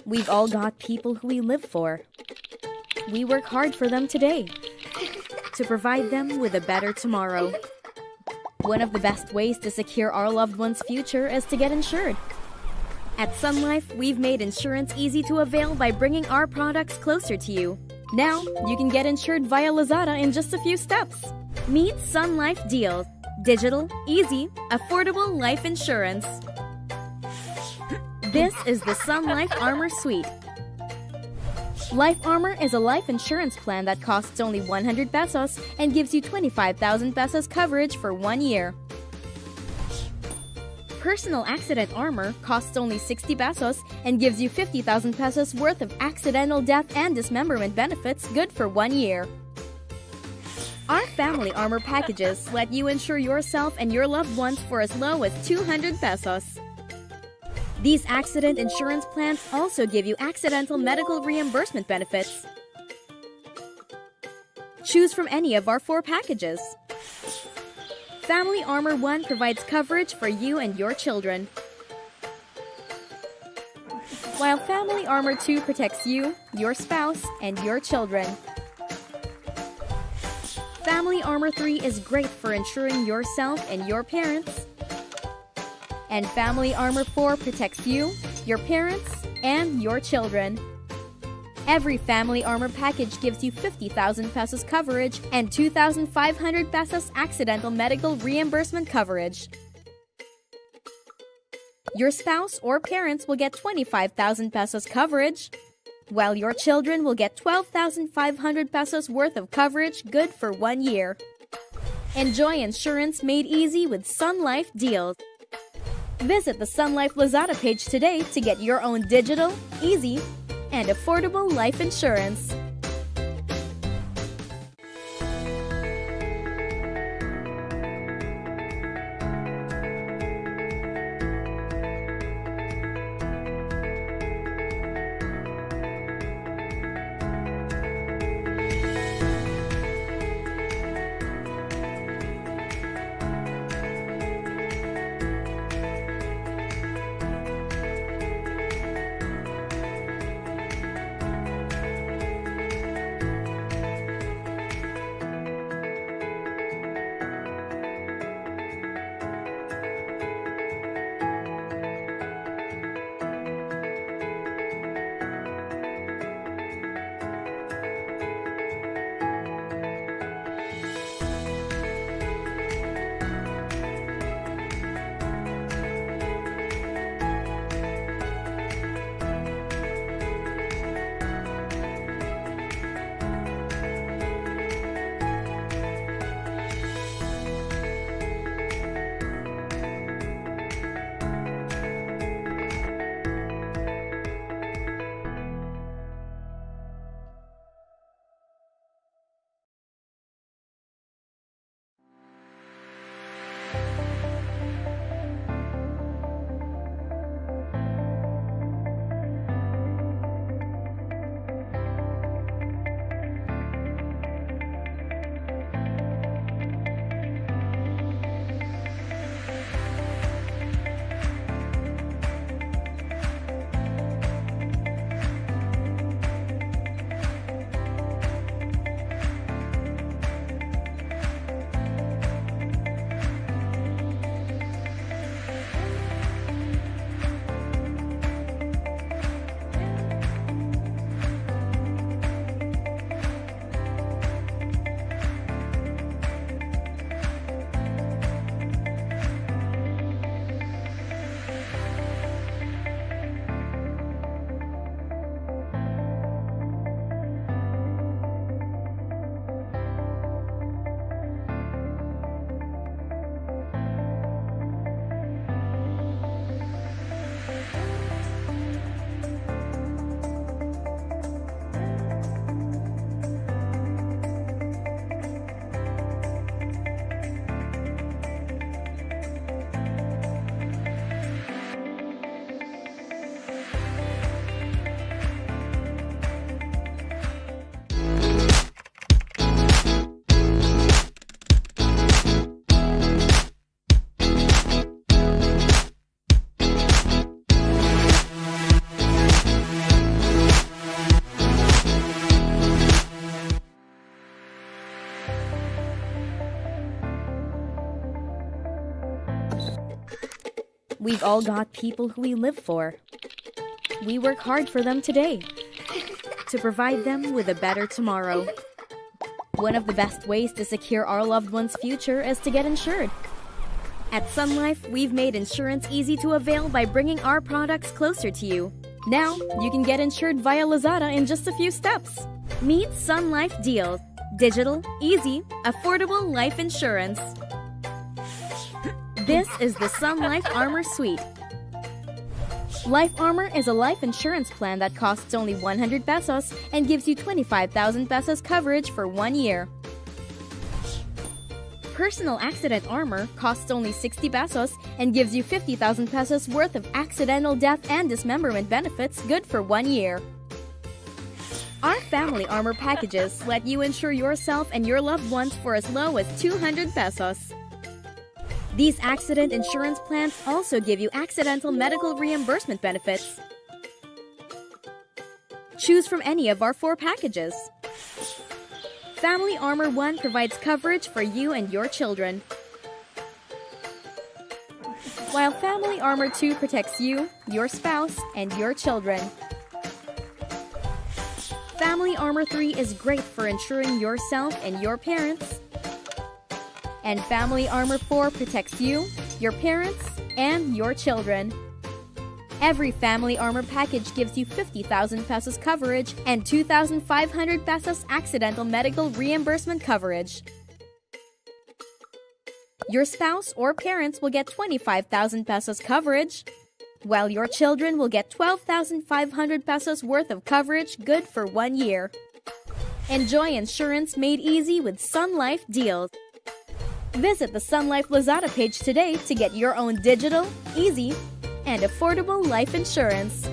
We've all got people who we live for. We work hard for them today to provide them with a better tomorrow. One of the best ways to secure our loved one's future is to get insured. At Sun Life, we've made insurance easy to avail by bringing our products closer to you. Now, you can get insured via Lazada in just a few steps. Meet Sun Life Deals. Digital, easy, affordable life insurance. This is the Sun Life Armor Suite. Life Armor is a life insurance plan that costs only 100 pesos and gives you 25,000 pesos coverage for 1 year. Personal Accident Armor costs only 60 pesos and gives you 50,000 pesos worth of accidental death and dismemberment benefits good for 1 year. Our Family Armor packages let you insure yourself and your loved ones for as low as 200 pesos. These accident insurance plans also give you accidental medical reimbursement benefits. Choose from any of our 4 packages. Family Armor 1 provides coverage for you and your children, while Family Armor 2 protects you, your spouse, and your children. Family Armor 3 is great for insuring yourself and your parents. And Family Armor 4 protects you, your parents, and your children. Every Family Armor package gives you 50,000 pesos coverage and 2,500 pesos accidental medical reimbursement coverage. Your spouse or parents will get 25,000 pesos coverage, while your children will get 12,500 pesos worth of coverage good for 1 year. Enjoy insurance made easy with Sun Life Deals. Visit the Sun Life Lazada page today to get your own digital, easy, and affordable life insurance. We've all got people who we live for. We work hard for them today to provide them with a better tomorrow. One of the best ways to secure our loved one's future is to get insured. At Sun Life, we've made insurance easy to avail by bringing our products closer to you. Now, you can get insured via Lazada in just a few steps. Meet Sun Life Deals. Digital, easy, affordable life insurance. This is the Sun Life Armor Suite. Life Armor is a life insurance plan that costs only 100 pesos and gives you 25,000 pesos coverage for 1 year. Personal Accident Armor costs only 60 pesos and gives you 50,000 pesos worth of accidental death and dismemberment benefits good for 1 year. Our Family Armor packages let you insure yourself and your loved ones for as low as 200 pesos. These accident insurance plans also give you accidental medical reimbursement benefits. Choose from any of our 4 packages. Family Armor 1 provides coverage for you and your children, while Family Armor 2 protects you, your spouse, and your children. Family Armor 3 is great for insuring yourself and your parents. And Family Armor 4 protects you, your parents, and your children. Every Family Armor package gives you 50,000 pesos coverage and 2,500 pesos accidental medical reimbursement coverage. Your spouse or parents will get 25,000 pesos coverage, while your children will get 12,500 pesos worth of coverage good for 1 year. Enjoy insurance made easy with Sun Life Deals. Visit the Sun Life Lazada page today to get your own digital, easy, and affordable life insurance.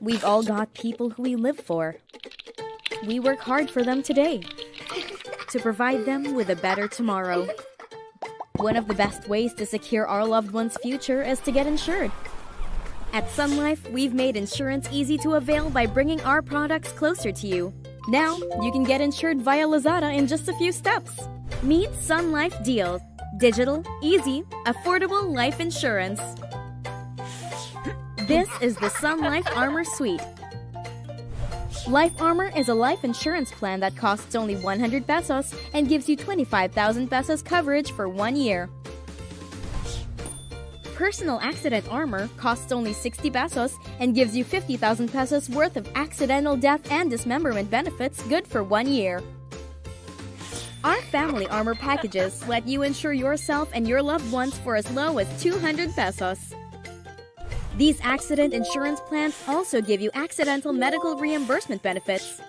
We've all got people who we live for. We work hard for them today to provide them with a better tomorrow. One of the best ways to secure our loved one's future is to get insured. At Sun Life, we've made insurance easy to avail by bringing our products closer to you. Now, you can get insured via Lazada in just a few steps. Meet Sun Life Deals. Digital, easy, affordable life insurance. This is the Sun Life Armor Suite. Life Armor is a life insurance plan that costs only 100 pesos and gives you 25,000 pesos coverage for 1 year. Personal Accident Armor costs only 60 pesos and gives you 50,000 pesos worth of accidental death and dismemberment benefits good for 1 year. Our Family Armor packages let you insure yourself and your loved ones for as low as 200 pesos. These accident insurance plans also give you accidental medical reimbursement benefits.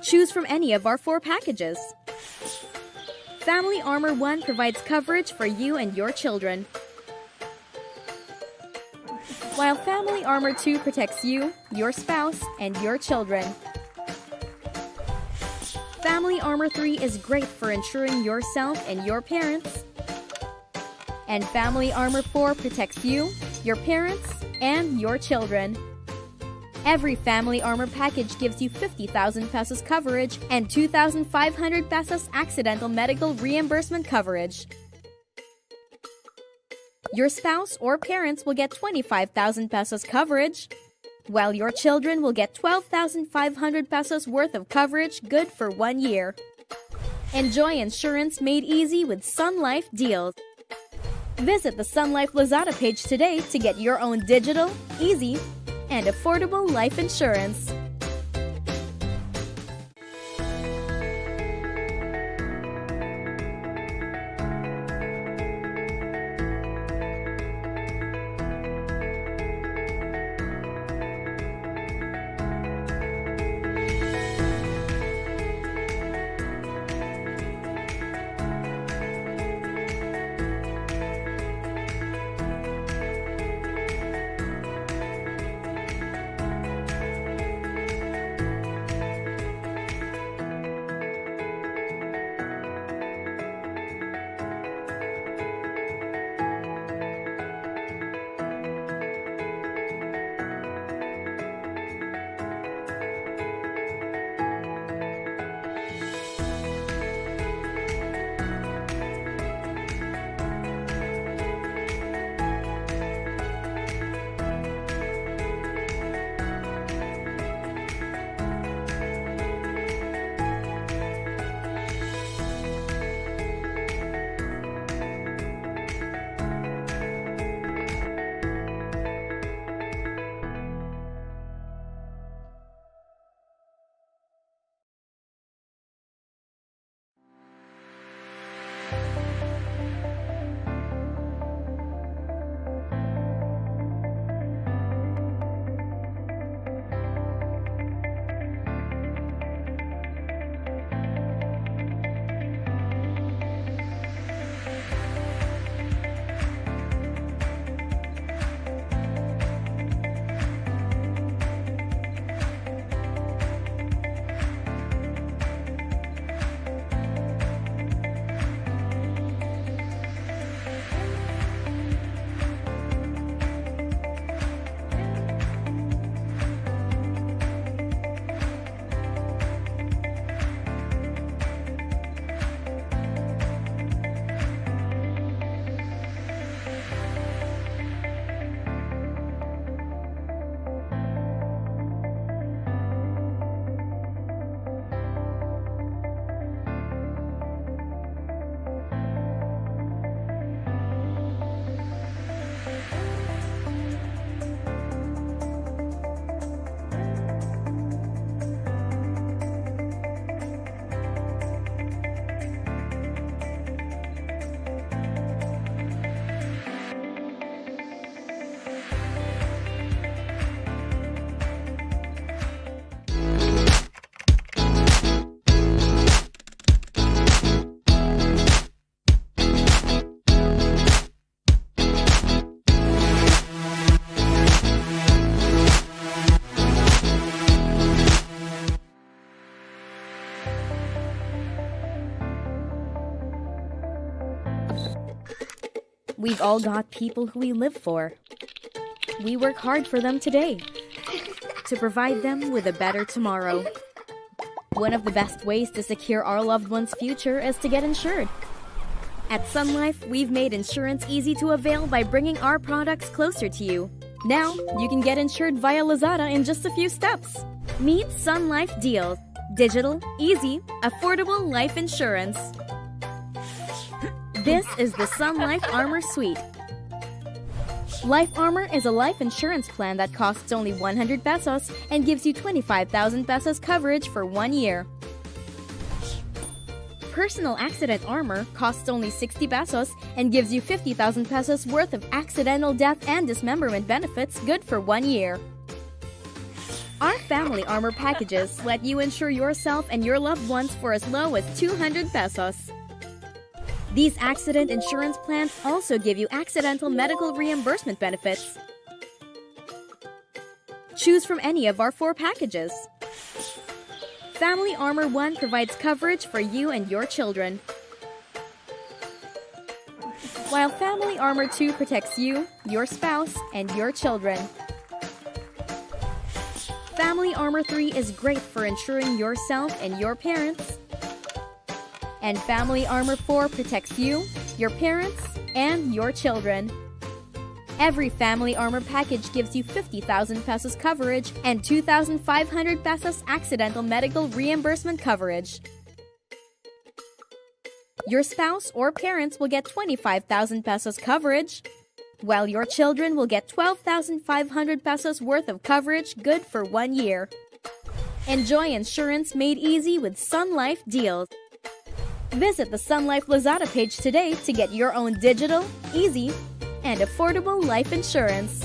Choose from any of our 4 packages. Family Armor 1 provides coverage for you and your children, while Family Armor 2 protects you, your spouse, and your children. Family Armor 3 is great for insuring yourself and your parents. And Family Armor 4 protects you, your parents, and your children. Every Family Armor package gives you 50,000 pesos coverage and 2,500 pesos accidental medical reimbursement coverage. Your spouse or parents will get 25,000 pesos coverage, while your children will get 12,500 pesos worth of coverage good for 1 year. Enjoy insurance made easy with Sun Life Deals. Visit the Sun Life Lazada page today to get your own digital, easy, and affordable life insurance. We've all got people who we live for. We work hard for them today to provide them with a better tomorrow. One of the best ways to secure our loved one's future is to get insured. At Sun Life, we've made insurance easy to avail by bringing our products closer to you. Now, you can get insured via Lazada in just a few steps. Meet Sun Life Deals. Digital, easy, affordable life insurance. This is the Sun Life Armor Suite. Life Armor is a life insurance plan that costs only 100 pesos and gives you 25,000 pesos coverage for 1 year. Personal Accident Armor costs only 60 pesos and gives you 50,000 pesos worth of accidental death and dismemberment benefits good for 1 year. Our Family Armor packages let you insure yourself and your loved ones for as low as 200 pesos. These accident insurance plans also give you accidental medical reimbursement benefits. Choose from any of our 4 packages. Family Armor 1 provides coverage for you and your children, while Family Armor 2 protects you, your spouse, and your children. Family Armor 3 is great for insuring yourself and your parents. And Family Armor 4 protects you, your parents, and your children. Every Family Armor package gives you 50,000 pesos coverage and 2,500 pesos accidental medical reimbursement coverage. Your spouse or parents will get 25,000 pesos coverage, while your children will get 12,500 pesos worth of coverage good for 1 year. Enjoy insurance made easy with Sun Life Deals. Visit the Sun Life Lazada page today to get your own digital, easy, and affordable life insurance.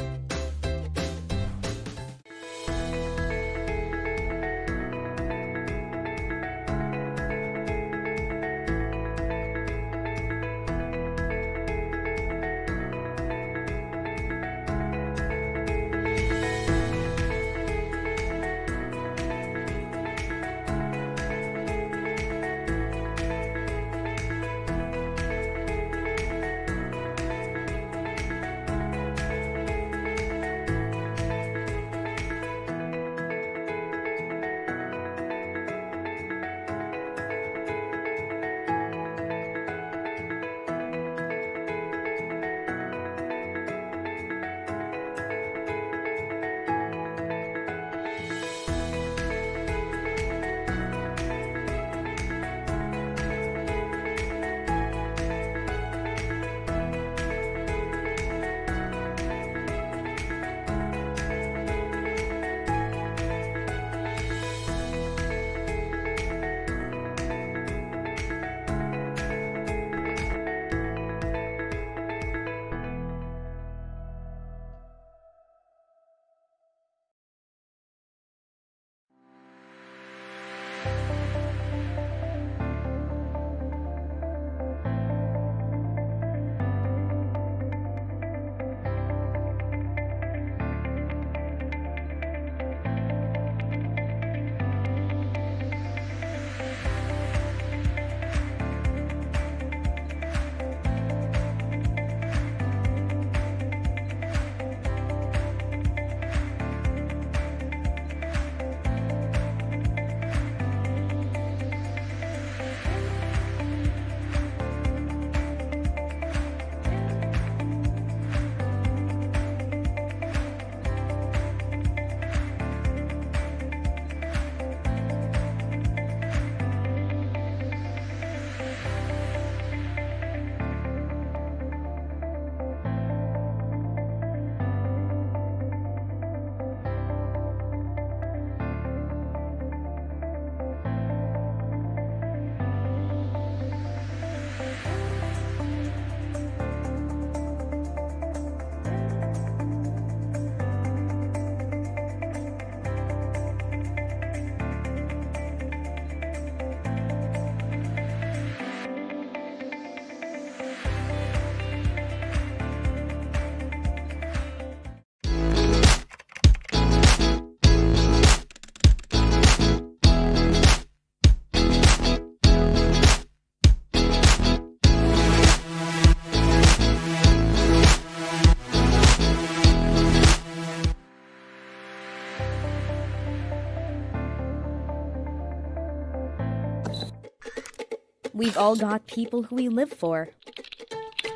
We've all got people who we live for.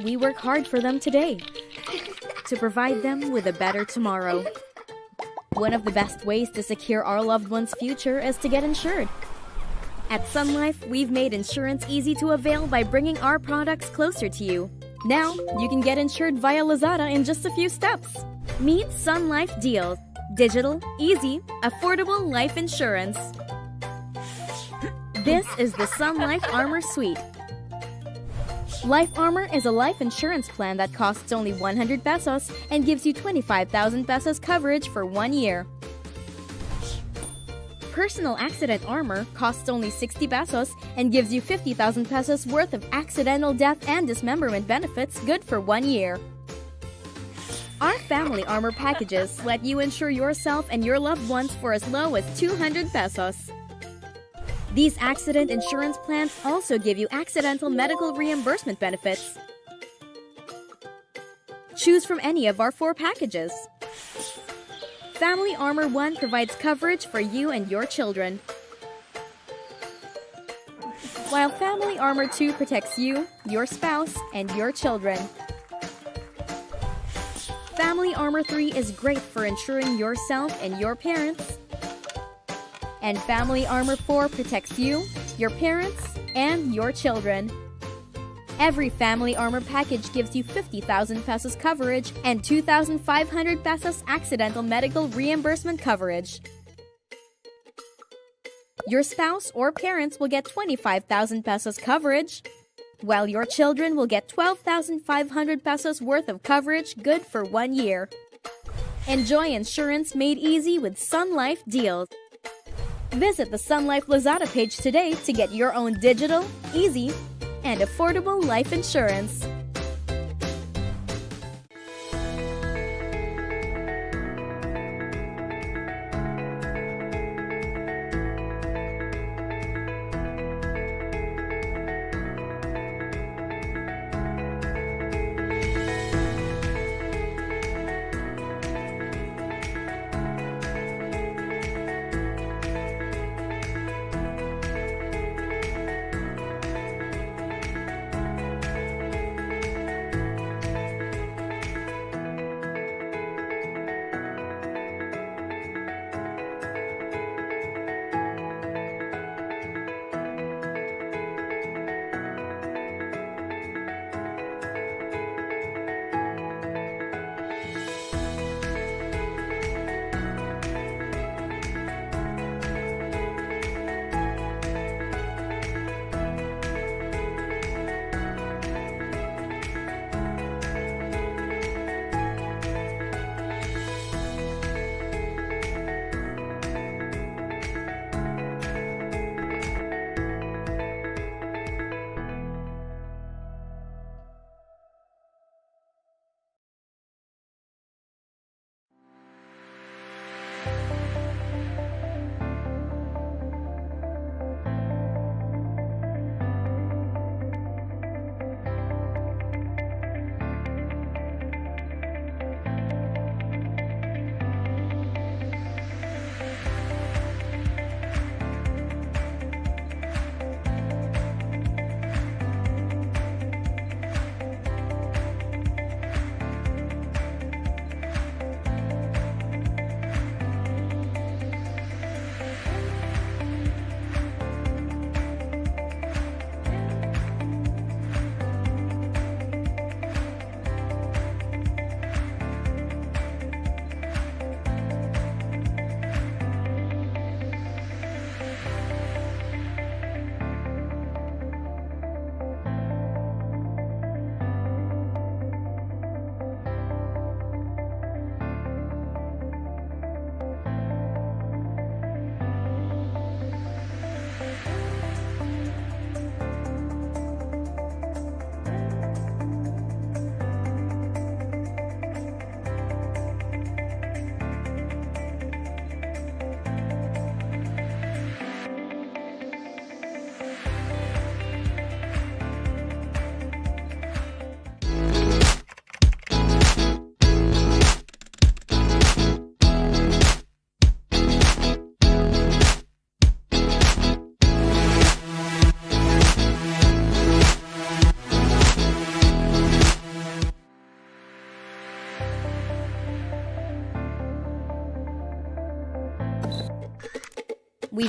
We work hard for them today to provide them with a better tomorrow. One of the best ways to secure our loved one's future is to get insured. At Sun Life, we've made insurance easy to avail by bringing our products closer to you. Now, you can get insured via Lazada in just a few steps. Meet Sun Life Deals. Digital, easy, affordable life insurance. This is the Sun Life Armor Suite. Life Armor is a life insurance plan that costs only 100 pesos and gives you 25,000 pesos coverage for 1 year. Personal Accident Armor costs only 60 pesos and gives you 50,000 pesos worth of accidental death and dismemberment benefits good for 1 year. Our Family Armor packages let you insure yourself and your loved ones for as low as 200 pesos. These accident insurance plans also give you accidental medical reimbursement benefits. Choose from any of our 4 packages. Family Armor 1 provides coverage for you and your children, while Family Armor 2 protects you, your spouse, and your children. Family Armor 3 is great for insuring yourself and your parents. And Family Armor 4 protects you, your parents, and your children. Every Family Armor package gives you 50,000 pesos coverage and 2,500 pesos accidental medical reimbursement coverage. Your spouse or parents will get 25,000 pesos coverage, while your children will get 12,500 pesos worth of coverage good for 1 year. Enjoy insurance made easy with Sun Life Deals. Visit the Sun Life Lazada page today to get your own digital, easy, and affordable life insurance.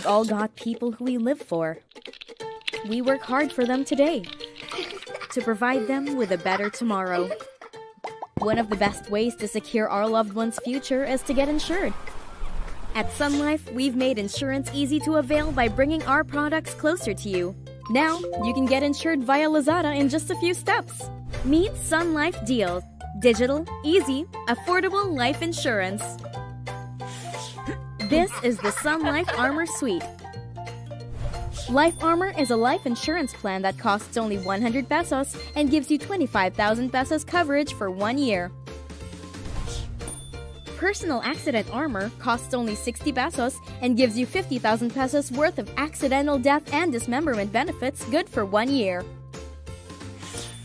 We've all got people who we live for. We work hard for them today to provide them with a better tomorrow. One of the best ways to secure our loved one's future is to get insured. At Sun Life, we've made insurance easy to avail by bringing our products closer to you. Now, you can get insured via Lazada in just a few steps. Meet Sun Life Deals. Digital, easy, affordable life insurance. This is the Sun Life Armor Suite. Life Armor is a life insurance plan that costs only 100 pesos and gives you 25,000 pesos coverage for 1 year. Personal Accident Armor costs only 60 pesos and gives you 50,000 pesos worth of accidental death and dismemberment benefits good for 1 year.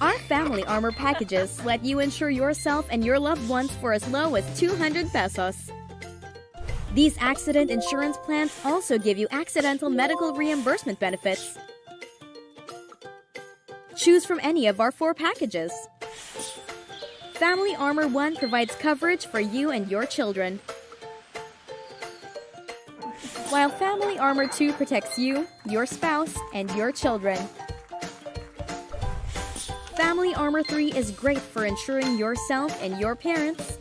Our Family Armor packages let you insure yourself and your loved ones for as low as 200 pesos. These accident insurance plans also give you accidental medical reimbursement benefits. Choose from any of our 4 packages. Family Armor 1 provides coverage for you and your children, while Family Armor 2 protects you, your spouse, and your children. Family Armor 3 is great for insuring yourself and your parents.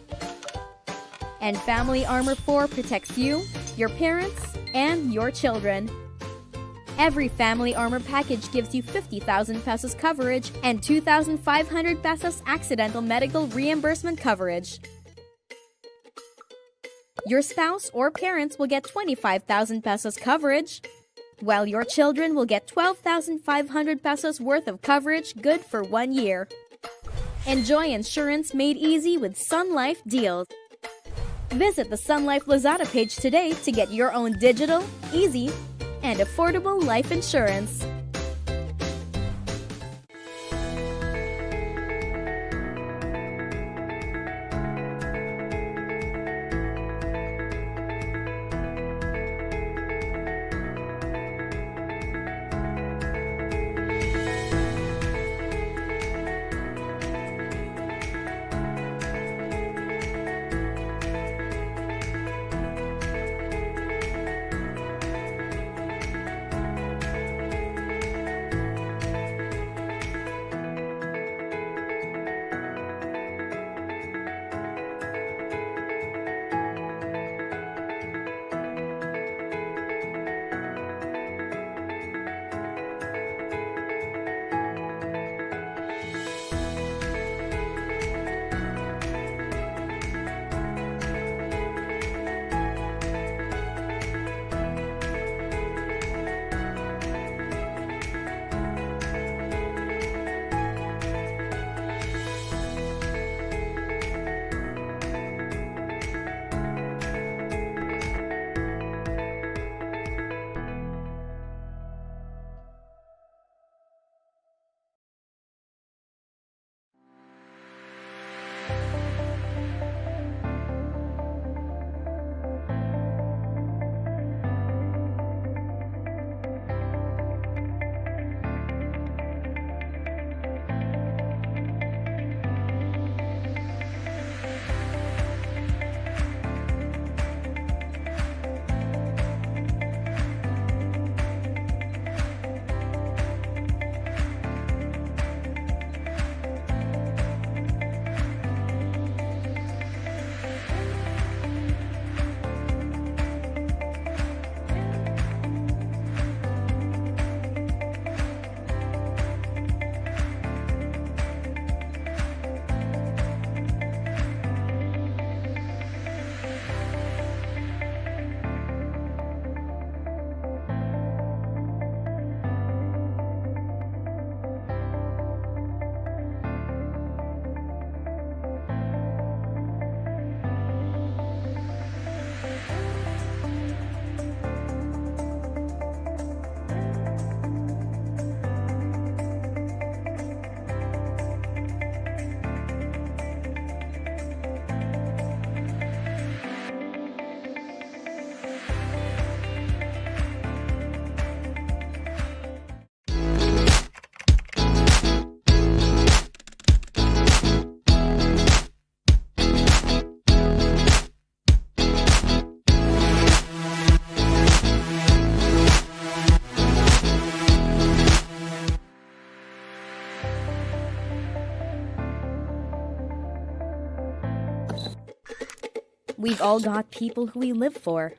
And Family Armor 4 protects you, your parents, and your children. Every Family Armor package gives you 50,000 pesos coverage and 2,500 pesos accidental medical reimbursement coverage. Your spouse or parents will get 25,000 pesos coverage, while your children will get 12,500 pesos worth of coverage good for 1 year. Enjoy insurance made easy with Sun Life Deals. Visit the Sun Life Lazada page today to get your own digital, easy, and affordable life insurance. We've all got people who we live for.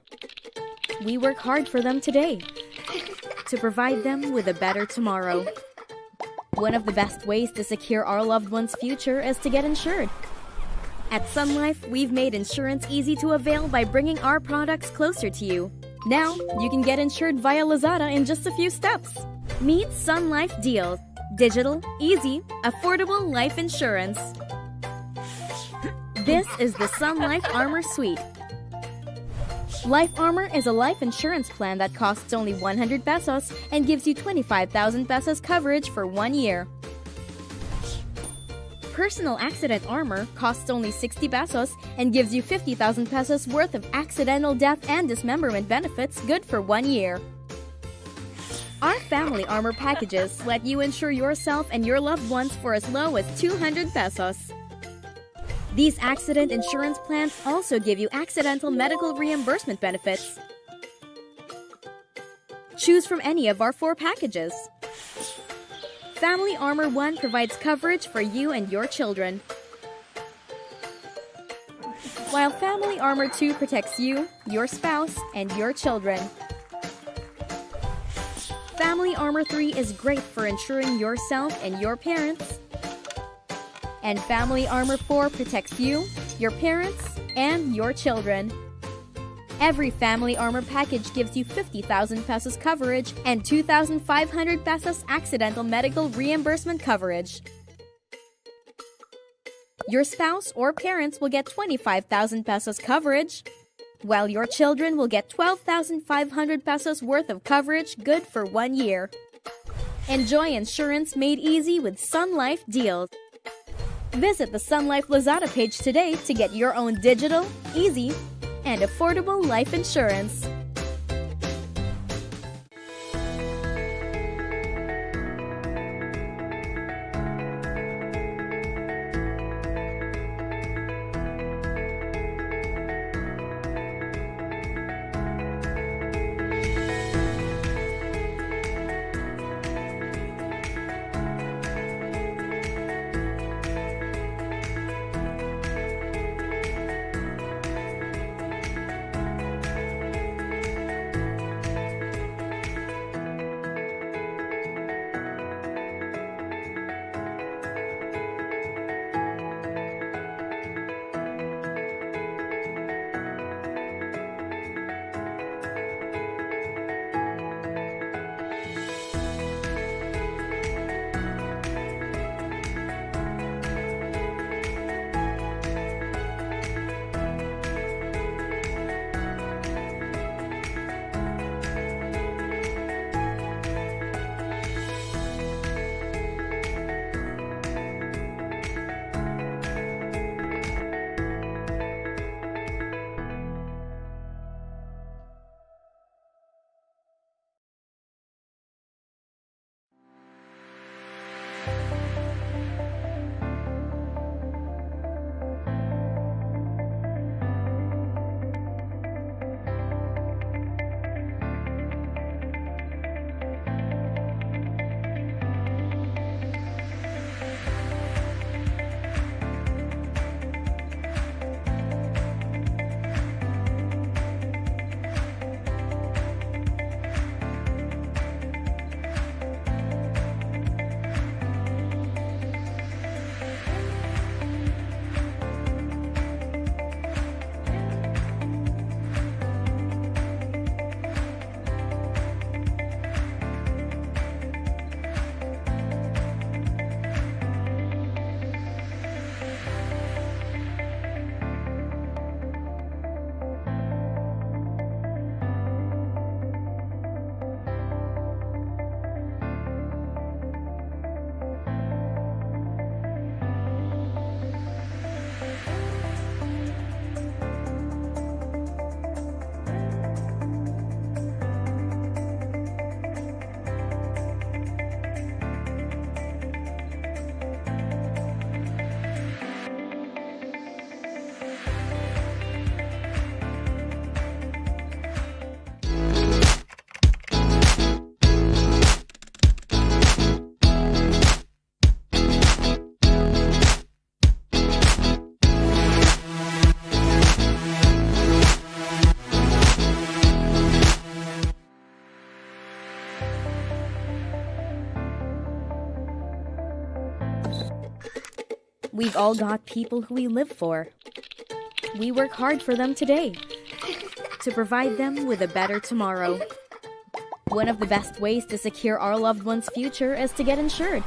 We work hard for them today to provide them with a better tomorrow. One of the best ways to secure our loved one's future is to get insured. At Sun Life, we've made insurance easy to avail by bringing our products closer to you. Now, you can get insured via Lazada in just a few steps. Meet Sun Life Deals. Digital, easy, affordable life insurance. This is the Sun Life Armor Suite. Life Armor is a life insurance plan that costs only 100 pesos and gives you 25,000 pesos coverage for 1 year. Personal Accident Armor costs only 60 pesos and gives you 50,000 pesos worth of accidental death and dismemberment benefits good for 1 year. Our Family Armor packages let you insure yourself and your loved ones for as low as 200 pesos. These accident insurance plans also give you accidental medical reimbursement benefits. Choose from any of our 4 packages. Family Armor 1 provides coverage for you and your children, while Family Armor 2 protects you, your spouse, and your children. Family Armor 3 is great for insuring yourself and your parents. And Family Armor 4 protects you, your parents, and your children. Every Family Armor package gives you 50,000 pesos coverage and 2,500 pesos accidental medical reimbursement coverage. Your spouse or parents will get 25,000 pesos coverage, while your children will get 12,500 pesos worth of coverage good for 1 year. Enjoy insurance made easy with Sun Life Deals. Visit the Sun Life Lazada page today to get your own digital, easy, and affordable life insurance. We've all got people who we live for. We work hard for them today to provide them with a better tomorrow. One of the best ways to secure our loved one's future is to get insured.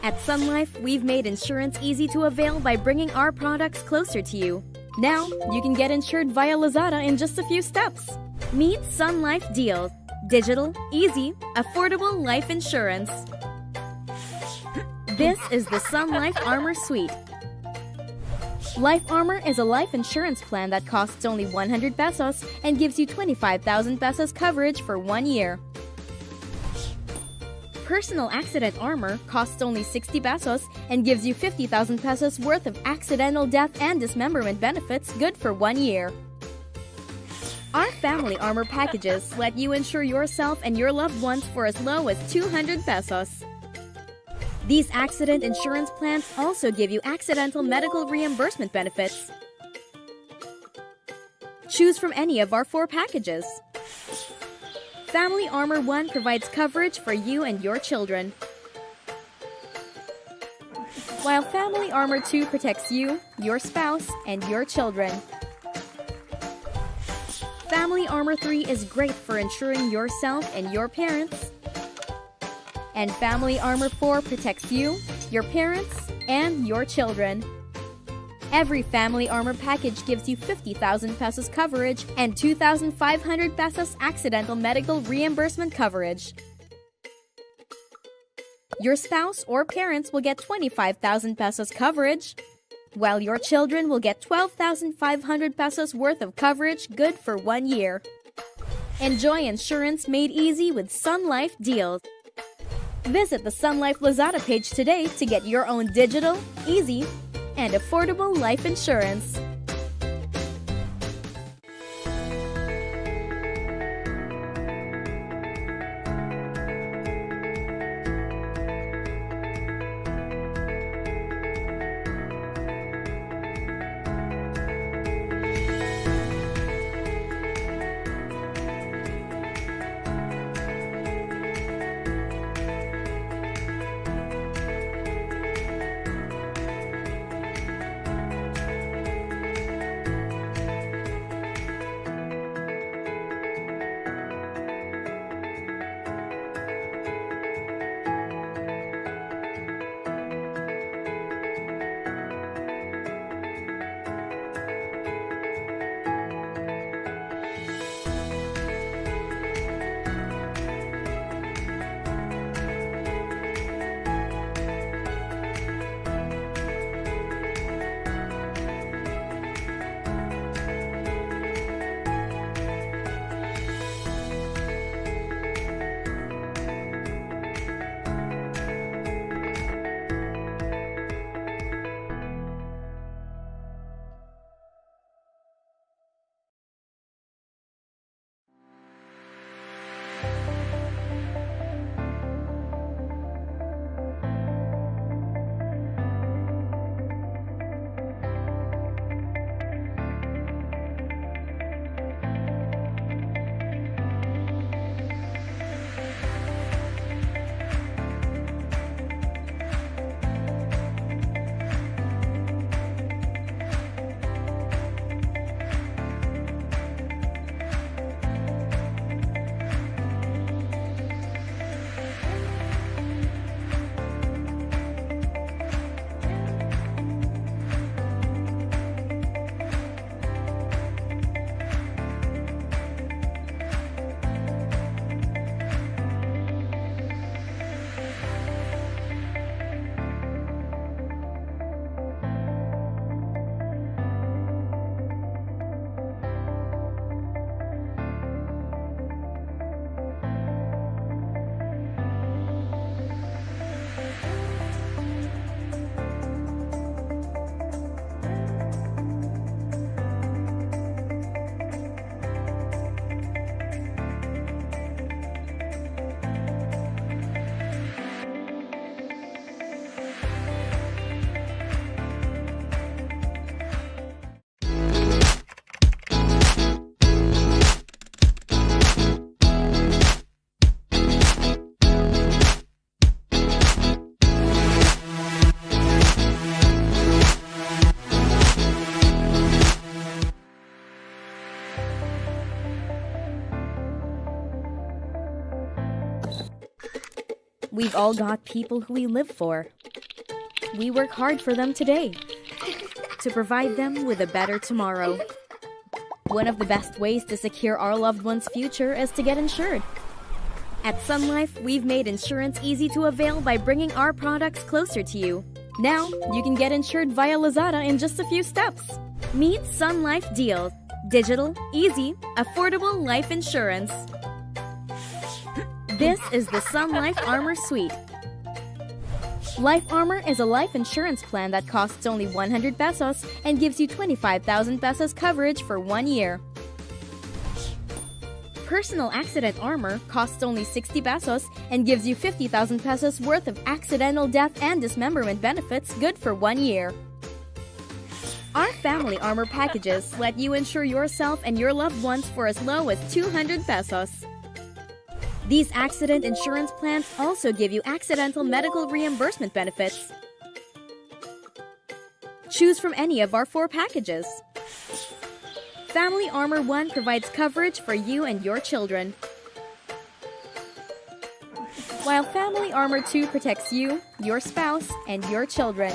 At Sun Life, we've made insurance easy to avail by bringing our products closer to you. Now, you can get insured via Lazada in just a few steps. Meet Sun Life Deals. Digital, easy, affordable life insurance. This is the Sun Life Armor Suite. Life Armor is a life insurance plan that costs only 100 pesos and gives you 25,000 pesos coverage for 1 year. Personal Accident Armor costs only 60 pesos and gives you 50,000 pesos worth of accidental death and dismemberment benefits good for 1 year. Our Family Armor packages let you insure yourself and your loved ones for as low as 200 pesos. These accident insurance plans also give you accidental medical reimbursement benefits. Choose from any of our 4 packages. Family Armor 1 provides coverage for you and your children, while Family Armor 2 protects you, your spouse, and your children. Family Armor 3 is great for insuring yourself and your parents. And Family Armor 4 protects you, your parents, and your children. Every Family Armor package gives you 50,000 pesos coverage and 2,500 pesos accidental medical reimbursement coverage. Your spouse or parents will get 25,000 pesos coverage, while your children will get 12,500 pesos worth of coverage good for 1 year. Enjoy insurance made easy with Sun Life Deals. Visit the Sun Life Lazada page today to get your own digital, easy, and affordable life insurance. We've all got people who we live for. We work hard for them today to provide them with a better tomorrow. One of the best ways to secure our loved one's future is to get insured. At Sun Life, we've made insurance easy to avail by bringing our products closer to you. Now, you can get insured via Lazada in just a few steps. Meet Sun Life Deals. Digital, easy, affordable life insurance. This is the Sun Life Armor Suite. Life Armor is a life insurance plan that costs only 100 pesos and gives you 25,000 pesos coverage for 1 year. Personal Accident Armor costs only 60 pesos and gives you 50,000 pesos worth of accidental death and dismemberment benefits good for 1 year. Our Family Armor packages let you insure yourself and your loved ones for as low as 200 pesos. These accident insurance plans also give you accidental medical reimbursement benefits. Choose from any of our 4 packages. Family Armor 1 provides coverage for you and your children, while Family Armor 2 protects you, your spouse, and your children.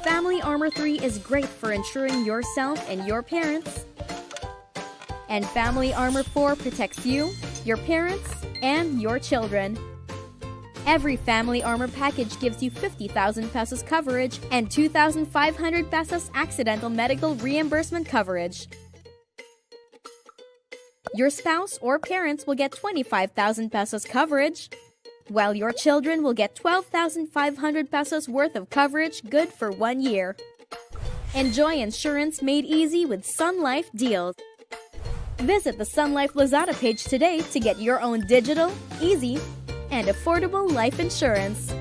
Family Armor 3 is great for insuring yourself and your parents. And Family Armor 4 protects you, your parents, and your children. Every Family Armor package gives you 50,000 pesos coverage and 2,500 pesos accidental medical reimbursement coverage. Your spouse or parents will get 25,000 pesos coverage, while your children will get 12,500 pesos worth of coverage good for 1 year. Enjoy insurance made easy with Sun Life Deals. Visit the Sun Life Lazada page today to get your own digital, easy, and affordable life insurance.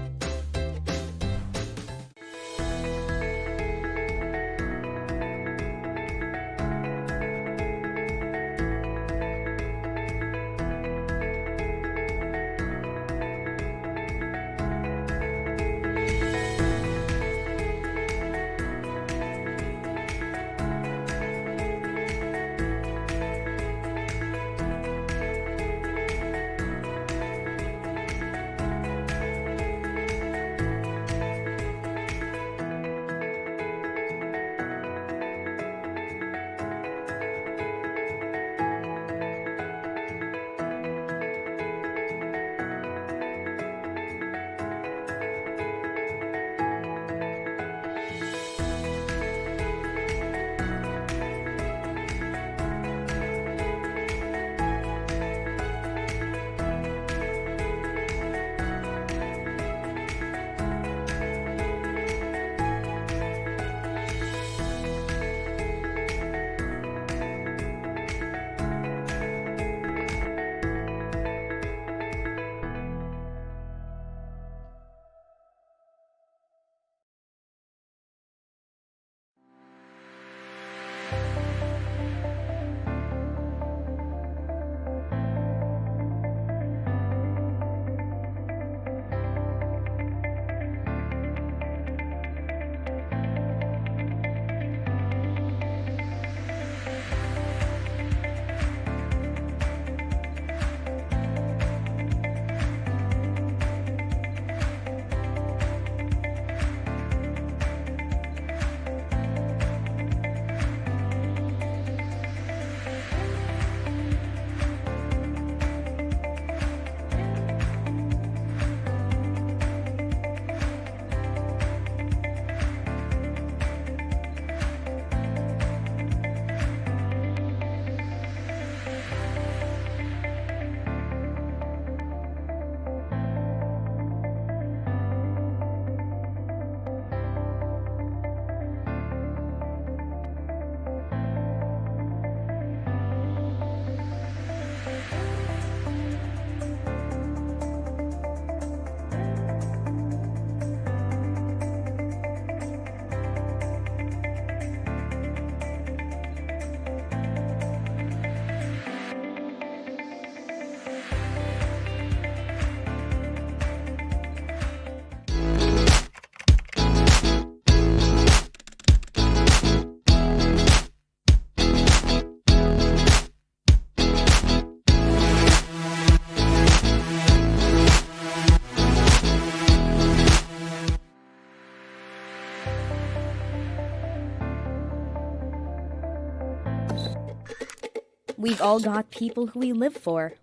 We've all got people who we live for.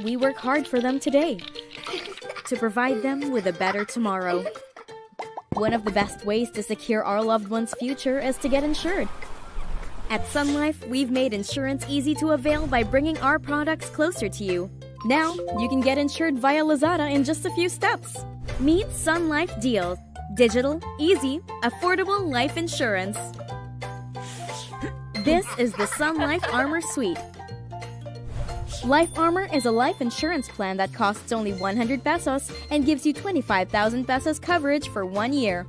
We work hard for them today to provide them with a better tomorrow. One of the best ways to secure our loved one's future is to get insured. At Sun Life, we've made insurance easy to avail by bringing our products closer to you. Now, you can get insured via Lazada in just a few steps. Meet Sun Life Deals. Digital, easy, affordable life insurance. This is the Sun Life Armor Suite. Life Armor is a life insurance plan that costs only 100 pesos and gives you 25,000 pesos coverage for 1 year.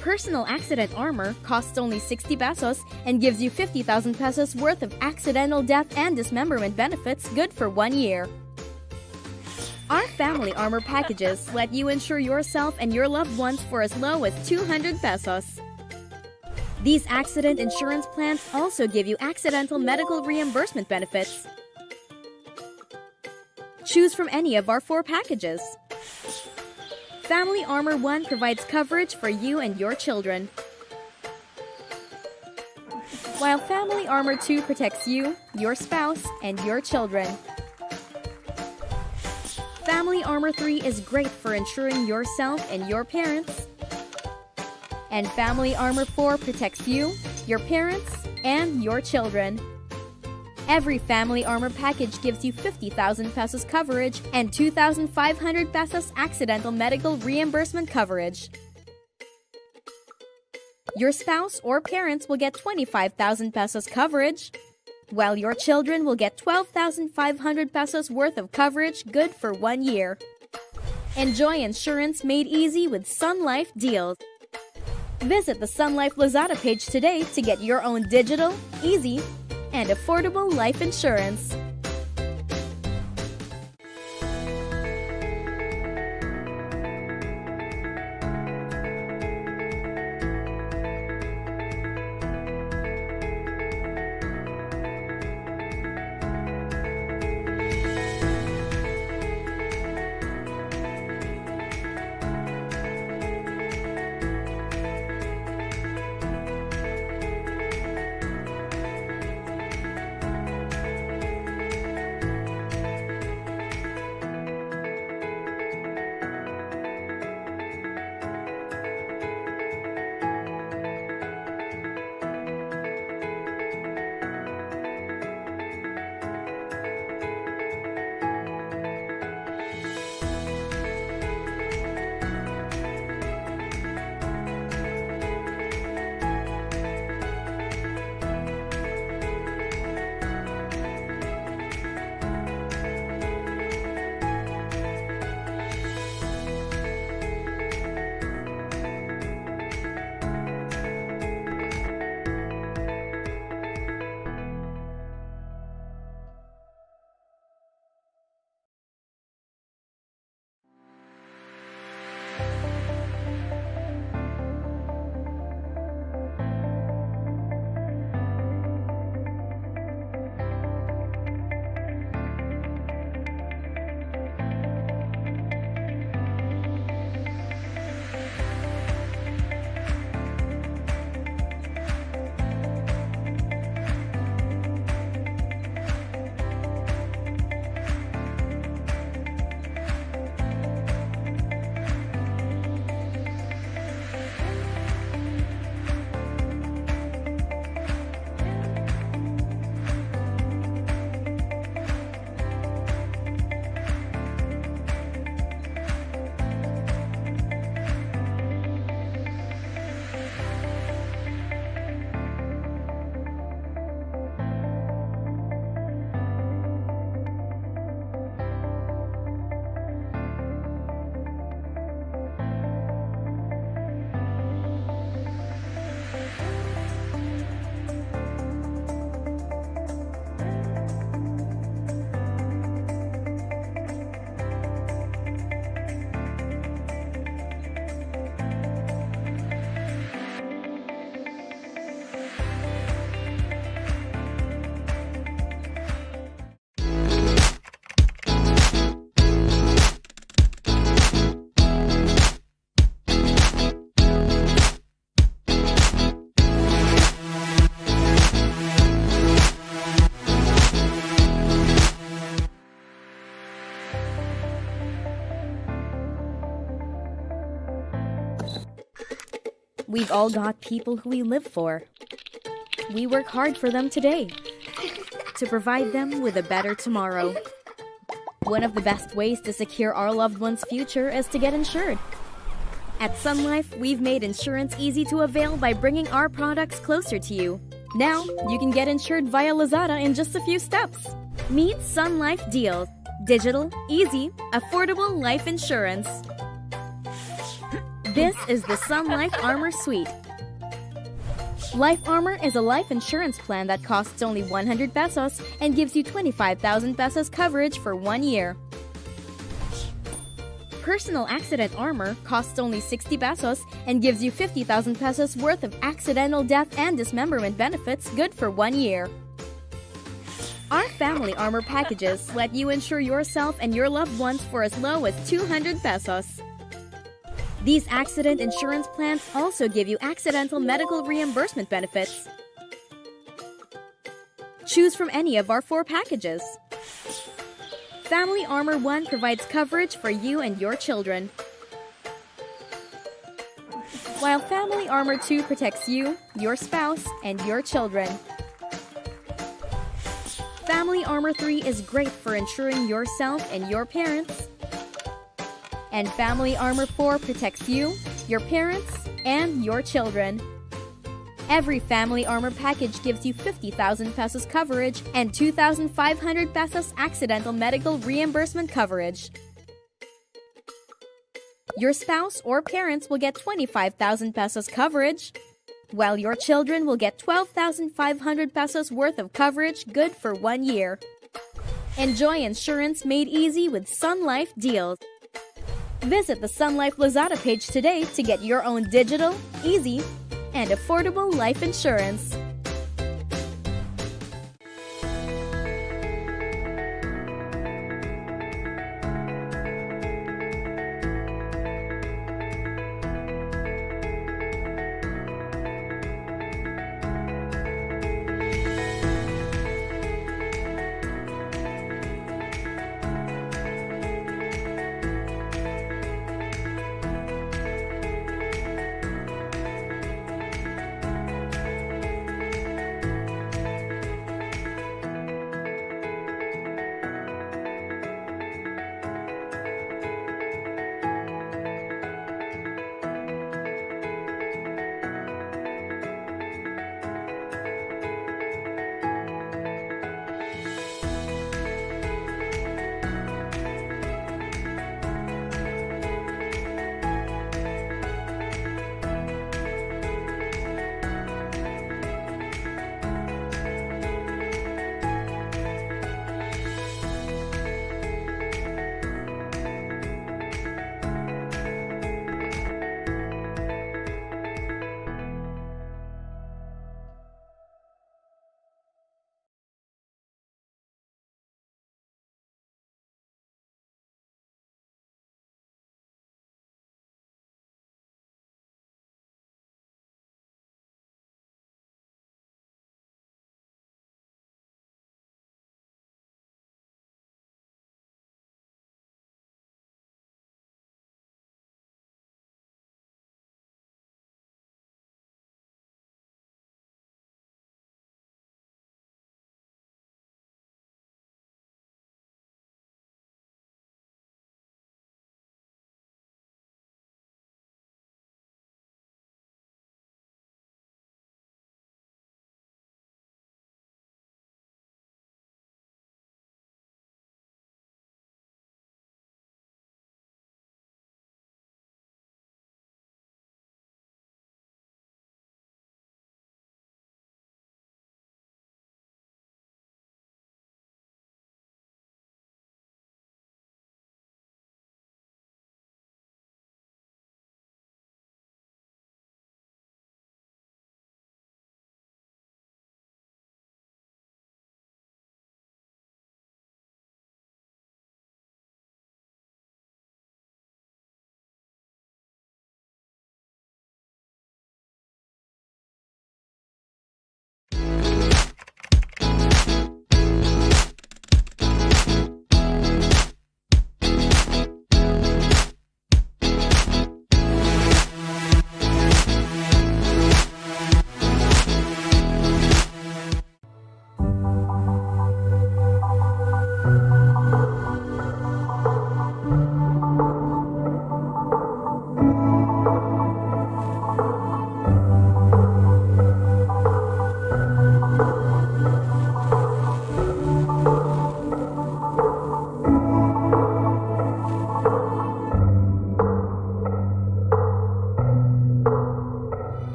Personal Accident Armor costs only 60 pesos and gives you 50,000 pesos worth of accidental death and dismemberment benefits good for 1 year. Our Family Armor packages let you insure yourself and your loved ones for as low as 200 pesos. These accident insurance plans also give you accidental medical reimbursement benefits. Choose from any of our 4 packages. Family Armor 1 provides coverage for you and your children, while Family Armor 2 protects you, your spouse, and your children. Family Armor 3 is great for insuring yourself and your parents. And Family Armor 4 protects you, your parents, and your children. Every Family Armor package gives you 50,000 pesos coverage and 2,500 pesos accidental medical reimbursement coverage. Your spouse or parents will get 25,000 pesos coverage, while your children will get 12,500 pesos worth of coverage good for 1 year. Enjoy insurance made easy with Sun Life Deals. Visit the Sun Life Lazada page today to get your own digital, easy, and affordable life insurance. We've all got people who we live for. We work hard for them today to provide them with a better tomorrow. One of the best ways to secure our loved one's future is to get insured. At Sun Life, we've made insurance easy to avail by bringing our products closer to you. Now, you can get insured via Lazada in just a few steps. Meet Sun Life Deals. Digital, easy, affordable life insurance. This is the Sun Life Armor Suite. Life Armor is a life insurance plan that costs only 100 pesos and gives you 25,000 pesos coverage for 1 year. Personal Accident Armor costs only 60 pesos and gives you 50,000 pesos worth of accidental death and dismemberment benefits good for 1 year. Our Family Armor packages let you insure yourself and your loved ones for as low as 200 pesos. These accident insurance plans also give you accidental medical reimbursement benefits. Choose from any of our 4 packages. Family Armor 1 provides coverage for you and your children, while Family Armor 2 protects you, your spouse, and your children. Family Armor 3 is great for insuring yourself and your parents. And Family Armor 4 protects you, your parents, and your children. Every Family Armor package gives you 50,000 pesos coverage and 2,500 pesos accidental medical reimbursement coverage. Your spouse or parents will get 25,000 pesos coverage, while your children will get 12,500 pesos worth of coverage good for 1 year. Enjoy insurance made easy with Sun Life Deals. Visit the Sun Life Lazada page today to get your own digital, easy, and affordable life insurance.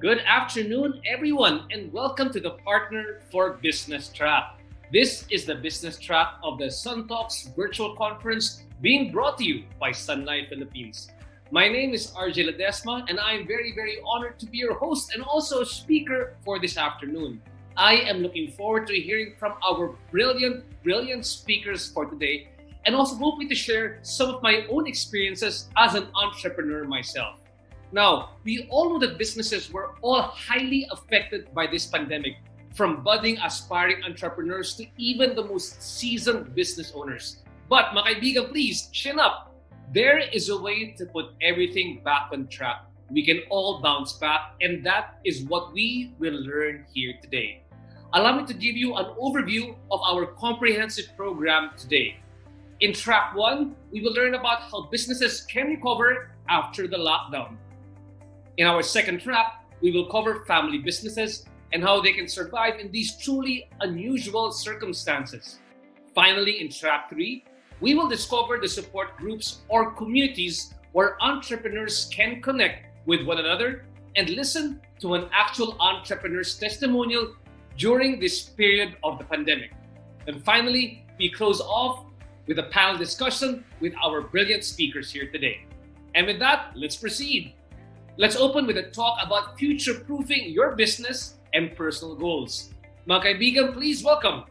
Good afternoon, everyone, and welcome to the Partner for Business Track. This is the business track of the Sun Talks virtual conference being brought to you by Sun Life Philippines. My name is RJ Ledesma, and I am very, very honored to be your host and also a speaker for this afternoon. I am looking forward to hearing from our brilliant speakers for today, and also hoping to share some of my own experiences as an entrepreneur myself. Now, we all know that businesses were all highly affected by this pandemic, from budding aspiring entrepreneurs to even the most seasoned business owners. But mga kaibigan, please, chin up. There is a way to put everything back on track. We can all bounce back, and that is what we will learn here today. Allow me to give you an overview of our comprehensive program today. In track 1, we will learn about how businesses can recover after the lockdown. In our second track, we will cover family businesses and how they can survive in these truly unusual circumstances. Finally, in track 3, we will discover the support groups or communities where entrepreneurs can connect with one another and listen to an actual entrepreneur's testimonial during this period of the pandemic. And finally, we close off with a panel discussion with our brilliant speakers here today. And with that, let's proceed. Let's open with a talk about future-proofing your business and personal goals. Mga kaibigan, please welcome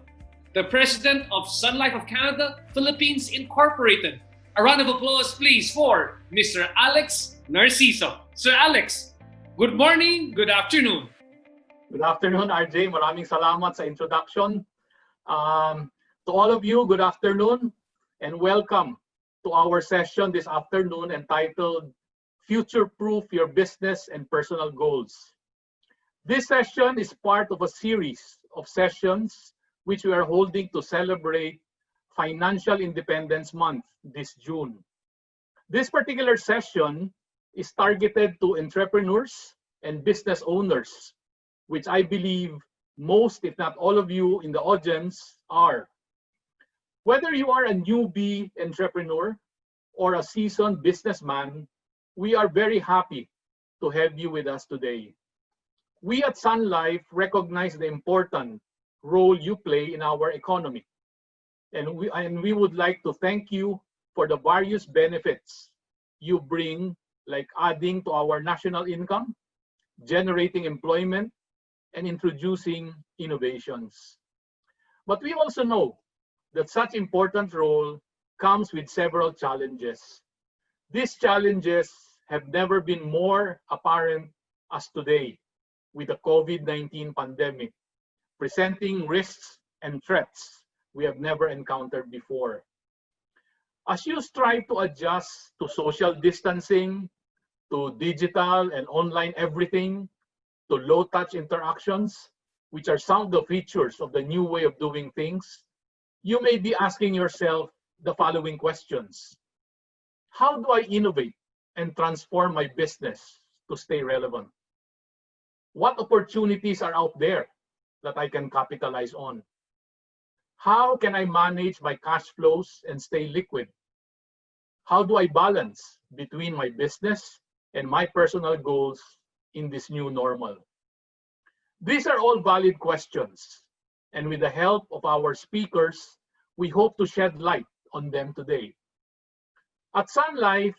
the President of Sun Life of Canada, Philippines Incorporated. A round of applause, please, for Mr. Alex Narciso. Sir Alex, good morning, good afternoon. Good afternoon, RJ. Maraming salamat sa introduction. To all of you, good afternoon and welcome to our session this afternoon entitled Future-Proof Your Business and Personal Goals. This session is part of a series of sessions which we are holding to celebrate Financial Independence Month this June. This particular session is targeted to entrepreneurs and business owners, which I believe most, if not all of you in the audience are. Whether you are a newbie entrepreneur or a seasoned businessman, we are very happy to have you with us today. We at Sun Life recognize the important role you play in our economy, and we would like to thank you for the various benefits you bring, like adding to our national income, generating employment, and introducing innovations. But we also know that such important role comes with several challenges. These challenges have never been more apparent as today with the COVID-19 pandemic, presenting risks and threats we have never encountered before. As you strive to adjust to social distancing, to digital and online everything, to low-touch interactions, which are some of the features of the new way of doing things, you may be asking yourself the following questions. How do I innovate and transform my business to stay relevant? What opportunities are out there that I can capitalize on? How can I manage my cash flows and stay liquid? How do I balance between my business and my personal goals in this new normal? These are all valid questions, and with the help of our speakers, we hope to shed light on them today. At Sun Life,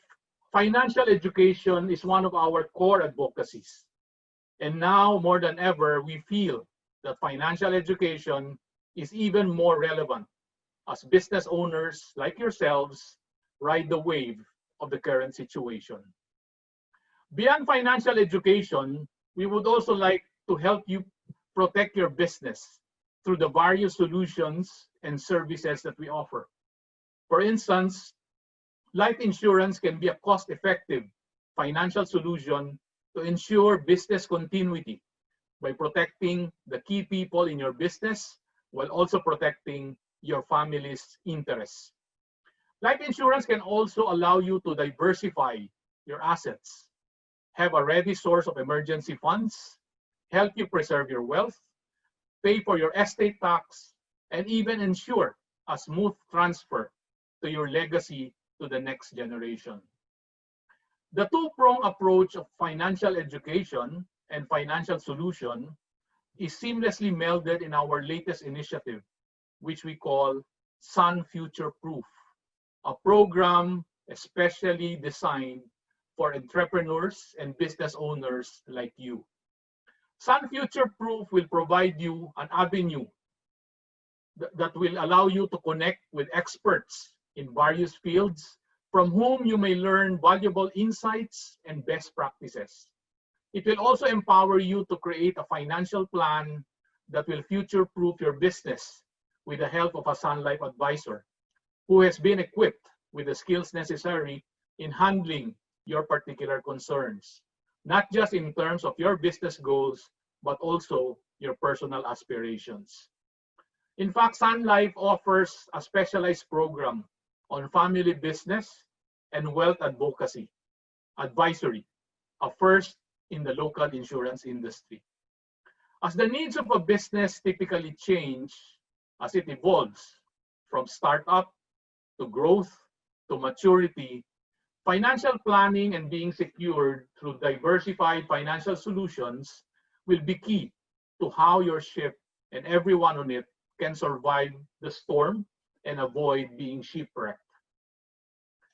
financial education is one of our core advocacies. And now more than ever, we feel that financial education is even more relevant as business owners like yourselves ride the wave of the current situation. Beyond financial education, we would also like to help you protect your business through the various solutions and services that we offer. For instance, life insurance can be a cost-effective financial solution to ensure business continuity by protecting the key people in your business while also protecting your family's interests. Life insurance can also allow you to diversify your assets, have a ready source of emergency funds, help you preserve your wealth, pay for your estate tax, and even ensure a smooth transfer to your legacy to the next generation. The two-pronged approach of financial education and financial solution is seamlessly melded in our latest initiative, which we call Sun Future Proof, a program especially designed for entrepreneurs and business owners like you. Sun Future Proof will provide you an avenue that will allow you to connect with experts in various fields from whom you may learn valuable insights and best practices. It will also empower you to create a financial plan that will future-proof your business with the help of a Sun Life advisor who has been equipped with the skills necessary in handling your particular concerns, not just in terms of your business goals, but also your personal aspirations. In fact, Sun Life offers a specialized program on family business and wealth advocacy, advisory, a first in the local insurance industry. As the needs of a business typically change as it evolves from startup to growth to maturity, financial planning and being secured through diversified financial solutions will be key to how your ship and everyone on it can survive the storm and avoid being shipwrecked.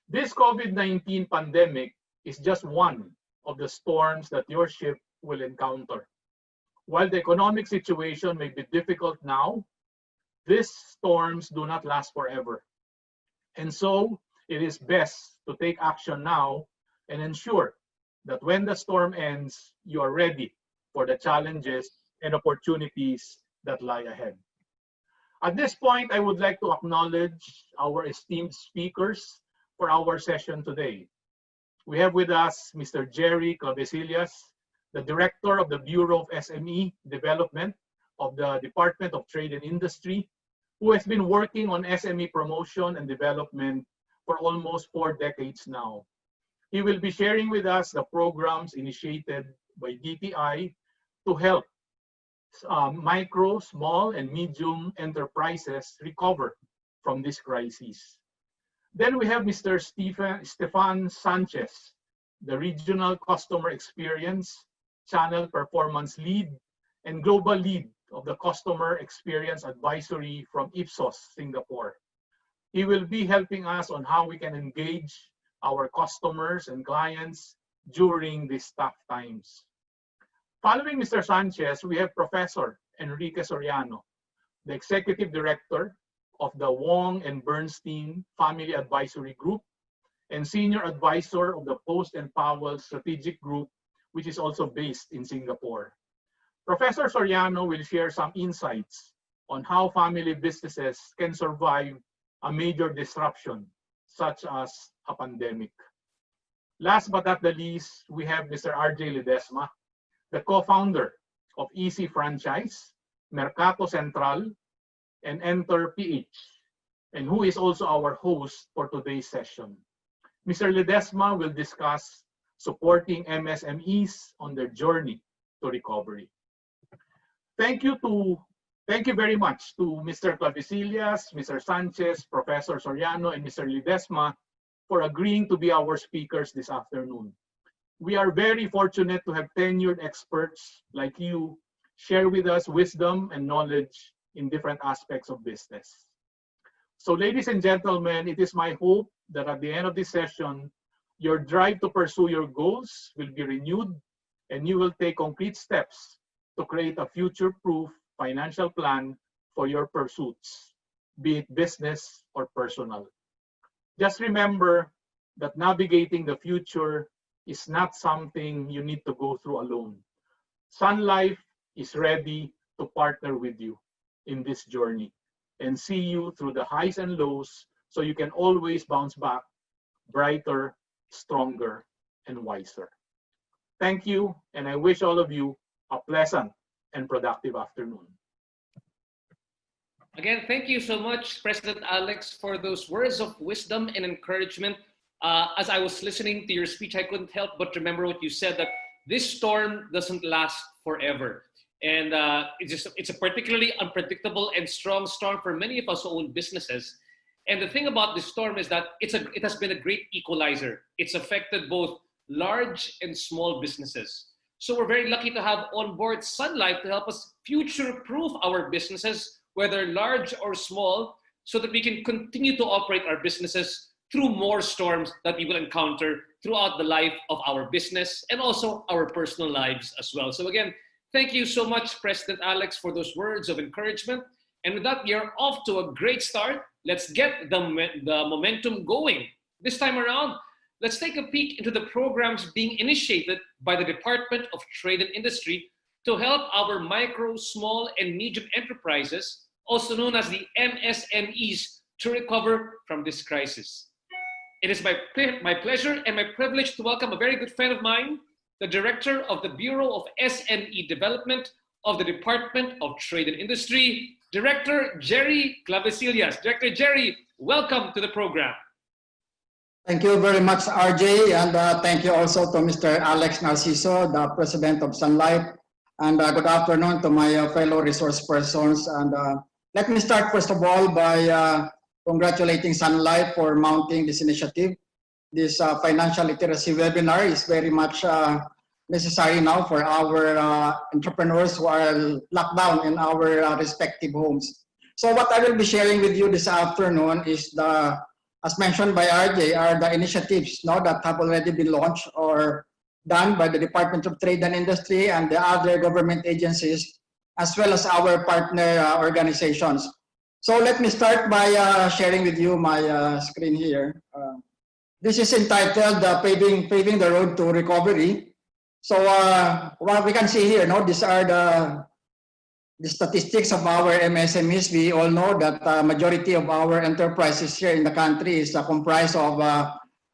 This COVID-19 pandemic is just one of the storms that your ship will encounter. While the economic situation may be difficult now, these storms do not last forever. And so it is best to take action now and ensure that when the storm ends, you are ready for the challenges and opportunities that lie ahead. At this point, I would like to acknowledge our esteemed speakers for our session today. We have with us Mr. Jerry Clavesillas, the Director of the Bureau of SME Development of the Department of Trade and Industry, who has been working on SME promotion and development for almost 4 decades now. He will be sharing with us the programs initiated by DTI to help micro, small, and medium enterprises recover from this crisis. Then we have Mr. Stefan Sanchez, the Regional Customer Experience, Channel Performance Lead, and Global Lead of the Customer Experience Advisory from Ipsos, Singapore. He will be helping us on how we can engage our customers and clients during these tough times. Following Mr. Sanchez, we have Professor Enrique Soriano, the Executive Director of the Wong and Bernstein Family Advisory Group and Senior Advisor of the Post and Powell Strategic Group, which is also based in Singapore. Professor Soriano will share some insights on how family businesses can survive a major disruption, such as a pandemic. Last but not the least, we have Mr. RJ Ledesma, the co-founder of Easy Franchise, Mercato Central, and Enter PH, and who is also our host for today's session. Mr. Ledesma will discuss supporting MSMEs on their journey to recovery. Thank you very much to Mr. Clavesillas, Mr. Sanchez, Professor Soriano, and Mr. Ledesma for agreeing to be our speakers this afternoon. We are very fortunate to have tenured experts like you share with us wisdom and knowledge in different aspects of business. So ladies and gentlemen, it is my hope that at the end of this session, your drive to pursue your goals will be renewed and you will take concrete steps to create a future-proof financial plan for your pursuits, be it business or personal. Just remember that navigating the future is not something you need to go through alone. Sun Life is ready to partner with you in this journey and see you through the highs and lows so you can always bounce back brighter, stronger, and wiser. Thank you, and I wish all of you a pleasant and productive afternoon. Again, thank you so much, President Alex, for those words of wisdom and encouragement. As I was listening to your speech, I couldn't help but remember what you said, that this storm doesn't last forever. And it's a particularly unpredictable and strong storm for many of us who own businesses. And the thing about this storm is that it has been a great equalizer. It's affected both large and small businesses. So we're very lucky to have on board Sun Life to help us future-proof our businesses, whether large or small, so that we can continue to operate our businesses through more storms that we will encounter throughout the life of our business and also our personal lives as well. So again, thank you so much, President Alex, for those words of encouragement. And with that, we are off to a great start. Let's get the momentum going. This time around, let's take a peek into the programs being initiated by the Department of Trade and Industry to help our micro, small, and medium enterprises, also known as the MSMEs, to recover from this crisis. It is my pleasure and my privilege to welcome a very good friend of mine, the Director of the Bureau of SME Development of the Department of Trade and Industry, Director Jerry Clavesillas. Director Jerry, welcome to the program. Thank you very much, RJ, and thank you also to Mr. Alex Narciso, the President of Sun Life, and good afternoon to my fellow resource persons. And let me start first of all by congratulating Sun Life for mounting this initiative. This financial literacy webinar is very much necessary now for our entrepreneurs who are locked down in our respective homes. So what I will be sharing with you this afternoon is as mentioned by RJ, are the initiatives now that have already been launched or done by the Department of Trade and Industry and the other government agencies, as well as our partner organizations. So let me start by sharing with you my screen here. This is entitled Paving the Road to Recovery. So what we can see here, these are the statistics of our MSMEs. We all know that majority of our enterprises here in the country is comprised of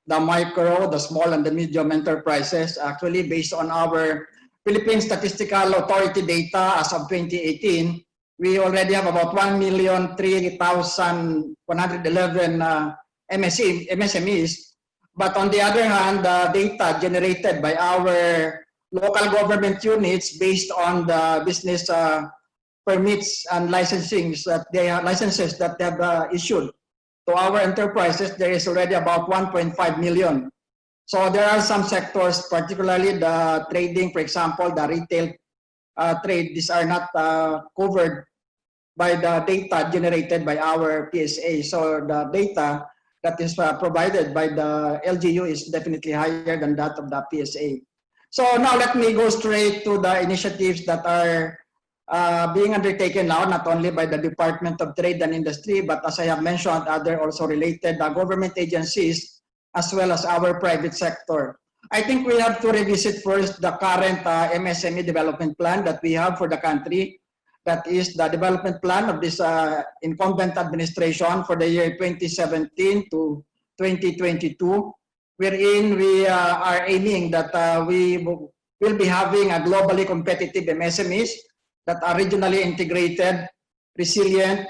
the micro, the small, and the medium enterprises. Actually, based on our Philippine Statistical Authority data as of 2018, we already have about 1,003,111 MSMEs. But on the other hand, the data generated by our local government units based on the business permits and licenses that they have issued to our enterprises, there is already about 1.5 million. So there are some sectors, particularly the trading, for example, the retail trade, these are not covered by the data generated by our PSA. So the data that is provided by the LGU is definitely higher than that of the PSA. So now let me go straight to the initiatives that are being undertaken now, not only by the Department of Trade and Industry, but as I have mentioned, other also related government agencies, as well as our private sector. I think we have to revisit first the current MSME development plan that we have for the country. That is the development plan of this incumbent administration for the year 2017 to 2022, wherein we are aiming that we will be having a globally competitive MSMEs that are regionally integrated, resilient,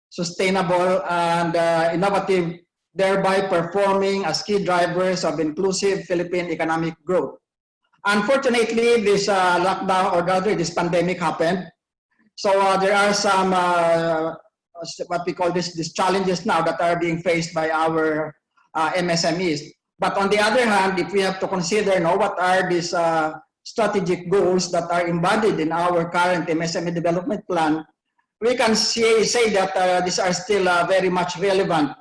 sustainable, and innovative, thereby performing as key drivers of inclusive Philippine economic growth. Unfortunately, this lockdown, or rather this pandemic happened. So there are some, what we call these challenges now that are being faced by our MSMEs. But on the other hand, if we have to consider what are these strategic goals that are embodied in our current MSME development plan, we can say that these are still very much relevant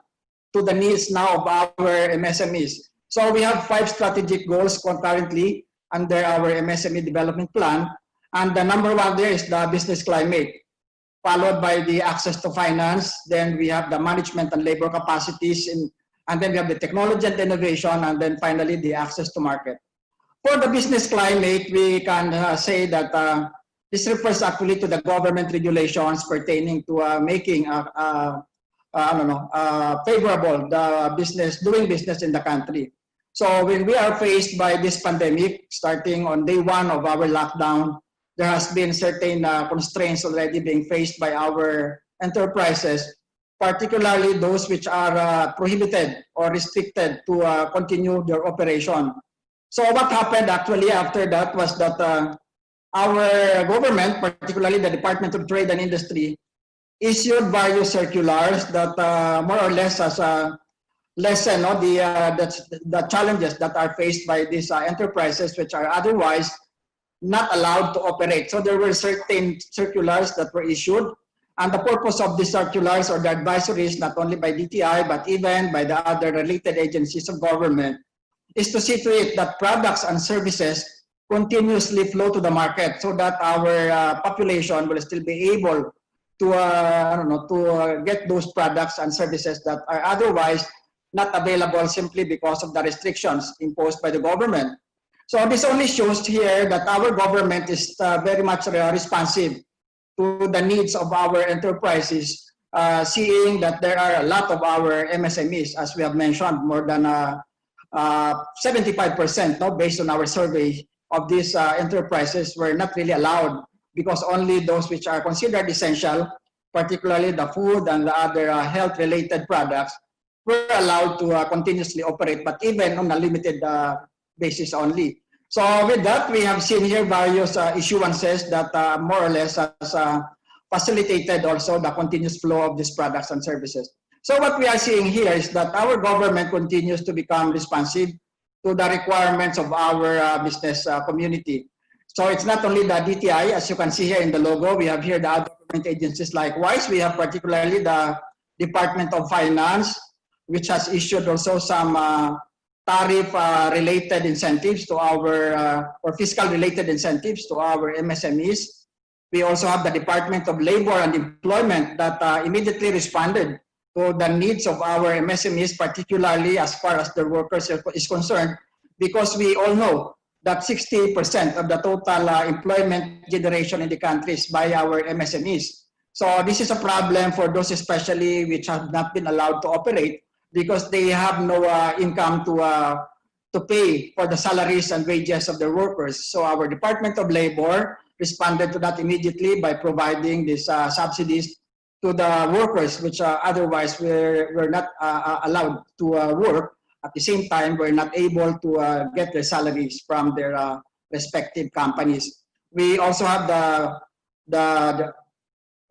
to the needs now of our MSMEs. So we have 5 strategic goals concurrently under our MSME development plan. And the number 1 there is the business climate, followed by the access to finance. Then we have the management and labor capacities, and then we have the technology and innovation, and then finally the access to market. For the business climate, we can say that this refers actually to the government regulations pertaining to making favorable the doing business in the country. So when we are faced by this pandemic, starting on day 1 of our lockdown, there has been certain constraints already being faced by our enterprises, particularly those which are prohibited or restricted to continue their operation. So what happened actually after that was that our government, particularly the Department of Trade and Industry, issued various circulars that more or less as a lessen the challenges that are faced by these enterprises, which are otherwise not allowed to operate. So there were certain circulars that were issued, and the purpose of these circulars or the advisories, not only by DTI, but even by the other related agencies of government, is to see to it that products and services continuously flow to the market so that our population will still be able to get those products and services that are otherwise not available simply because of the restrictions imposed by the government. So this only shows here that our government is very much responsive to the needs of our enterprises, seeing that there are a lot of our MSMEs, as we have mentioned, more than 75%, no, based on our survey of these enterprises were not really allowed because only those which are considered essential, particularly the food and the other health-related products, were allowed to continuously operate, but even on a limited basis only. So with that, we have seen here various issuances that more or less has facilitated also the continuous flow of these products and services. So what we are seeing here is that our government continues to become responsive to the requirements of our business community. So it's not only the DTI, as you can see here in the logo, we have here the other government agencies likewise. We have particularly the Department of Finance, which has issued also some tariff-related incentives to our, or fiscal-related incentives to our MSMEs. We also have the Department of Labor and Employment that immediately responded to the needs of our MSMEs, particularly as far as their workers is concerned, because we all know that 60% of the total employment generation in the country is by our MSMEs. So this is a problem for those especially which have not been allowed to operate because they have no income to pay for the salaries and wages of their workers. So our Department of Labor responded to that immediately by providing these subsidies to the workers which otherwise were not allowed to work. At the same time, were not able to get their salaries from their respective companies. We also have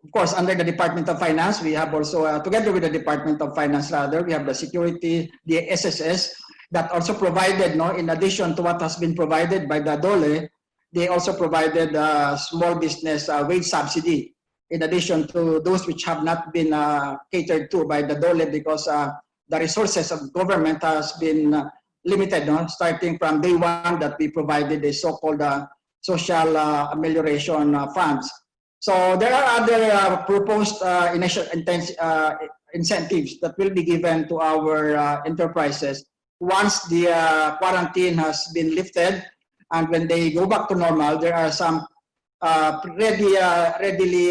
of course, under the Department of Finance, we have also, together with the Department of Finance rather, we have the security, the SSS, that also provided, no, in addition to what has been provided by the DOLE, they also provided small business wage subsidy, in addition to those which have not been catered to by the DOLE because the resources of government has been limited, no? Starting from day one that we provided the so-called social amelioration funds. So there are other proposed initial incentives that will be given to our enterprises once the quarantine has been lifted, and when they go back to normal, there are some readily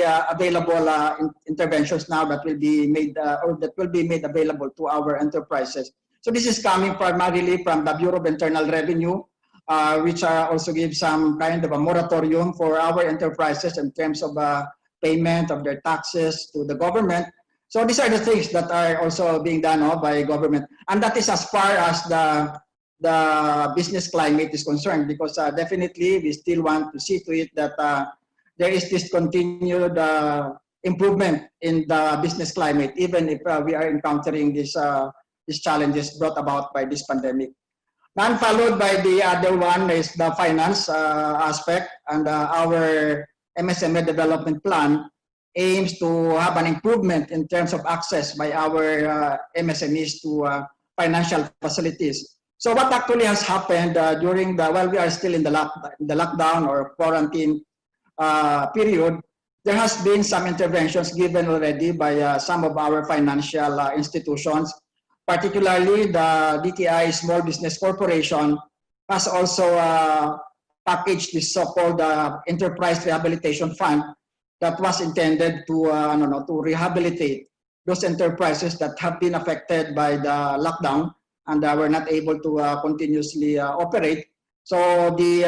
available interventions now that will be made or that will be made available to our enterprises. So this is coming primarily from the Bureau of Internal Revenue, which also gives some kind of a moratorium for our enterprises in terms of payment of their taxes to the government. So these are the things that are also being done by government, and that is as far as the business climate is concerned, because definitely we still want to see to it that there is this continued improvement in the business climate, even if we are encountering these challenges brought about by this pandemic. Then followed by the other one is the finance aspect, and our MSME development plan aims to have an improvement in terms of access by our MSMEs to financial facilities. So what actually has happened during while we are still in the lockdown or quarantine period, there has been some interventions given already by some of our financial institutions, particularly the DTI Small Business Corporation has also packaged this so-called Enterprise Rehabilitation Fund that was intended to rehabilitate those enterprises that have been affected by the lockdown and were not able to continuously operate. So the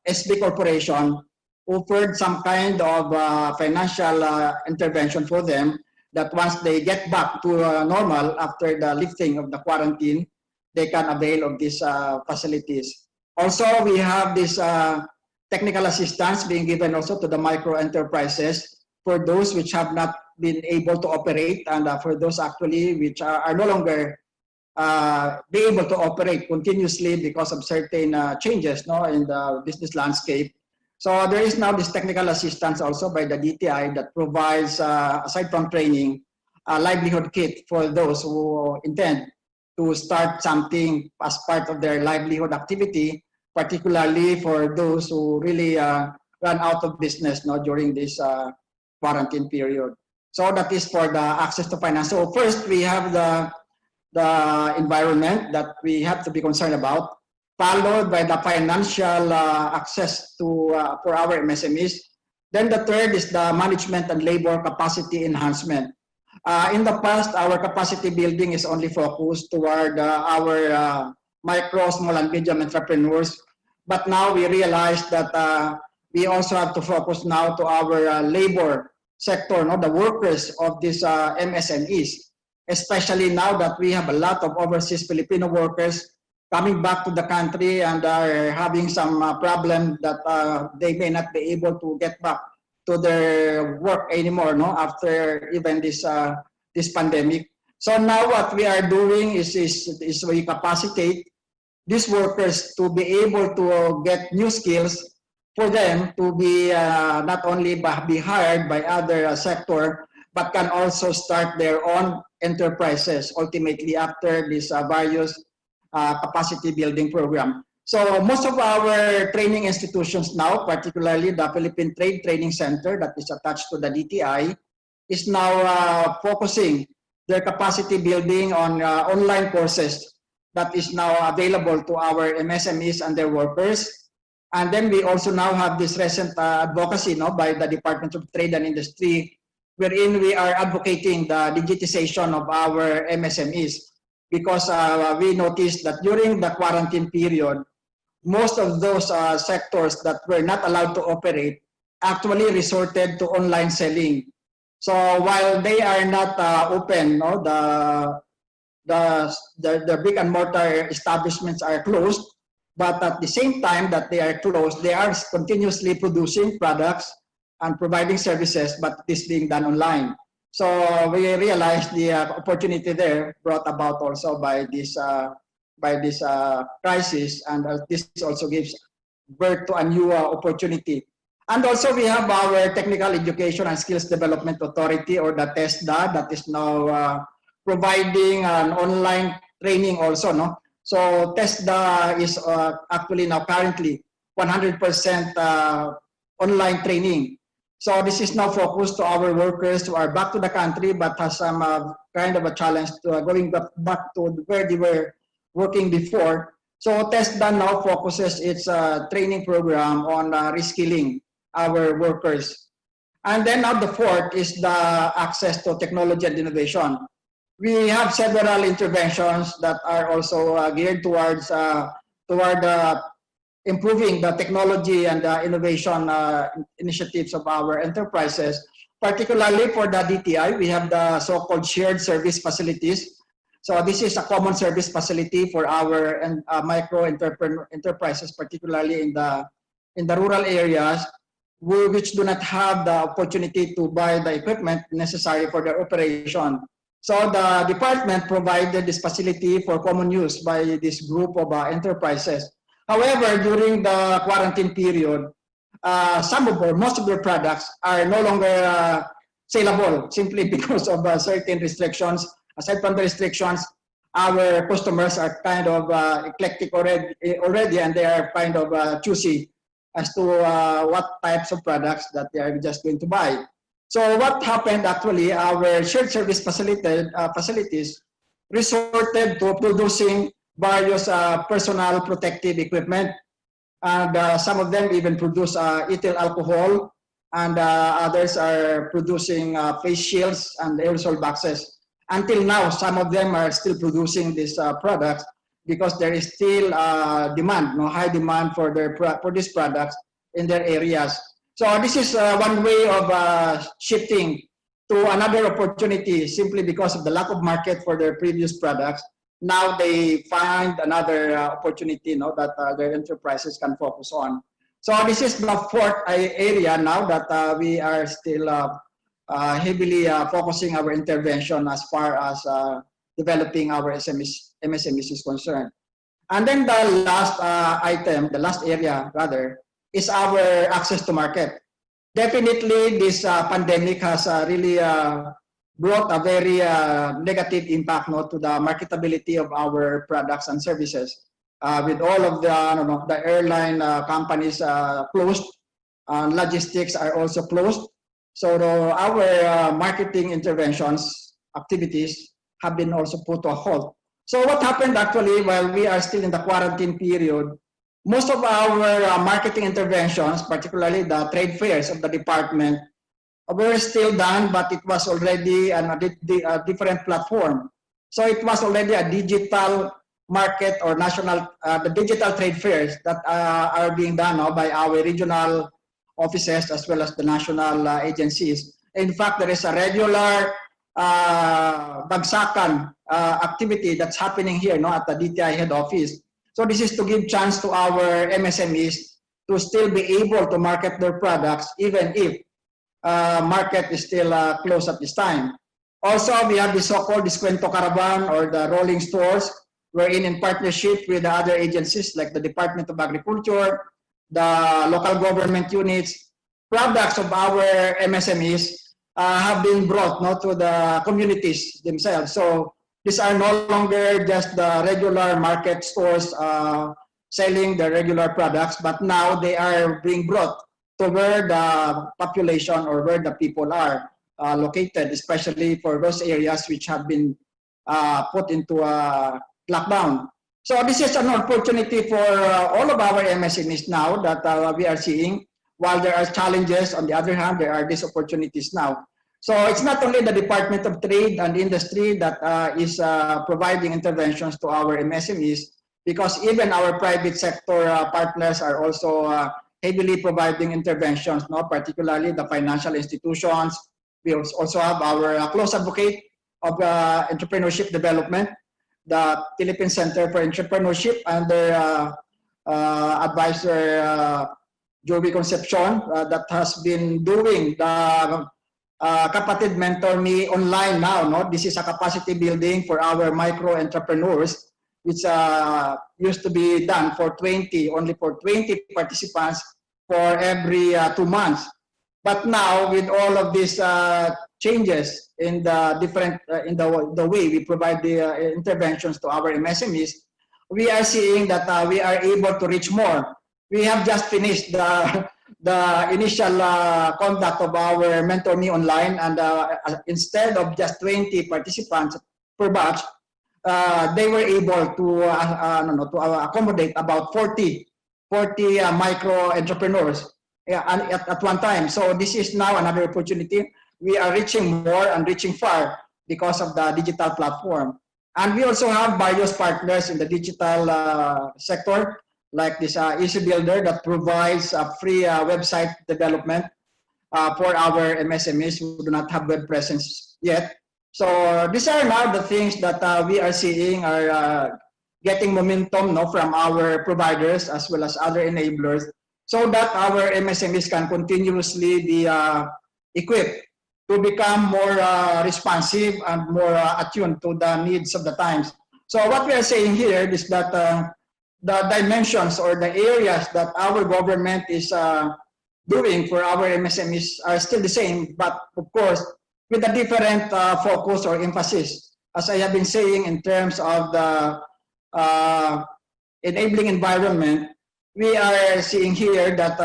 SB Corporation offered some kind of financial intervention for them, that once they get back to normal after the lifting of the quarantine, they can avail of these facilities. Also, we have this technical assistance being given also to the micro enterprises for those which have not been able to operate, and for those actually which are no longer be able to operate continuously because of certain changes in the business landscape. So there is now this technical assistance also by the DTI that provides, aside from training, a livelihood kit for those who intend to start something as part of their livelihood activity, particularly for those who really run out of business during this quarantine period. So that is for the access to finance. So first, we have the environment that we have to be concerned about, followed by the financial access to for our MSMEs. Then the third is the management and labor capacity enhancement. In the past, our capacity building is only focused toward our micro, small, and medium entrepreneurs. But now we realize that we also have to focus now to our labor sector, the workers of these MSMEs, especially now that we have a lot of overseas Filipino workers coming back to the country and are having some problem that they may not be able to get back to their work anymore after even this pandemic. So now what we are doing is we capacitate these workers to be able to get new skills for them to be not only be hired by other sector, but can also start their own enterprises ultimately after this various capacity building program. So most of our training institutions now, particularly the Philippine Trade Training Center that is attached to the DTI, is now focusing their capacity building on online courses that is now available to our MSMEs and their workers. And then we also now have this recent advocacy by the Department of Trade and Industry, wherein we are advocating the digitization of our MSMEs, because we noticed that during the quarantine period, most of those sectors that were not allowed to operate actually resorted to online selling. So while they are not open, the brick and mortar establishments are closed, but at the same time that they are closed, they are continuously producing products and providing services, but this being done online. So we realized the opportunity there brought about also by this crisis, and this also gives birth to a new opportunity. And also we have our Technical Education and Skills Development Authority, or the TESDA, that is now providing an online training also. So TESDA is actually now currently 100% online training. So this is now focused to our workers who are back to the country but has some kind of a challenge to going back to where they were working before. So TESDA now focuses its training program on reskilling our workers. And then now the fourth is the access to technology and innovation. We have several interventions that are also geared towards improving the technology and innovation initiatives of our enterprises. Particularly for the DTI, we have the so-called shared service facilities. So this is a common service facility for our micro enterprises, particularly in the rural areas, which do not have the opportunity to buy the equipment necessary for their operation. So the department provided this facility for common use by this group of enterprises. However, during the quarantine period, most of their products are no longer saleable simply because of certain restrictions. Aside from the restrictions, our customers are kind of eclectic already, and they are kind of choosy as to what types of products that they are just going to buy. So what happened actually, our shared service facilities resorted to producing various personal protective equipment, and some of them even produce ethyl alcohol, and others are producing face shields and aerosol boxes. Until now, some of them are still producing these products because there is still demand, high demand for these products in their areas. So this is one way of shifting to another opportunity simply because of the lack of market for their previous products. Now they find another opportunity that their enterprises can focus on. So this is the fourth area now that we are still heavily focusing our intervention as far as developing our MSMEs is concerned. And then the last item, the last area rather, is our access to market. Definitely, this pandemic has really brought a very negative impact to the marketability of our products and services. With all of the airline companies closed, logistics are also closed. So our marketing interventions, activities have been also put to a halt. So what happened actually while we are still in the quarantine period, most of our marketing interventions, particularly the trade fairs of the department, were still done, but it was already a different platform. So it was already a digital market or national, the digital trade fairs that are being done now by our regional offices as well as the national agencies. In fact, there is a regular bagsakan activity that's happening here at the DTI head office. So this is to give chance to our MSMEs to still be able to market their products even if market is still closed at this time. Also, we have the so-called Descuento Caravan or the rolling stores, wherein in partnership with the other agencies like the Department of Agriculture, the local government units, products of our MSMEs have been brought to the communities themselves. So these are no longer just the regular market stores selling the regular products, but now they are being brought to where the population or where the people are located, especially for those areas which have been put into a lockdown. So this is an opportunity for all of our MSMEs now that we are seeing. While there are challenges, on the other hand, there are these opportunities now. So it's not only the Department of Trade and Industry that is providing interventions to our MSMEs, because even our private sector partners are also heavily providing interventions, particularly the financial institutions. We also have our close advocate of entrepreneurship development, the Philippine Center for Entrepreneurship, and their advisor, Joey Concepcion, that has been doing the Kapatid Mentor Me online now. This is a capacity building for our micro entrepreneurs, which used to be done for only for 20 participants for every 2 months. But now, with all of these changes in the different the way we provide the interventions to our MSMEs, we are seeing that we are able to reach more. We have just finished the initial conduct of our Mentor Me online, and instead of just 20 participants per batch, they were able to accommodate about 40 micro entrepreneurs at one time. So this is now another opportunity. We are reaching more and reaching far because of the digital platform. And we also have various partners in the digital sector, like this Easy Builder that provides a free website development for our MSMEs who do not have web presence yet. So these are now the things that we are seeing are getting momentum from our providers as well as other enablers, so that our MSMEs can continuously be equipped to become more responsive and more attuned to the needs of the times. So what we are saying here is that the dimensions or the areas that our government is doing for our MSMEs are still the same, but of course, with a different focus or emphasis. As I have been saying, in terms of the enabling environment, we are seeing here that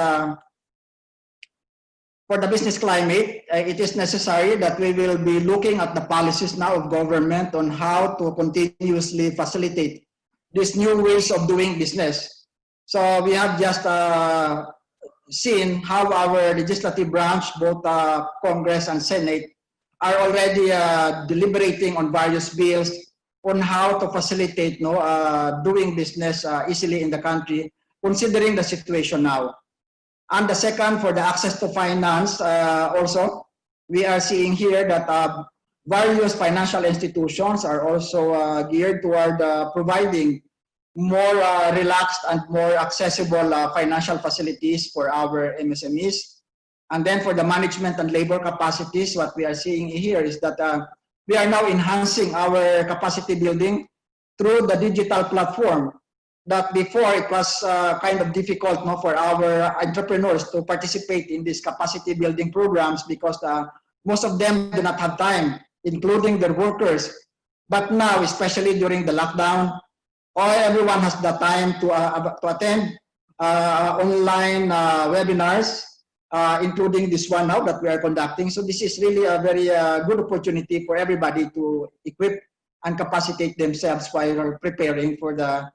for the business climate, it is necessary that we will be looking at the policies now of government on how to continuously facilitate these new ways of doing business. So we have just seen how our legislative branch, both Congress and Senate, are already deliberating on various bills on how to facilitate doing business easily in the country, considering the situation now. And the second, for the access to finance, also, we are seeing here that various financial institutions are also geared toward providing more relaxed and more accessible financial facilities for our MSMEs. And then for the management and labor capacities, what we are seeing here is that we are now enhancing our capacity building through the digital platform, that before it was kind of difficult, no, for our entrepreneurs to participate in these capacity building programs because most of them do not have time, including their workers. But now, especially during the lockdown, everyone has the time to attend online webinars, including this one now that we are conducting. So this is really a very good opportunity for everybody to equip and capacitate themselves while preparing for the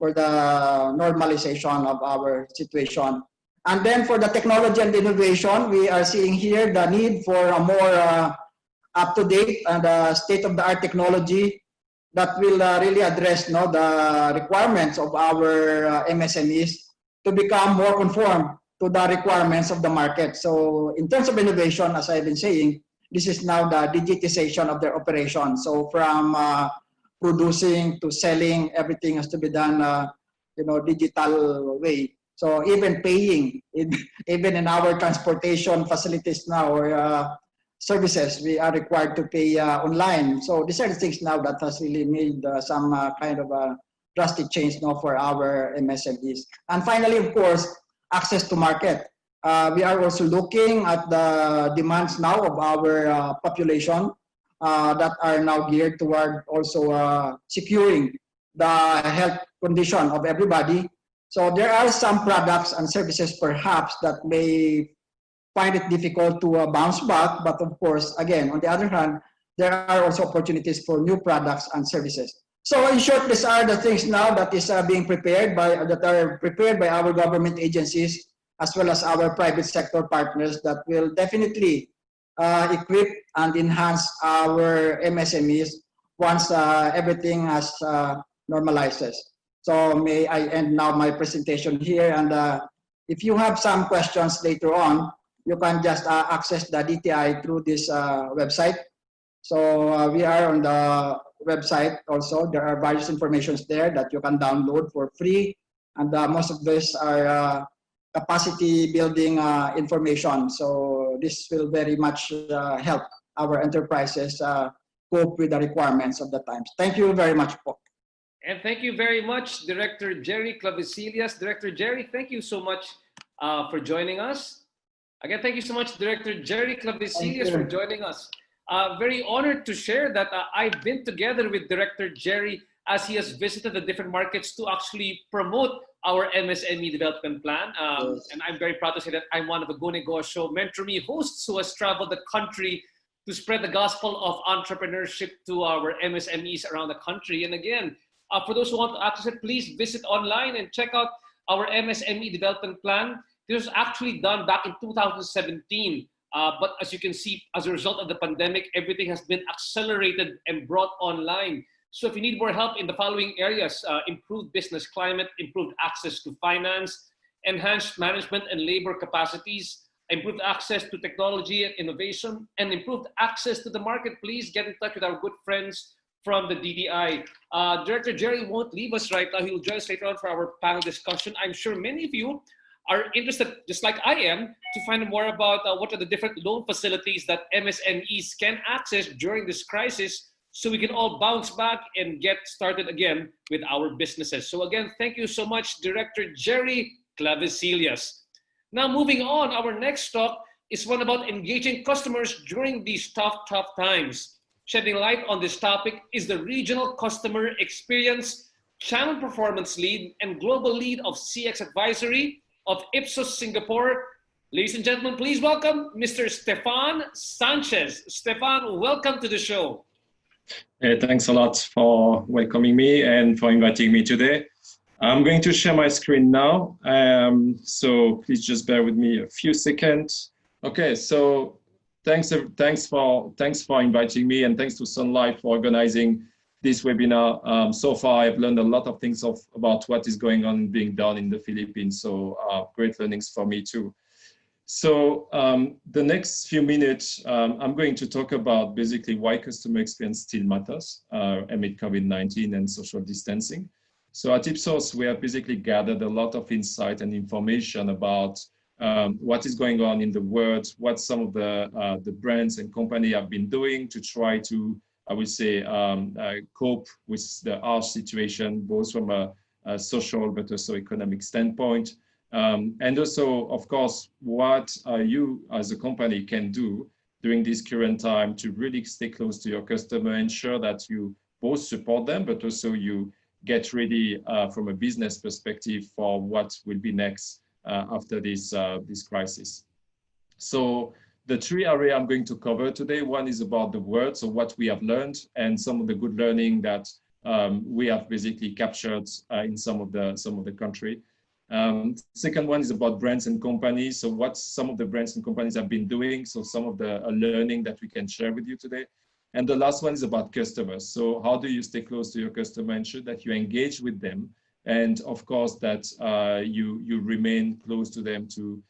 normalization of our situation. And then for the technology and innovation, we are seeing here the need for a more up-to-date and state-of-the-art technology that will really address the requirements of our MSMEs to become more conform to the requirements of the market. So in terms of innovation, as I've been saying, this is now the digitization of their operation. So from producing to selling, everything has to be done, digital way. So even paying, even in our transportation facilities now or services, we are required to pay online. So these are the things now that has really made some kind of a drastic change now for our MSMEs. And finally, of course, access to market. We are also looking at the demands now of our population that are now geared toward also securing the health condition of everybody. So there are some products and services perhaps that may find it difficult to bounce back, but of course, again, on the other hand, there are also opportunities for new products and services. So in short, these are the things now that is being prepared by our government agencies as well as our private sector partners that will definitely equip and enhance our MSMEs once everything has normalizes. So may I end now my presentation here, and if you have some questions later on, you can just access the DTI through this website. So we are on the website also. There are various informations there that you can download for free, and most of these are capacity building information. So this will very much help our enterprises cope with the requirements of the times. Thank you very much, po. And thank you very much, Director Jerry Clavesillas. Director Jerry, thank you so much for joining us. Again, thank you so much, Director Jerry Clavesillas, for joining us. Very honored to share that I've been together with Director Jerry as he has visited the different markets to actually promote our MSME development plan. Yes. And I'm very proud to say that I'm one of the Go Negosyo Mentor Me hosts who has traveled the country to spread the gospel of entrepreneurship to our MSMEs around the country. And again, for those who want to access it, please visit online and check out our MSME development plan. This was actually done back in 2017. But as you can see, as a result of the pandemic, everything has been accelerated and brought online. So if you need more help in the following areas, improved business climate, improved access to finance, enhanced management and labor capacities, improved access to technology and innovation, and improved access to the market, please get in touch with our good friends from the DTI. Director Jerry won't leave us right now. He will join us later on for our panel discussion. I'm sure many of you are interested, just like I am, to find out more about what are the different loan facilities that MSMEs can access during this crisis so we can all bounce back and get started again with our businesses. So again, thank you so much, Director Jerry Clavesillas. Now moving on, our next talk is one about engaging customers during these tough times. Shedding light on this topic is the Regional Customer Experience Channel Performance Lead and Global Lead of CX Advisory of Ipsos Singapore. Ladies and gentlemen, please welcome Mr. Stefan Sanchez. Stefan, welcome to the show. Hey, thanks a lot for welcoming me and for inviting me today. I'm going to share my screen now, so please just bear with me a few seconds. Okay, so thanks for inviting me, and thanks to Sun Life for organizing this webinar. So far, I've learned a lot of things about what is going on being done in the Philippines. So great learnings for me too. So the next few minutes, I'm going to talk about basically why customer experience still matters amid COVID-19 and social distancing. So at Ipsos, we have basically gathered a lot of insight and information about what is going on in the world, what some of the brands and companies have been doing to try to, I would say, cope with the harsh situation, both from a social, but also economic standpoint. And also, of course, what you as a company can do during this current time to really stay close to your customer, ensure that you both support them, but also you get ready from a business perspective for what will be next after this crisis. So the three areas I'm going to cover today, one is about the world, so what we have learned and some of the good learning that we have basically captured in some of the country. Second one is about brands and companies. So what some of the brands and companies have been doing. So some of the learning that we can share with you today. And the last one is about customers. So how do you stay close to your customer, ensure that you engage with them, and of course that you remain close to them to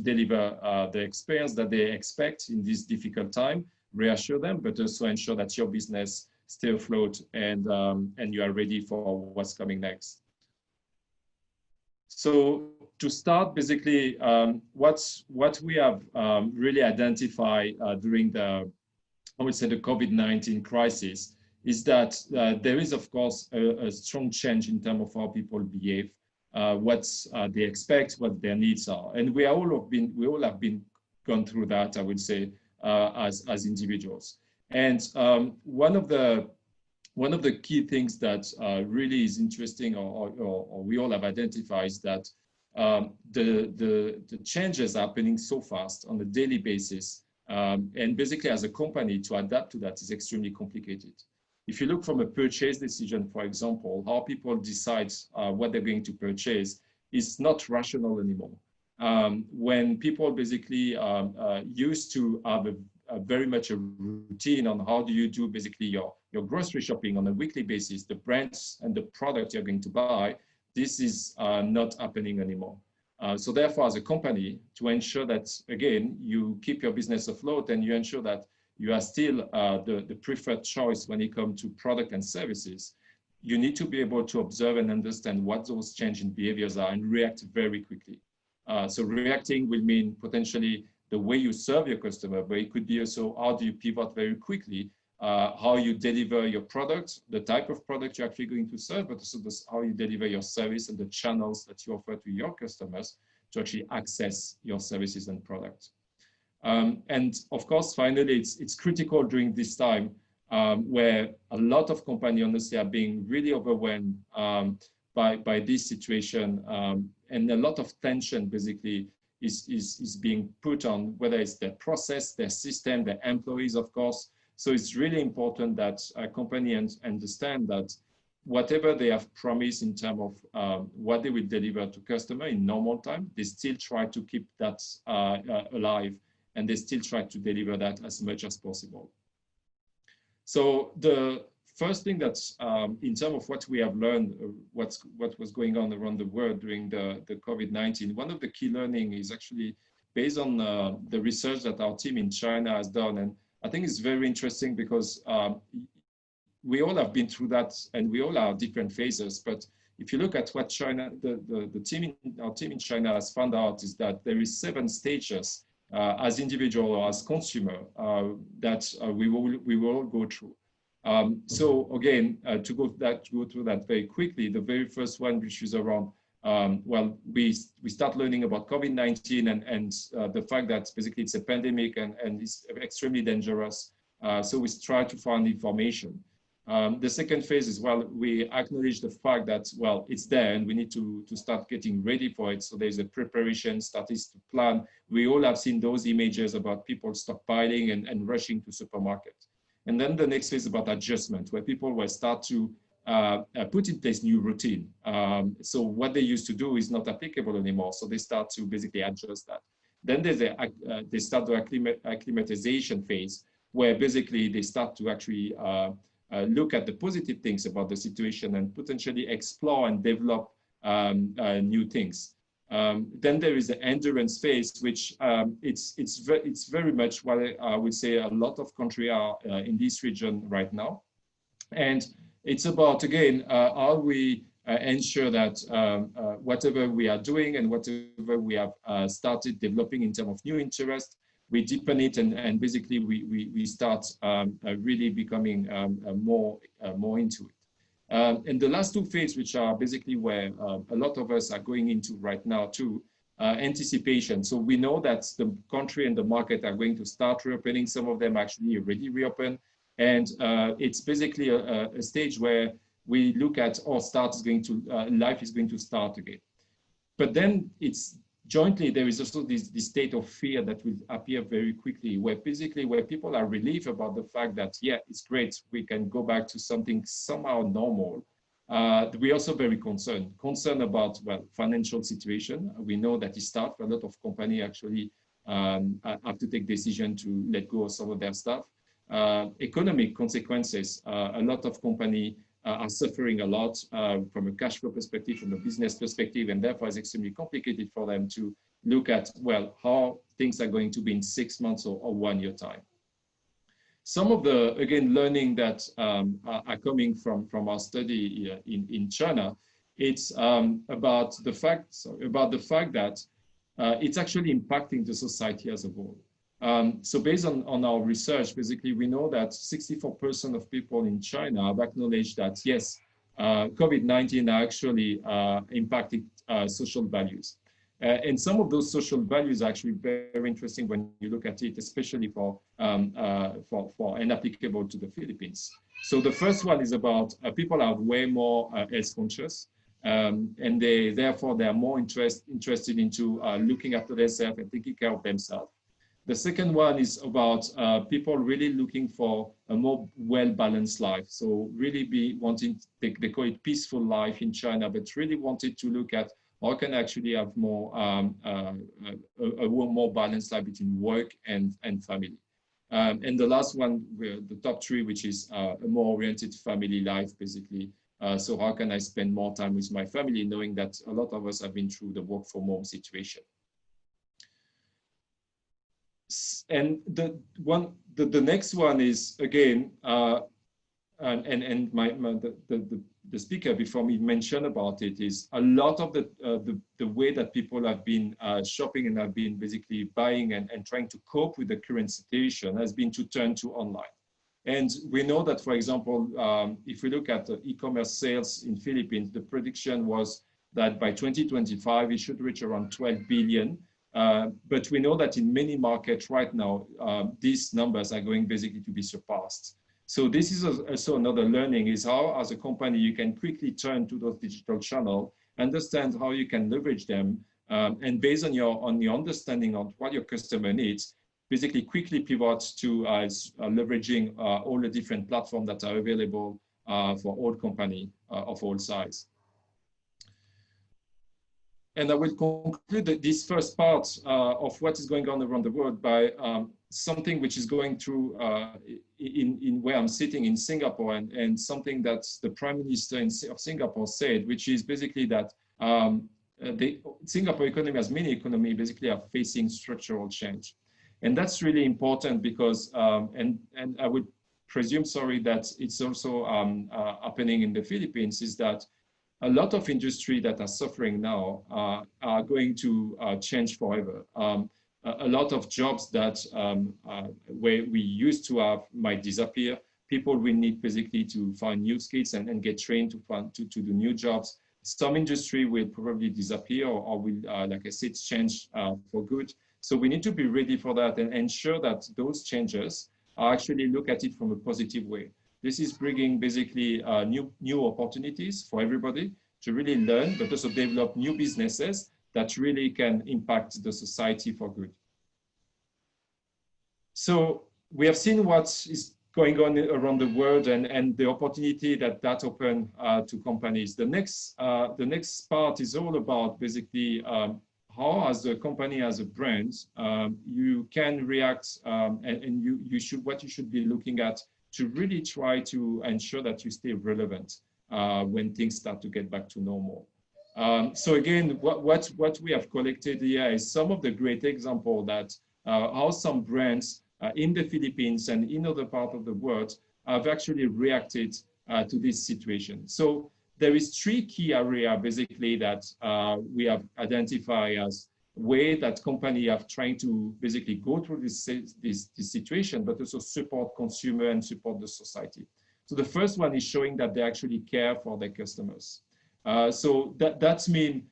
deliver the experience that they expect in this difficult time, reassure them, but also ensure that your business stay afloat and you are ready for what's coming next. So to start, basically, what we have really identified during the, I would say, the COVID-19 crisis is that there is, of course, a strong change in terms of how people behave, what they expect, what their needs are, and we all have been gone through that, I would say, as individuals. And one of the key things that really is interesting, or we all have identified, is that the changes are happening so fast on a daily basis. And basically, as a company, to adapt to that is extremely complicated. If you look from a purchase decision, for example, how people decide what they're going to purchase is not rational anymore. When people basically used to have a very much a routine on how do you do basically your grocery shopping on a weekly basis, the brands and the product you're going to buy, this is not happening anymore. So therefore, as a company, to ensure that, again, you keep your business afloat and you ensure that you are still the preferred choice when it comes to product and services, you need to be able to observe and understand what those changing behaviors are and react very quickly. So reacting will mean potentially the way you serve your customer, but it could be also how do you pivot very quickly, how you deliver your product, the type of product you're actually going to serve, but also how you deliver your service and the channels that you offer to your customers to actually access your services and products. And of course, finally, it's critical during this time where a lot of companies honestly are being really overwhelmed by this situation, and a lot of tension basically is being put on, whether it's their process, their system, their employees, of course. So it's really important that a company understand that whatever they have promised in terms of what they will deliver to customer in normal time, they still try to keep that alive, and they still try to deliver that as much as possible. So the first thing that's in terms of what we have learned, what was going on around the world during the COVID-19, one of the key learning is actually based on the research that our team in China has done. And I think it's very interesting because we all have been through that and we all are different phases. But if you look at what China, our team in China has found out is that there is 7 stages as individual or as consumer that we will all go through. So again, to go through that very quickly, the very first one, which is around, well, we start learning about COVID-19 and the fact that basically it's a pandemic and it's extremely dangerous. So we try to find information. The second phase is, well, we acknowledge the fact that, well, it's there and we need to start getting ready for it. So there's a preparation, starting to plan. We all have seen those images about people stockpiling and rushing to supermarket. And then the next phase is about adjustment, where people will start to put in place new routine. So what they used to do is not applicable anymore. So they start to basically adjust that. Then they start the acclimatization phase, where basically they start to actually look at the positive things about the situation and potentially explore and develop new things. Then there is the endurance phase, which it's very much what I would say a lot of countries are in this region right now. And it's about, again, how we ensure that whatever we are doing and whatever we have started developing in terms of new interest, we deepen it and basically we start really becoming more into it. And the last two phases, which are basically where a lot of us are going into right now too, anticipation. So we know that the country and the market are going to start reopening. Some of them actually already reopened. And it's basically a stage where we look at, life is going to start again. But then it's jointly, there is also this state of fear that will appear very quickly, where people are relieved about the fact that, yeah, it's great, we can go back to something somehow normal. We're also very concerned about, well, financial situation. We know that it's tough. A lot of companies actually have to take decision to let go of some of their staff. Economic consequences, a lot of companies are suffering a lot from a cash flow perspective, from a business perspective, and therefore it's extremely complicated for them to look at, well, how things are going to be in 6 months or 1 year time. Some of the, again, learning that are coming from our study in China, it's about the fact that it's actually impacting the society as a whole. So based on our research, basically, we know that 64% of people in China have acknowledged that, yes, COVID-19 actually impacted social values. And some of those social values are actually very interesting when you look at it, especially for and applicable to the Philippines. So the first one is about people are way more health conscious, and therefore they are more interested into looking after themselves and taking care of themselves. The second one is about people really looking for a more well-balanced life. So really wanting, they call it peaceful life in China, but really wanted to look at how can actually have more a more balanced life between work and family. And the last one, the top three, which is a more oriented family life, basically. So how can I spend more time with my family, knowing that a lot of us have been through the work from home situation. And the next one is, again, the speaker before me mentioned about it, is a lot of the way that people have been shopping and have been basically buying and trying to cope with the current situation has been to turn to online. And we know that, for example, if we look at the e-commerce sales in Philippines, the prediction was that by 2025, it should reach around 12 billion. But we know that in many markets right now, these numbers are going basically to be surpassed. So this is also another learning, is how as a company you can quickly turn to those digital channels, understand how you can leverage them, and based on your understanding of what your customer needs, basically quickly pivot to leveraging all the different platforms that are available for all companies of all size. And I will conclude this first part of what is going on around the world by something which is going through in where I'm sitting in Singapore, and something that the Prime Minister of Singapore said, which is basically that the Singapore economy, as many economies, basically are facing structural change. And that's really important because, and I would presume, sorry, that it's also happening in the Philippines, is that a lot of industry that are suffering now are going to change forever. A lot of jobs that where we used to have might disappear. People will need basically to find new skills and get trained to do new jobs. Some industry will probably disappear or will, like I said, change for good. So we need to be ready for that and ensure that those changes are actually look at it from a positive way. This is bringing basically new opportunities for everybody to really learn, but also develop new businesses that really can impact the society for good. So we have seen what is going on around the world and the opportunity that open to companies. The next part is all about basically how, as a company, as a brand, you can react and what you should be looking at to really try to ensure that you stay relevant when things start to get back to normal. So again, what we have collected here is some of the great examples that how some brands in the Philippines and in other parts of the world have actually reacted to this situation. So there is three key areas basically that we have identified as way that companies are trying to basically go through this situation, but also support consumer and support the society. So the first one is showing that they actually care for their customers. So that's mean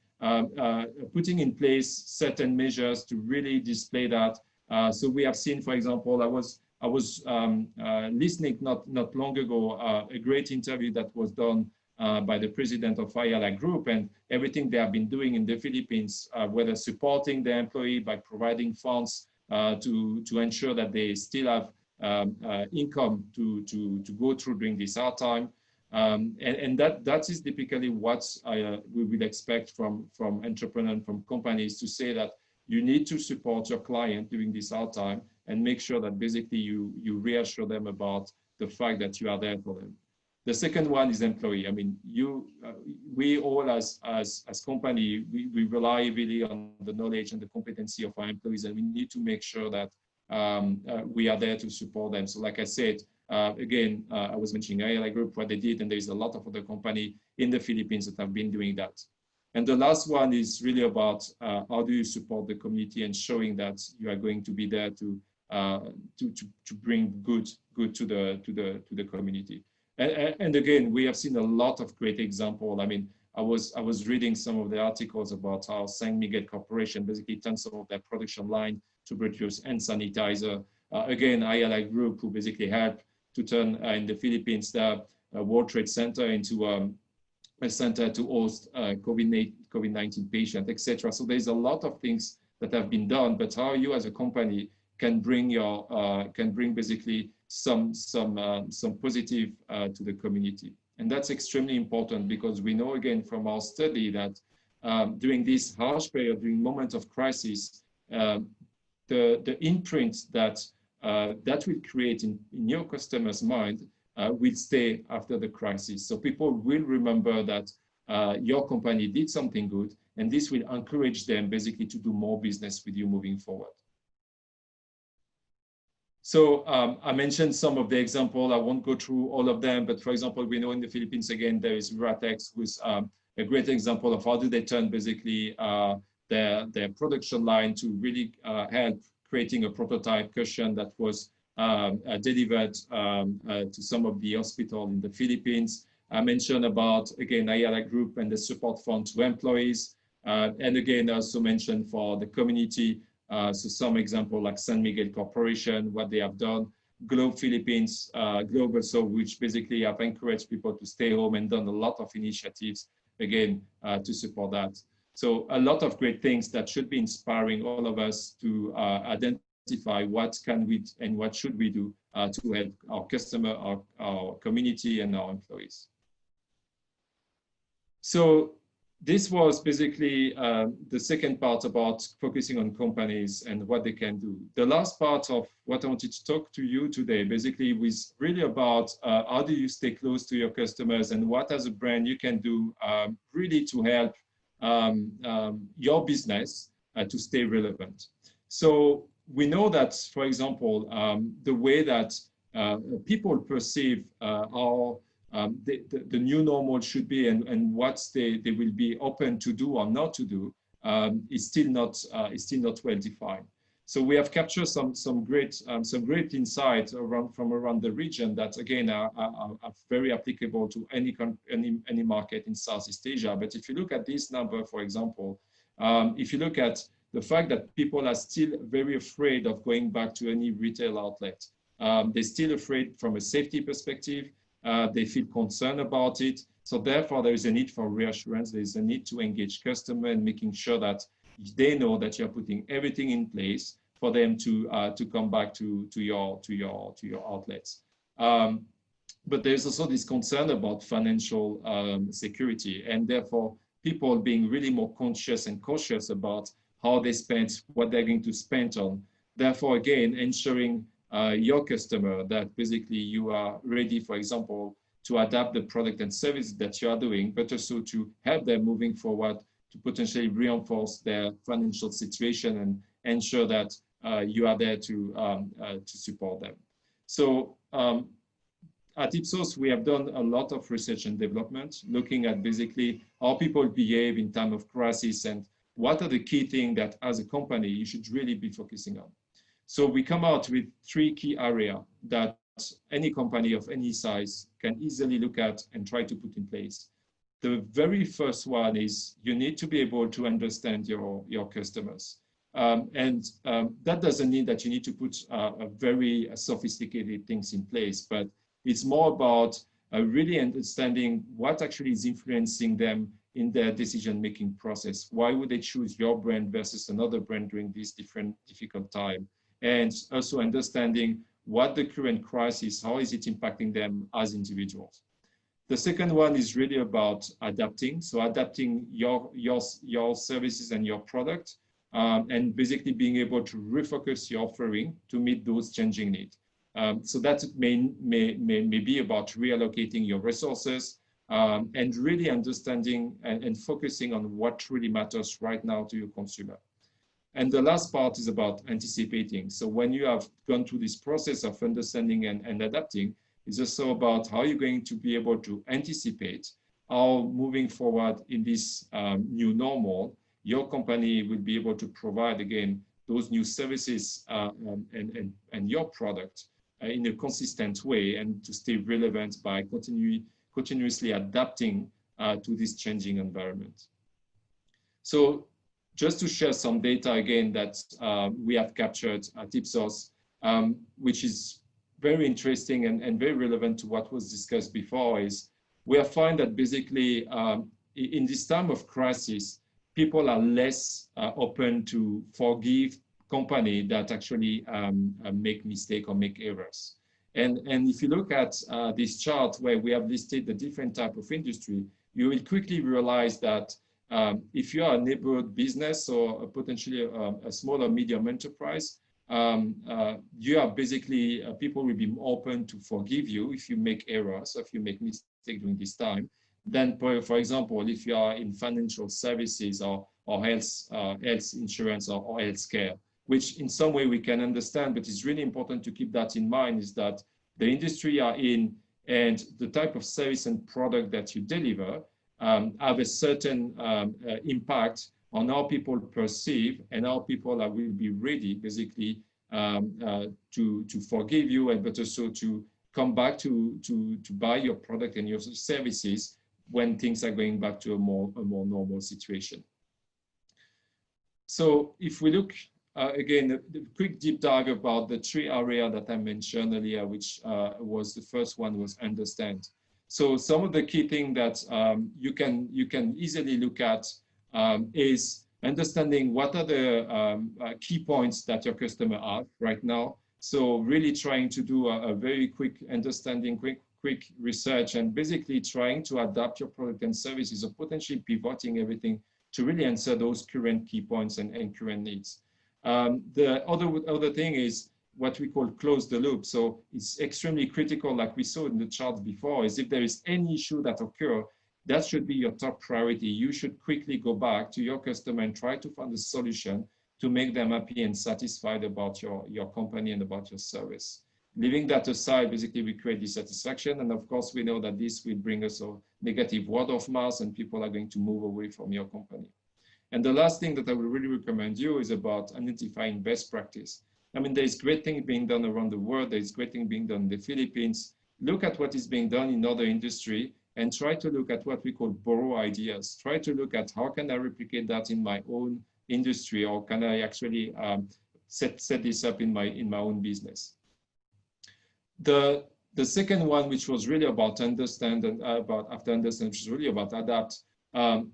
putting in place certain measures to really display that. So we have seen, for example, I was listening not long ago a great interview that was done by the president of Ayala Group, and everything they have been doing in the Philippines, whether supporting the employee by providing funds to ensure that they still have income to go through during this hard time. And that is typically what we would expect from entrepreneurs, from companies, to say that you need to support your client during this hard time and make sure that basically you reassure them about the fact that you are there for them. The second one is employee. I mean, we all as company, we rely heavily on the knowledge and the competency of our employees, and we need to make sure that we are there to support them. So like I said, again, I was mentioning Ayala Group, what they did, and there's a lot of other companies in the Philippines that have been doing that. And the last one is really about how do you support the community and showing that you are going to be there to bring good to the community. And again, we have seen a lot of great examples. I mean, I was reading some of the articles about how San Miguel Corporation basically turned some of their production line to produce hand sanitizer. Again, Ayala Group, who basically helped to turn in the Philippines the World Trade Center into a center to host COVID-19 patients, etc. So there's a lot of things that have been done, but how you as a company can bring basically some positive to the community. And that's extremely important, because we know again from our study that during this harsh period, during moments of crisis, the imprint that will create in your customer's mind will stay after the crisis. So people will remember that your company did something good, and this will encourage them basically to do more business with you moving forward. So I mentioned some of the examples. I won't go through all of them, but for example, we know in the Philippines, again, there is Ratex, who's a great example of how do they turn basically their production line to really help creating a prototype cushion that was delivered to some of the hospitals in the Philippines. I mentioned about, again, Ayala Group and the support fund to employees. And again, I also mentioned for the community, so some example like San Miguel Corporation, what they have done, Globe Philippines, Globe also, which basically have encouraged people to stay home and done a lot of initiatives, again, to support that. So a lot of great things that should be inspiring all of us to identify what can we and what should we do to help our customer, our community, and our employees. So this was basically the second part about focusing on companies and what they can do. The last part of what I wanted to talk to you today basically was really about how do you stay close to your customers and what as a brand you can do really to help your business to stay relevant. So we know that, for example, the way that people perceive how the new normal should be and what they will be open to do or not to do is still not well defined. So we have captured some great insights from around the region that again are very applicable to any market in Southeast Asia. But if you look at this number, for example, if you look at the fact that people are still very afraid of going back to any retail outlet, they're still afraid from a safety perspective. They feel concerned about it. So therefore, there is a need for reassurance. There is a need to engage customer and making sure that they know that you're putting everything in place for them to come back to your outlets. But there's also this concern about financial security, and therefore people being really more conscious and cautious about how they spend, what they're going to spend on. Therefore, again, ensuring your customer that basically you are ready, for example, to adapt the product and service that you are doing, but also to help them moving forward to potentially reinforce their financial situation and ensure that you are there to support them. So at Ipsos, we have done a lot of research and development, looking at basically how people behave in time of crisis and what are the key things that as a company you should really be focusing on. So we come out with 3 key areas that any company of any size can easily look at and try to put in place. The very first one is you need to be able to understand your customers. That doesn't mean that you need to put very sophisticated things in place, but it's more about really understanding what actually is influencing them in their decision-making process. Why would they choose your brand versus another brand during this difficult time? And also understanding what the current crisis, how is it impacting them as individuals? The second one is really about adapting. So adapting your services and your product, and basically being able to refocus your offering to meet those changing needs. So that may be about reallocating your resources and really understanding and focusing on what really matters right now to your consumer. And the last part is about anticipating. So when you have gone through this process of understanding and adapting, it's also about how you're going to be able to anticipate how moving forward in this new normal, your company will be able to provide, again, those new services and your product in a consistent way and to stay relevant by continuously adapting to this changing environment. So just to share some data again that we have captured at Ipsos, which is very interesting and very relevant to what was discussed before, is we have found that basically in this time of crisis, people are less open to forgive companies that actually make mistakes or make errors. And if you look at this chart where we have listed the different type of industry, you will quickly realize that if you are a neighborhood business or potentially a small or medium enterprise, you are basically, people will be open to forgive you if you make errors, if you make mistakes during this time. Then, for example, if you are in financial services or health insurance or health care, which in some way we can understand, but it's really important to keep that in mind, is that the industry you are in and the type of service and product that you deliver have a certain impact on how people perceive and how people will be ready, basically, to forgive you, but also to come back to buy your product and your services when things are going back to a more normal situation. So if we look again, the quick deep dive about the three areas that I mentioned earlier, which was the first one was understand. So some of the key things that you can easily look at is understanding what are the key points that your customer have right now. So really trying to do a very quick understanding, quick research, and basically trying to adapt your product and services, or potentially pivoting everything to really answer those current key points and current needs. The other thing is what we call close the loop. So it's extremely critical, like we saw in the charts before, is if there is any issue that occur, that should be your top priority. You should quickly go back to your customer and try to find a solution to make them happy and satisfied about your company and about your service. Leaving that aside, basically we create dissatisfaction. And of course, we know that this will bring us a negative word of mouth and people are going to move away from your company. And the last thing that I would really recommend you is about identifying best practice. I mean, there's great things being done around the world. There's great things being done in the Philippines. Look at what is being done in other industry and try to look at what we call borrow ideas. Try to look at how can I replicate that in my own industry, or can I actually set this up in my own business. The second one, which was really about understand and after understand, which is really about adapt.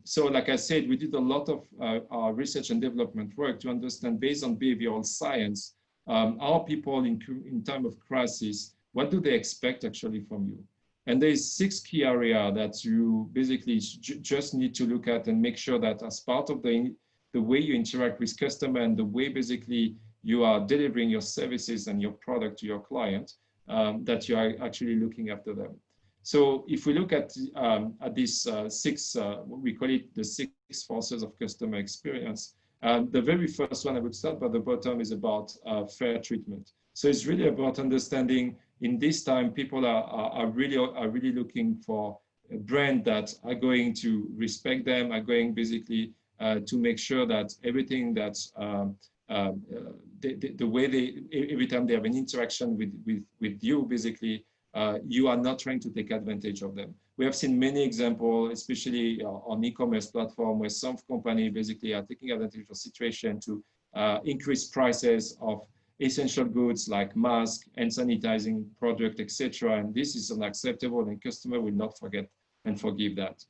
So like I said, we did a lot of our research and development work to understand, based on behavioral science, how people in time of crisis, what do they expect actually from you? And there's 6 key areas that you basically just need to look at and make sure that as part of the way you interact with customer and the way basically you are delivering your services and your product to your client, that you are actually looking after them. So if we look at these 6, we call it the 6 forces of customer experience. The very first one, I would start by the bottom, is about fair treatment. So it's really about understanding in this time, people are really looking for a brand that are going to respect them, are going basically to make sure that everything that the way every time they have an interaction with you, basically, you are not trying to take advantage of them. We have seen many examples, especially on e-commerce platform, where some company basically are taking advantage of the situation to increase prices of essential goods like masks and sanitizing product, etc. And this is unacceptable, and customer will not forget and forgive that.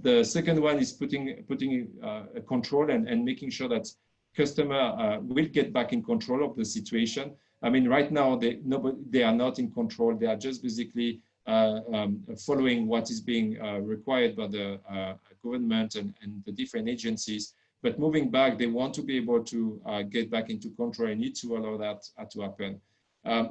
The second one is putting a control and making sure that customer will get back in control of the situation. I mean, right now they are not in control. They are just basically following what is being required by the government and the different agencies. But moving back, they want to be able to get back into control and need to allow that to happen.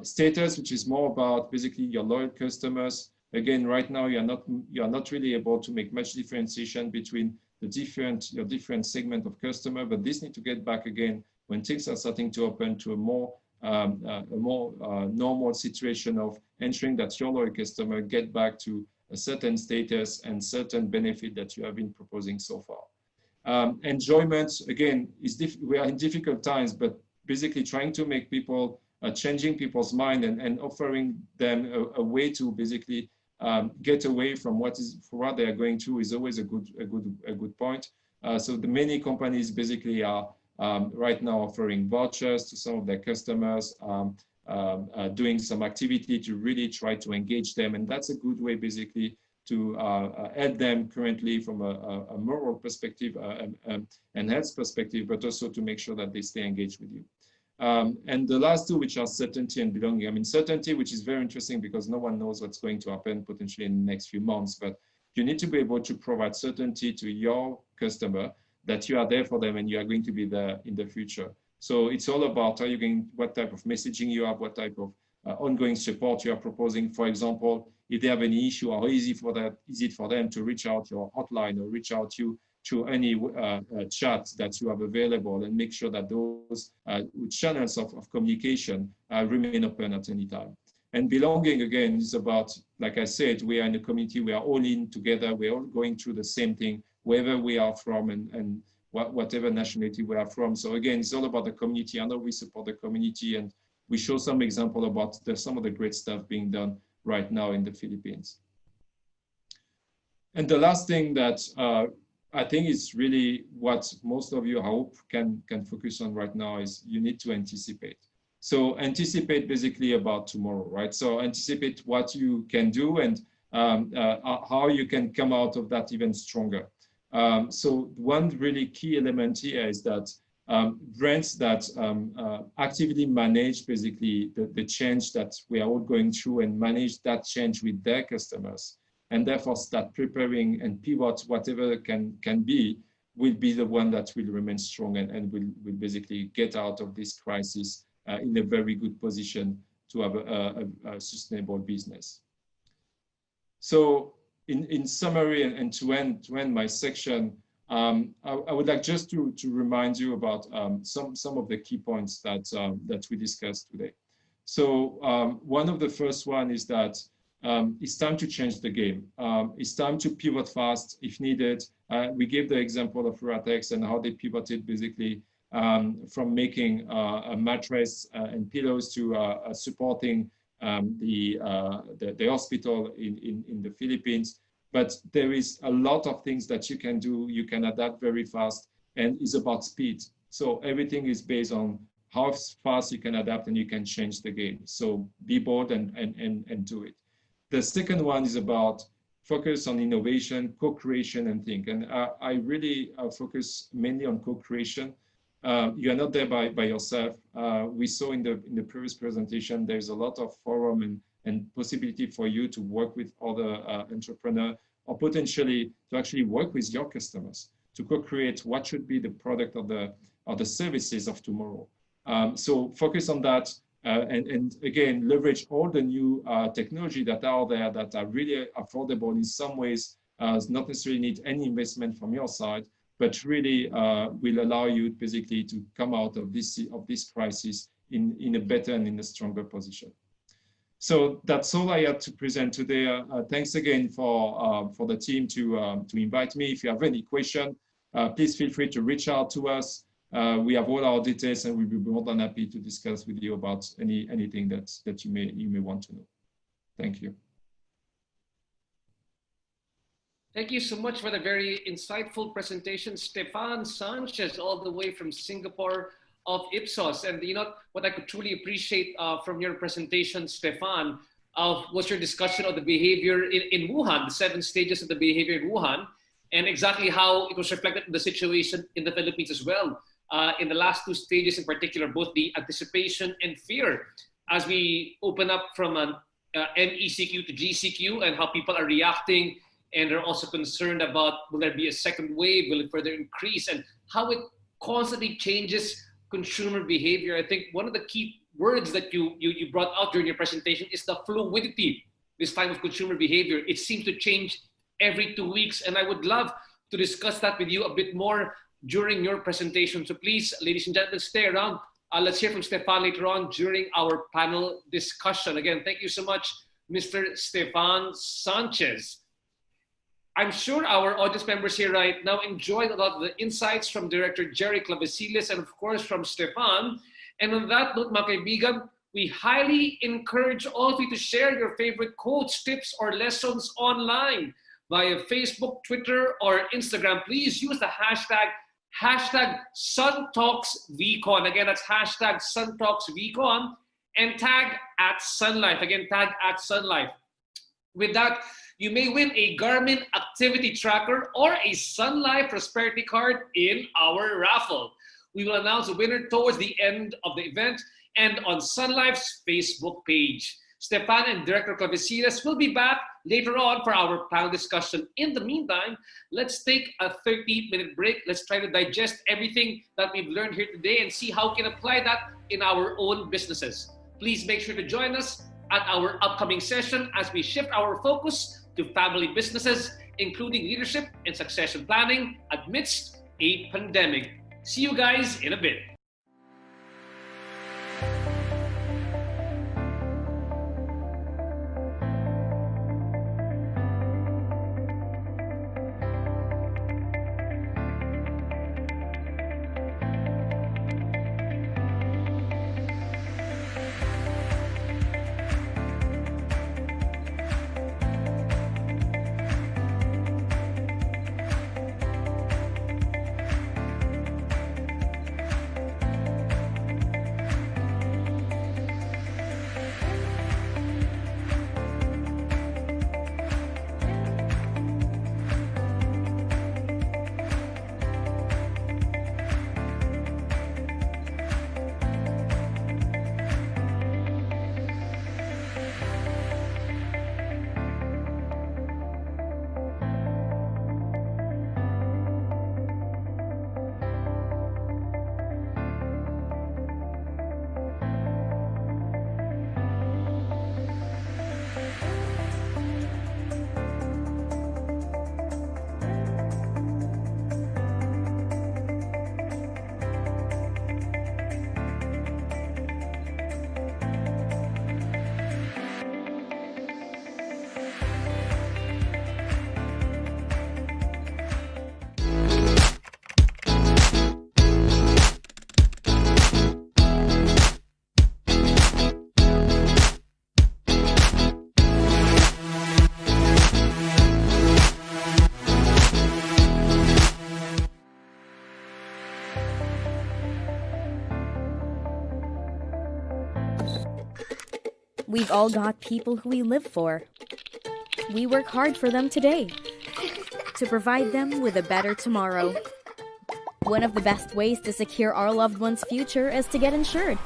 Status, which is more about basically your loyal customers. Again, right now you are not really able to make much differentiation between your different segment of customer, but this need to get back again when things are starting to open to a more normal situation of ensuring that your loyal customer get back to a certain status and certain benefit that you have been proposing so far. Enjoyment, again, we are in difficult times, but basically trying to make people, changing people's mind and offering them a way to basically get away from what they are going through is always a good point. So the many companies basically are right now offering vouchers to some of their customers, doing some activity to really try to engage them, and that's a good way basically to help them currently from a moral perspective and health perspective, but also to make sure that they stay engaged with you. And the last two, which are certainty and belonging. I mean, certainty, which is very interesting because no one knows what's going to happen potentially in the next few months, but you need to be able to provide certainty to your customer that you are there for them and you are going to be there in the future. So it's all about what type of messaging you have, what type of ongoing support you are proposing. For example, if they have any issue, how easy is it for them to reach out your hotline or reach out to you through any chat that you have available, and make sure that those channels of communication remain open at any time. And belonging, again, is about, like I said, we are in a community, we are all in together, we're all going through the same thing, wherever we are from and whatever nationality we are from. So again, it's all about the community. I know we support the community, and we show some example about some of the great stuff being done right now in the Philippines. And the last thing that I think is really what most of you, I hope, can focus on right now is you need to anticipate. So anticipate basically about tomorrow, right? So anticipate what you can do and how you can come out of that even stronger. So one really key element here is that brands that actively manage basically the change that we are all going through and manage that change with their customers, and therefore start preparing and pivot whatever can be, will be the one that will remain strong and will basically get out of this crisis in a very good position to have a sustainable business. So in summary and to end my section, I would like just to remind you about some of the key points that we discussed today. So one of the first one is that it's time to change the game. It's time to pivot fast if needed. We gave the example of Ratex and how they pivoted basically from making a mattress and pillows to supporting the hospital in the Philippines. But there is a lot of things that you can do. You can adapt very fast, and it's about speed. So everything is based on how fast you can adapt and you can change the game. So be bold and do it. The second one is about focus on innovation, co-creation, and think. And I really focus mainly on co-creation. You are not there by yourself. We saw in the previous presentation, there's a lot of forum and possibility for you to work with other entrepreneurs, or potentially to actually work with your customers to co-create what should be the product or the services of tomorrow. So focus on that. And again, leverage all the new technology that are there that are really affordable in some ways, not necessarily need any investment from your side, but really will allow you basically to come out of this crisis in a better and in a stronger position. So that's all I had to present today. Thanks again for the team to invite me. If you have any question, please feel free to reach out to us. We have all our details, and we'll be more than happy to discuss with you about anything that you may want to know. Thank you. Thank you so much for the very insightful presentation, Stephanie Sanchez, all the way from Singapore of Ipsos. And you know what I could truly appreciate from your presentation, Stephanie, was your discussion of the behavior in Wuhan, the 7 stages of the behavior in Wuhan, and exactly how it was reflected in the situation in the Philippines as well. In the last 2 stages in particular, both the anticipation and fear, as we open up from an MECQ to GCQ, and how people are reacting, and are also concerned about, will there be a second wave, will it further increase, and how it constantly changes consumer behavior. I think one of the key words that you brought out during your presentation is the fluidity this time of consumer behavior. It seems to change every 2 weeks, and I would love to discuss that with you a bit more during your presentation. So please, ladies and gentlemen, stay around. Let's hear from Stephanie later on during our panel discussion. Again, thank you so much, Mr. Stephanie Sanchez. I'm sure our audience members here right now enjoyed a lot of the insights from Director Jerry Clavesillas and of course from Stephanie. And on that note, mga kaibigan, we highly encourage all of you to share your favorite quotes, tips, or lessons online via Facebook, Twitter, or Instagram. Please use the hashtag SunTalksVCon. Again, that's hashtag SunTalksVCon, and tag @SunLife. Again, tag @SunLife. With that, you may win a Garmin activity tracker or a Sun Life prosperity card in our raffle. We will announce the winner towards the end of the event and on Sun Life's Facebook page. Stephanie and Director Clavesillas will be back later on for our panel discussion. In the meantime, let's take a 30-minute break. Let's try to digest everything that we've learned here today and see how we can apply that in our own businesses. Please make sure to join us at our upcoming session as we shift our focus to family businesses, including leadership and succession planning amidst a pandemic. See you guys in a bit. We've all got people who we live for. We work hard for them today to provide them with a better tomorrow. One of the best ways to secure our loved one's future is to get insured.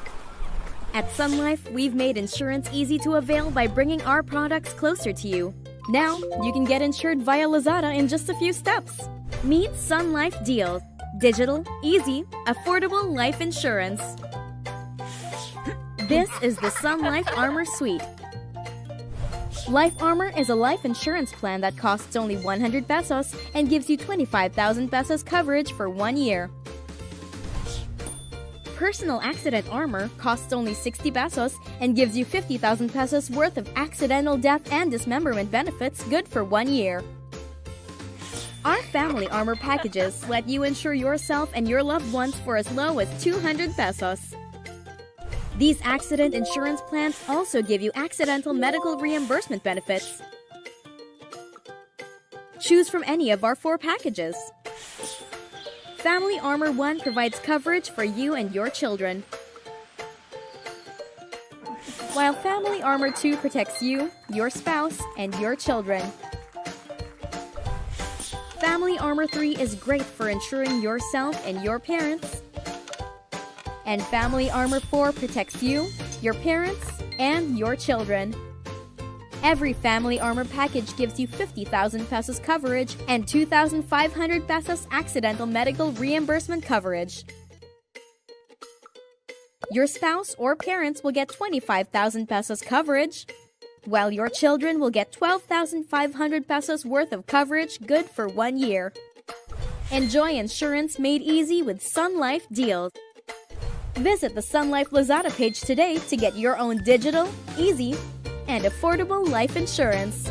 At Sun Life, we've made insurance easy to avail by bringing our products closer to you. Now, you can get insured via Lazada in just a few steps. Meet Sun Life Deals. Digital, easy, affordable life insurance. This is the Sun Life Armor Suite. Life Armor is a life insurance plan that costs only 100 pesos and gives you 25,000 pesos coverage for 1 year. Personal Accident Armor costs only 60 pesos and gives you 50,000 pesos worth of accidental death and dismemberment benefits good for 1 year. Our Family Armor packages let you insure yourself and your loved ones for as low as 200 pesos. These accident insurance plans also give you accidental medical reimbursement benefits. Choose from any of our 4 packages. Family Armor 1 provides coverage for you and your children, while Family Armor 2 protects you, your spouse, and your children. Family Armor 3 is great for insuring yourself and your parents. And Family Armor 4 protects you, your parents, and your children. Every Family Armor package gives you 50,000 pesos coverage and 2,500 pesos accidental medical reimbursement coverage. Your spouse or parents will get 25,000 pesos coverage, while your children will get 12,500 pesos worth of coverage good for 1 year. Enjoy insurance made easy with Sun Life deals. Visit the Sun Life Lazada page today to get your own digital, easy, and affordable life insurance.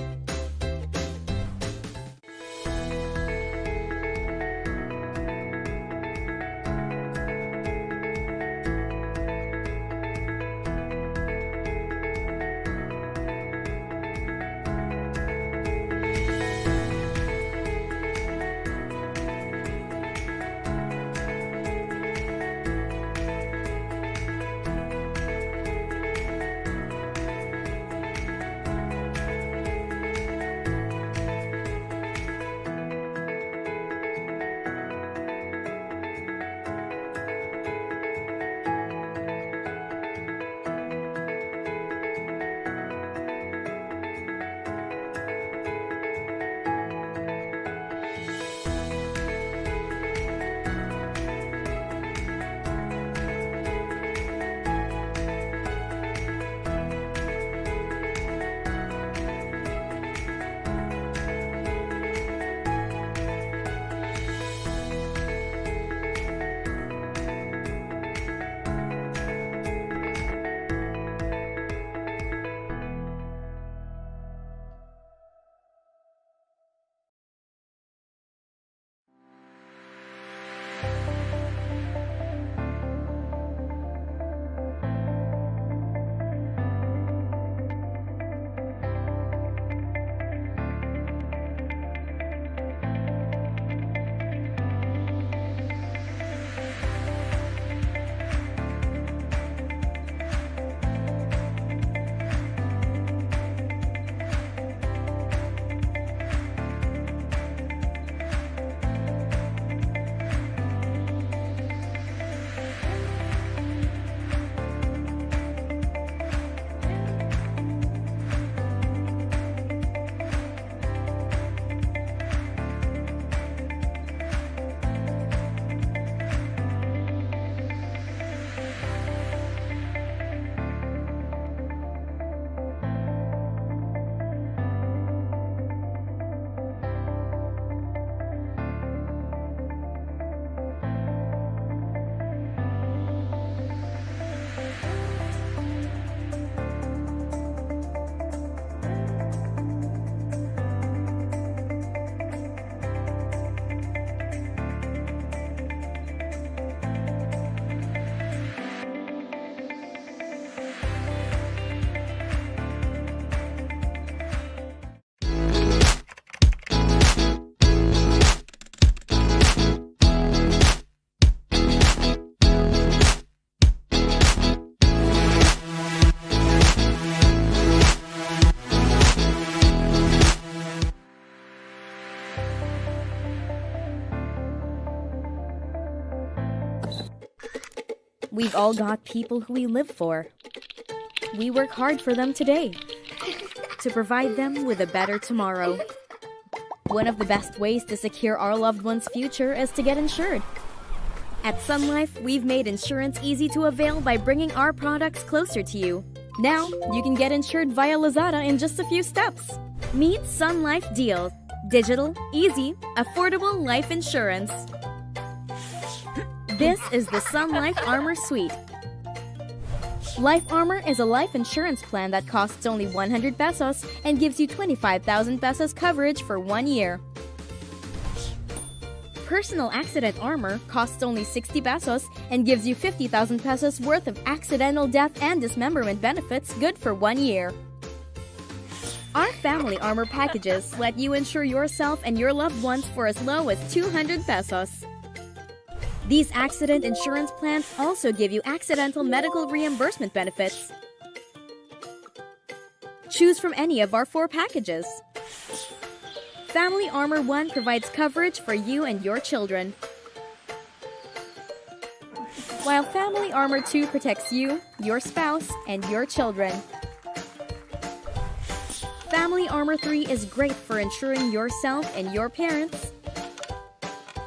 We've all got people who we live for. We work hard for them today to provide them with a better tomorrow. One of the best ways to secure our loved one's future is to get insured. At Sun Life, we've made insurance easy to avail by bringing our products closer to you. Now, you can get insured via Lazada in just a few steps. Meet Sun Life Deals. Digital, easy, affordable life insurance. This is the Sun Life Armor Suite. Life Armor is a life insurance plan that costs only 100 pesos and gives you 25,000 pesos coverage for 1 year. personal accident armor costs only 60 pesos and gives you 50,000 pesos worth of accidental death and dismemberment benefits good for 1 year. Our family armor packages let you insure yourself and your loved ones for as low as 200 pesos. These accident insurance plans also give you accidental medical reimbursement benefits. Choose from any of our 4 packages. Family Armor 1 provides coverage for you and your children, while Family Armor 2 protects you, your spouse, and your children. Family Armor 3 is great for insuring yourself and your parents.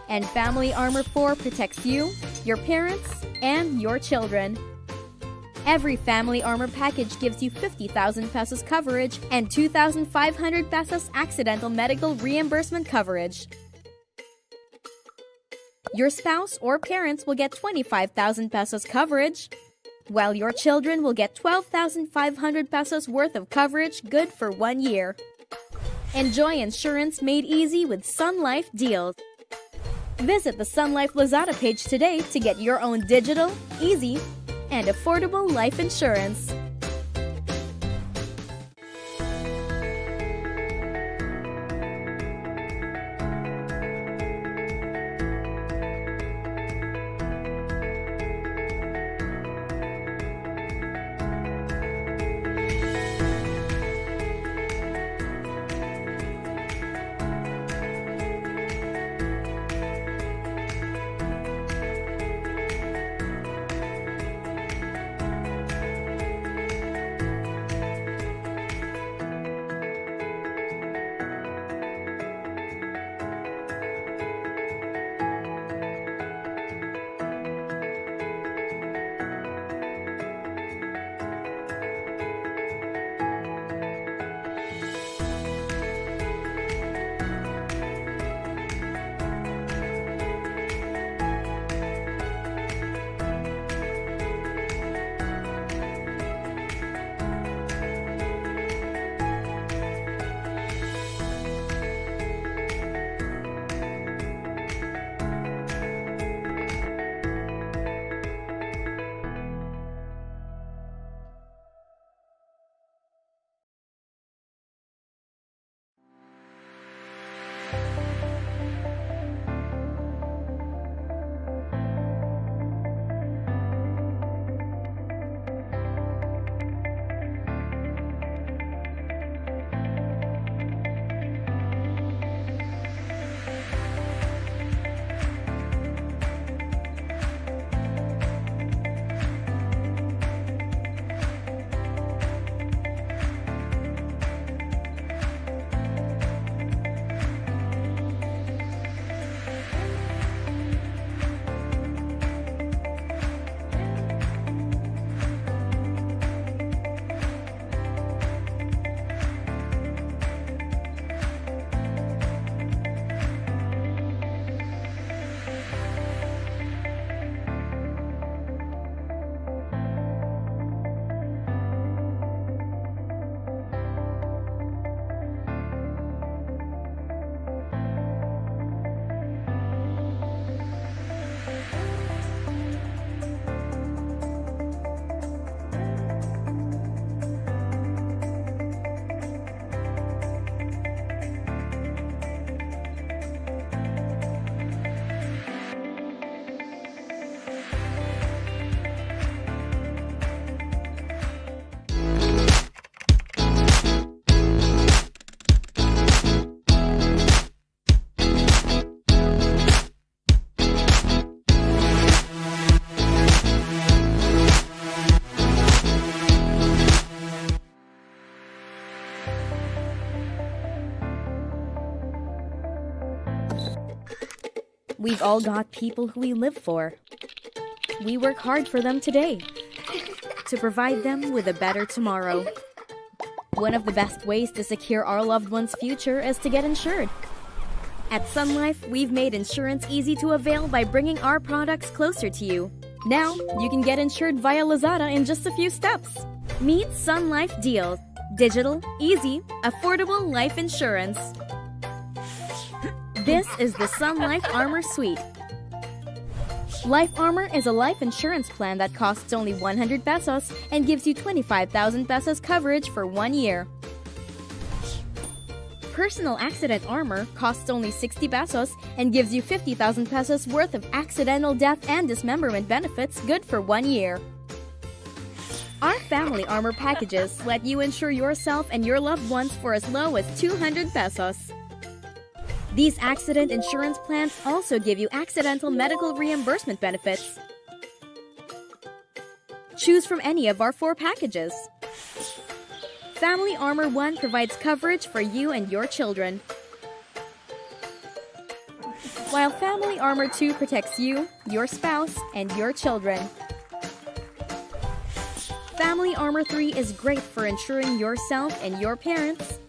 And Family Armor 4 protects you, your parents, and your children. Every Family Armor package gives you 50,000 pesos coverage and 2,500 pesos accidental medical reimbursement coverage. Your spouse or parents will get 25,000 pesos coverage, while your children will get 12,500 pesos worth of coverage good for 1 year. Enjoy insurance made easy with Sun Life deals. Visit the Sun Life Lazada page today to get your own digital, easy, and affordable life insurance. We've all got people who we live for. We work hard for them today to provide them with a better tomorrow. One of the best ways to secure our loved one's future is to get insured. At Sun Life, we've made insurance easy to avail by bringing our products closer to you. Now, you can get insured via Lazada in just a few steps. Meet Sun Life Deals. Digital, easy, affordable life insurance. This is the Sun Life Armor Suite. Life Armor is a life insurance plan that costs only 100 pesos and gives you 25,000 pesos coverage for 1 year. Personal Accident Armor costs only 60 pesos and gives you 50,000 pesos worth of accidental death and dismemberment benefits good for 1 year. Our Family Armor packages let you insure yourself and your loved ones for as low as 200 pesos. These accident insurance plans also give you accidental medical reimbursement benefits. Choose from any of our 4 packages. Family Armor 1 provides coverage for you and your children, while Family Armor 2 protects you, your spouse, and your children. Family Armor 3 is great for insuring yourself and your parents.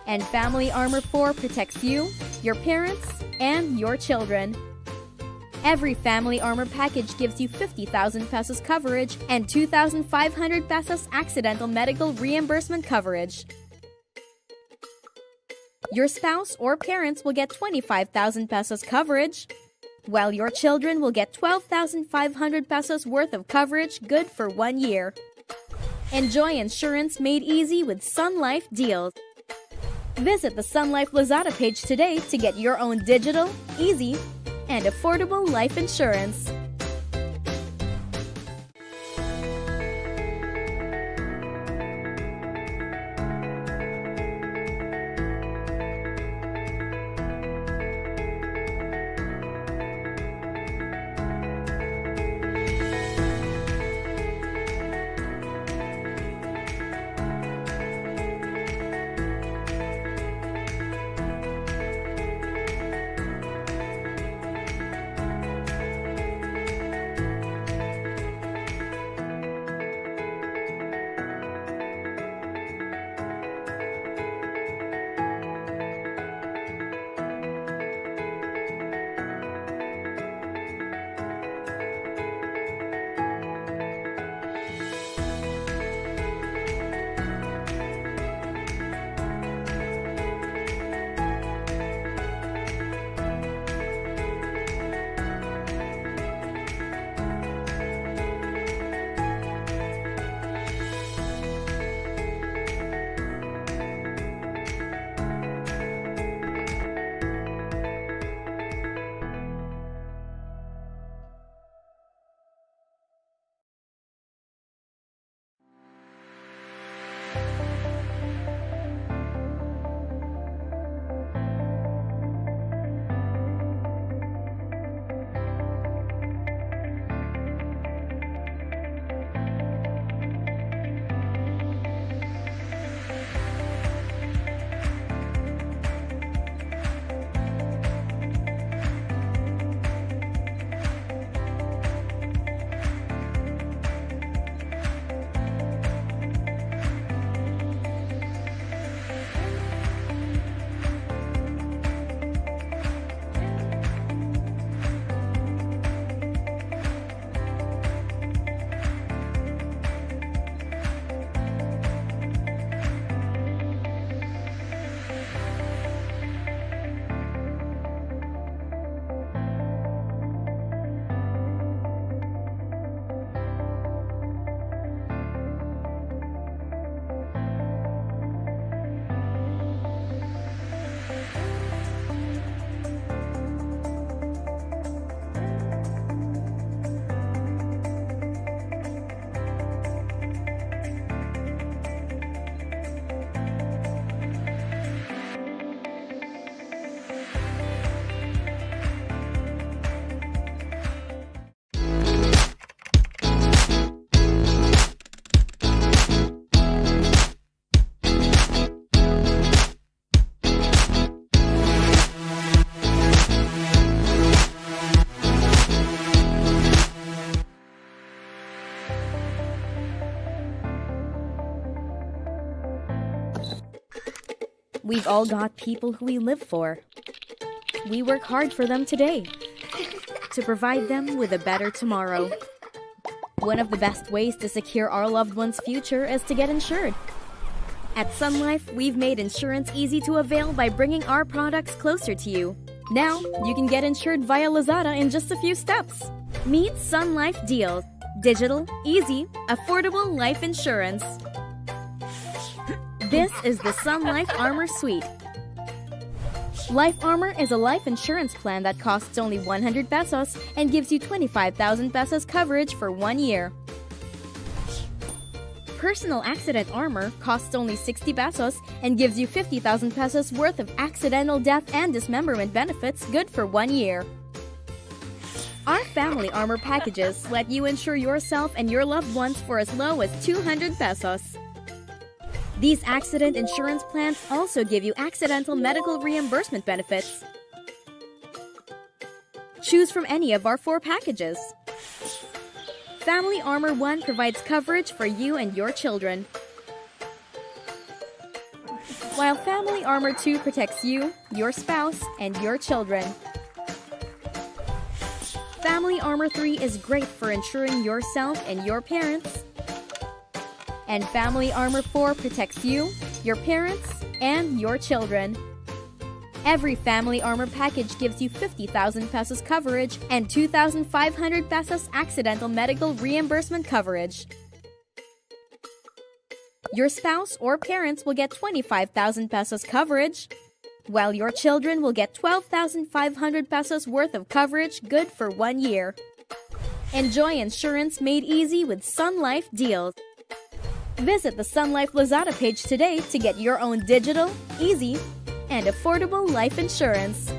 And Family Armor 4 protects you, your parents, and your children. Every Family Armor package gives you 50,000 pesos coverage and 2,500 pesos accidental medical reimbursement coverage. Your spouse or parents will get 25,000 pesos coverage, while your children will get 12,500 pesos worth of coverage good for 1 year. Enjoy insurance made easy with Sun Life deals. Visit the Sun Life Lazada page today to get your own digital, easy, and affordable life insurance. We've all got people who we live for. We work hard for them today to provide them with a better tomorrow. One of the best ways to secure our loved one's future is to get insured. At Sun Life, we've made insurance easy to avail by bringing our products closer to you. Now, you can get insured via Lazada in just a few steps. Meet Sun Life Deal. Digital, easy, affordable life insurance. This is the Sun Life Armor Suite. Life Armor is a life insurance plan that costs only 100 pesos and gives you 25,000 pesos coverage for 1 year. Personal Accident Armor costs only 60 pesos and gives you 50,000 pesos worth of accidental death and dismemberment benefits good for 1 year. Our Family Armor packages let you insure yourself and your loved ones for as low as 200 pesos. These accident insurance plans also give you accidental medical reimbursement benefits. Choose from any of our 4 packages. Family Armor 1 provides coverage for you and your children, while Family Armor 2 protects you, your spouse, and your children. Family Armor 3 is great for insuring yourself and your parents. And Family Armor 4 protects you, your parents, and your children. Every Family Armor package gives you 50,000 pesos coverage and 2,500 pesos accidental medical reimbursement coverage. Your spouse or parents will get 25,000 pesos coverage, while your children will get 12,500 pesos worth of coverage good for 1 year. Enjoy insurance made easy with Sun Life Deals. Visit the Sun Life Lazada page today to get your own digital, easy, and affordable life insurance.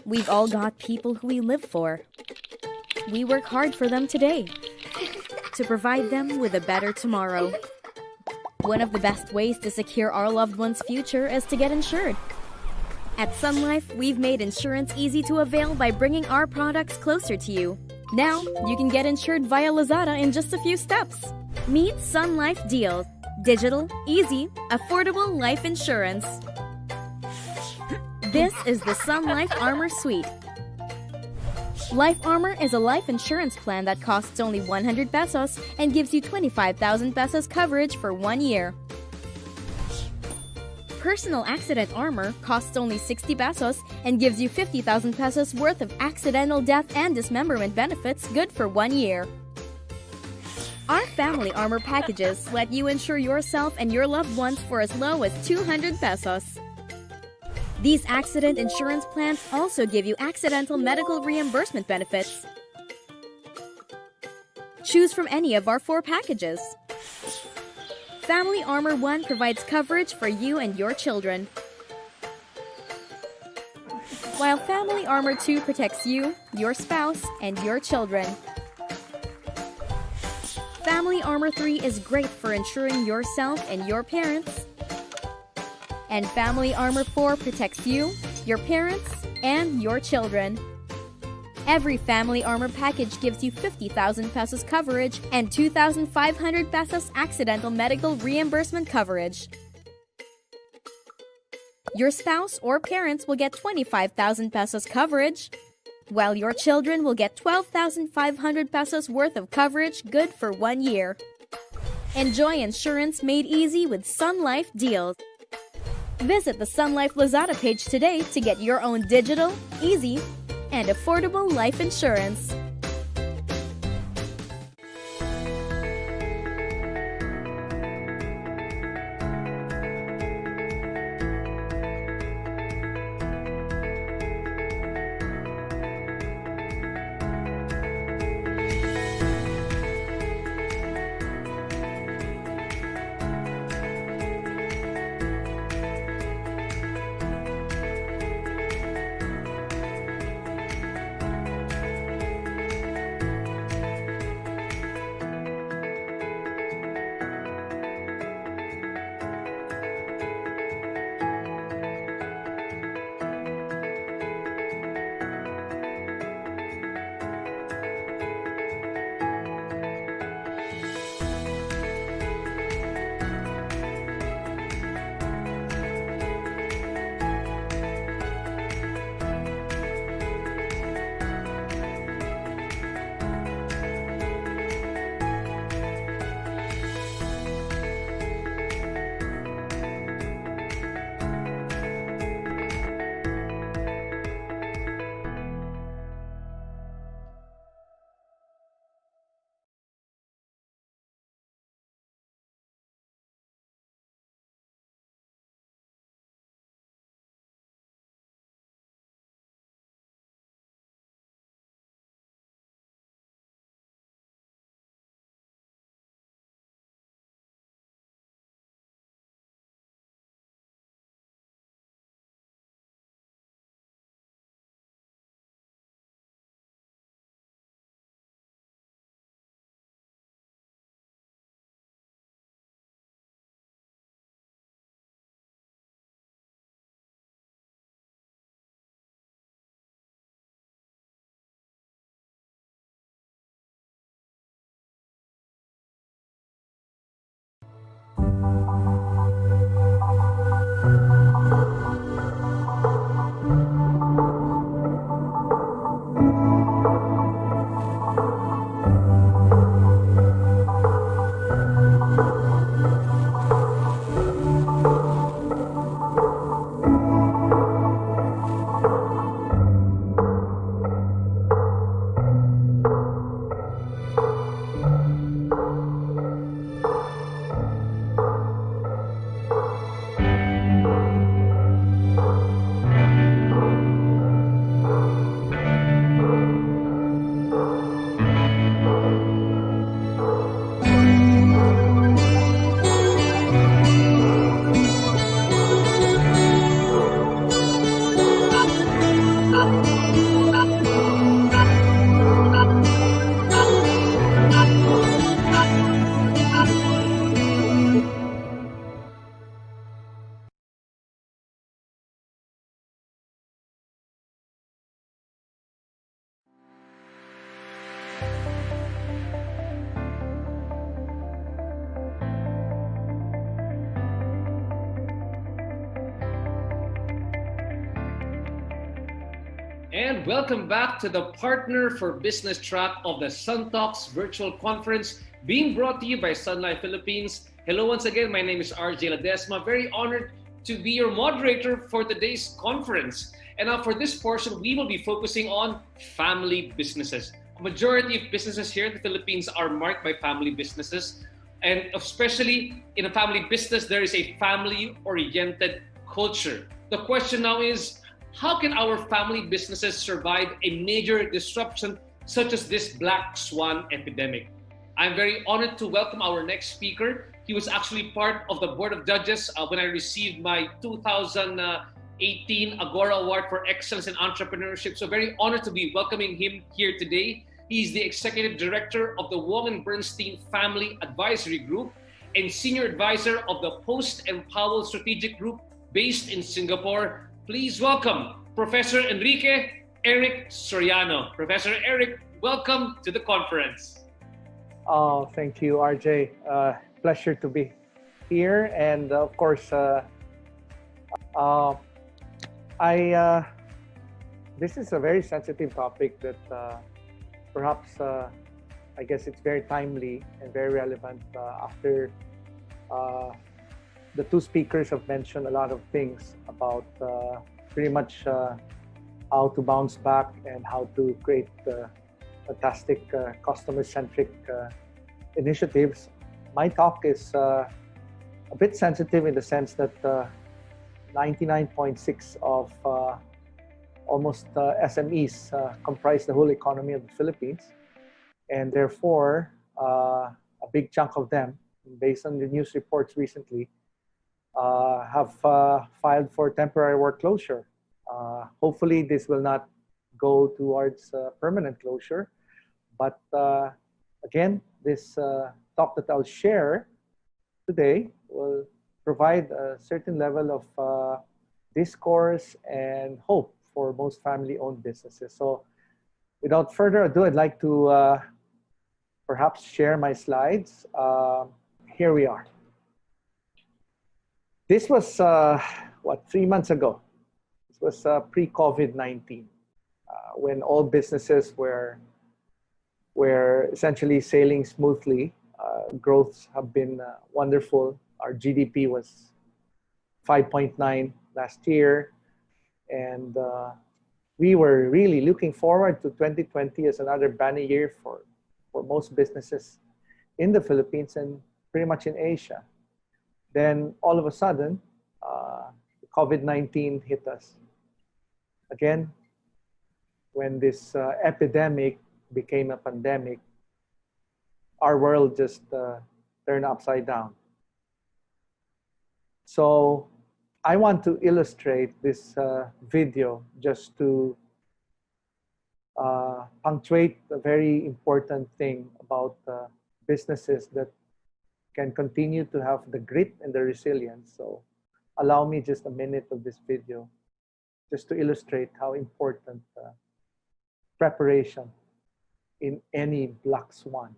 We've all got people who we live for. We work hard for them today to provide them with a better tomorrow. One of the best ways to secure our loved one's future is to get insured. At Sun Life, we've made insurance easy to avail by bringing our products closer to you. Now, you can get insured via Lazada in just a few steps. Meet Sun Life Deals. Digital, easy, affordable life insurance. This is the Sun Life Armor Suite. Life Armor is a life insurance plan that costs only 100 pesos and gives you 25,000 pesos coverage for 1 year. Personal Accident Armor costs only 60 pesos and gives you 50,000 pesos worth of accidental death and dismemberment benefits good for 1 year. Our Family Armor packages let you insure yourself and your loved ones for as low as 200 pesos. These accident insurance plans also give you accidental medical reimbursement benefits. Choose from any of our 4 packages. Family Armor 1 provides coverage for you and your children, while Family Armor 2 protects you, your spouse, and your children. Family Armor 3 is great for insuring yourself and your parents. And Family Armor 4 protects you, your parents, and your children. Every Family Armor package gives you 50,000 pesos coverage and 2,500 pesos accidental medical reimbursement coverage. Your spouse or parents will get 25,000 pesos coverage, while your children will get 12,500 pesos worth of coverage good for 1 year. Enjoy insurance made easy with Sun Life Deals. Visit the Sun Life Lazada page today to get your own digital, easy, and affordable life insurance. And welcome back to the Partner for Business track of the Sun Talks virtual conference being brought to you by Sun Life Philippines. Hello once again, my name is RJ Ledesma. Very honored to be your moderator for today's conference. And now for this portion, we will be focusing on family businesses. A majority of businesses here in the Philippines are marked by family businesses. And especially in a family business, there is a family-oriented culture. The question now is, how can our family businesses survive a major disruption such as this black swan epidemic? I'm very honored to welcome our next speaker. He was actually part of the board of judges when I received my 2018 Agora Award for Excellence in Entrepreneurship. So very honored to be welcoming him here today. He's the executive director of the Wong and Bernstein Family Advisory Group and senior advisor of the Post and Powell Strategic Group based in Singapore. Please welcome Professor Enrique Eric Soriano. Professor Eric, welcome to the conference. Oh, thank you, RJ. Pleasure to be here. And of course, this is a very sensitive topic that perhaps I guess it's very timely and very relevant after the two speakers have mentioned a lot of things about pretty much how to bounce back and how to create fantastic customer-centric initiatives. My talk is a bit sensitive in the sense that 99.6 of almost SMEs comprise the whole economy of the Philippines, and therefore a big chunk of them, based on the news reports recently, have filed for temporary work closure. Hopefully this will not go towards permanent closure, but again, this talk that I'll share today will provide a certain level of discourse and hope for most family-owned businesses. So without further ado, I'd like to perhaps share my slides. Here we are. This was, 3 months ago. This was pre-COVID-19, when all businesses were essentially sailing smoothly. Growths have been wonderful. Our GDP was 5.9 last year. And we were really looking forward to 2020 as another banner year for most businesses in the Philippines and pretty much in Asia. Then all of a sudden, COVID-19 hit us. Again, when this epidemic became a pandemic, our world just turned upside down. So I want to illustrate this video just to punctuate a very important thing about businesses that can continue to have the grit and the resilience. So allow me just a minute of this video just to illustrate how important preparation in any black swan.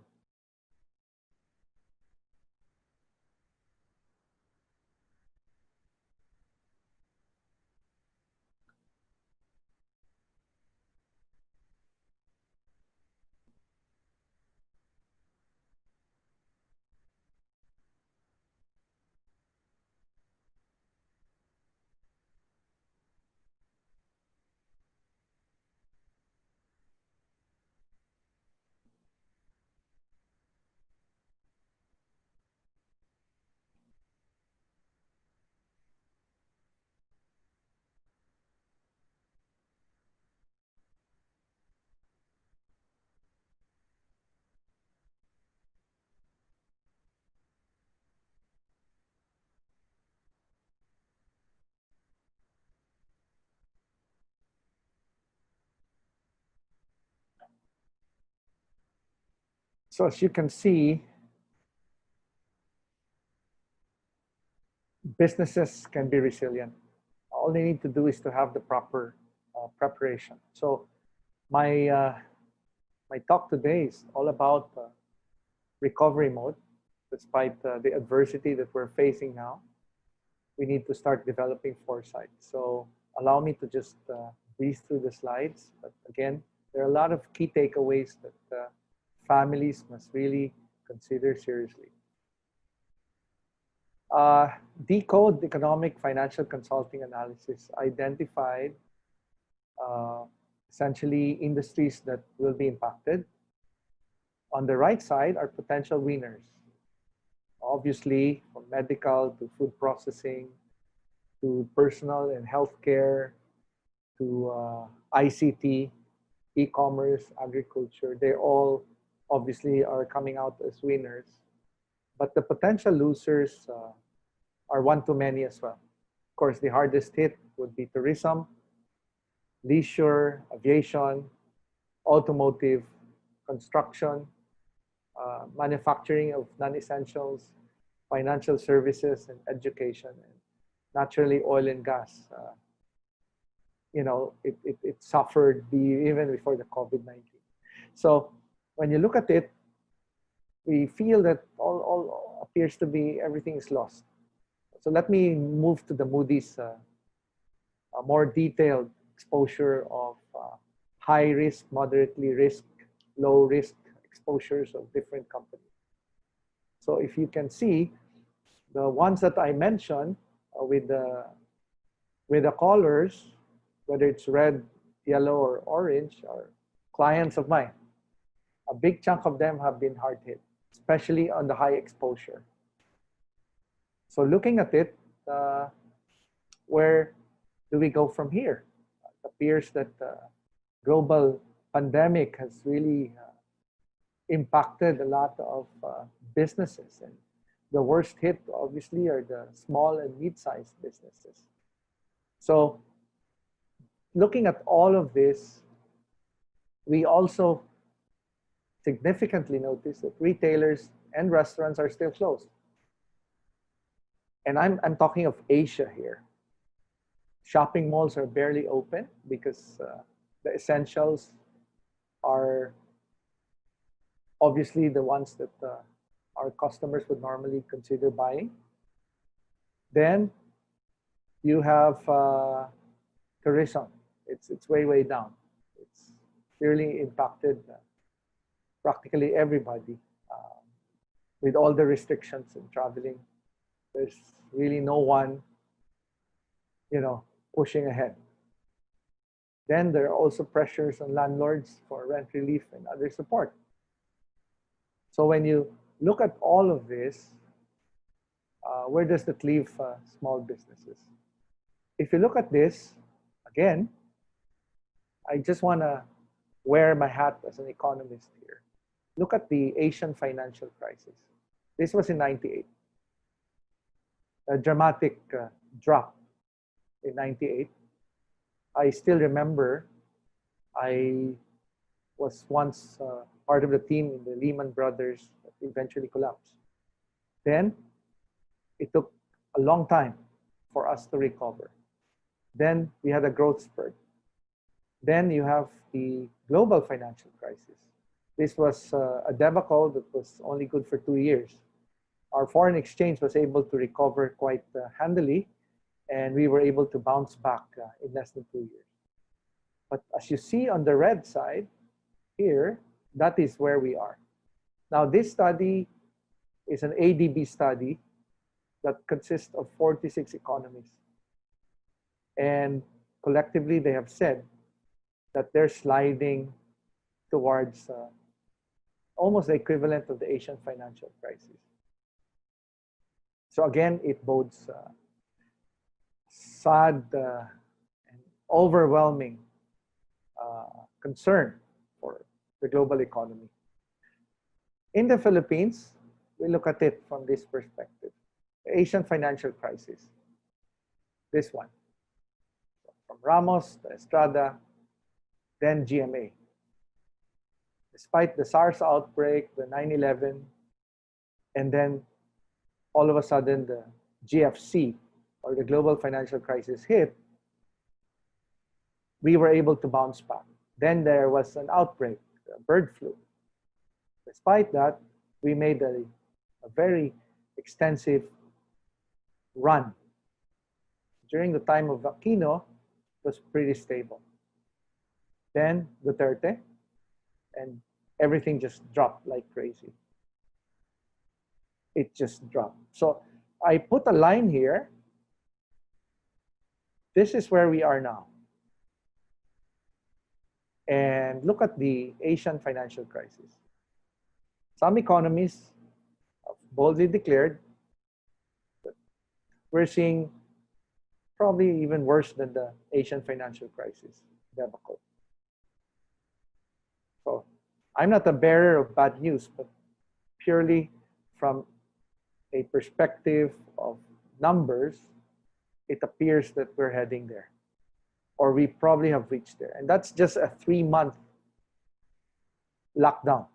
So as you can see, businesses can be resilient. All they need to do is to have the proper preparation. So my talk today is all about recovery mode. Despite the adversity that we're facing now, we need to start developing foresight. So allow me to just breeze through the slides, but again, there are a lot of key takeaways that families must really consider seriously. Decode Economic Financial Consulting Analysis identified essentially industries that will be impacted. On the right side are potential winners. Obviously, from medical to food processing, to personal and healthcare, to ICT, e-commerce, agriculture, they all obviously are coming out as winners. But the potential losers are one too many as well. Of course, the hardest hit would be tourism, leisure, aviation, automotive, construction, manufacturing of non-essentials, financial services, and education, and naturally oil and gas. You know, it suffered even before the COVID-19. So when you look at it, we feel that all appears to be everything is lost. So let me move to the Moody's a more detailed exposure of high risk, moderately risk, low risk exposures of different companies. So if you can see, the ones that I mentioned with the colors, whether it's red, yellow, or orange, are clients of mine. A big chunk of them have been hard hit, especially on the high exposure. So looking at it, where do we go from here? It appears that the global pandemic has really impacted a lot of businesses. And the worst hit, obviously, are the small and mid-sized businesses. So looking at all of this, we also significantly notice that retailers and restaurants are still closed. And I'm talking of Asia here. Shopping malls are barely open because the essentials are obviously the ones that our customers would normally consider buying. Then you have tourism. It's way down. It's clearly impacted practically everybody with all the restrictions in traveling. There's really no one, you know, pushing ahead. Then there are also pressures on landlords for rent relief and other support. So when you look at all of this, where does that leave small businesses? If you look at this, again, I just want to wear my hat as an economist here. Look at the Asian financial crisis. This was in '98. A dramatic drop in '98. I still remember I was once part of the team in the Lehman Brothers that eventually collapsed. Then it took a long time for us to recover. Then we had a growth spurt. Then you have the global financial crisis. This was a debacle that was only good for 2 years. Our foreign exchange was able to recover quite handily, and we were able to bounce back in less than 2 years. But as you see on the red side here, that is where we are. Now, this study is an ADB study that consists of 46 economies. And collectively, they have said that they're sliding towards almost the equivalent of the Asian financial crisis. So again, it bodes sad and overwhelming concern for the global economy. In the Philippines, we look at it from this perspective. The Asian financial crisis, this one. From Ramos to Estrada, then GMA. Despite the SARS outbreak, the 9/11, and then all of a sudden the GFC, or the global financial crisis, hit, we were able to bounce back. Then there was an outbreak, bird flu. Despite that, we made a very extensive run. During the time of Aquino, it was pretty stable. then Duterte, and everything just dropped like crazy. It just dropped. So I put a line here. This is where we are now. And look at the Asian financial crisis. Some economies have boldly declared that we're seeing probably even worse than the Asian financial crisis debacle. So I'm not a bearer of bad news, but purely from a perspective of numbers, it appears that we're heading there, or we probably have reached there. And that's just a 3-month lockdown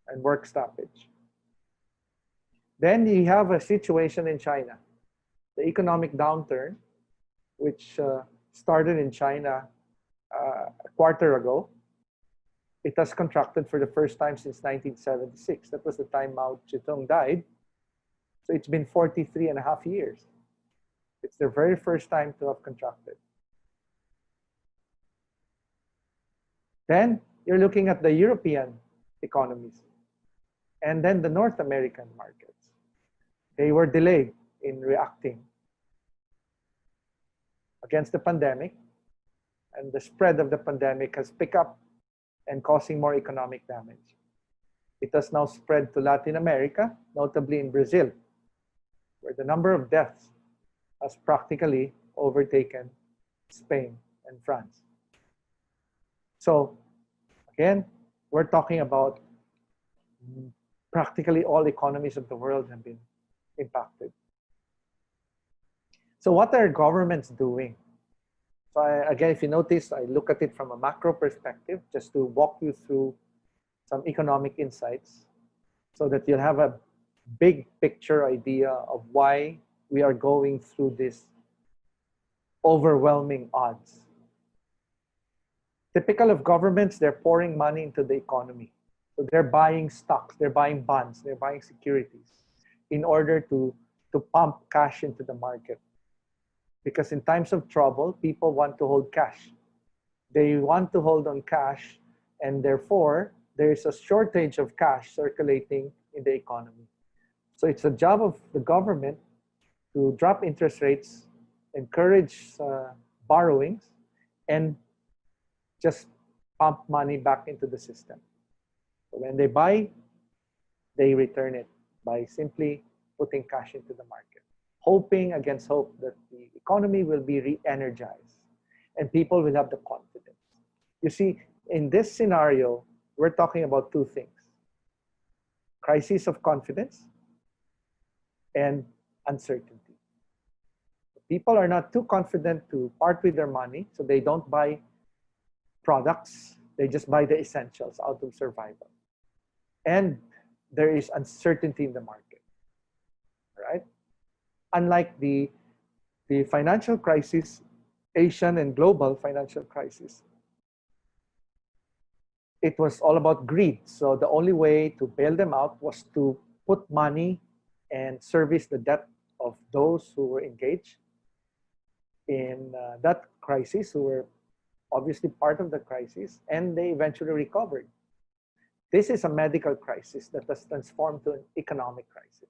and work stoppage. Then you have a situation in China, the economic downturn, which started in China a quarter ago. It has contracted for the first time since 1976. That was the time Mao Zedong died. So it's been 43.5 years. It's their very first time to have contracted. Then you're looking at the European economies and then the North American markets. They were delayed in reacting against the pandemic, and the spread of the pandemic has picked up and causing more economic damage. It has now spread to Latin America, notably in Brazil, where the number of deaths has practically overtaken Spain and France. So again, we're talking about practically all economies of the world have been impacted. So what are governments doing? So again, if you notice, I look at it from a macro perspective, just to walk you through some economic insights so that you'll have a big picture idea of why we are going through this overwhelming odds. Typical of governments, they're pouring money into the economy. So they're buying stocks, they're buying bonds, they're buying securities in order to pump cash into the market. Because in times of trouble, people want to hold cash. They want to hold on cash, and therefore, there is a shortage of cash circulating in the economy. So it's a job of the government to drop interest rates, encourage borrowings, and just pump money back into the system. So when they buy, they return it by simply putting cash into the market, hoping against hope that the economy will be re-energized and people will have the confidence. You see, in this scenario, we're talking about two things: crisis of confidence and uncertainty. People are not too confident to part with their money, so they don't buy products, they just buy the essentials out of survival. And there is uncertainty in the market, right? Unlike the financial crisis, Asian and global financial crisis, it was all about greed. So the only way to bail them out was to put money and service the debt of those who were engaged in that crisis, who were obviously part of the crisis, and they eventually recovered. This is a medical crisis that has transformed to an economic crisis.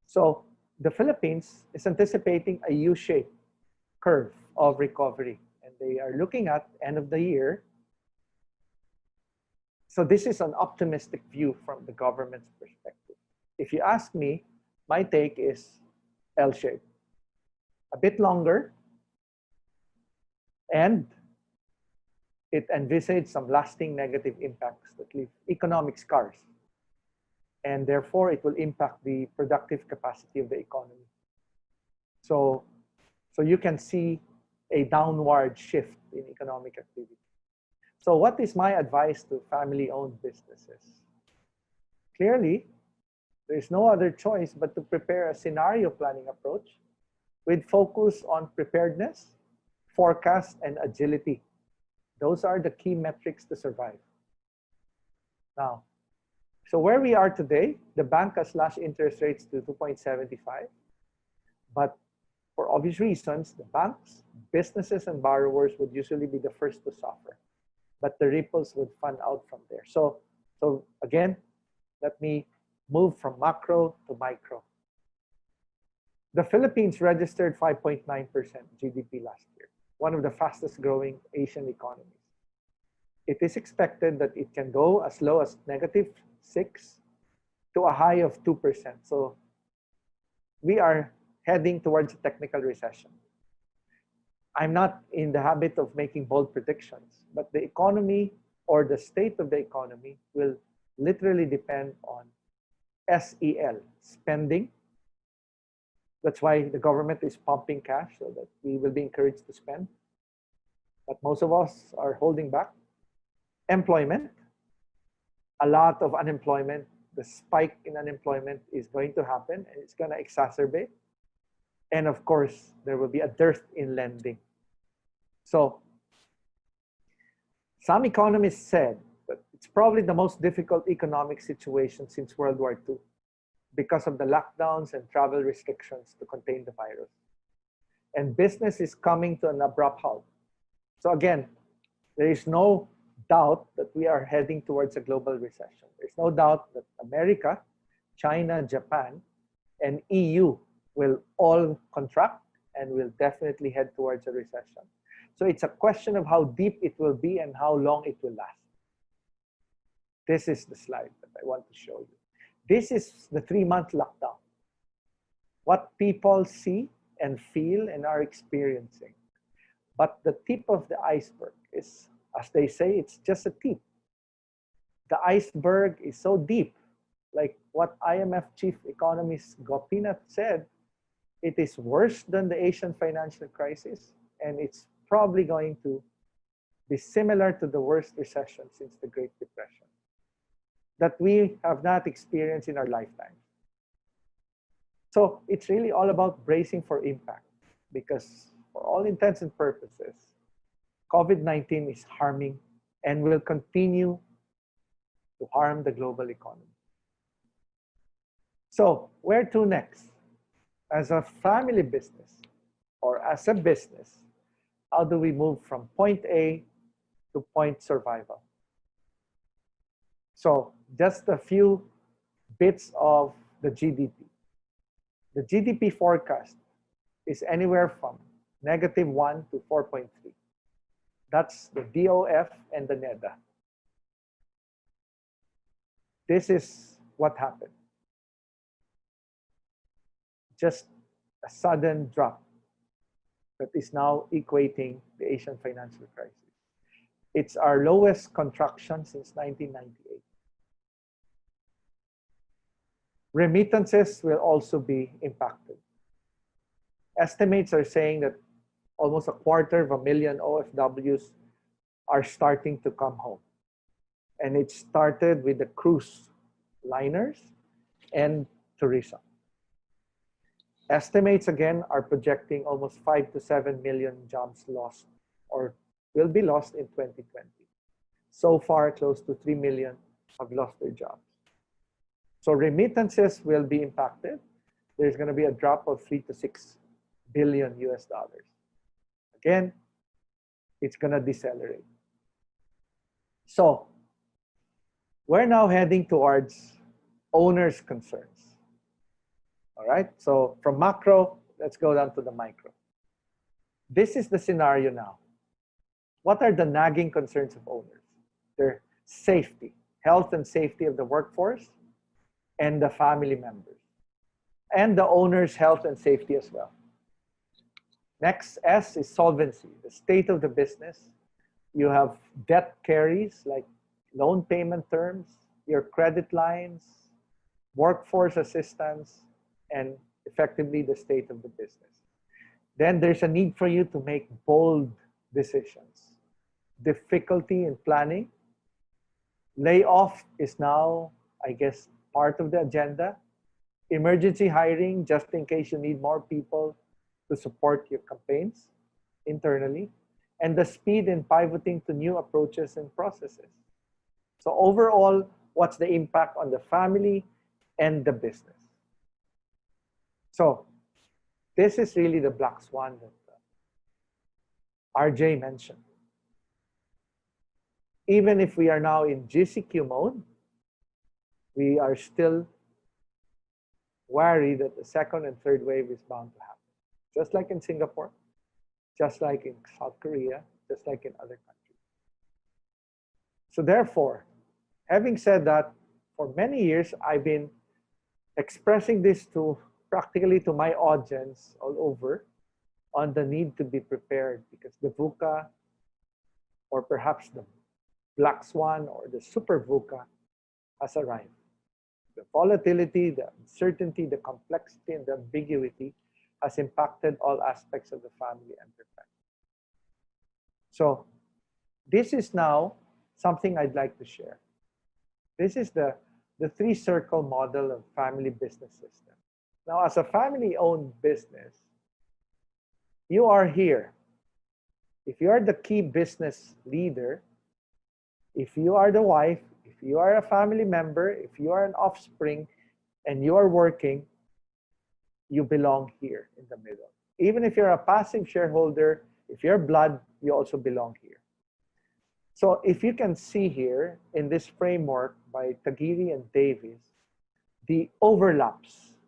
So the Philippines is anticipating a U-shaped curve of recovery, and they are looking at end of the year. So this is an optimistic view from the government's perspective. If you ask me, my take is L-shaped. A bit longer, and it envisages some lasting negative impacts that leave economic scars. And therefore, it will impact the productive capacity of the economy. So you can see a downward shift in economic activity. So what is my advice to family-owned businesses? Clearly, there is no other choice but to prepare a scenario planning approach with focus on preparedness, forecast, and agility. Those are the key metrics to survive. Now, so where we are today, the bank has slashed interest rates to 2.75, but for obvious reasons, the banks businesses and borrowers would usually be the first to suffer, but the ripples would fund out from there. So again, let me move from macro to micro. The Philippines registered 5.9% GDP last year, one of the fastest growing Asian economies. It is expected that it can go as low as -6 to a high of 2%. So we are heading towards a technical recession. I'm not in the habit of making bold predictions, but the economy or the state of the economy will literally depend on SEL, spending. That's why the government is pumping cash so that we will be encouraged to spend. But most of us are holding back. Employment, a lot of unemployment. The spike in unemployment is going to happen and it's going to exacerbate. And of course, there will be a dearth in lending. So some economists said that it's probably the most difficult economic situation since World War II because of the lockdowns and travel restrictions to contain the virus. And business is coming to an abrupt halt. So again, there is no doubt that we are heading towards a global recession. There's no doubt that America, China, Japan, and EU will all contract and will definitely head towards a recession. So it's a question of how deep it will be and how long it will last. This is the slide that I want to show you. This is the 3-month lockdown. What people see and feel and are experiencing. But the tip of the iceberg is, as they say, it's just a tip. The iceberg is so deep, like what IMF chief economist Gopinath said, it is worse than the Asian financial crisis, and it's probably going to be similar to the worst recession since the Great Depression that we have not experienced in our lifetime. So it's really all about bracing for impact, because for all intents and purposes, COVID-19 is harming and will continue to harm the global economy. So where to next? As a family business or as a business, how do we move from point A to point survival? So just a few bits of the GDP. The GDP forecast is anywhere from -1 to 4.3. That's the DOF and the NEDA. This is what happened. Just a sudden drop that is now equating the Asian financial crisis. It's our lowest contraction since 1998. Remittances will also be impacted. Estimates are saying that almost 250,000 OFWs are starting to come home. And it started with the cruise liners and tourism. Estimates again are projecting almost 5 to 7 million jobs lost or will be lost in 2020. So far, close to 3 million have lost their jobs. So remittances will be impacted. There's going to be a drop of 3 to 6 billion US dollars. Again, it's going to decelerate. So we're now heading towards owners' concerns. All right, so from macro, let's go down to the micro. This is the scenario now. What are the nagging concerns of owners? Their safety, health and safety of the workforce, and the family members, and the owner's health and safety as well. Next, S is solvency, the state of the business. You have debt carries like loan payment terms, your credit lines, workforce assistance, and effectively the state of the business. Then there's a need for you to make bold decisions. Difficulty in planning. Layoff is now, I guess, part of the agenda. Emergency hiring, just in case you need more people to support your campaigns internally. And the speed in pivoting to new approaches and processes. So overall, what's the impact on the family and the business? So this is really the black swan that RJ mentioned. Even if we are now in GCQ mode, we are still wary that the second and third wave is bound to happen. Just like in Singapore, just like in South Korea, just like in other countries. So therefore, having said that, for many years, I've been expressing this to practically to my audience all over on the need to be prepared because the VUCA, or perhaps the Black Swan or the Super VUCA, has arrived. The volatility, the uncertainty, the complexity, and the ambiguity has impacted all aspects of the family enterprise. So this is now something I'd like to share. This is the three-circle model of family business system. Now, as a family-owned business, you are here. If you are the key business leader, if you are the wife, if you are a family member, if you are an offspring, and you are working, you belong here in the middle. Even if you're a passive shareholder, if you're blood, you also belong here. So if you can see here in this framework by Taguiri and Davis, the overlaps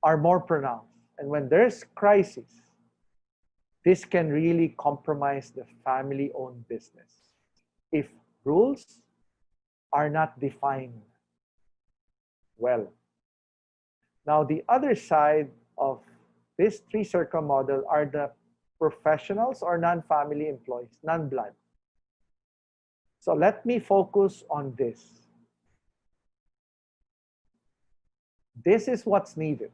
are more pronounced. And when there's crisis, this can really compromise the family-owned business if rules are not defined well. Now, the other side of this three-circle model are the professionals or non-family employees, non-blood. So let me focus on this. This is what's needed.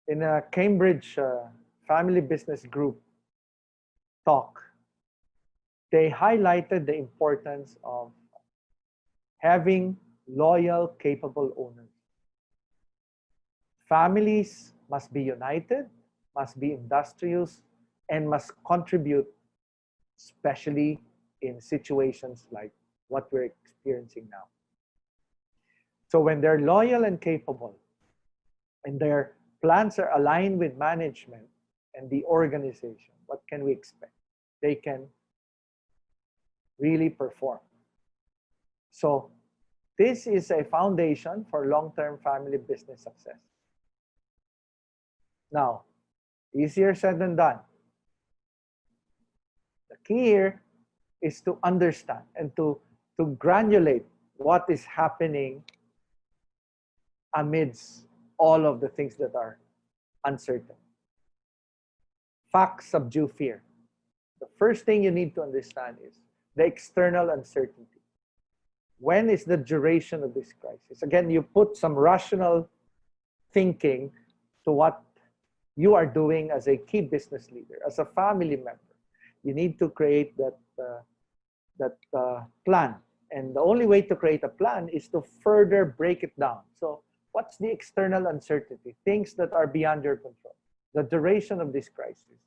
In a Cambridge family business group talk, they highlighted the importance of having loyal, capable owners. Families must be united, must be industrious, and must contribute, especially in situations like what we're experiencing now. So when they're loyal and capable, and their plans are aligned with management and the organization, what can we expect? They can really perform. So this is a foundation for long-term family business success. Now, easier said than done. The key here is to understand and to granulate what is happening amidst all of the things that are uncertain. Facts subdue fear. The first thing you need to understand is the external uncertainty. When is the duration of this crisis? Again, you put some rational thinking to what you are doing as a key business leader, as a family member. You need to create that plan. And the only way to create a plan is to further break it down. So what's the external uncertainty? Things that are beyond your control. The duration of this crisis.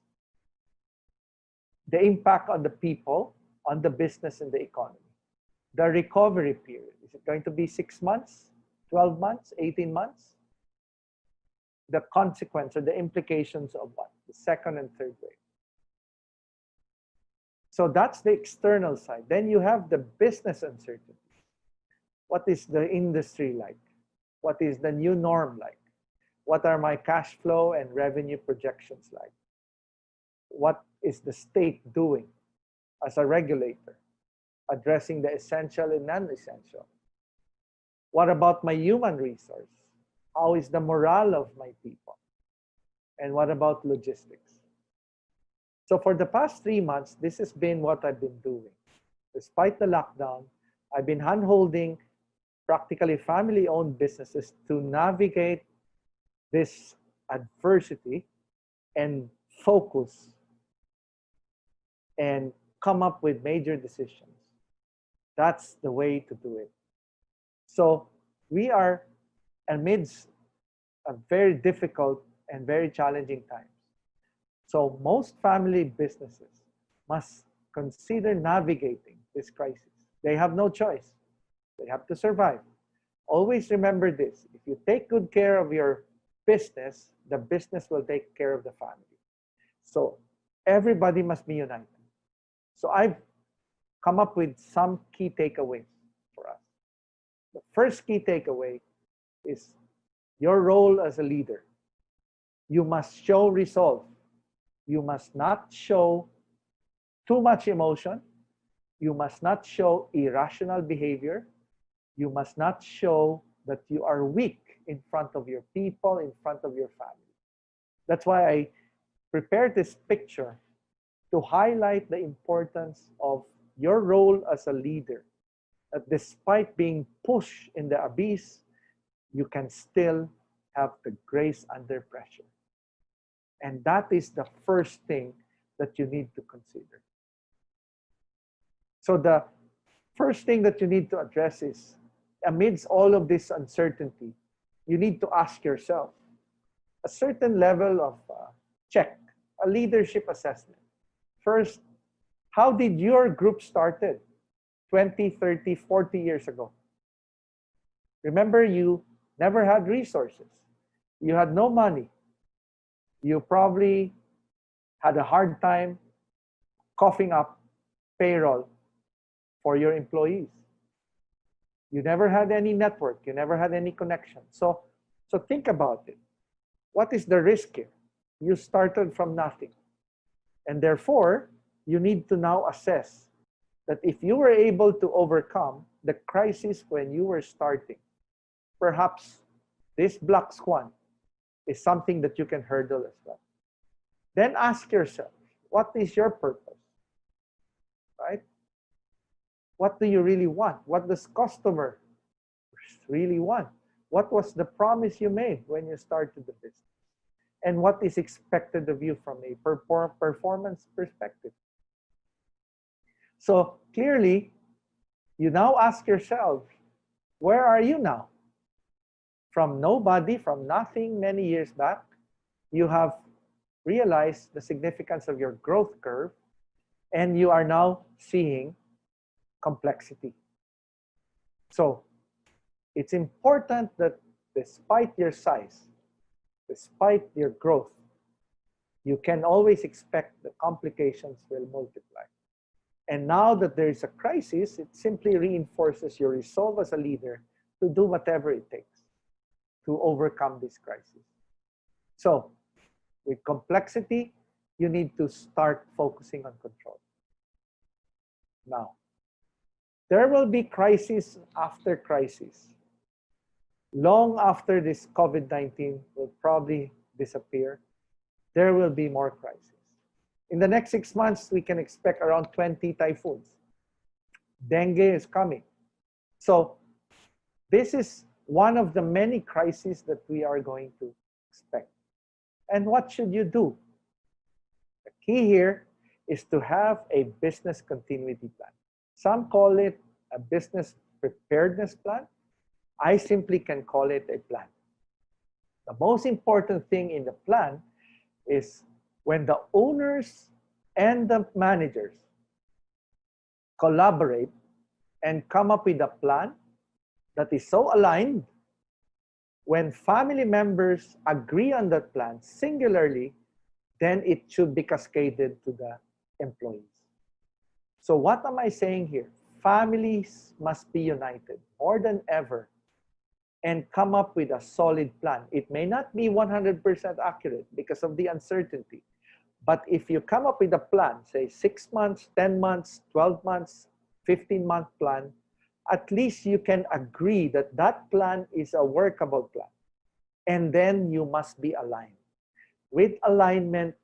The impact on the people, on the business and the economy. The recovery period. Is it going to be 6 months, 12 months, 18 months? The consequence or the implications of what? The second and third wave. So that's the external side. Then you have the business uncertainty. What is the industry like? What is the new norm like? What are my cash flow and revenue projections like? What is the state doing as a regulator, addressing the essential and non-essential? What about my human resource? How is the morale of my people? And what about logistics? So for the past 3 months, this has been what I've been doing. Despite the lockdown, I've been hand-holding practically family-owned businesses to navigate this adversity and focus and come up with major decisions. That's the way to do it. So we are amidst a very difficult and very challenging times. So most family businesses must consider navigating this crisis. They have no choice. They have to survive. Always remember this. If you take good care of your business, the business will take care of the family. So Everybody must be united. So I've come up with some key takeaways for us. The first key takeaway is your role as a leader. You must show resolve. You must not show too much emotion. You must not show irrational behavior. You must not show that you are weak in front of your people, in front of your family. That's why I prepared this picture to highlight the importance of your role as a leader. That despite being pushed in the abyss, you can still have the grace under pressure. And that is the first thing that you need to consider. So the first thing that you need to address is, amidst all of this uncertainty, you need to ask yourself a certain level of check, a leadership assessment. First, how did your group started 20, 30, 40 years ago? Remember, you never had resources. You had no money. You probably had a hard time coughing up payroll for your employees. You never had any network. You never had any connection. So think about it. What is the risk here? You started from nothing. And therefore, you need to now assess that if you were able to overcome the crisis when you were starting, perhaps this black swan is something that you can hurdle as well. Then ask yourself, what is your purpose? Right? What do you really want? What does customer really want? What was the promise you made when you started the business? And what is expected of you from a performance perspective? So clearly, you now ask yourself, where are you now? From nobody, from nothing many years back, you have realized the significance of your growth curve, and you are now seeing complexity. So it's important that despite your size, despite your growth, you can always expect the complications will multiply. And now that there is a crisis, it simply reinforces your resolve as a leader to do whatever it takes to overcome this crisis. So with complexity, you need to start focusing on control. Now, there will be crisis after crisis. Long after this COVID-19 will probably disappear, there will be more crises. In the next 6 months, we can expect around 20 typhoons. Dengue is coming. So this is one of the many crises that we are going to expect. And what should you do? The key here is to have a business continuity plan. Some call it a business preparedness plan. I simply can call it a plan. The most important thing in the plan is when the owners and the managers collaborate and come up with a plan that is so aligned, when family members agree on that plan singularly, then it should be cascaded to the employees. So what am I saying here? Families must be united more than ever and come up with a solid plan. It may not be 100% accurate because of the uncertainty. But if you come up with a plan, say 6 months, 10 months, 12 months, 15-month plan, at least you can agree that that plan is a workable plan. And then you must be aligned. With alignment,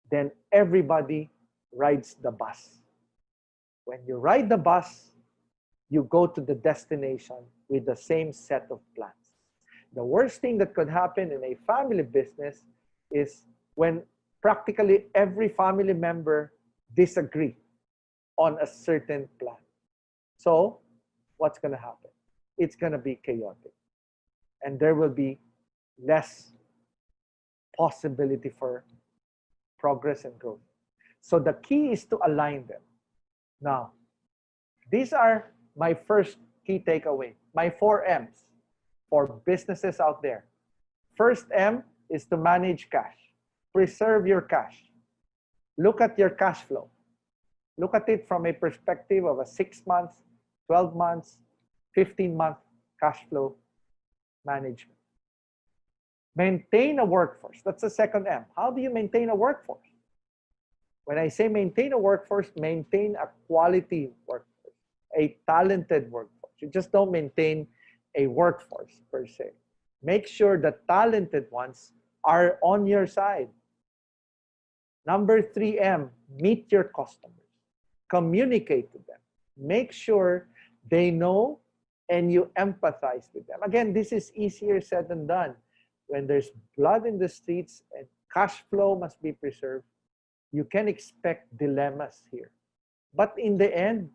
then everybody rides the bus. When you ride the bus, you go to the destination with the same set of plans. The worst thing that could happen in a family business is when practically every family member disagree on a certain plan. So what's going to happen? It's going to be chaotic. And there will be less possibility for progress and growth. So the key is to align them. Now, these are my first key takeaway, my 4 M's for businesses out there. First M is to manage cash. Preserve your cash. Look at your cash flow. Look at it from a perspective of a 6 months, 12 months, 15-month cash flow management. Maintain a workforce. That's the second M. How do you maintain a workforce? When I say maintain a workforce, maintain a quality workforce, a talented workforce. You just don't maintain a workforce per se. Make sure the talented ones are on your side. Number 3M, meet your customers. Communicate to them. Make sure they know and you empathize with them. Again, this is easier said than done. When there's blood in the streets and cash flow must be preserved, you can expect dilemmas here. But in the end,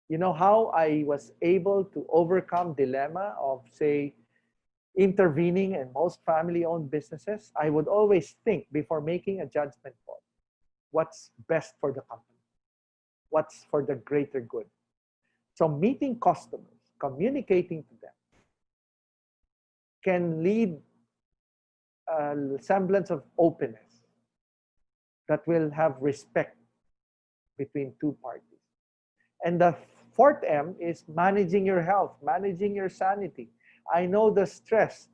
you know how I was able to overcome dilemma of, say, intervening in most family-owned businesses? I would always think before making a judgment call, what's best for the company? What's for the greater good? So meeting customers, communicating to them, can lead a semblance of openness that will have respect between two parties. And the fourth M is managing your health, managing your sanity. I know the stress,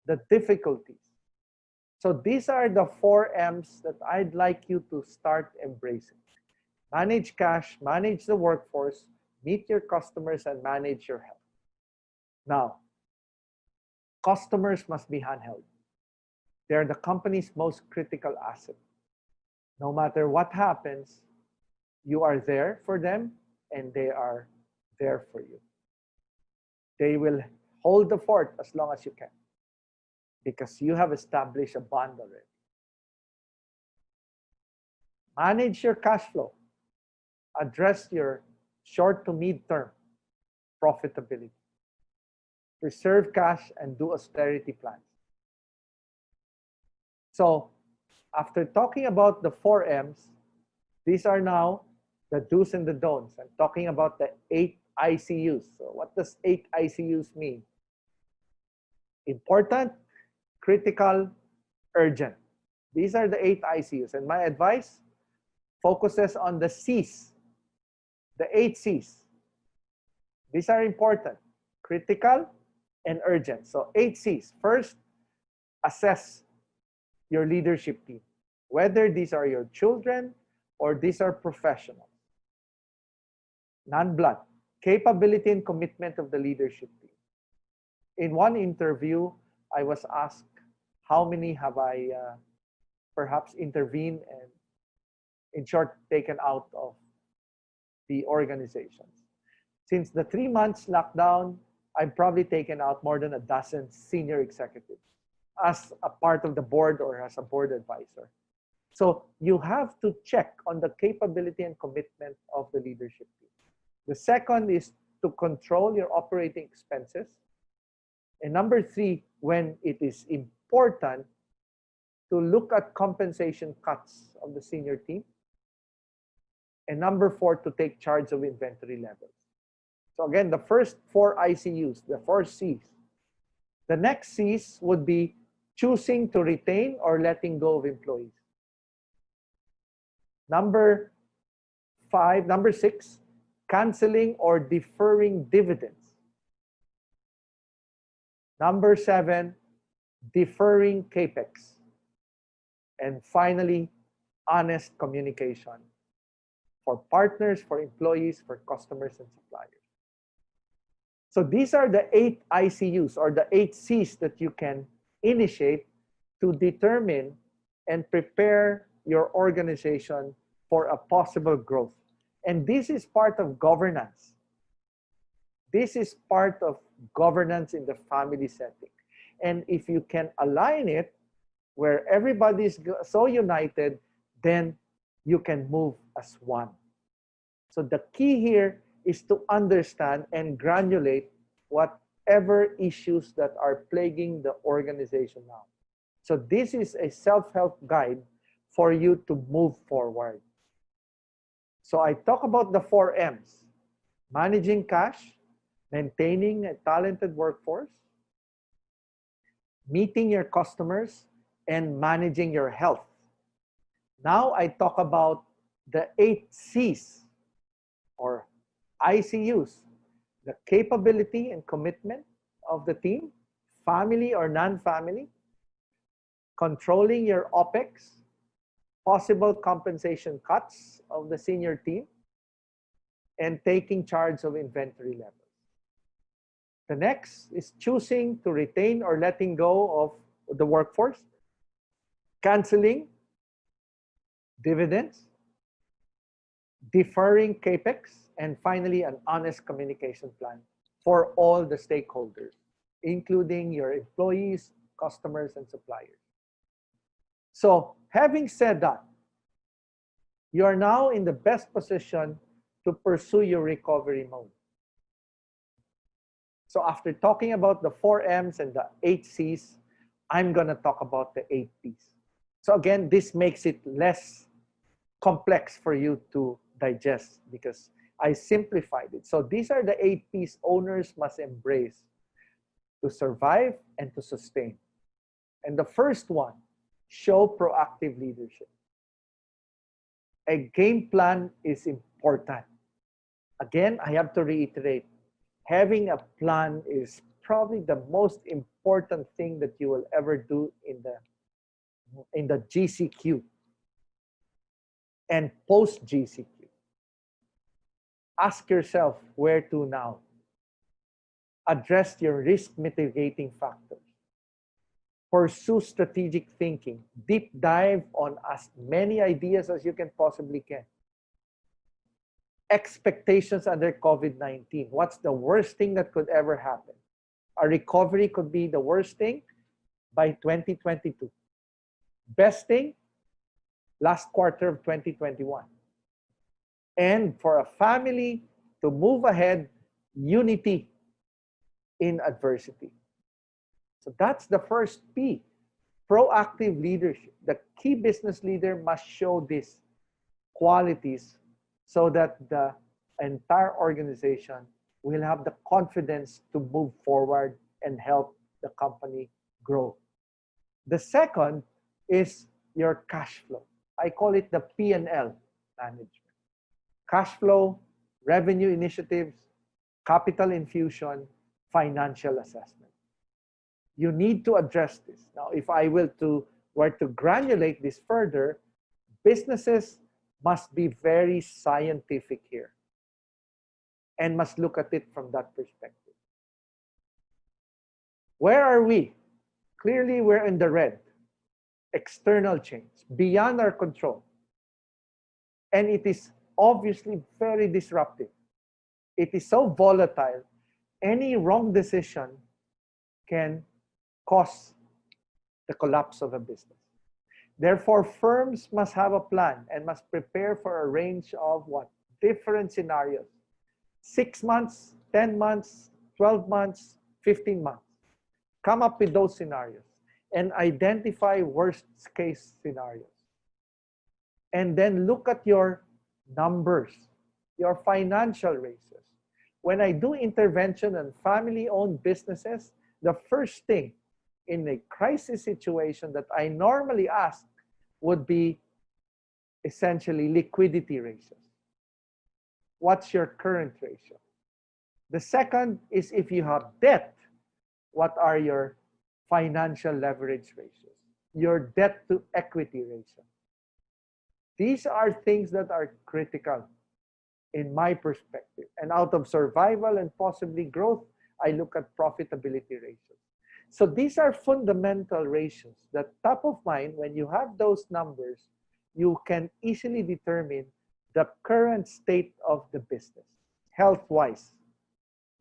the difficulties. So these are the 4 M's that I'd like you to start embracing. Manage cash, manage the workforce, meet your customers, and manage your health. Now, customers must be handheld. They're the company's most critical asset. No matter what happens, you are there for them and they are there for you. They will hold the fort as long as you can because you have established a bond already. Manage your cash flow. Address your short to mid-term profitability. Preserve cash and do austerity plans. So, after talking about the 4 M's, these are now the do's and the don'ts. I'm talking about the 8 ICUs. So, what does 8 ICUs mean? Important, critical, urgent. These are the 8 ICUs. And my advice focuses on the C's, the 8 C's. These are important, critical, and urgent. So 8 C's. First, assess your leadership team, whether these are your children or these are professionals. Non-blood, capability and commitment of the leadership team. In one interview, I was asked, how many have I perhaps intervened and, in short, taken out of the organizations? Since the 3 months lockdown, I've probably taken out more than a dozen senior executives as a part of the board or as a board advisor. So you have to check on the capability and commitment of the leadership team. The second is to control your operating expenses. And number 3, when it is important, to look at compensation cuts of the senior team. And number 4, to take charge of inventory levels. So again, the first 4 ICUs, the 4 C's. The next C's would be choosing to retain or letting go of employees. Number 6, canceling or deferring dividends. Number 7, deferring capex. And finally, honest communication for partners, for employees, for customers, and suppliers. So these are the 8 ICUs or the 8 C's that you can initiate to determine and prepare your organization for a possible growth. And this is part of governance. This is part of governance in the family setting. And if you can align it where everybody is so united, then you can move as one. So the key here is to understand and granulate whatever issues that are plaguing the organization now. So this is a self-help guide for you to move forward. So I talk about the 4 M's: managing cash, maintaining a talented workforce, meeting your customers, and managing your health. Now I talk about the 8 C's or ICUs, the capability and commitment of the team, family or non-family, controlling your OPEX, possible compensation cuts of the senior team, and taking charge of inventory levels. The next is choosing to retain or letting go of the workforce, canceling dividends, deferring capex, and finally, an honest communication plan for all the stakeholders, including your employees, customers, and suppliers. So, having said that, you are now in the best position to pursue your recovery mode. So after talking about the 4 M's and the 8 C's, I'm going to talk about the 8 P's. So again, this makes it less complex for you to digest because I simplified it. So these are the 8 P's owners must embrace to survive and to sustain. And the first one, show proactive leadership. A game plan is important. Again, I have to reiterate, having a plan is probably the most important thing that you will ever do in the GCQ and post GCQ. Ask yourself where to now. Address your risk mitigating factors. Pursue strategic thinking. Deep dive on as many ideas as you can possibly can. Expectations under COVID-19. What's the worst thing that could ever happen? A recovery could be the worst thing by 2022. Best thing, last quarter of 2021. And for a family to move ahead, unity in adversity. So that's the first P, proactive leadership. The key business leader must show these qualities so that the entire organization will have the confidence to move forward and help the company grow. The second is your cash flow. I call it the P&L management. Cash flow, revenue initiatives, capital infusion, financial assessment. You need to address this. Now, if I were to granulate this further, businesses must be very scientific here and must look at it from that perspective. Where are we? Clearly, we're in the red. External change, beyond our control. And it is obviously very disruptive. It is so volatile. Any wrong decision can cause the collapse of a business. Therefore, firms must have a plan and must prepare for a range of what? Different scenarios. 6 months, 10 months, 12 months, 15 months. Come up with those scenarios and identify worst case scenarios. And then look at your numbers, your financial ratios. When I do intervention on family-owned businesses, the first thing in a crisis situation that I normally ask would be essentially liquidity ratios. What's your current ratio? The second is if you have debt, what are your financial leverage ratios? Your debt to equity ratio. These are things that are critical in my perspective. And out of survival and possibly growth, I look at profitability ratios. So these are fundamental ratios that top of mind, when you have those numbers, you can easily determine the current state of the business, health-wise,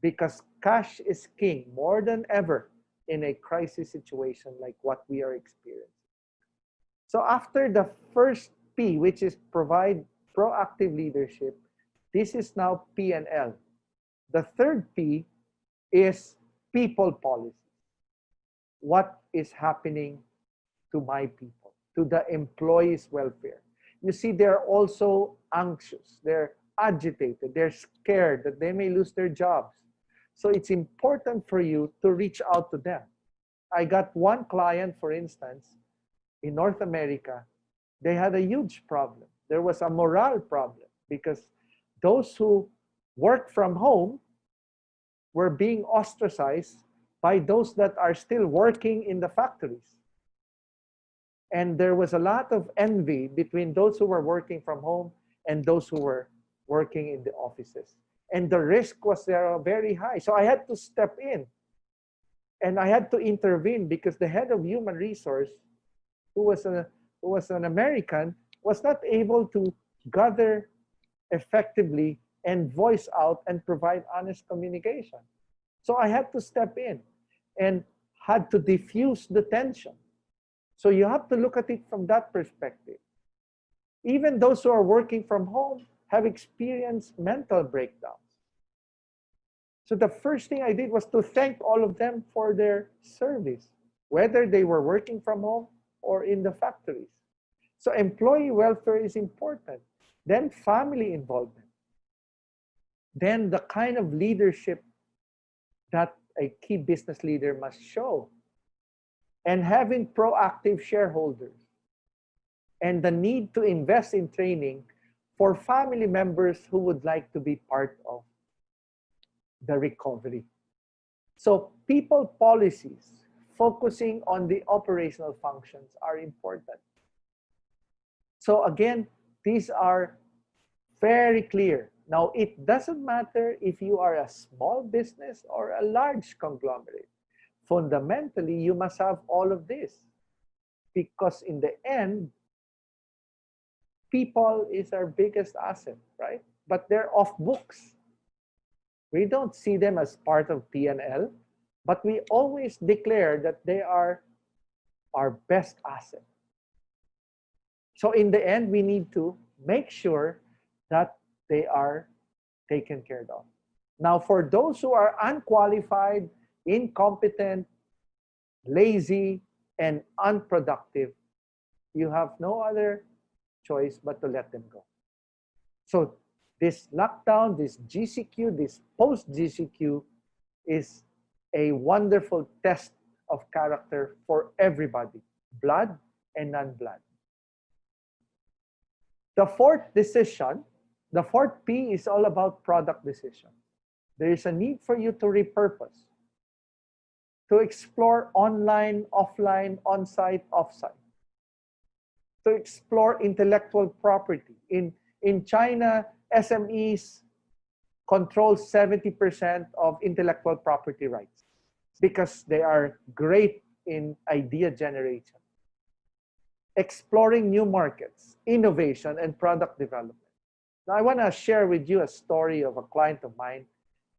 because cash is king more than ever in a crisis situation like what we are experiencing. So after the first P, which is provide proactive leadership, this is now P&L. The third P is people policy. What is happening to my people, to the employees' welfare? You see, they're also anxious, they're agitated, they're scared that they may lose their jobs. So it's important for you to reach out to them. I got one client, for instance, in North America they had a huge problem. There was a morale problem because those who work from home were being ostracized by those that are still working in the factories. And there was a lot of envy between those who were working from home and those who were working in the offices. And the risk was there very high. So I had to step in and I had to intervene because the head of human resource, who was an American, was not able to gather effectively and voice out and provide honest communication. So I had to step in and had to diffuse the tension. So you have to look at it from that perspective. Even those who are working from home have experienced mental breakdowns. So the first thing I did was to thank all of them for their service, whether they were working from home or in the factories. So employee welfare is important. Then family involvement. Then the kind of leadership that a key business leader must show. And having proactive shareholders. And the need to invest in training for family members who would like to be part of the recovery. So people policies focusing on the operational functions are important. So again, these are very clear. Now, it doesn't matter if you are a small business or a large conglomerate. Fundamentally, you must have all of this because in the end, people is our biggest asset, right? But they're off books. We don't see them as part of P&L, but we always declare that they are our best asset. So in the end, we need to make sure that they are taken care of. Now, for those who are unqualified, incompetent, lazy, and unproductive, you have no other choice but to let them go. So this lockdown, this GCQ, this post-GCQ is a wonderful test of character for everybody, blood and non-blood. The fourth decision, the fourth P is all about product decision. There is a need for you to repurpose, to explore online, offline, on-site, off-site, to explore intellectual property. In China, SMEs control 70% of intellectual property rights because they are great in idea generation. Exploring new markets, innovation, and product development. Now, I want to share with you a story of a client of mine.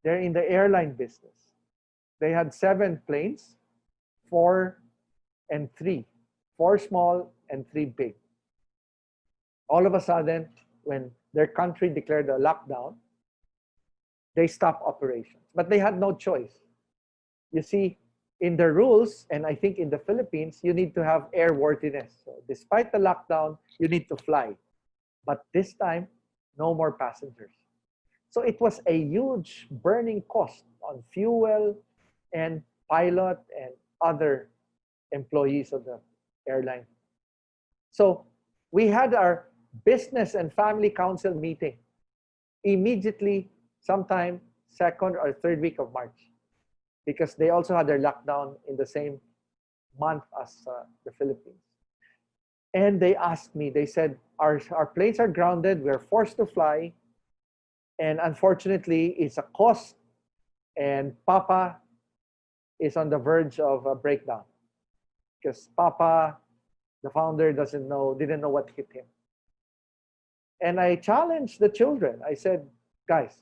They're in the airline business. They had 7 planes, 4 and 3, 4 small and 3 big. All of a sudden, when their country declared a lockdown, they stopped operations. But they had no choice. You see, in the rules, and I think in the Philippines, you need to have airworthiness. So despite the lockdown, you need to fly. But this time, no more passengers. So it was a huge burning cost on fuel and pilot and other employees of the airline. So we had our business and family council meeting immediately sometime 2nd or 3rd week of March because they also had their lockdown in the same month as the Philippines. And they asked me, they said, our planes are grounded, we're forced to fly, and unfortunately it's a cost and Papa is on the verge of a breakdown because Papa, the founder, didn't know what hit him. And I challenged the children. I said, guys,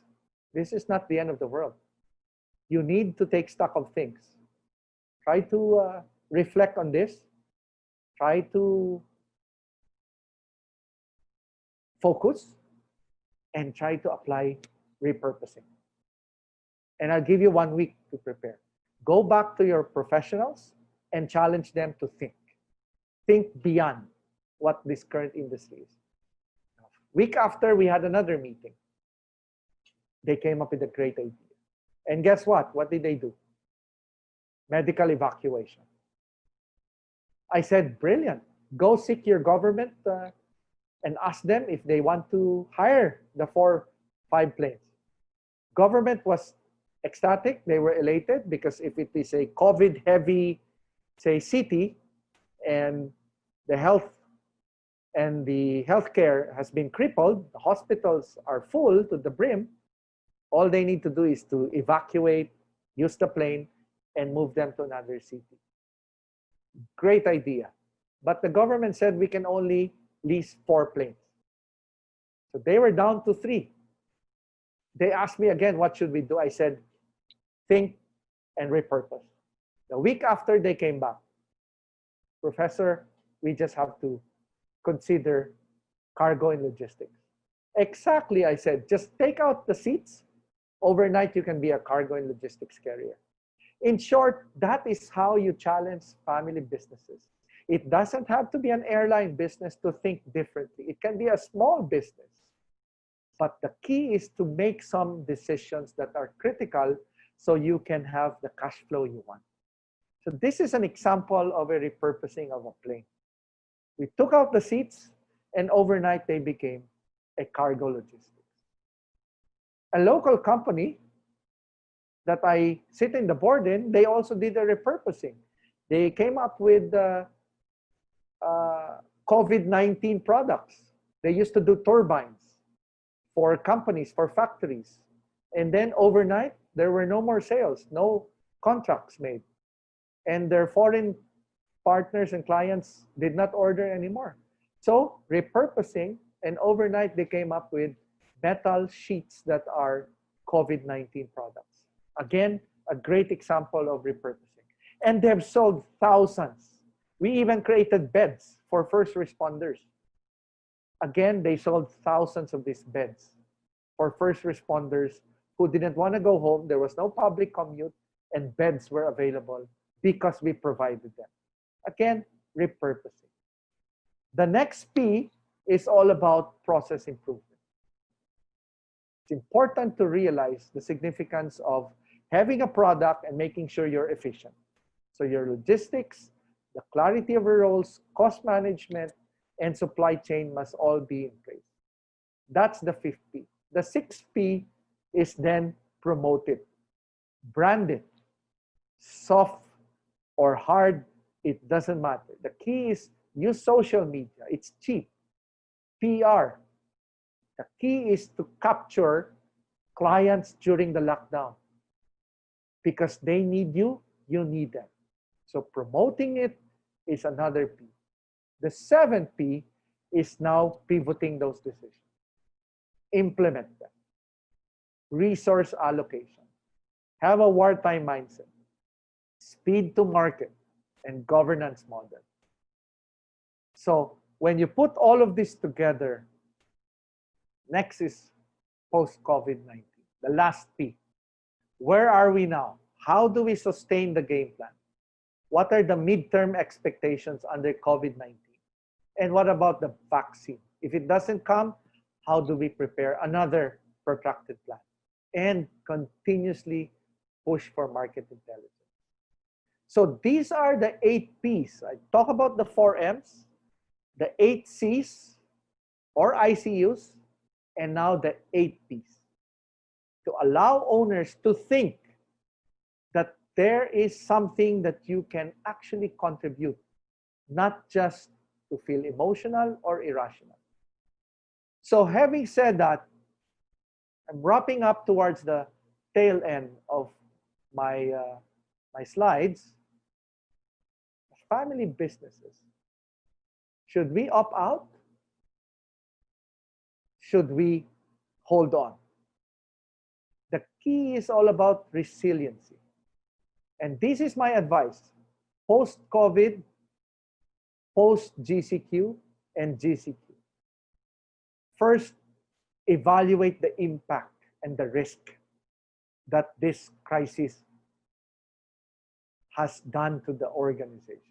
this is not the end of the world. You need to take stock of things. Try to reflect on this. Try to focus and try to apply repurposing. And I'll give you 1 week to prepare. Go back to your professionals and challenge them to think. Think beyond what this current industry is. Week after, we had another meeting. They came up with a great idea. And guess what? What did they do? Medical evacuation. I said, brilliant. go seek your government and ask them if they want to hire the 4-5 planes. Government was ecstatic. They were elated because if it is a COVID-heavy, say, city, and the healthcare has been crippled, the hospitals are full to the brim, all they need to do is to evacuate, use the plane, and move them to another city. Great idea. But the government said we can only lease 4 planes. So they were down to 3. They asked me again, what should we do? I said, think and repurpose. The week after they came back, Professor, we just have to consider cargo and logistics. Exactly, I said, just take out the seats. Overnight, you can be a cargo and logistics carrier. In short, that is how you challenge family businesses. It doesn't have to be an airline business to think differently. It can be a small business. But the key is to make some decisions that are critical so you can have the cash flow you want. So this is an example of a repurposing of a plane. We took out the seats, and overnight they became a cargo logistics. A local company that I sit in the board in, they also did a repurposing. They came up with COVID-19 products. They used to do turbines for companies, for factories. And then overnight, there were no more sales, no contracts made. And their foreign partners and clients did not order anymore. So repurposing, and overnight they came up with metal sheets that are COVID-19 products. Again, a great example of repurposing. And they've sold thousands. We even created beds for first responders. Again, they sold thousands of these beds for first responders who didn't want to go home. There was no public commute, and beds were available because we provided them. Again, repurposing. The next P is all about process improvement. It's important to realize the significance of having a product and making sure you're efficient. So your logistics, the clarity of your roles, cost management, and supply chain must all be in place. That's the 5th P. The 6th P is then promote it, brand it, soft or hard, it doesn't matter. The key is use social media. It's cheap. PR. The key is to capture clients during the lockdown because they need you, you need them. So promoting it is another P. The 7th P is now pivoting those decisions. Implement them. Resource allocation. Have a wartime mindset. Speed to market and governance model. So when you put all of this together, next is post-COVID-19, the last P. Where are we now? How do we sustain the game plan? What are the midterm expectations under COVID-19? And what about the vaccine? If it doesn't come, how do we prepare another protracted plan? And continuously push for market intelligence. So these are the 8 Ps. I talk about the 4 Ms, the 8 Cs or ICUs, and now the 8 Ps. To allow owners to think that there is something that you can actually contribute, not just to feel emotional or irrational. So having said that, I'm wrapping up towards the tail end of my, my slides. Family businesses. Should we opt out? Should we hold on? The key is all about resiliency. And this is my advice. Post-COVID, post-GCQ, and GCQ. First, evaluate the impact and the risk that this crisis has done to the organization.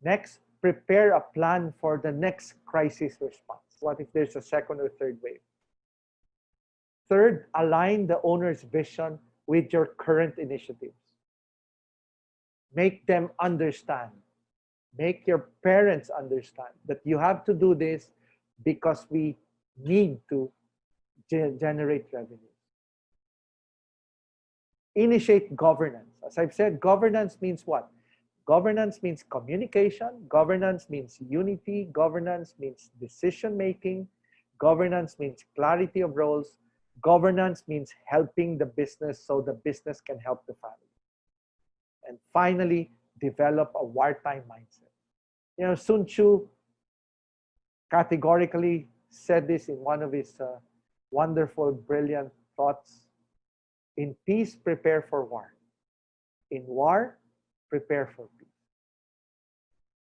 Next, prepare a plan for the next crisis response. What if there's a second or third wave? Third, align the owner's vision with your current initiatives. Make them understand Make your parents understand that you have to do this because we need to generate revenue. Initiate governance. As I've said, governance means what? Governance means communication. Governance means unity. Governance means decision making. Governance means clarity of roles. Governance means helping the business so the business can help the family. And finally, develop a wartime mindset. You know, Sun Tzu categorically said this in one of his wonderful, brilliant thoughts. In peace, prepare for war. In war, prepare for peace.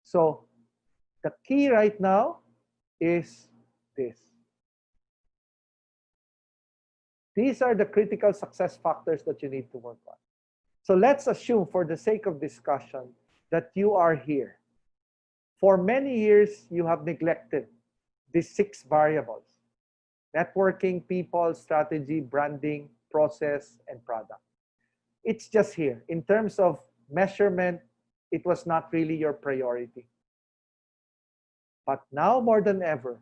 So the key right now is this. These are the critical success factors that you need to work on. So let's assume, for the sake of discussion, that you are here. For many years, you have neglected these 6 variables: networking, people, strategy, branding, process, and product. It's just here. In terms of measurement, it was not really your priority. But now more than ever,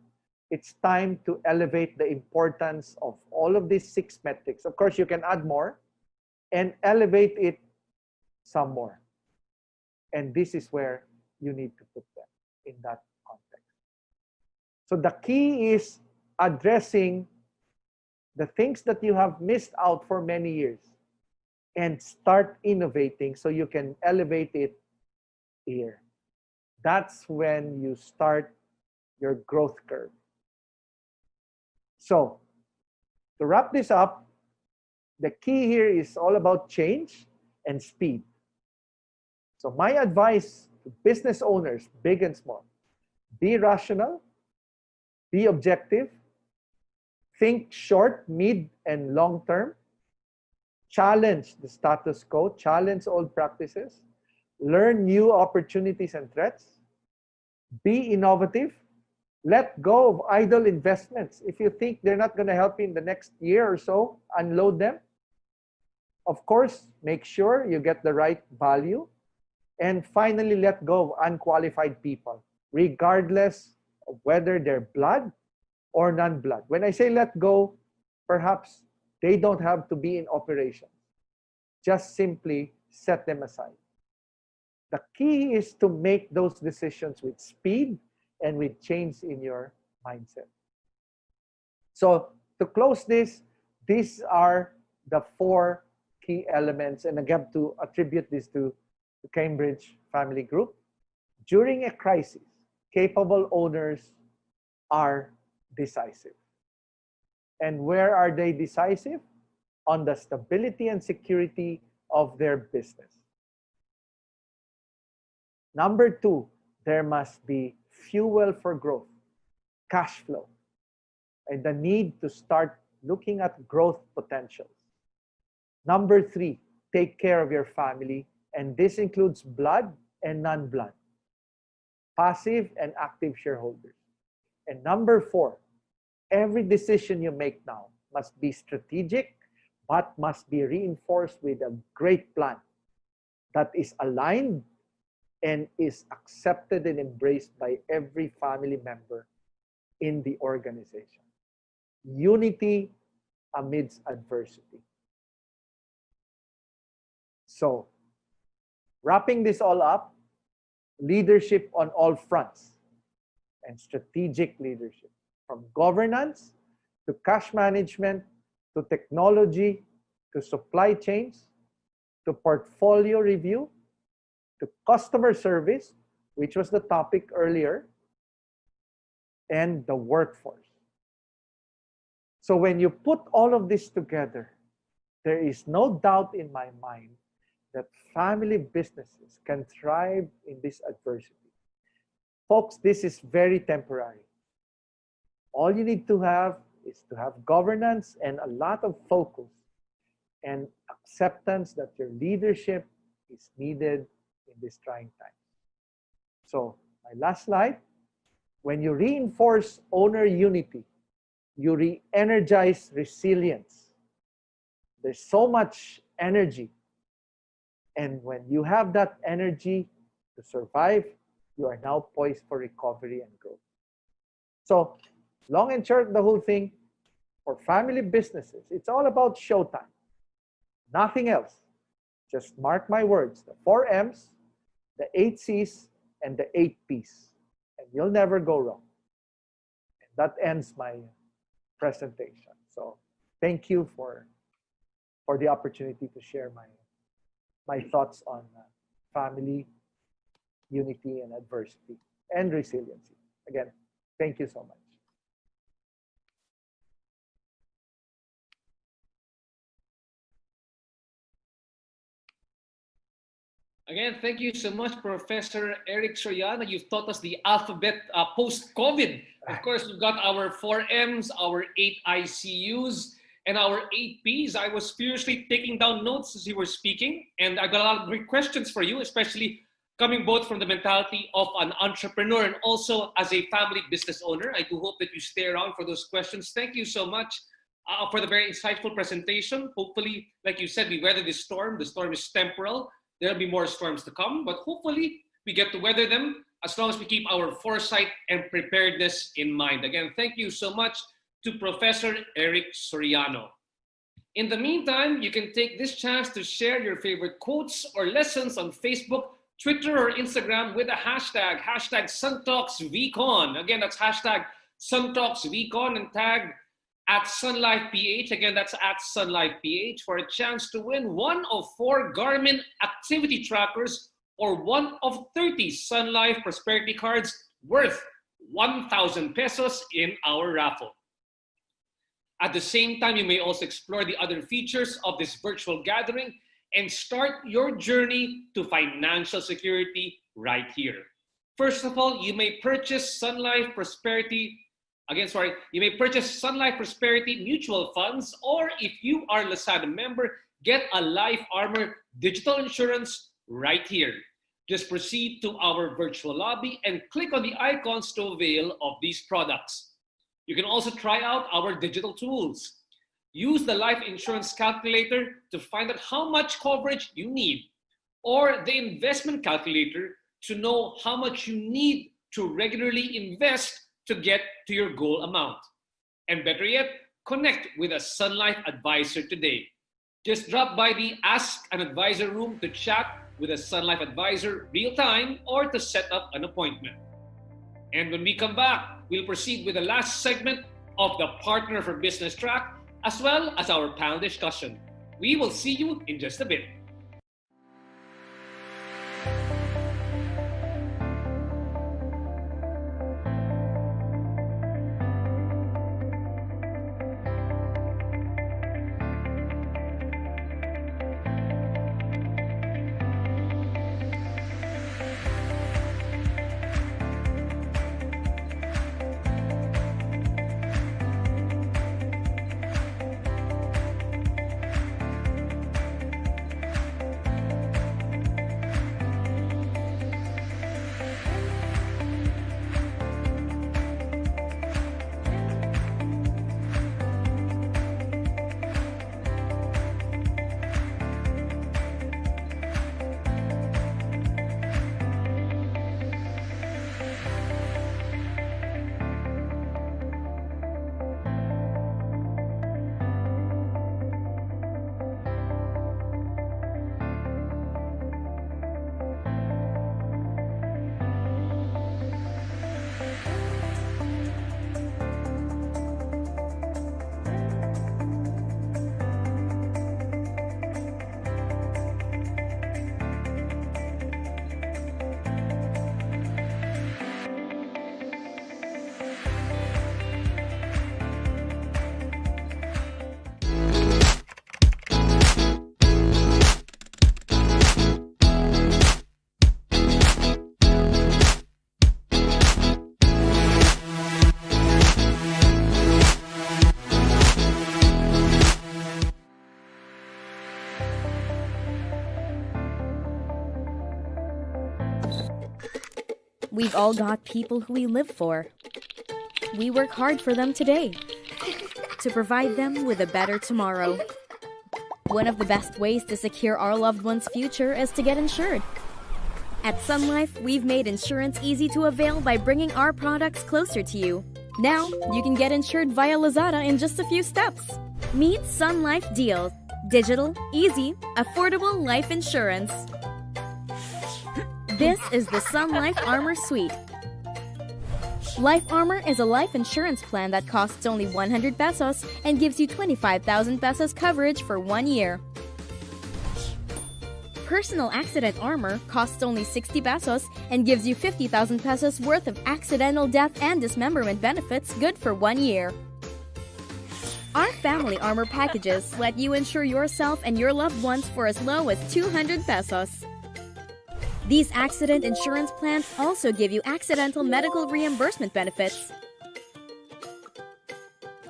it's time to elevate the importance of all of these 6 metrics. Of course, you can add more and elevate it some more. And this is where you need to put them in that context. So the key is addressing the things that you have missed out for many years and start innovating so you can elevate it here. That's when you start your growth curve. So to wrap this up, the key here is all about change and speed. So my advice to business owners, big and small, be rational, be objective, think short, mid, and long term, challenge the status quo, challenge old practices, learn new opportunities and threats, be innovative, let go of idle investments. If you think they're not going to help you in the next year or so, unload them. Of course, make sure you get the right value. And finally, let go of unqualified people, regardless of whether they're blood or non-blood. When I say let go, perhaps they don't have to be in operation. Just simply set them aside. The key is to make those decisions with speed and with change in your mindset. So to close this, these are the 4 key elements, and again, to attribute this to the Cambridge Family Group. During a crisis, capable owners are decisive. And where are they decisive? On the stability and security of their business. Number 2, there must be fuel for growth, cash flow, and the need to start looking at growth potentials. Number 3, take care of your family, and this includes blood and non-blood, passive and active shareholders. And number 4, every decision you make now must be strategic, but must be reinforced with a great plan that is aligned and is accepted and embraced by every family member in the organization. Unity amidst adversity. So, wrapping this all up, leadership on all fronts and strategic leadership, from governance to cash management to technology to supply chains to portfolio review to customer service, which was the topic earlier, and the workforce. So when you put all of this together, there is no doubt in my mind that family businesses can thrive in this adversity. Folks, this is very temporary. All you need to have is to have governance and a lot of focus and acceptance that your leadership is needed in this trying time. So, my last slide. When you reinforce owner unity, you re-energize resilience. There's so much energy. And when you have that energy to survive, you are now poised for recovery and growth. So, long and short, the whole thing, for family businesses, it's all about showtime. Nothing else. Just mark my words, the 4 M's, the 8 C's, and the 8 P's. And you'll never go wrong. And that ends my presentation. So thank you for the opportunity to share my thoughts on family, unity, and adversity, and resiliency. Again, thank you so much. Again, thank you so much, Professor Eric Soriano. You've taught us the alphabet post-COVID. Of course, we've got our 4 M's, our 8 ICUs, and our 8 P's. I was furiously taking down notes as you were speaking, and I got a lot of great questions for you, especially coming both from the mentality of an entrepreneur and also as a family business owner. I do hope that you stay around for those questions. Thank you so much for the very insightful presentation. Hopefully, like you said, we weather this storm. The storm is temporal. There'll be more storms to come, but hopefully we get to weather them as long as we keep our foresight and preparedness in mind. Again, thank you so much to Professor Eric Soriano. In the meantime, you can take this chance to share your favorite quotes or lessons on Facebook, Twitter, or Instagram with a hashtag SunTalksVCon. Again, that's hashtag SunTalksVCon and tag at SunLifePH. Again, that's at SunLifePH for a chance to win one of 4 Garmin activity trackers or one of 30 Sun Life prosperity cards worth 1,000 pesos in our raffle. At the same time, you may also explore the other features of this virtual gathering and start your journey to financial security right here. First of all, you may purchase Sun Life Prosperity you may purchase Sun Life Prosperity mutual funds, or if you are a Lazada member, get a Life Armor digital insurance right here. Just proceed to our virtual lobby and click on the icons to avail of these products. You can also try out our digital tools. Use the life insurance calculator to find out how much coverage you need, or the investment calculator to know how much you need to regularly invest to get to your goal amount. And better yet, connect with a Sun Life advisor today. Just drop by the Ask an Advisor room to chat with a Sun Life advisor real time or to set up an appointment. And when we come back, we'll proceed with the last segment of the Partner for Business track, as well as our panel discussion. We will see you in just a bit. We've all got people who we live for. We work hard for them today to provide them with a better tomorrow. One of the best ways to secure our loved one's future is to get insured. At Sun Life, we've made insurance easy to avail by bringing our products closer to you. Now, you can get insured via Lazada in just a few steps. Meet Sun Life Deals. Digital, easy, affordable life insurance. This is the Sun Life Armor Suite. Life Armor is a life insurance plan that costs only 100 pesos and gives you 25,000 pesos coverage for 1 year. Personal Accident Armor costs only 60 pesos and gives you 50,000 pesos worth of accidental death and dismemberment benefits good for 1 year. Our Family Armor packages let you insure yourself and your loved ones for as low as 200 pesos. These accident insurance plans also give you accidental medical reimbursement benefits.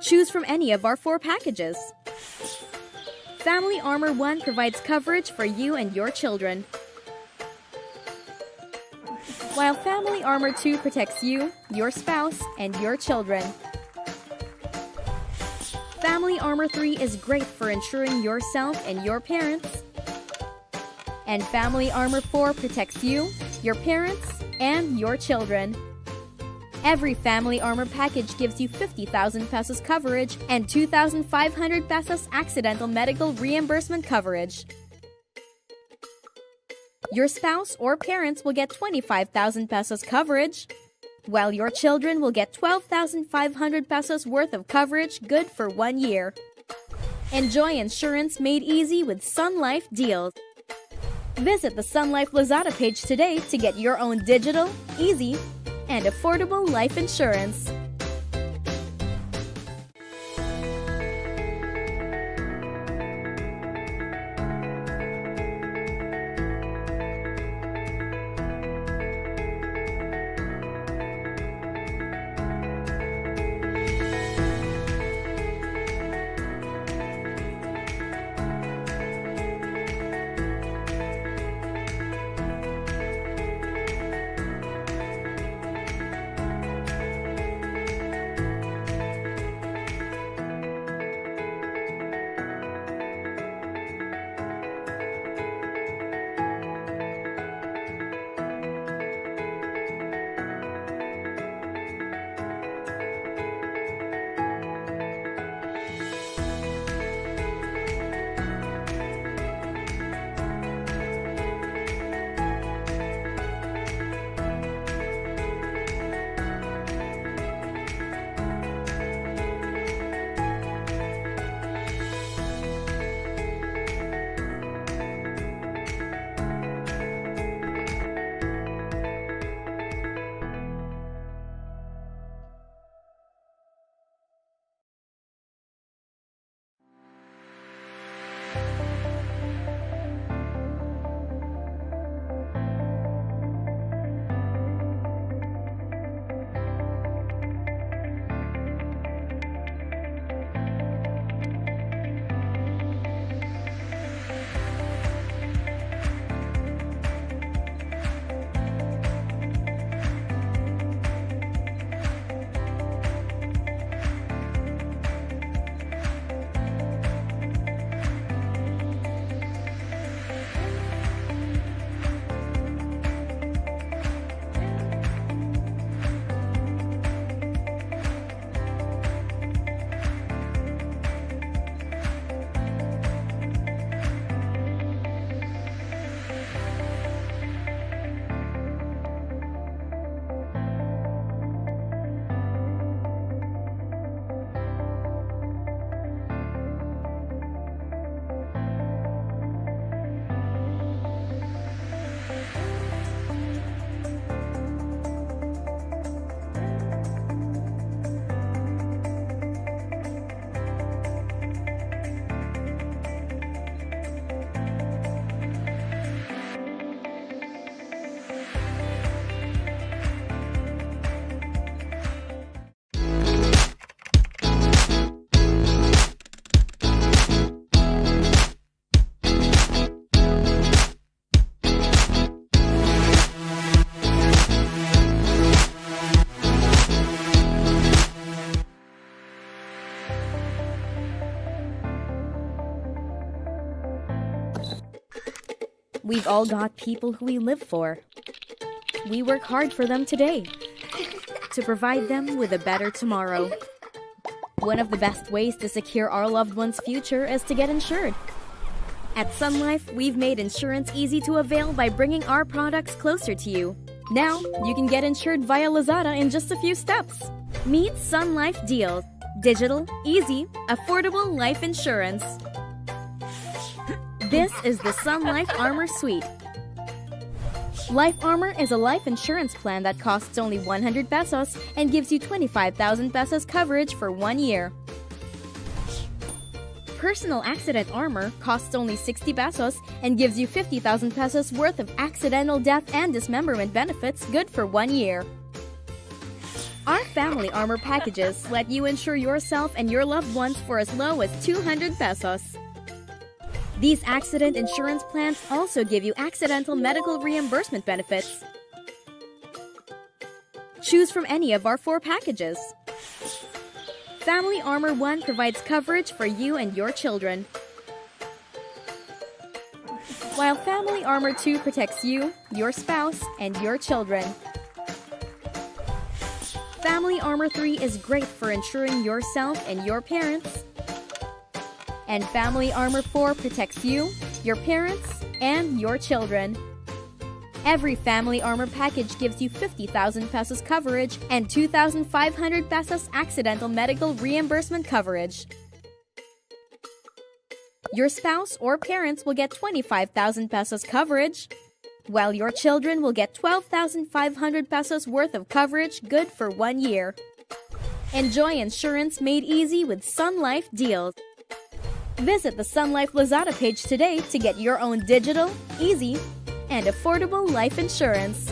Choose from any of our 4 packages. Family Armor 1 provides coverage for you and your children, while Family Armor 2 protects you, your spouse, and your children. Family Armor 3 is great for insuring yourself and your parents. And Family Armor 4 protects you, your parents, and your children. Every Family Armor package gives you 50,000 pesos coverage and 2,500 pesos accidental medical reimbursement coverage. Your spouse or parents will get 25,000 pesos coverage, while your children will get 12,500 pesos worth of coverage good for 1 year. Enjoy insurance made easy with Sun Life Deals. Visit the Sun Life Lazada page today to get your own digital, easy, and affordable life insurance. We've all got people who we live for. We work hard for them today to provide them with a better tomorrow. One of the best ways to secure our loved one's future is to get insured. At Sun Life, we've made insurance easy to avail by bringing our products closer to you. Now, you can get insured via Lazada in just a few steps. Meet Sun Life Deals. Digital, easy, affordable life insurance. This is the Sun Life Armor Suite. Life Armor is a life insurance plan that costs only 100 pesos and gives you 25,000 pesos coverage for 1 year. Personal Accident Armor costs only 60 pesos and gives you 50,000 pesos worth of accidental death and dismemberment benefits good for 1 year. Our Family Armor packages let you insure yourself and your loved ones for as low as 200 pesos. These accident insurance plans also give you accidental medical reimbursement benefits. Choose from any of our 4 packages. Family Armor 1 provides coverage for you and your children, while Family Armor 2 protects you, your spouse, and your children. Family Armor 3 is great for insuring yourself and your parents. And Family Armor 4 protects you, your parents, and your children. Every Family Armor package gives you 50,000 pesos coverage and 2,500 pesos accidental medical reimbursement coverage. Your spouse or parents will get 25,000 pesos coverage, while your children will get 12,500 pesos worth of coverage good for 1 year. Enjoy insurance made easy with Sun Life Deals. Visit the Sun Life Lazada page today to get your own digital, easy, and affordable life insurance.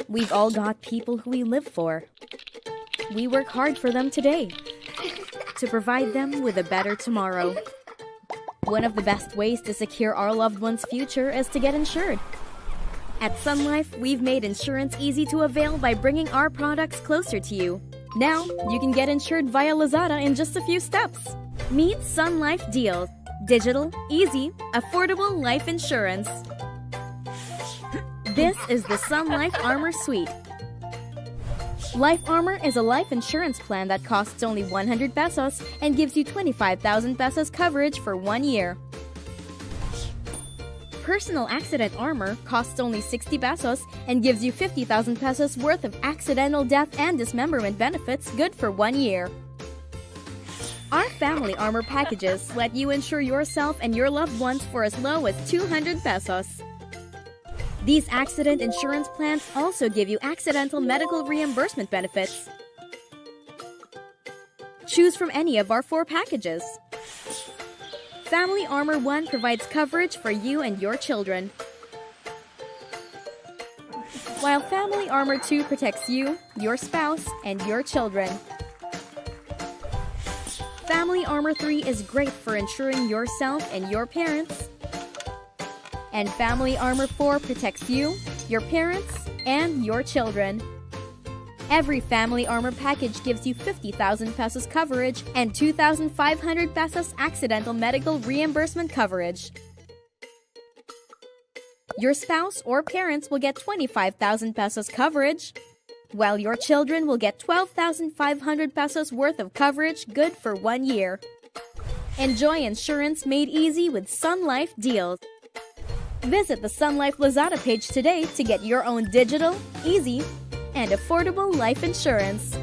We've all got people who we live for. We work hard for them today to provide them with a better tomorrow. One of the best ways to secure our loved one's future is to get insured. At Sun Life, we've made insurance easy to avail by bringing our products closer to you. Now, you can get insured via Lazada in just a few steps. Meet Sun Life Deals. Digital, easy, affordable life insurance. This is the Sun Life Armor Suite. Life Armor is a life insurance plan that costs only 100 pesos and gives you 25,000 pesos coverage for 1 year. Personal Accident Armor costs only 60 pesos and gives you 50,000 pesos worth of accidental death and dismemberment benefits good for 1 year. Our Family Armor packages let you insure yourself and your loved ones for as low as 200 pesos. These accident insurance plans also give you accidental medical reimbursement benefits. Choose from any of our 4 packages. Family Armor 1 provides coverage for you and your children, while Family Armor 2 protects you, your spouse, and your children. Family Armor 3 is great for insuring yourself and your parents. And Family Armor 4 protects you, your parents, and your children. Every Family Armor package gives you 50,000 pesos coverage and 2,500 pesos accidental medical reimbursement coverage. Your spouse or parents will get 25,000 pesos coverage, while your children will get 12,500 pesos worth of coverage good for 1 year. Enjoy insurance made easy with Sun Life Deals. Visit the Sun Life Lazada page today to get your own digital, easy, and affordable life insurance.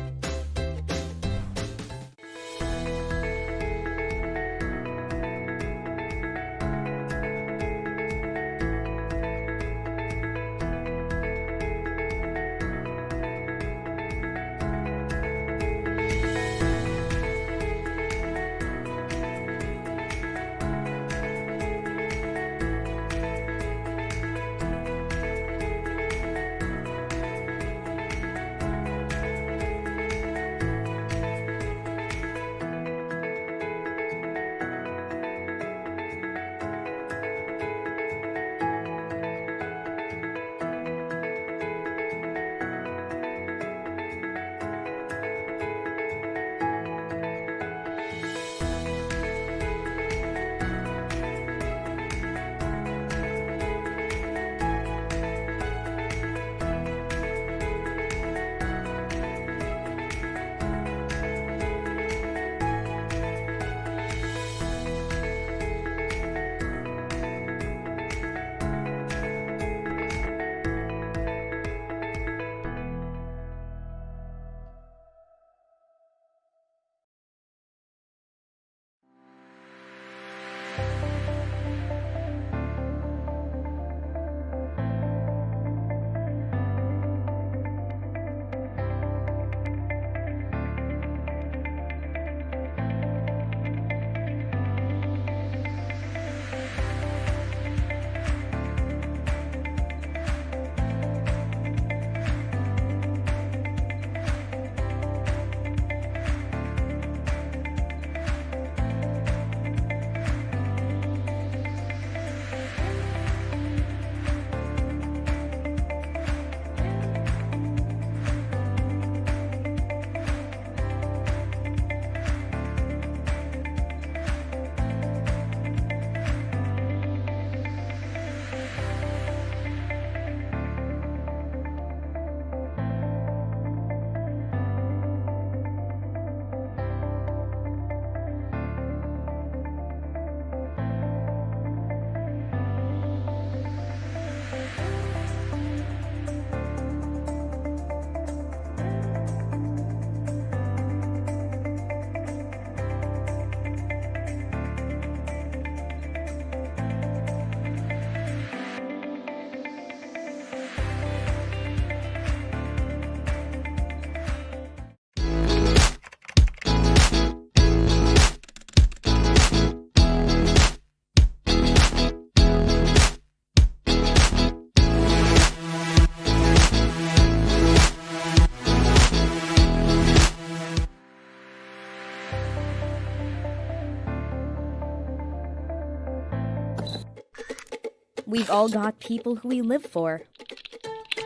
We've all got people who we live for.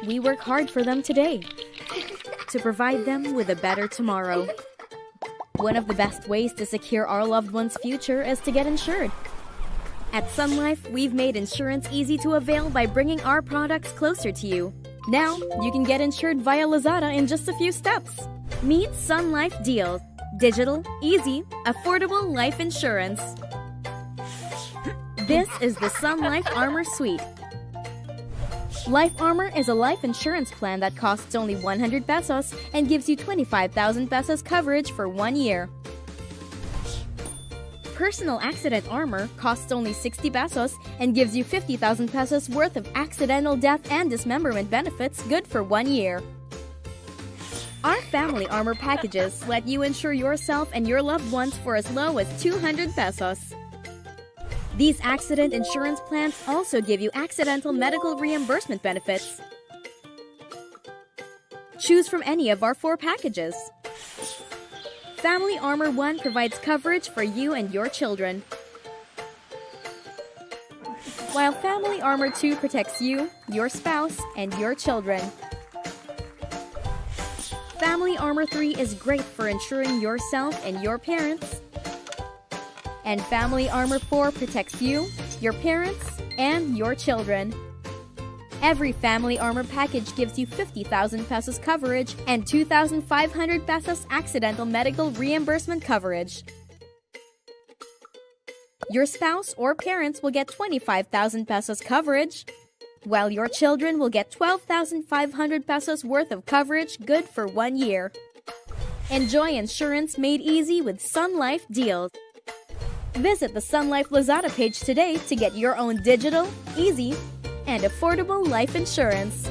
We work hard for them today to provide them with a better tomorrow. One of the best ways to secure our loved one's future is to get insured. At Sun Life, we've made insurance easy to avail by bringing our products closer to you. Now, you can get insured via Lazada in just a few steps. Meet Sun Life Deal. Digital, easy, affordable life insurance. This is the Sun Life Armor Suite. Life Armor is a life insurance plan that costs only 100 pesos and gives you 25,000 pesos coverage for 1 year. Personal Accident Armor costs only 60 pesos and gives you 50,000 pesos worth of accidental death and dismemberment benefits good for 1 year. Our Family Armor packages let you insure yourself and your loved ones for as low as 200 pesos. These accident insurance plans also give you accidental medical reimbursement benefits. Choose from any of our 4 packages. Family Armor 1 provides coverage for you and your children, while Family Armor 2 protects you, your spouse, and your children. Family Armor 3 is great for insuring yourself and your parents, and Family Armor 4 protects you, your parents, and your children. Every Family Armor package gives you 50,000 pesos coverage and 2,500 pesos accidental medical reimbursement coverage. Your spouse or parents will get 25,000 pesos coverage, while your children will get 12,500 pesos worth of coverage good for 1 year. Enjoy insurance made easy with Sun Life Deals. Visit the Sun Life Lazada page today to get your own digital, easy, and affordable life insurance.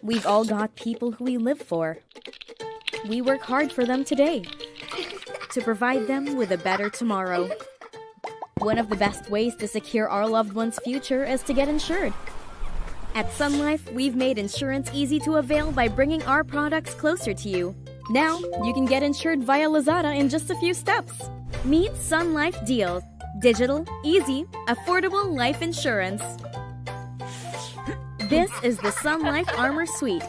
We've all got people who we live for. We work hard for them today to provide them with a better tomorrow. One of the best ways to secure our loved one's future is to get insured. At Sun Life, we've made insurance easy to avail by bringing our products closer to you. Now, you can get insured via Lazada in just a few steps. Meet Sun Life Deals. Digital, easy, affordable life insurance. This is the Sun Life Armor Suite.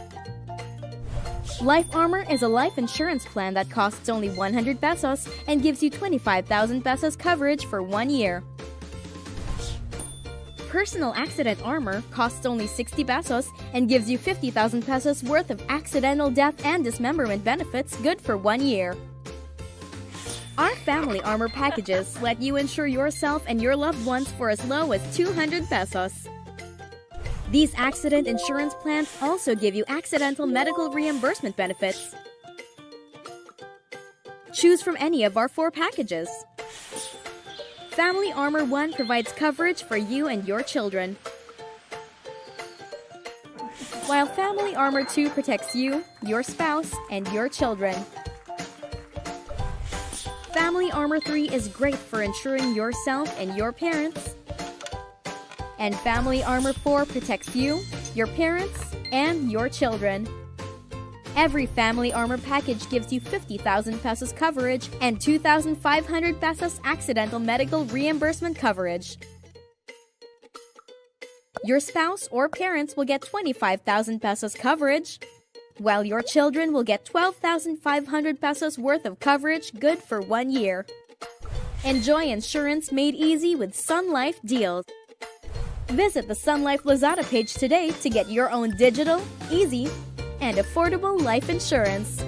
Life Armor is a life insurance plan that costs only 100 pesos and gives you 25,000 pesos coverage for 1 year. Personal Accident Armor costs only 60 pesos and gives you 50,000 pesos worth of accidental death and dismemberment benefits good for 1 year. Our Family Armor packages let you insure yourself and your loved ones for as low as 200 pesos. These accident insurance plans also give you accidental medical reimbursement benefits. Choose from any of our 4 packages. Family Armor 1 provides coverage for you and your children, while Family Armor 2 protects you, your spouse, and your children. Family Armor 3 is great for insuring yourself and your parents. And Family Armor 4 protects you, your parents, and your children. Every Family Armor package gives you 50,000 pesos coverage and 2,500 pesos accidental medical reimbursement coverage. Your spouse or parents will get 25,000 pesos coverage, while your children will get 12,500 pesos worth of coverage good for 1 year. Enjoy insurance made easy with Sun Life Deals. Visit the Sun Life Lazada page today to get your own digital, easy, and affordable life insurance.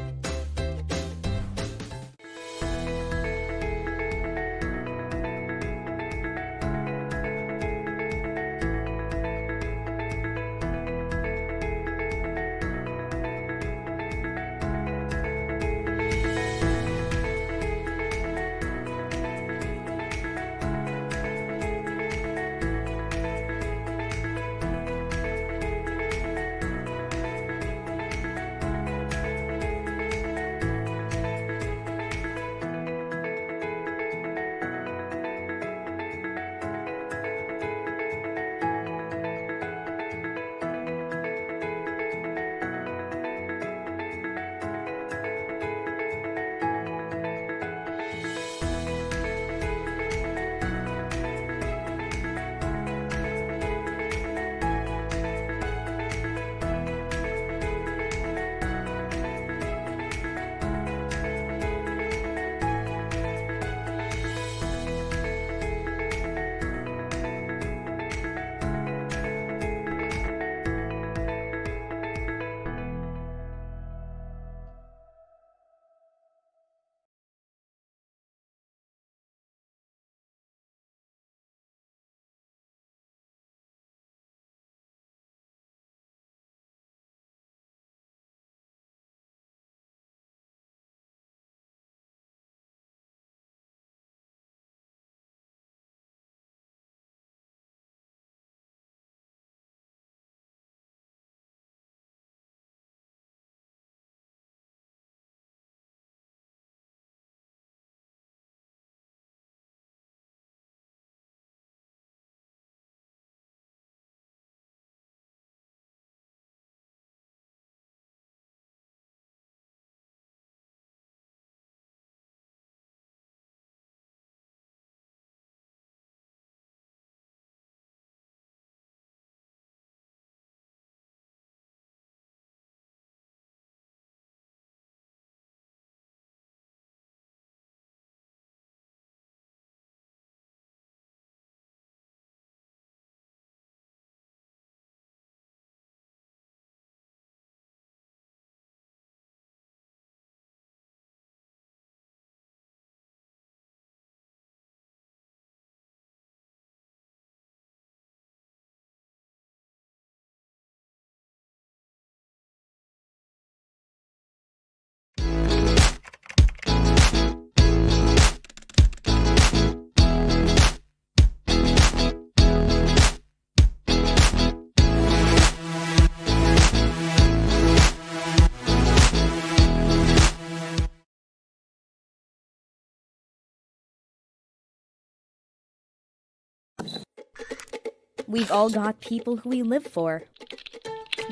We've all got people who we live for.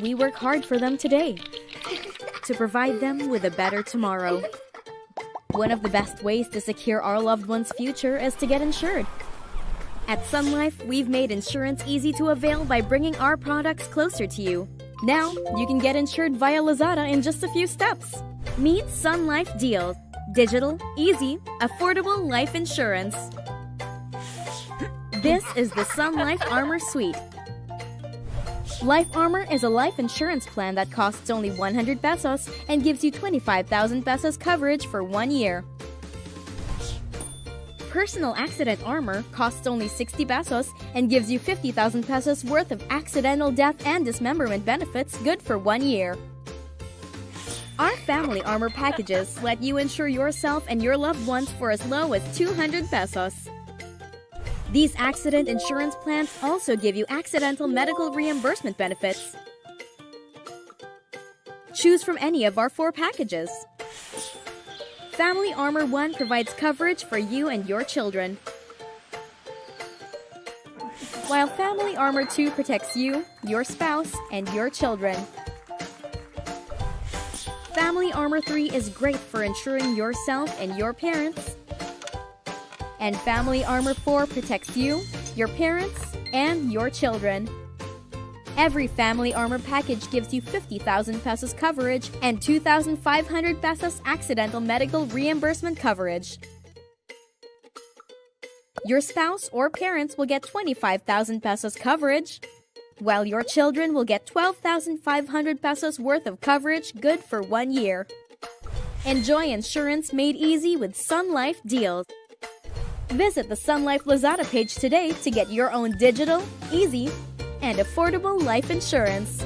We work hard for them today to provide them with a better tomorrow. One of the best ways to secure our loved one's future is to get insured. At Sun Life, we've made insurance easy to avail by bringing our products closer to you. Now, you can get insured via Lazada in just a few steps. Meet Sun Life Deals. Digital, easy, affordable life insurance. This is the Sun Life Armor Suite. Life Armor is a life insurance plan that costs only 100 pesos and gives you 25,000 pesos coverage for 1 year. Personal Accident Armor costs only 60 pesos and gives you 50,000 pesos worth of accidental death and dismemberment benefits good for 1 year. Our Family Armor packages let you insure yourself and your loved ones for as low as 200 pesos. These accident insurance plans also give you accidental medical reimbursement benefits. Choose from any of our 4 packages. Family Armor 1 provides coverage for you and your children, while Family Armor 2 protects you, your spouse, and your children. Family Armor 3 is great for insuring yourself and your parents. And Family Armor 4 protects you, your parents, and your children. Every Family Armor package gives you 50,000 pesos coverage and 2,500 pesos accidental medical reimbursement coverage. Your spouse or parents will get 25,000 pesos coverage, while your children will get 12,500 pesos worth of coverage good for 1 year. Enjoy insurance made easy with Sun Life Deals. Visit the Sun Life Lazada page today to get your own digital, easy, and affordable life insurance.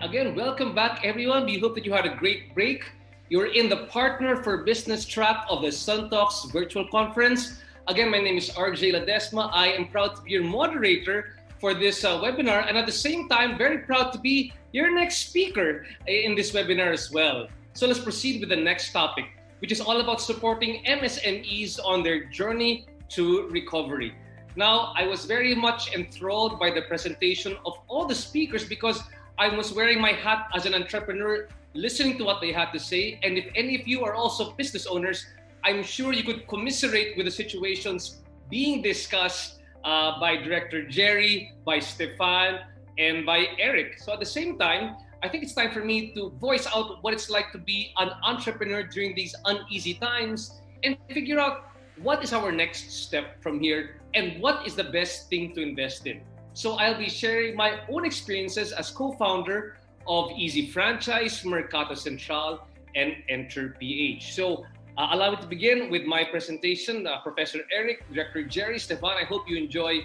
Again, welcome back, everyone. We hope that you had a great break. You're in the Partner for Business track of the Sun Talks virtual conference. Again, my name is RJ Ledesma. I am proud to be your moderator for this webinar, and at the same time, very proud to be your next speaker in this webinar as well. So let's proceed with the next topic, which is all about supporting MSMEs on their journey to recovery. Now, I was very much enthralled by the presentation of all the speakers because I was wearing my hat as an entrepreneur, listening to what they had to say. And if any of you are also business owners, I'm sure you could commiserate with the situations being discussed by Director Jerry, by Stefan, and by Eric. So at the same time, I think it's time for me to voice out what it's like to be an entrepreneur during these uneasy times and figure out what is our next step from here and what is the best thing to invest in. So I'll be sharing my own experiences as co-founder of Easy Franchise, Mercato Central, and Enter PH. So allow me to begin with my presentation. Professor Eric, Director Jerry, Stefan, I hope you enjoy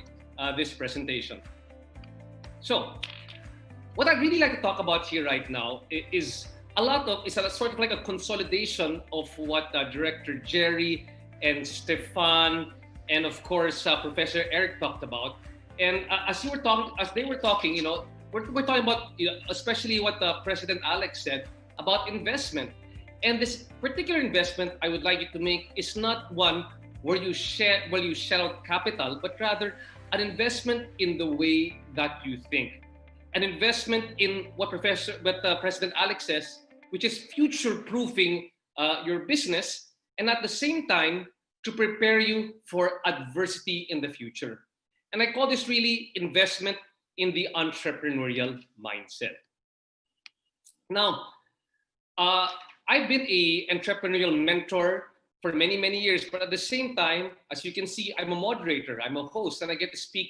this presentation. So what I'd really like to talk about here right now is sort of like a consolidation of what Director Jerry and Stefan and of course Professor Eric talked about. And as they were talking, you know, we're talking about, you know, especially what President Alex said about investment. And this particular investment I would like you to make is not one where you shell out capital, but rather an investment in the way that you think. An investment in what President Alex says, which is future-proofing your business, and at the same time to prepare you for adversity in the future. And I call this really investment in the entrepreneurial mindset. Now, I've been an entrepreneurial mentor for many, many years, but at the same time, as you can see, I'm a moderator, I'm a host, and I get to speak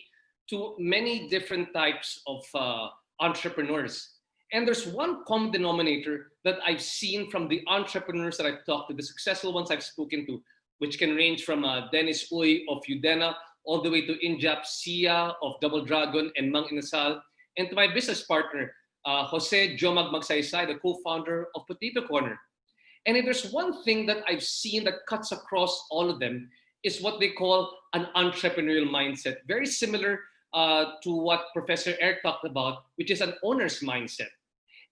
to many different types of entrepreneurs. And there's one common denominator that I've seen from the entrepreneurs that I've talked to, the successful ones I've spoken to, which can range from Dennis Uy of Udena, all the way to Injap Sia of Double Dragon and Mang Inasal, and to my business partner, Jose Jomag Magsaysay, the co-founder of Potato Corner. And if there's one thing that I've seen that cuts across all of them, is what they call an entrepreneurial mindset, very similar to what Professor Eric talked about, which is an owner's mindset.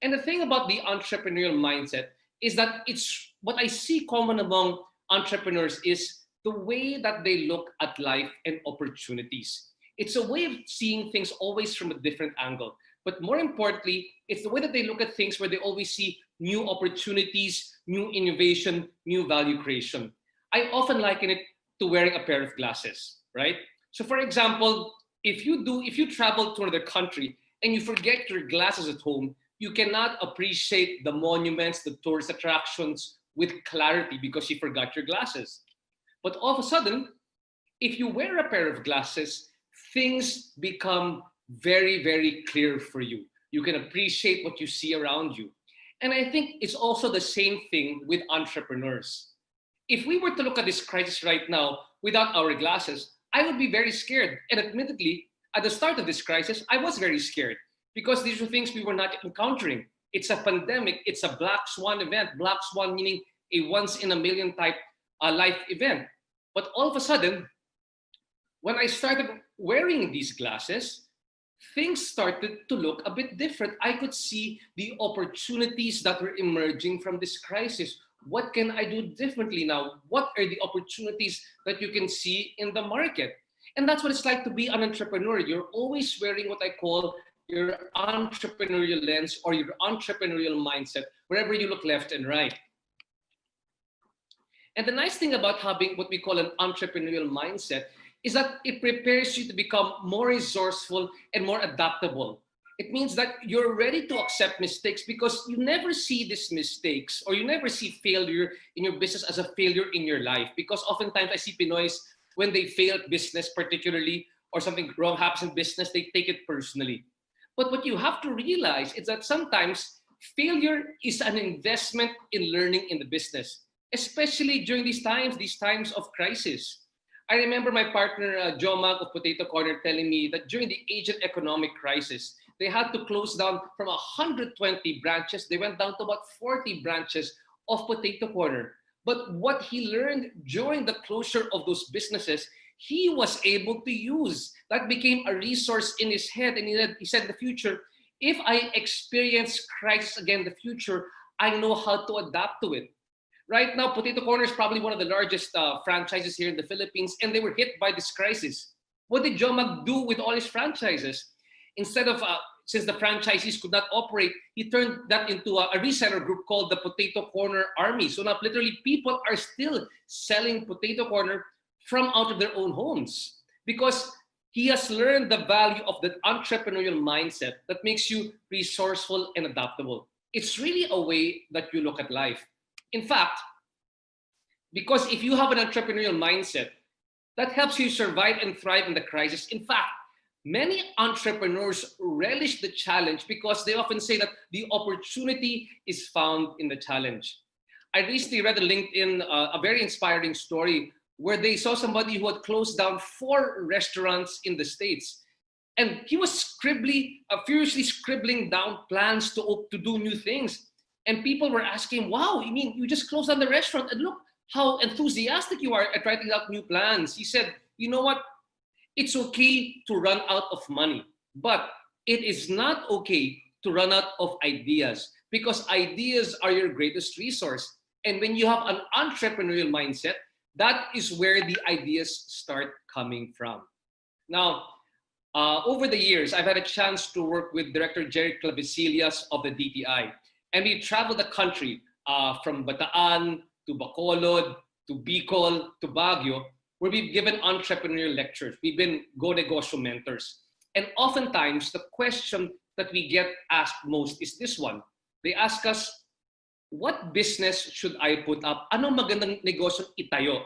And the thing about the entrepreneurial mindset is that it's what I see common among entrepreneurs is the way that they look at life and opportunities. It's a way of seeing things always from a different angle. But more importantly, it's the way that they look at things where they always see new opportunities, new innovation, new value creation. I often liken it to wearing a pair of glasses, right? So for example, if you travel to another country and you forget your glasses at home, you cannot appreciate the monuments, the tourist attractions with clarity because you forgot your glasses. But all of a sudden, if you wear a pair of glasses, things become very, very clear for you. You can appreciate what you see around you. And I think it's also the same thing with entrepreneurs. If we were to look at this crisis right now without our glasses, I would be very scared. And admittedly, at the start of this crisis, I was very scared because these were things we were not encountering. It's a pandemic. It's a black swan event. Black swan meaning a once in a million type life event. But all of a sudden, when I started wearing these glasses, things started to look a bit different. I could see the opportunities that were emerging from this crisis. What can I do differently now? What are the opportunities that you can see in the market? And that's what it's like to be an entrepreneur. You're always wearing what I call your entrepreneurial lens or your entrepreneurial mindset, wherever you look left and right. And the nice thing about having what we call an entrepreneurial mindset is that it prepares you to become more resourceful and more adaptable. It means that you're ready to accept mistakes because you never see these mistakes or you never see failure in your business as a failure in your life. Because oftentimes I see Pinoys, when they fail at business particularly or something wrong happens in business, they take it personally. But what you have to realize is that sometimes failure is an investment in learning in the business, especially during these times of crisis. I remember my partner, Joe Mag of Potato Corner, telling me that during the Asian economic crisis, they had to close down from 120 branches. They went down to about 40 branches of Potato Corner. But what he learned during the closure of those businesses, he was able to use. That became a resource in his head. And he said in the future, if I experience crisis again in the future, I know how to adapt to it. Right now, Potato Corner is probably one of the largest franchises here in the Philippines, and they were hit by this crisis. What did Jomag do with all his franchises? Instead of since the franchisees could not operate, he turned that into a reseller group called the Potato Corner Army. So now literally people are still selling potato corner from out of their own homes because he has learned the value of the entrepreneurial mindset that makes you resourceful and adaptable. It's really a way that you look at life. In fact, because if you have an entrepreneurial mindset, that helps you survive and thrive in the crisis. In fact, many entrepreneurs relish the challenge because they often say that the opportunity is found in the challenge. I recently read a LinkedIn, a very inspiring story where they saw somebody who had closed down 4 restaurants in the States. And he was furiously scribbling down plans to do new things. And people were asking, wow, you mean you just closed down the restaurant and look how enthusiastic you are at writing out new plans. He said, you know what? It's okay to run out of money, but it is not okay to run out of ideas because ideas are your greatest resource. And when you have an entrepreneurial mindset, that is where the ideas start coming from. Now, over the years, I've had a chance to work with Director Jerry Clavesillas of the DTI. And we traveled the country from Bataan to Bacolod to Bicol to Baguio, where we've given entrepreneurial lectures. We've been Go Negosyo mentors. And oftentimes, the question that we get asked most is this one. They ask us, what business should I put up? Anong magandang negosyo itayo?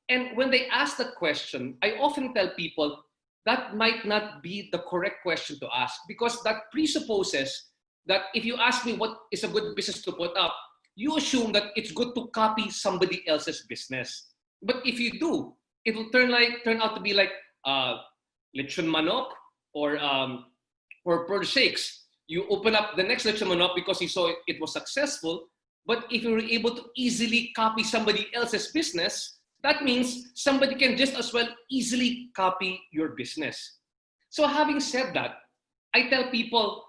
And when they ask that question, I often tell people that might not be the correct question to ask because that presupposes that if you ask me what is a good business to put up, you assume that it's good to copy somebody else's business. But if you do, it will turn out to be like lechon manok or pearl shakes. You open up the next lechon manok because you saw it was successful. But if you were able to easily copy somebody else's business, that means somebody can just as well easily copy your business. So having said that, I tell people,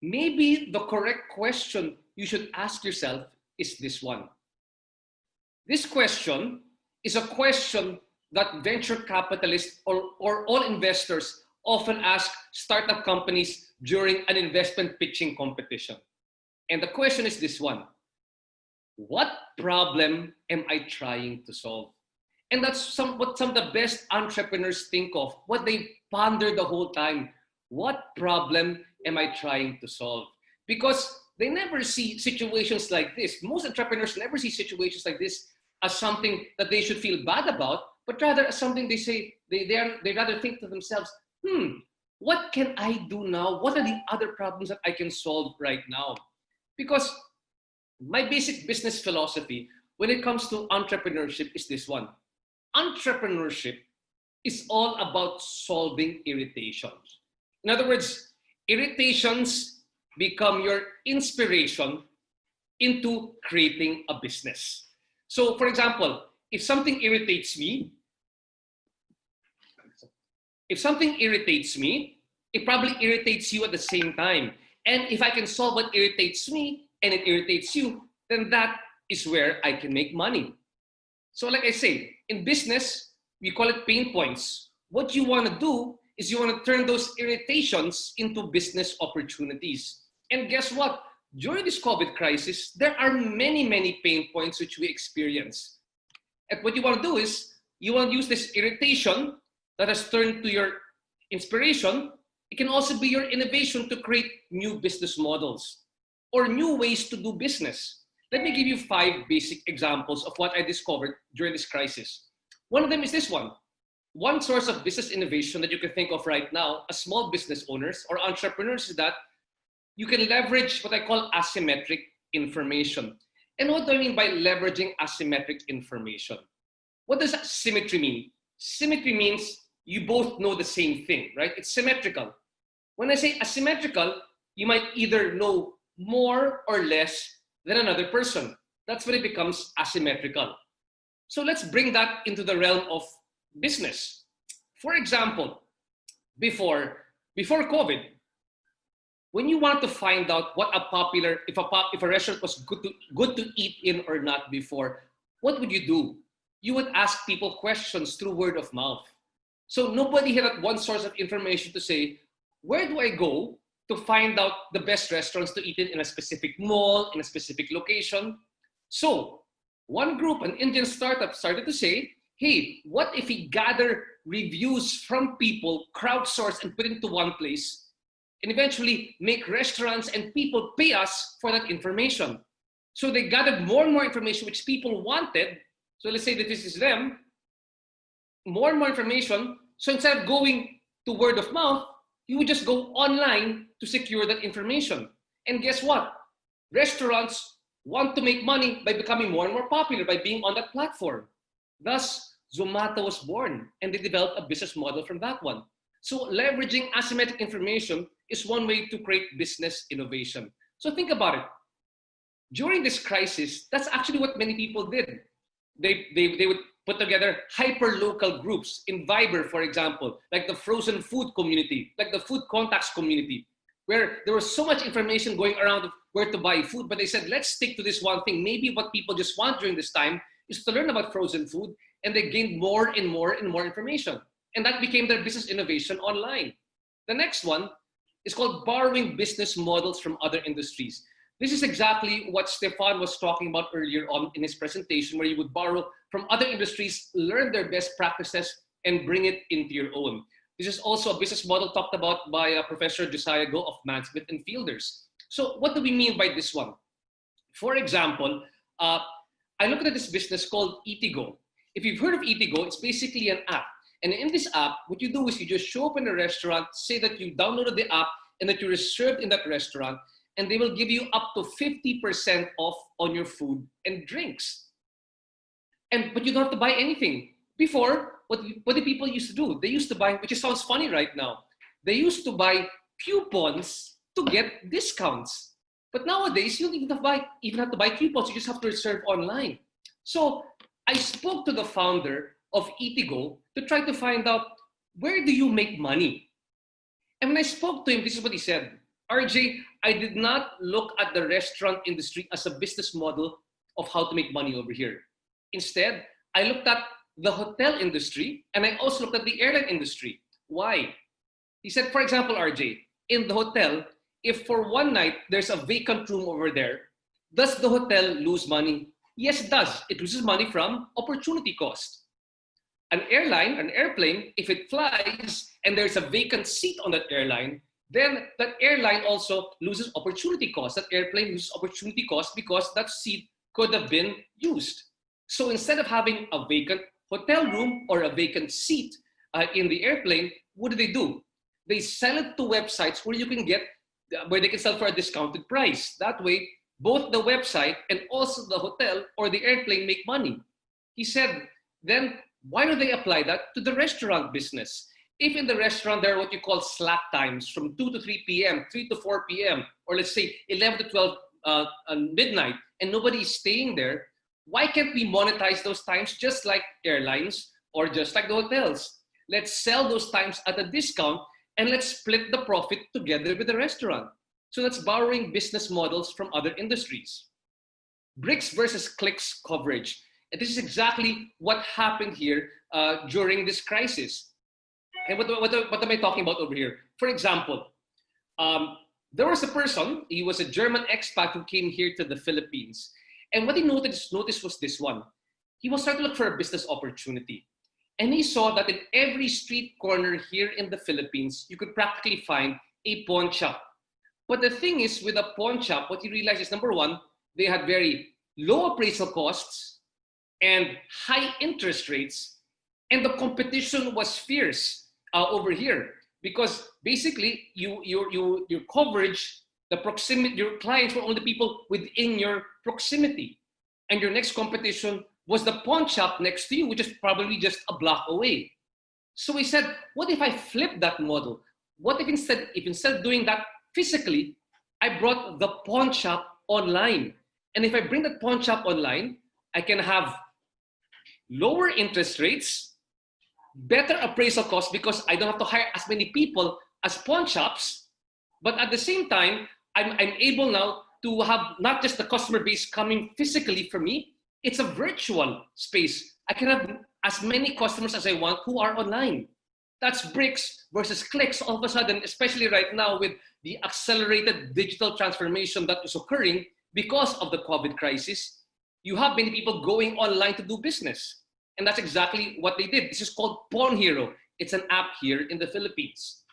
maybe the correct question you should ask yourself is this one. This question is a question that venture capitalists or all investors often ask startup companies during an investment pitching competition. And the question is this one. What problem am I trying to solve? And that's what some of the best entrepreneurs think of, what they ponder the whole time. What problem am I trying to solve? Because they never see situations like this. Most entrepreneurs never see situations like this as something that they should feel bad about, but rather as something they say, they rather think to themselves, what can I do now? What are the other problems that I can solve right now? Because my basic business philosophy when it comes to entrepreneurship is this one. Entrepreneurship is all about solving irritations. In other words, irritations become your inspiration into creating a business. So, for example, if something irritates me, it probably irritates you at the same time. And if I can solve what irritates me and it irritates you, then that is where I can make money. So like I say, in business, we call it pain points. What you want to do is you want to turn those irritations into business opportunities. And guess what? During this COVID crisis, there are many, many pain points which we experience. And what you want to do is you want to use this irritation that has turned to your inspiration. It can also be your innovation to create new business models or new ways to do business. Let me give you 5 basic examples of what I discovered during this crisis. One of them is this one. One source of business innovation that you can think of right now as small business owners or entrepreneurs is that you can leverage what I call asymmetric information. And what do I mean by leveraging asymmetric information? What does symmetry mean? Symmetry means you both know the same thing, right? It's symmetrical. When I say asymmetrical, you might either know more or less than another person. That's when it becomes asymmetrical. So let's bring that into the realm of business. For example, before COVID, when you want to find out what if a restaurant was good to eat in or not before, what would you do? You would ask people questions through word of mouth. So nobody had one source of information to say, where do I go to find out the best restaurants to eat in a specific mall, in a specific location. So one group, an Indian startup, started to say, hey, what if we gather reviews from people, crowdsource and put into one place, and eventually make restaurants and people pay us for that information? So they gathered more and more information which people wanted. So let's say that this is them, more and more information. So instead of going to word of mouth, you would just go online to secure that information. And guess what? Restaurants want to make money by becoming more and more popular, by being on that platform. Thus, Zomato was born, and they developed a business model from that one. So leveraging asymmetric information is one way to create business innovation. So think about it. During this crisis, that's actually what many people did. They would put together hyper-local groups in Viber, for example, like the frozen food community, like the food contacts community, where there was so much information going around of where to buy food, but they said, let's stick to this one thing. Maybe what people just want during this time is to learn about frozen food, and they gained more and more and more information. And that became their business innovation online. The next one is called borrowing business models from other industries. This is exactly what Stefan was talking about earlier on in his presentation, where you would borrow from other industries, learn their best practices, and bring it into your own. This is also a business model talked about by Professor Josiah Go of Management and Fielders. So what do we mean by this one? For example, I looked at this business called Eatigo. If you've heard of Eatigo, it's basically an app. And in this app, what you do is you just show up in a restaurant, say that you downloaded the app and that you reserved in that restaurant, and they will give you up to 50% off on your food and drinks. But you don't have to buy anything. Before, what did people used to do? They used to buy, which sounds funny right now, they used to buy coupons to get discounts. But nowadays, you don't even have to buy coupons, you just have to reserve online. So I spoke to the founder of Eatigo to try to find out, where do you make money? And when I spoke to him, this is what he said. RJ, I did not look at the restaurant industry as a business model of how to make money over here. Instead, I looked at the hotel industry, and I also looked at the airline industry. Why? He said, for example, RJ, in the hotel, if for one night there's a vacant room over there, does the hotel lose money? Yes, it does. It loses money from opportunity cost. An airline, an airplane, if it flies and there's a vacant seat on that airline, then that airline also loses opportunity cost. That airplane loses opportunity cost because that seat could have been used. So instead of having a vacant hotel room or a vacant seat in the airplane, what do? They sell it to websites where they can sell for a discounted price. That way, both the website and also the hotel or the airplane make money. He said, then why don't they apply that to the restaurant business? If in the restaurant there are what you call slack times from 2 to 3 p.m., 3 to 4 p.m., or let's say 11 to 12 midnight, and nobody is staying there, why can't we monetize those times just like airlines or just like the hotels? Let's sell those times at a discount and let's split the profit together with the restaurant. So that's borrowing business models from other industries. Bricks versus clicks coverage. And this is exactly what happened here during this crisis. And what am I talking about over here? For example, there was a person, he was a German expat who came here to the Philippines. And what he noticed was this one. He was starting to look for a business opportunity. And he saw that in every street corner here in the Philippines, you could practically find a pawn shop. But the thing is, with a pawn shop, what he realized is, number one, they had very low appraisal costs and high interest rates, and the competition was fierce over here, because basically your coverage, the proximity, your clients were only people within your proximity, and your next competition was the pawn shop next to you, which is probably just a block away. So he said, what if I flip that model? What if instead of doing that physically, I brought the pawn shop online? And if I bring that pawn shop online, I can have lower interest rates, better appraisal costs because I don't have to hire as many people as pawn shops, but at the same time, I'm able now to have not just the customer base coming physically for me, it's a virtual space. I can have as many customers as I want who are online. That's bricks versus clicks all of a sudden, especially right now with the accelerated digital transformation that is occurring because of the COVID crisis, you have many people going online to do business. And that's exactly what they did. This is called Pawn Hero. It's an app here in the Philippines.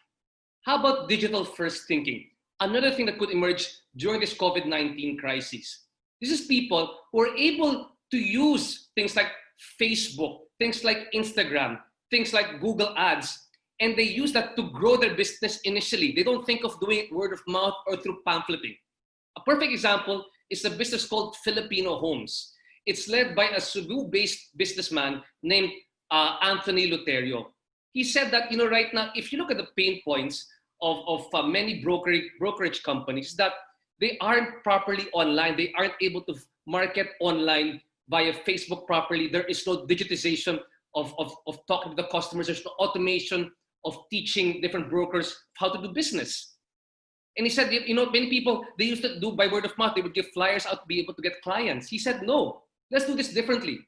How about digital first thinking? Another thing that could emerge during this COVID-19 crisis. This is people who are able to use things like Facebook, things like Instagram, things like Google Ads, and they use that to grow their business initially. They don't think of doing it word of mouth or through pamphleting. A perfect example is a business called Filipino Homes. It's led by a Cebu-based businessman named Anthony Luterio. He said that, right now, if you look at the pain points of many brokerage companies, that they aren't properly online. They aren't able to market online via Facebook properly. There is no digitization of talking to the customers. There's no automation of teaching different brokers how to do business. And he said, many people, they used to do by word of mouth. They would give flyers out to be able to get clients. He said, no, let's do this differently.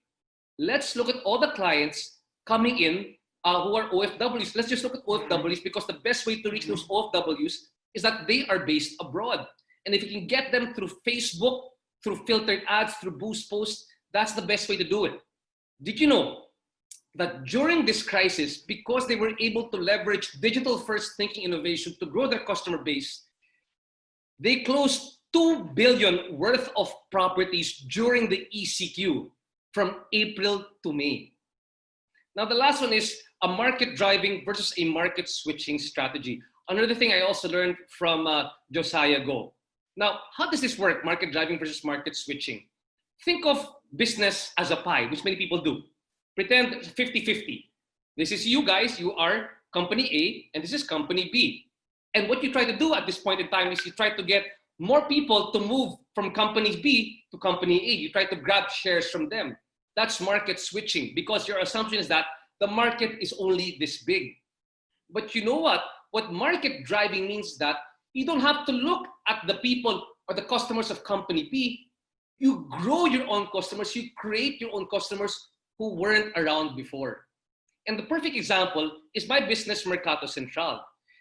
Let's look at all the clients coming in who are OFWs. Let's just look at OFWs, because the best way to reach those OFWs is that they are based abroad. And if you can get them through Facebook, through filtered ads, through boost posts, that's the best way to do it. Did you know that during this crisis, because they were able to leverage digital first thinking innovation to grow their customer base, they closed 2 billion worth of properties during the ECQ from April to May. Now, the last one is a market driving versus a market switching strategy. Another thing I also learned from Josiah Go. Now, how does this work, market driving versus market switching? Think of business as a pie, which many people do. Pretend 50-50. This is you guys, you are company A, and this is company B. And what you try to do at this point in time is you try to get more people to move from company B to company A. You try to grab shares from them. That's market switching, because your assumption is that the market is only this big. But you know what? What market driving means is that you don't have to look at the people or the customers of company B. You grow your own customers. You create your own customers who weren't around before. And the perfect example is my business, Mercato Central.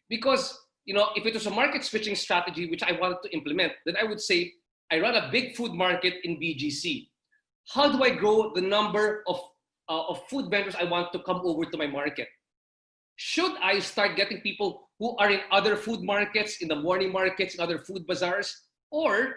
Because, if it was a market switching strategy, which I wanted to implement, then I would say, I run a big food market in BGC. How do I grow the number of food vendors I want to come over to my market? Should I start getting people who are in other food markets, in the morning markets, in other food bazaars? Or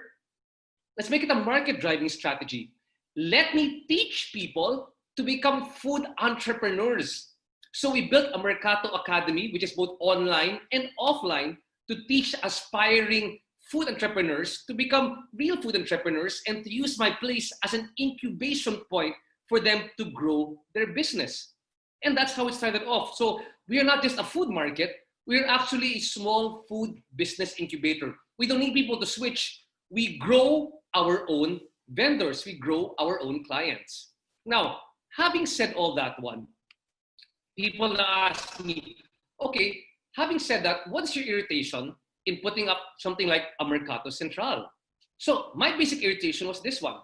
let's make it a market driving strategy. Let me teach people to become food entrepreneurs. So we built a Mercato Academy, which is both online and offline, to teach aspiring food entrepreneurs to become real food entrepreneurs and to use my place as an incubation point for them to grow their business. And that's how it started off. So we are not just a food market, we are actually a small food business incubator. We don't need people to switch. We grow our own vendors, we grow our own clients. Now, having said all that one, people ask me, okay, having said that, what's your irritation in putting up something like a Mercato Central? So my basic irritation was this one.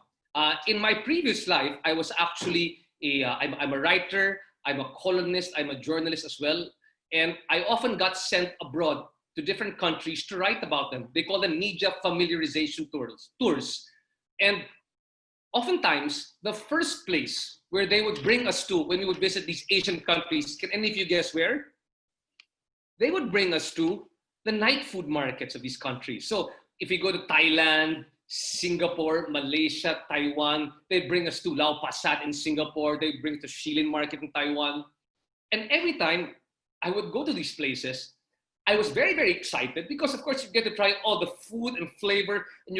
In my previous life, I was actually I'm a writer, I'm a columnist, I'm a journalist as well. And I often got sent abroad to different countries to write about them. They call them media familiarization tours. And oftentimes, the first place where they would bring us to when we would visit these Asian countries, can any of you guess where? They would bring us to the night food markets of these countries. So if we go to Thailand, Singapore, Malaysia, Taiwan, they bring us to Lau Pa Sat in Singapore, they bring us to Shilin Market in Taiwan. And every time I would go to these places, I was very, very excited because of course you get to try all the food and flavor and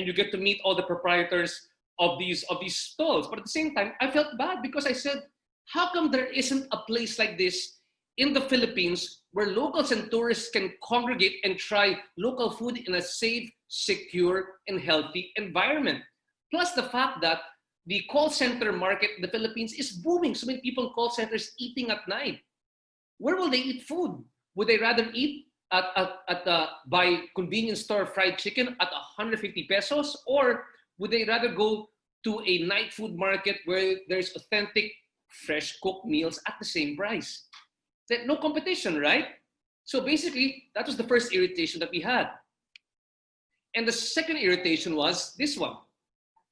you get to meet all the proprietors of these stalls. But at the same time, I felt bad because I said, how come there isn't a place like this in the Philippines where locals and tourists can congregate and try local food in a safe, secure, and healthy environment? Plus the fact that the call center market in the Philippines is booming. So many people in call centers eating at night. Where will they eat food? Would they rather eat by convenience store fried chicken at 150 pesos? Or would they rather go to a night food market where there's authentic, fresh cooked meals at the same price? No competition, right? So basically, that was the first irritation that we had. And the second irritation was this one.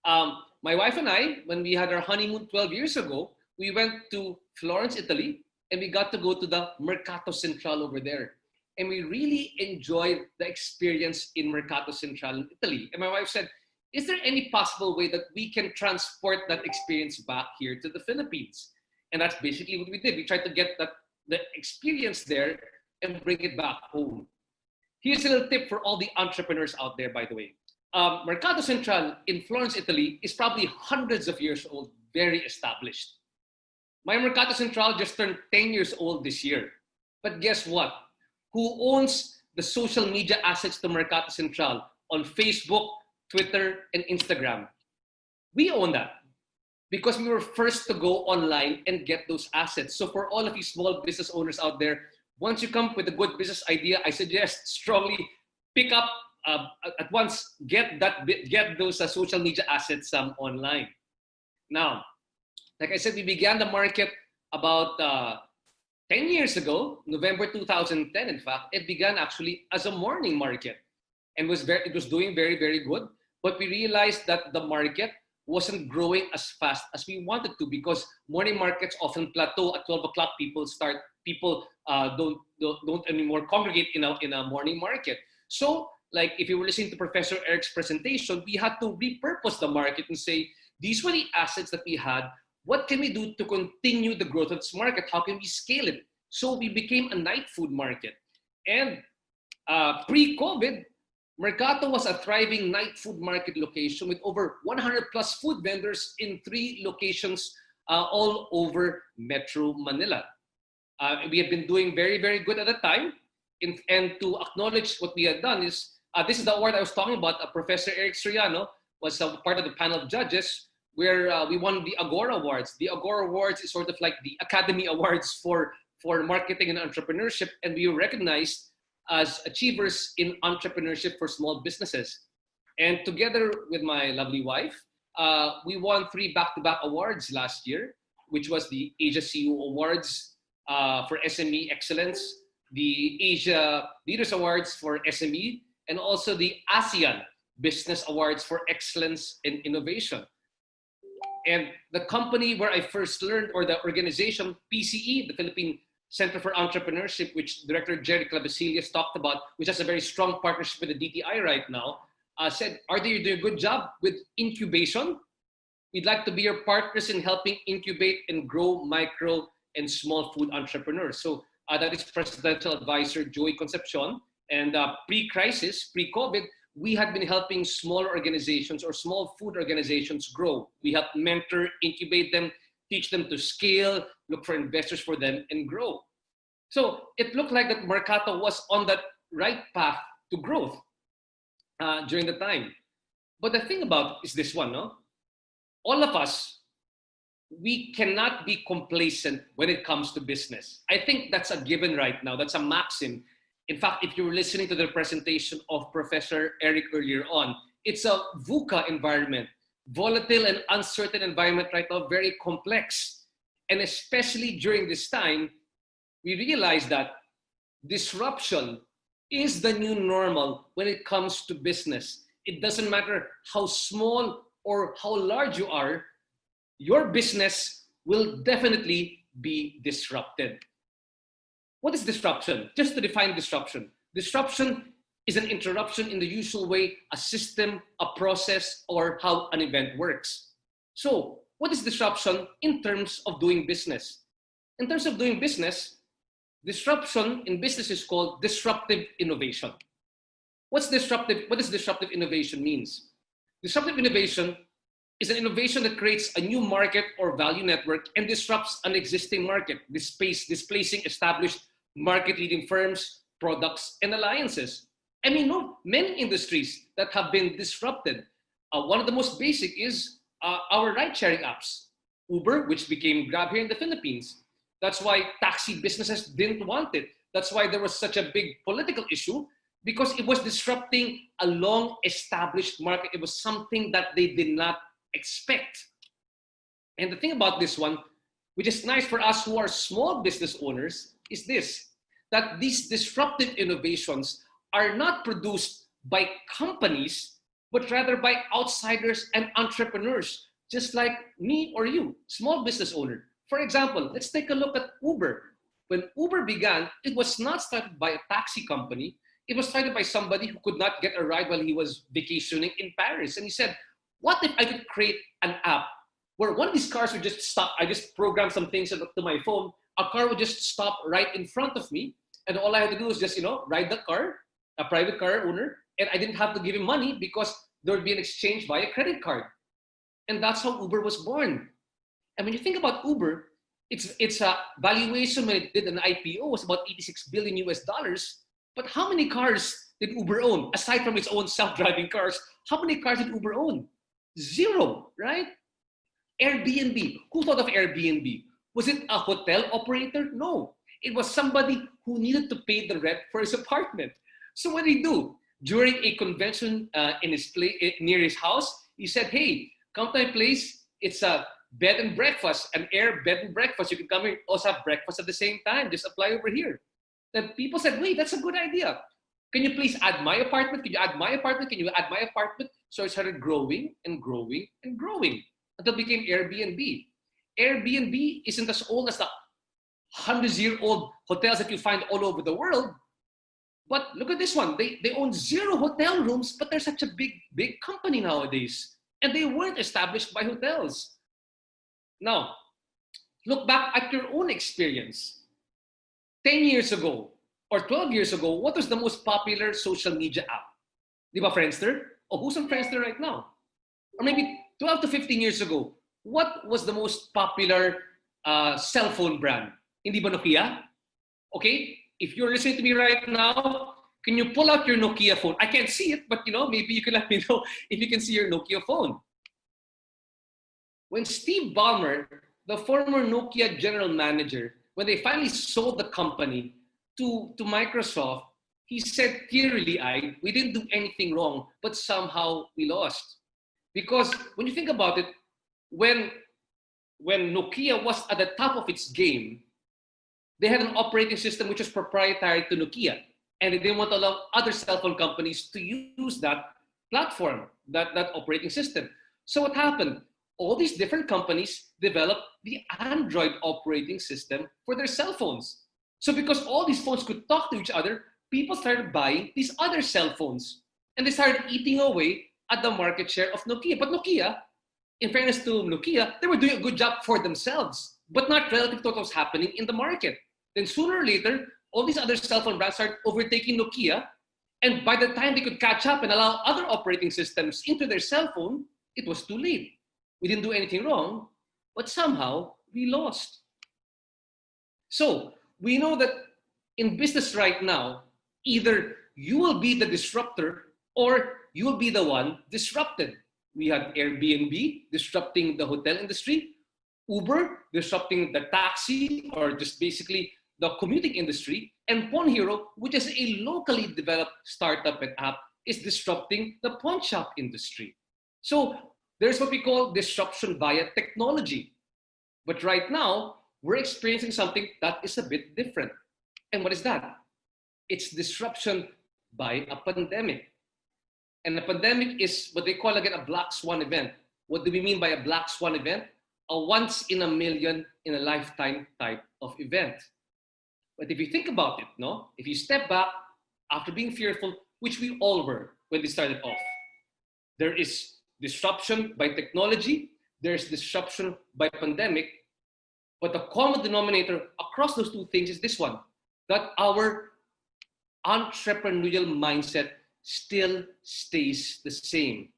My wife and I, when we had our honeymoon 12 years ago, we went to Florence, Italy, and we got to go to the Mercato Central over there. And we really enjoyed the experience in Mercato Central in Italy. And my wife said, is there any possible way that we can transport that experience back here to the Philippines? And that's basically what we did. We tried to get the experience there and bring it back home. Here's a little tip for all the entrepreneurs out there, by the way. Mercato Central in Florence, Italy is probably hundreds of years old, very established. My Mercato Central just turned 10 years old this year. But guess what? Who owns the social media assets to Mercato Central on Facebook, Twitter, and Instagram? We own that because we were first to go online and get those assets. So for all of you small business owners out there, once you come up with a good business idea, I suggest strongly pick up at once, get those social media assets online. Now, like I said, we began the market about 10 years ago, November 2010. In fact, it began actually as a morning market, and it was doing very, very good. But we realized that the market wasn't growing as fast as we wanted to, because morning markets often plateau at 12 o'clock. People don't anymore congregate in a morning market. So, like if you were listening to Professor Eric's presentation, we had to repurpose the market and say, these were the assets that we had. What can we do to continue the growth of this market? How can we scale it? So we became a night food market. And pre-COVID, Mercato was a thriving night food market location with over 100 plus food vendors in 3 locations all over Metro Manila. We have been doing very, very good at the time. And to acknowledge what we had done is, this is the award I was talking about. Professor Eric Soriano was part of the panel of judges, where we won the Agora Awards. The Agora Awards is sort of like the Academy Awards for marketing and entrepreneurship, and we were recognized as achievers in entrepreneurship for small businesses. And together with my lovely wife, we won 3 back-to-back awards last year, which was the Asia CEO Awards for SME Excellence, the Asia Leaders Awards for SME, and also the ASEAN Business Awards for Excellence in Innovation. And the company where I first learned, or the organization, PCE, the Philippine Center for Entrepreneurship, which Director Jerry Clavesillas talked about, which has a very strong partnership with the DTI right now, said, Arthur, you're doing a good job with incubation. We'd like to be your partners in helping incubate and grow micro and small food entrepreneurs. So that is Presidential Advisor Joey Concepcion. And pre-crisis, pre-COVID, we had been helping small organizations or small food organizations grow. We help mentor, incubate them, teach them to scale, look for investors for them, and grow. So it looked like that Mercato was on that right path to growth during the time. But the thing about is this one, no? All of us, we cannot be complacent when it comes to business. I think that's a given right now. That's a maxim. In fact, if you were listening to the presentation of Professor Eric earlier on, it's a VUCA environment, volatile and uncertain environment right now, very complex. And especially during this time, we realize that disruption is the new normal when it comes to business. It doesn't matter how small or how large you are, your business will definitely be disrupted. What is disruption? Just to define disruption. Disruption is an interruption in the usual way a system, a process, or how an event works. So, what is disruption in terms of doing business? In terms of doing business, disruption in business is called disruptive innovation. What does disruptive innovation means? Disruptive innovation is an innovation that creates a new market or value network and disrupts an existing market, displacing established market-leading firms, products, and alliances. And we know many industries that have been disrupted. One of the most basic is our ride-sharing apps. Uber, which became Grab here in the Philippines. That's why taxi businesses didn't want it. That's why there was such a big political issue, because it was disrupting a long-established market. It was something that they did not expect. And the thing about this one, which is nice for us who are small business owners, is this. that these disruptive innovations are not produced by companies, but rather by outsiders and entrepreneurs, just like me or you, small business owner. For example, let's take a look at Uber. When Uber began, it was not started by a taxi company. It was started by somebody who could not get a ride while he was vacationing in Paris. And he said, what if I could create an app where one of these cars would just stop? I just programmed some things to my phone. A car would just stop right in front of me. And all I had to do was just, ride the car, a private car owner. And I didn't have to give him money because there would be an exchange via credit card. And that's how Uber was born. And when you think about Uber, its a valuation when it did an IPO was about 86 billion US dollars. But how many cars did Uber own? Aside from its own self-driving cars, how many cars did Uber own? Zero, right? Airbnb. Who thought of Airbnb? Was it a hotel operator? No. It was somebody who needed to pay the rent for his apartment. So what did he do? During a convention in his near his house, he said, hey, come to my place. It's a bed and breakfast, an air bed and breakfast. You can come here, also have breakfast at the same time. Just apply over here. Then people said, wait, that's a good idea. Can you please add my apartment? Can you add my apartment? Can you add my apartment? So it started growing and growing and growing until it became Airbnb. Airbnb isn't as old as the 100-year-old hotels that you find all over the world. But look at this one. They own 0 hotel rooms, but they're such a big company nowadays. And they weren't established by hotels. Now, look back at your own experience. 10 years ago or 12 years ago, what was the most popular social media app? Di ba Friendster? Oh, who's on Friendster right now? Or maybe 12 to 15 years ago, what was the most popular cell phone brand? Hindi ba Nokia? Okay, if you're listening to me right now, can you pull out your Nokia phone? I can't see it, but maybe you can let me know if you can see your Nokia phone. When Steve Ballmer, the former Nokia general manager, when they finally sold the company to Microsoft, he said clearly, we didn't do anything wrong, but somehow we lost. Because when you think about it, when Nokia was at the top of its game, they had an operating system which was proprietary to Nokia. And they didn't want to allow other cell phone companies to use that platform, that operating system. So what happened? All these different companies developed the Android operating system for their cell phones. So because all these phones could talk to each other, people started buying these other cell phones. And they started eating away at the market share of Nokia. But Nokia, in fairness to Nokia, they were doing a good job for themselves, but not relative to what was happening in the market. Then sooner or later, all these other cell phone brands started overtaking Nokia. And by the time they could catch up and allow other operating systems into their cell phone, it was too late. We didn't do anything wrong, but somehow we lost. So we know that in business right now, either you will be the disruptor or you will be the one disrupted. We had Airbnb disrupting the hotel industry, Uber disrupting the taxi or just basically the commuting industry, and Pawn Hero, which is a locally developed startup and app, is disrupting the pawn shop industry. So there's what we call disruption via technology. But right now, we're experiencing something that is a bit different. And what is that? It's disruption by a pandemic. And the pandemic is what they call again a black swan event. What do we mean by a black swan event? A once in a million in a lifetime type of event. But if you think about it, if you step back after being fearful, which we all were when we started off, there is disruption by technology, there's disruption by pandemic, but the common denominator across those two things is this one, that our entrepreneurial mindset still stays the same.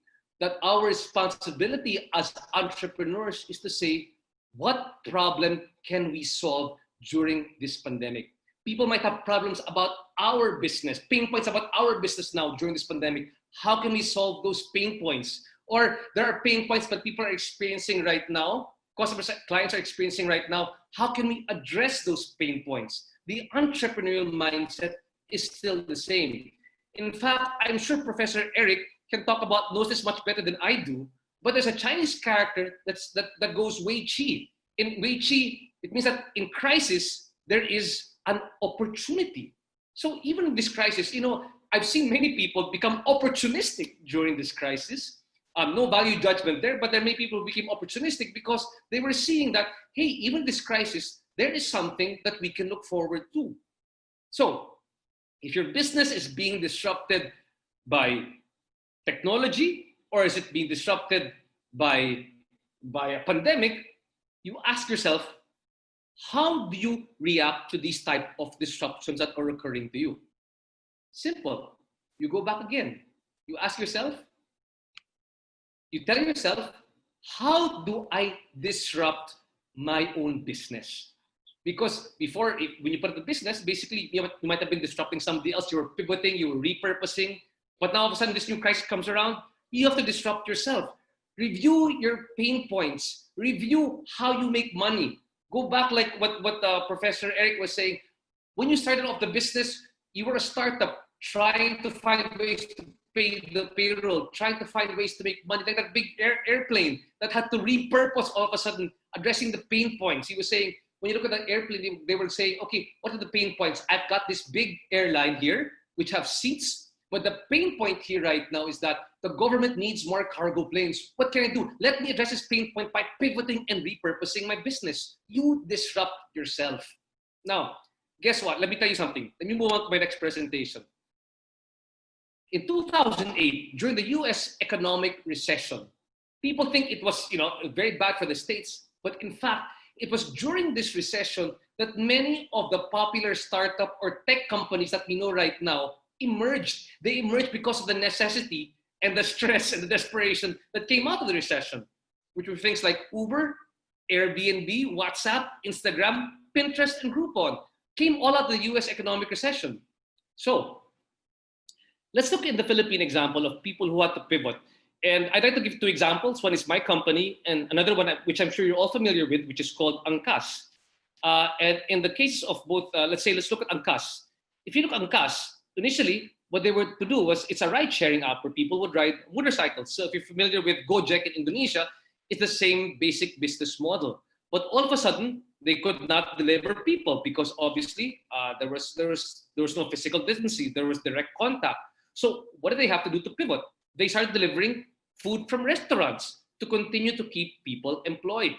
That our responsibility as entrepreneurs is to say, what problem can we solve during this pandemic? People might have problems about our business, pain points about our business now during this pandemic. How can we solve those pain points? Or there are pain points that people are experiencing right now, customers, clients are experiencing right now. How can we address those pain points? The entrepreneurial mindset is still the same. In fact, I'm sure Professor Eric knows this much better than I do, but there's a Chinese character that goes Wei Qi. In Wei Qi, it means that in crisis, there is an opportunity. So even in this crisis, I've seen many people become opportunistic during this crisis. No value judgment there, but there many people who became opportunistic because they were seeing that, hey, even this crisis, there is something that we can look forward to. So if your business is being disrupted by technology, or is it being disrupted by a pandemic, you ask yourself, how do you react to these type of disruptions that are occurring to you? Simple. You go back again. You ask yourself, you tell yourself, how do I disrupt my own business? Because before, when you put the business, basically you might have been disrupting somebody else. You were pivoting, you were repurposing. But now all of a sudden this new crisis comes around, you have to disrupt yourself. Review your pain points. Review how you make money. Go back like what Professor Eric was saying. When you started off the business, you were a startup trying to find ways to pay the payroll, trying to find ways to make money, like that big airplane that had to repurpose all of a sudden, addressing the pain points. He was saying, when you look at the airplane, they were saying, okay, what are the pain points? I've got this big airline here, which have seats, but the pain point here right now is that the government needs more cargo planes. What can I do? Let me address this pain point by pivoting and repurposing my business. You disrupt yourself. Now, guess what? Let me tell you something. Let me move on to my next presentation. In 2008, during the US economic recession, people think it was, very bad for the States, but in fact, it was during this recession that many of the popular startup or tech companies that we know right now emerged. They emerged because of the necessity and the stress and the desperation that came out of the recession, which were things like Uber, Airbnb, WhatsApp, Instagram, Pinterest, and Groupon, came all out of the US economic recession. So let's look at the Philippine example of people who had to pivot. And I'd like to give two examples. One is my company, and another one, which I'm sure you're all familiar with, which is called Angkas. And in the case of both, let's look at Angkas. If you look at Angkas, initially, what they were to do was, it's a ride-sharing app where people would ride motorcycles. So if you're familiar with Gojek in Indonesia, it's the same basic business model. But all of a sudden, they could not deliver people because obviously there was no physical distancing, there was direct contact. So what did they have to do to pivot? They started delivering food from restaurants to continue to keep people employed.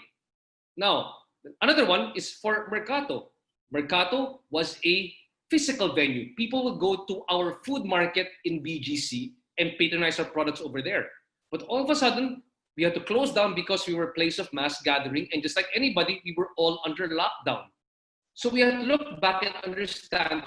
Now, another one is for Mercato. Mercato was a physical venue. People would go to our food market in BGC and patronize our products over there. But all of a sudden, we had to close down because we were a place of mass gathering, and just like anybody, we were all under lockdown. So we had to look back and understand,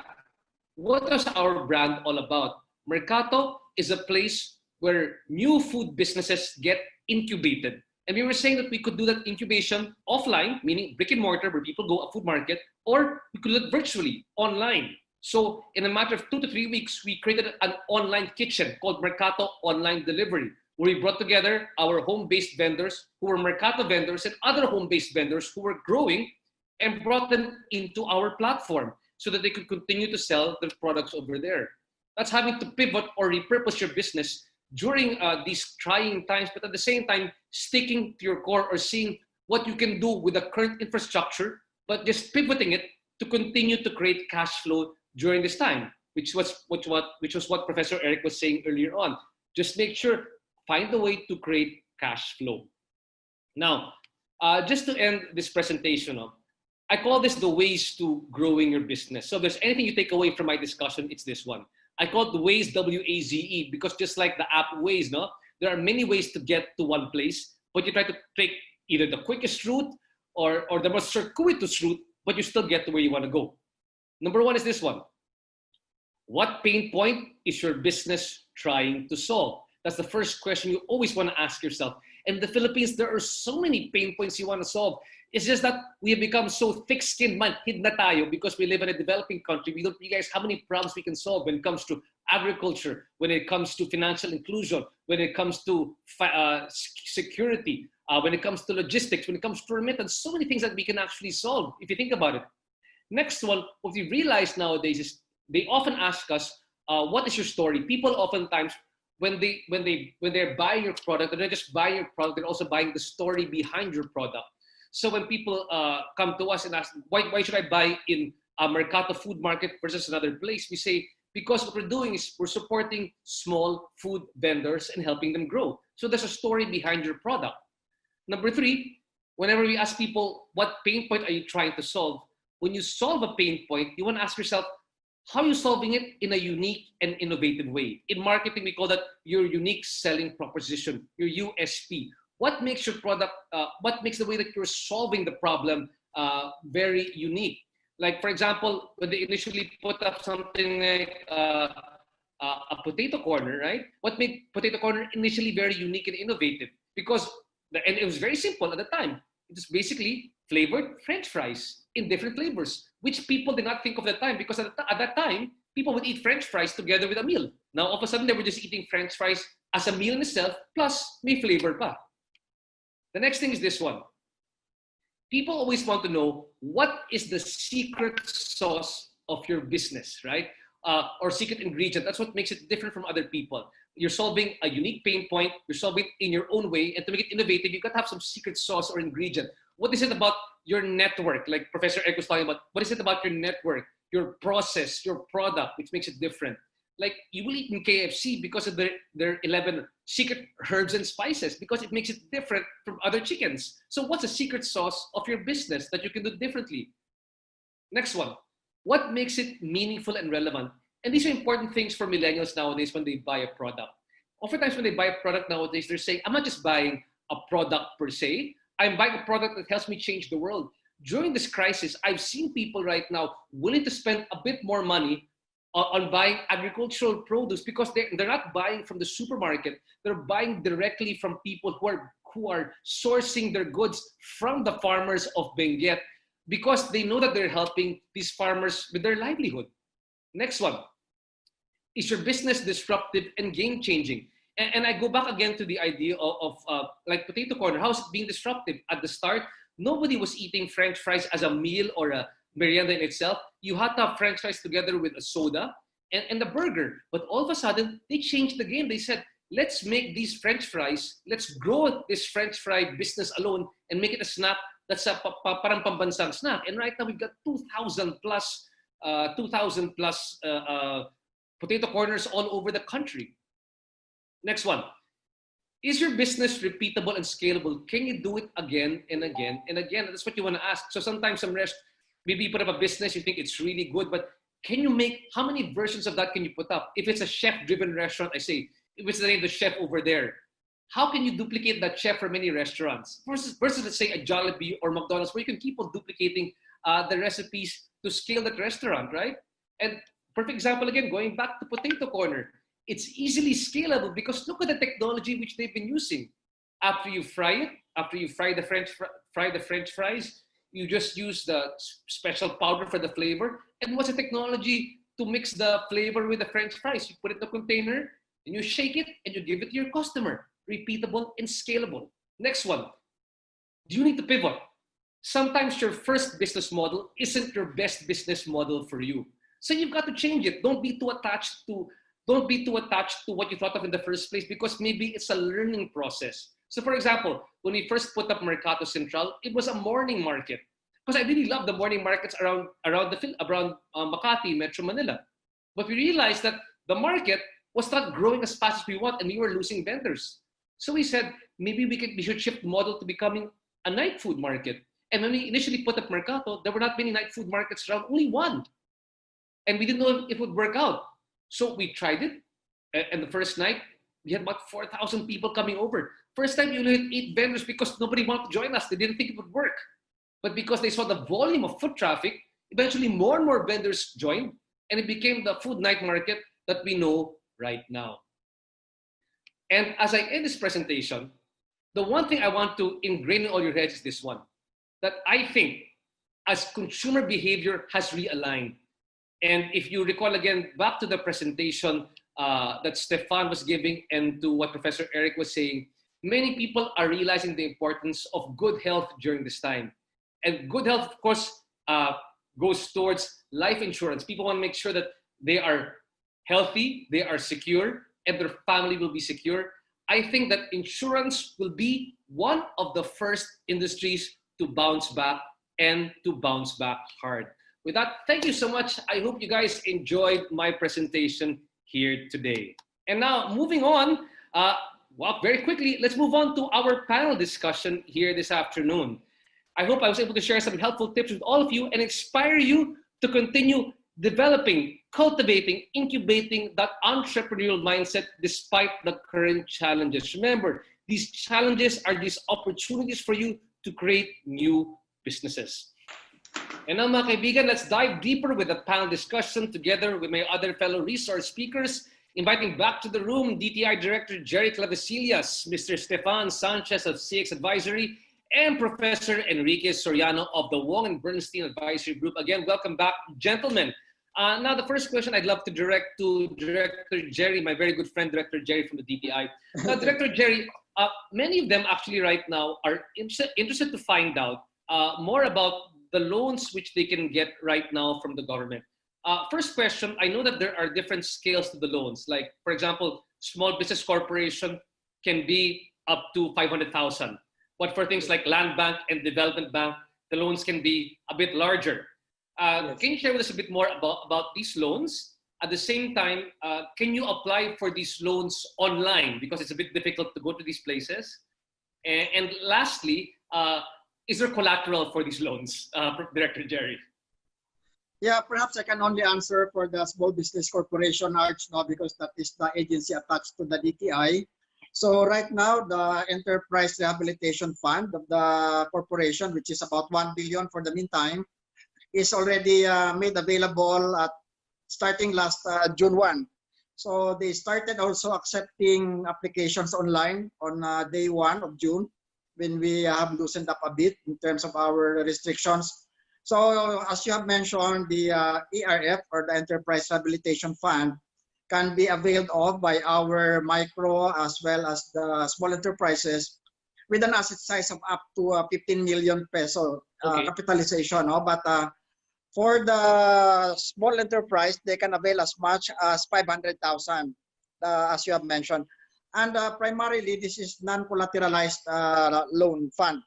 what was our brand all about? Mercato is a place where new food businesses get incubated. And we were saying that we could do that incubation offline, meaning brick and mortar, where people go, a food market, or we could do it virtually, online. So in a matter of 2 to 3 weeks, we created an online kitchen called Mercato Online Delivery, where we brought together our home-based vendors who were Mercato vendors and other home-based vendors who were growing, and brought them into our platform so that they could continue to sell their products over there. That's having to pivot or repurpose your business during these trying times, but at the same time, sticking to your core or seeing what you can do with the current infrastructure, but just pivoting it to continue to create cash flow during this time, which was what Professor Eric was saying earlier on. Just make sure, find a way to create cash flow. Now, just to end this presentation, I call this the ways to growing your business. So if there's anything you take away from my discussion, it's this one. I call it the Waze, W-A-Z-E, because just like the app Waze, there are many ways to get to one place, but you try to take either the quickest route or the most circuitous route, but you still get to where you want to go. Number one is this one. What pain point is your business trying to solve? That's the first question you always want to ask yourself. And in the Philippines, there are so many pain points you want to solve. It's just that we have become so thick-skinned, manhid na tayo, because we live in a developing country. We don't realize how many problems we can solve when it comes to agriculture, when it comes to financial inclusion, when it comes to security, when it comes to logistics, when it comes to remittance, so many things that we can actually solve if you think about it. Next one, what we realize nowadays is they often ask us, what is your story? People oftentimes, when they're buying your product, they're not just buying your product, they're also buying the story behind your product. So when people come to us and ask, why should I buy in a Mercato food market versus another place, we say, because what we're doing is we're supporting small food vendors and helping them grow. So there's a story behind your product. Number three, whenever we ask people, what pain point are you trying to solve? When you solve a pain point, you want to ask yourself, how are you solving it in a unique and innovative way? In marketing, we call that your unique selling proposition, your USP. What makes your product, what makes the way that you're solving the problem very unique? Like, for example, when they initially put up something like a potato corner, right? What made potato corner initially very unique and innovative? Because, and it was very simple at the time. It was basically flavored French fries in different flavors, which people did not think of at the time, because at that time, people would eat French fries together with a meal. Now, all of a sudden, they were just eating French fries as a meal in itself, plus may flavor pa. The next thing is this one. People always want to know, what is the secret sauce of your business, right? Or secret ingredient. That's what makes it different from other people. You're solving a unique pain point. You're solving it in your own way. And to make it innovative, you've got to have some secret sauce or ingredient. What is it about your network? Like Professor Eric was talking about, what is it about your network, your process, your product, which makes it different? Like, you will eat in KFC because of their 11 secret herbs and spices, because it makes it different from other chickens. So what's the secret sauce of your business that you can do differently? Next one, what makes it meaningful and relevant? And these are important things for millennials nowadays when they buy a product. Oftentimes when they buy a product nowadays, they're saying, I'm not just buying a product per se, I'm buying a product that helps me change the world. During this crisis, I've seen people right now willing to spend a bit more money on buying agricultural produce, because they're not buying from the supermarket. They're buying directly from people who are sourcing their goods from the farmers of Benguet, because they know that they're helping these farmers with their livelihood. Next one, is your business disruptive and game-changing? And I go back again to the idea of like potato corner. How is it being disruptive? At the start, nobody was eating French fries as a meal or a merienda in itself. You had to have French fries together with a soda and a burger. But all of a sudden, they changed the game. They said, let's make these French fries, let's grow this French fry business alone and make it a snack that's a parang pambansang snack. And right now, we've got 2,000 plus potato corners all over the country. Next one. Is your business repeatable and scalable? Can you do it again and again and again? That's what you want to ask. So sometimes maybe you put up a business, you think it's really good, but can you make, how many versions of that can you put up? If it's a chef-driven restaurant, I say, if it's the name of the chef over there, how can you duplicate that chef for many restaurants? Versus let's say a Jollibee or McDonald's, where you can keep on duplicating the recipes to scale that restaurant, right? And perfect example again, going back to potato corner. It's easily scalable because look at the technology which they've been using. After you fry it, after you fry the French fries, you just use the special powder for the flavor. And what's the technology to mix the flavor with the French fries? You put it in a container, and you shake it, and you give it to your customer. Repeatable and scalable. Next one. Do you need to pivot? Sometimes your first business model isn't your best business model for you. So you've got to change it. Don't be too attached to what you thought of in the first place, because maybe it's a learning process. So for example, when we first put up Mercato Central, it was a morning market, because I really love the morning markets around Makati, Metro Manila. But we realized that the market was not growing as fast as we want, and we were losing vendors. So we said, maybe we should shift the model to becoming a night food market. And when we initially put up Mercato, there were not many night food markets around, only one. And we didn't know if it would work out. So we tried it, and the first night, we had about 4,000 people coming over. First time, you only had 8 vendors because nobody wanted to join us. They didn't think it would work. But because they saw the volume of foot traffic, eventually more and more vendors joined, and it became the food night market that we know right now. And as I end this presentation, the one thing I want to ingrain in all your heads is this one, that I think as consumer behavior has realigned, and if you recall again, back to the presentation that Stefan was giving and to what Professor Eric was saying, many people are realizing the importance of good health during this time. And good health, of course, goes towards life insurance. People want to make sure that they are healthy, they are secure, and their family will be secure. I think that insurance will be one of the first industries to bounce back, and to bounce back hard. With that, thank you so much. I hope you guys enjoyed my presentation here today. And now, moving on, very quickly, let's move on to our panel discussion here this afternoon. I hope I was able to share some helpful tips with all of you and inspire you to continue developing, cultivating, incubating that entrepreneurial mindset despite the current challenges. Remember, these challenges are these opportunities for you to create new businesses. And now, mga kaibigan, let's dive deeper with the panel discussion together with my other fellow resource speakers. Inviting back to the room DTI Director Jerry Clavesillas, Mr. Stefan Sanchez of CX Advisory, and Professor Enrique Soriano of the Wong and Bernstein Advisory Group. Again, welcome back, gentlemen. Now, the first question I'd love to direct to Director Jerry, my very good friend, Director Jerry from the DTI. Now, Director Jerry, many of them actually right now are interested to find out more about the loans which they can get right now from the government. First question, I know that there are different scales to the loans. Like, for example, small business corporation can be up to 500,000. But for things like Land Bank and Development Bank, the loans can be a bit larger. Yes. Can you share with us a bit more about these loans? At the same time, can you apply for these loans online? Because it's a bit difficult to go to these places. And lastly, is there collateral for these loans, Director Jerry? Yeah, perhaps I can only answer for the Small Business Corporation Arch now because that is the agency attached to the DTI. So right now, the Enterprise Rehabilitation Fund of the corporation, which is about 1 billion for the meantime, is already made available at starting last June 1. So they started also accepting applications online on day 1 of June when we have loosened up a bit in terms of our restrictions. So as you have mentioned, the ERF or the Enterprise Rehabilitation Fund can be availed of by our micro as well as the small enterprises with an asset size of up to 15 million peso capitalization. No? But for the small enterprise, they can avail as much as 500,000, as you have mentioned. And primarily, this is non-collateralized loan fund.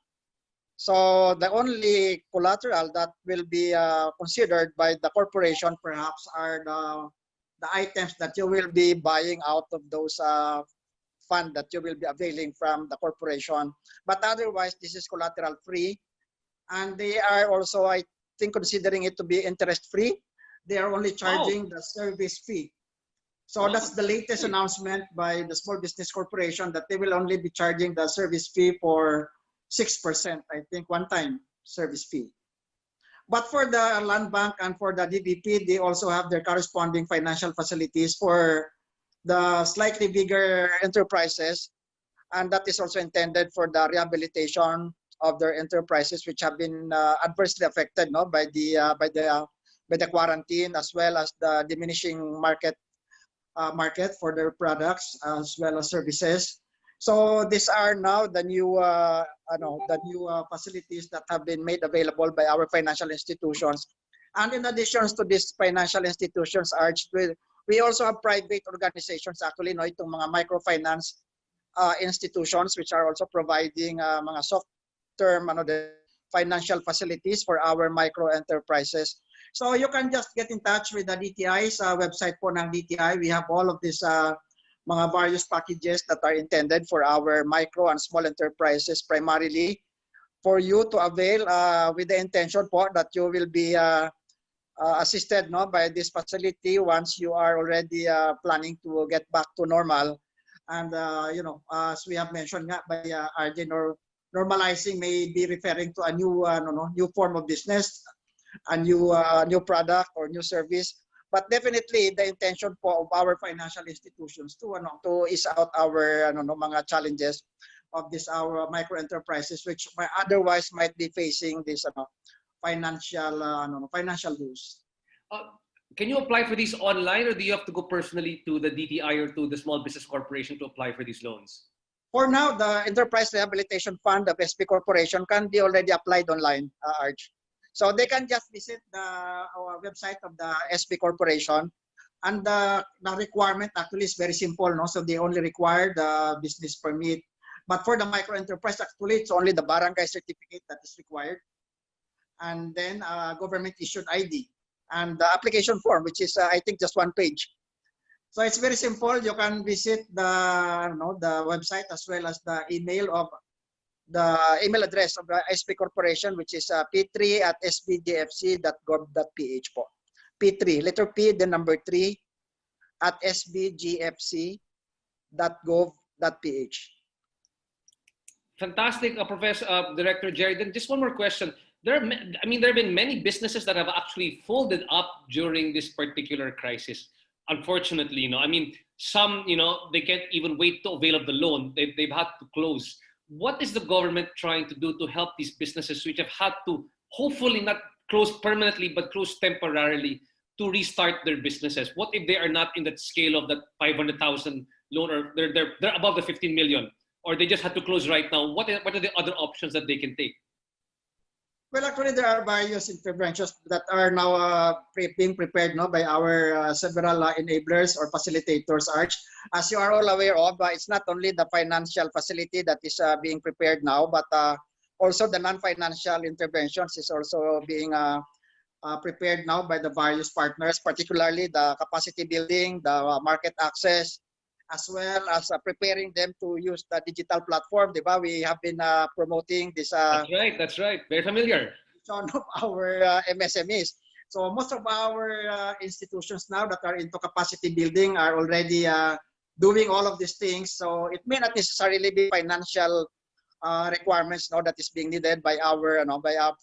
So the only collateral that will be considered by the corporation perhaps are the items that you will be buying out of those fund that you will be availing from the corporation. But otherwise, this is collateral free. And they are also, I think, considering it to be interest free. They are only charging the service fee. So that's the latest announcement by the Small Business Corporation that they will only be charging the service fee for 6%, I think, one-time service fee. But for the Land Bank and for the DBP, they also have their corresponding financial facilities for the slightly bigger enterprises. And that is also intended for the rehabilitation of their enterprises, which have been adversely affected by the quarantine, as well as the diminishing market for their products as well as services. So these are now the new facilities that have been made available by our financial institutions. And in addition to these financial institutions, Arch, we also have private organizations actually, itong mga microfinance institutions which are also providing mga soft-term the financial facilities for our micro enterprises. So you can just get in touch with the DTI's website po ng DTI. We have all of these mga various packages that are intended for our micro and small enterprises, primarily for you to avail with the intention po that you will be assisted by this facility once you are already planning to get back to normal. And as we have mentioned by RJ, normalizing may be referring to a new form of business, a new product or new service. But definitely, the intention of our financial institutions to ease out our mga challenges of our micro enterprises, which otherwise might be facing this financial loss. Can you apply for these online, or do you have to go personally to the DTI or to the Small Business Corporation to apply for these loans? For now, the Enterprise Rehabilitation Fund of SP Corporation can be already applied online, Arch. So they can just visit the website of the SP Corporation, and the requirement actually is very simple. So they only require the business permit. But for the micro enterprise, actually, it's only the barangay certificate that is required. and then government issued ID, and the application form, which is I think just 1 page. So it's very simple. You can visit the website as well as the email address of the SP Corporation, which is p3@sbgfc.gov.ph po. P3, letter P, the number 3 at sbgfc.gov.ph. Fantastic, Professor Director Jerry. Then just one more question. There have been many businesses that have actually folded up during this particular crisis. Unfortunately, some, they can't even wait to avail of the loan. They've had to close. What is the government trying to do to help these businesses which have had to hopefully not close permanently, but close temporarily to restart their businesses? What if they are not in that scale of that 500,000 loan, or they're above the 15 million, or they just had to close right now? What are the other options that they can take? Well, actually, there are various interventions that are now being prepared by our several enablers or facilitators, Arch. As you are all aware of, it's not only the financial facility that is being prepared now, but also the non-financial interventions is also being prepared now by the various partners, particularly the capacity building, the market access, as well as preparing them to use the digital platform. Diba? We have been promoting this. That's right. Very familiar. Of our MSMEs. So most of our institutions now that are into capacity building are already doing all of these things. So it may not necessarily be financial requirements that is being needed by our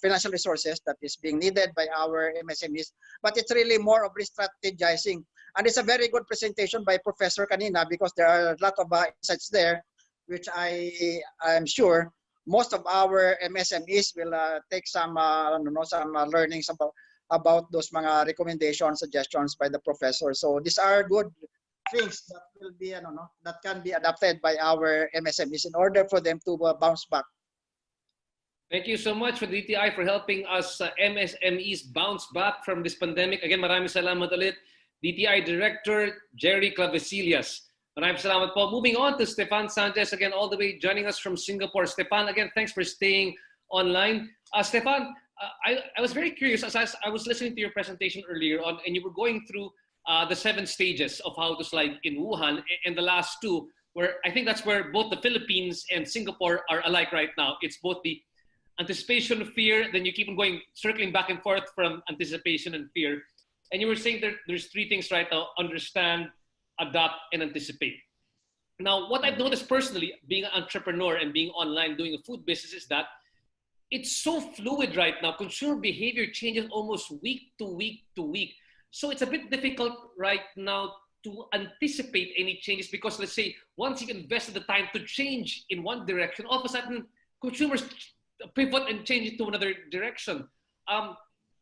financial resources that is being needed by our MSMEs, but it's really more of re-strategizing. And it's a very good presentation by Professor kanina, because there are a lot of insights there, which I'm sure most of our MSMEs will take some learnings about those mga recommendations, suggestions by the professor. So these are good things that will be that can be adapted by our MSMEs in order for them to bounce back. Thank you so much for DTI for helping us MSMEs bounce back from this pandemic. Again, maraming salamat ulit, DTI Director Jerry Clavesillas. Maraming salamat po. Moving on to Stefan Sanchez, again, all the way joining us from Singapore. Stefan, again, thanks for staying online. Stefan, I was very curious as I was listening to your presentation earlier on, and you were going through the 7 stages of how to slide in Wuhan, and the last 2, where I think that's where both the Philippines and Singapore are alike right now. It's both the anticipation, fear, then you keep on going, circling back and forth from anticipation and fear. And you were saying that there's 3 things right now: understand, adapt, and anticipate. Now, what I've noticed personally, being an entrepreneur and being online doing a food business, is that it's so fluid right now. Consumer behavior changes almost week to week to week. So it's a bit difficult right now to anticipate any changes, because let's say once you've invested the time to change in one direction, all of a sudden consumers pivot and change it to another direction.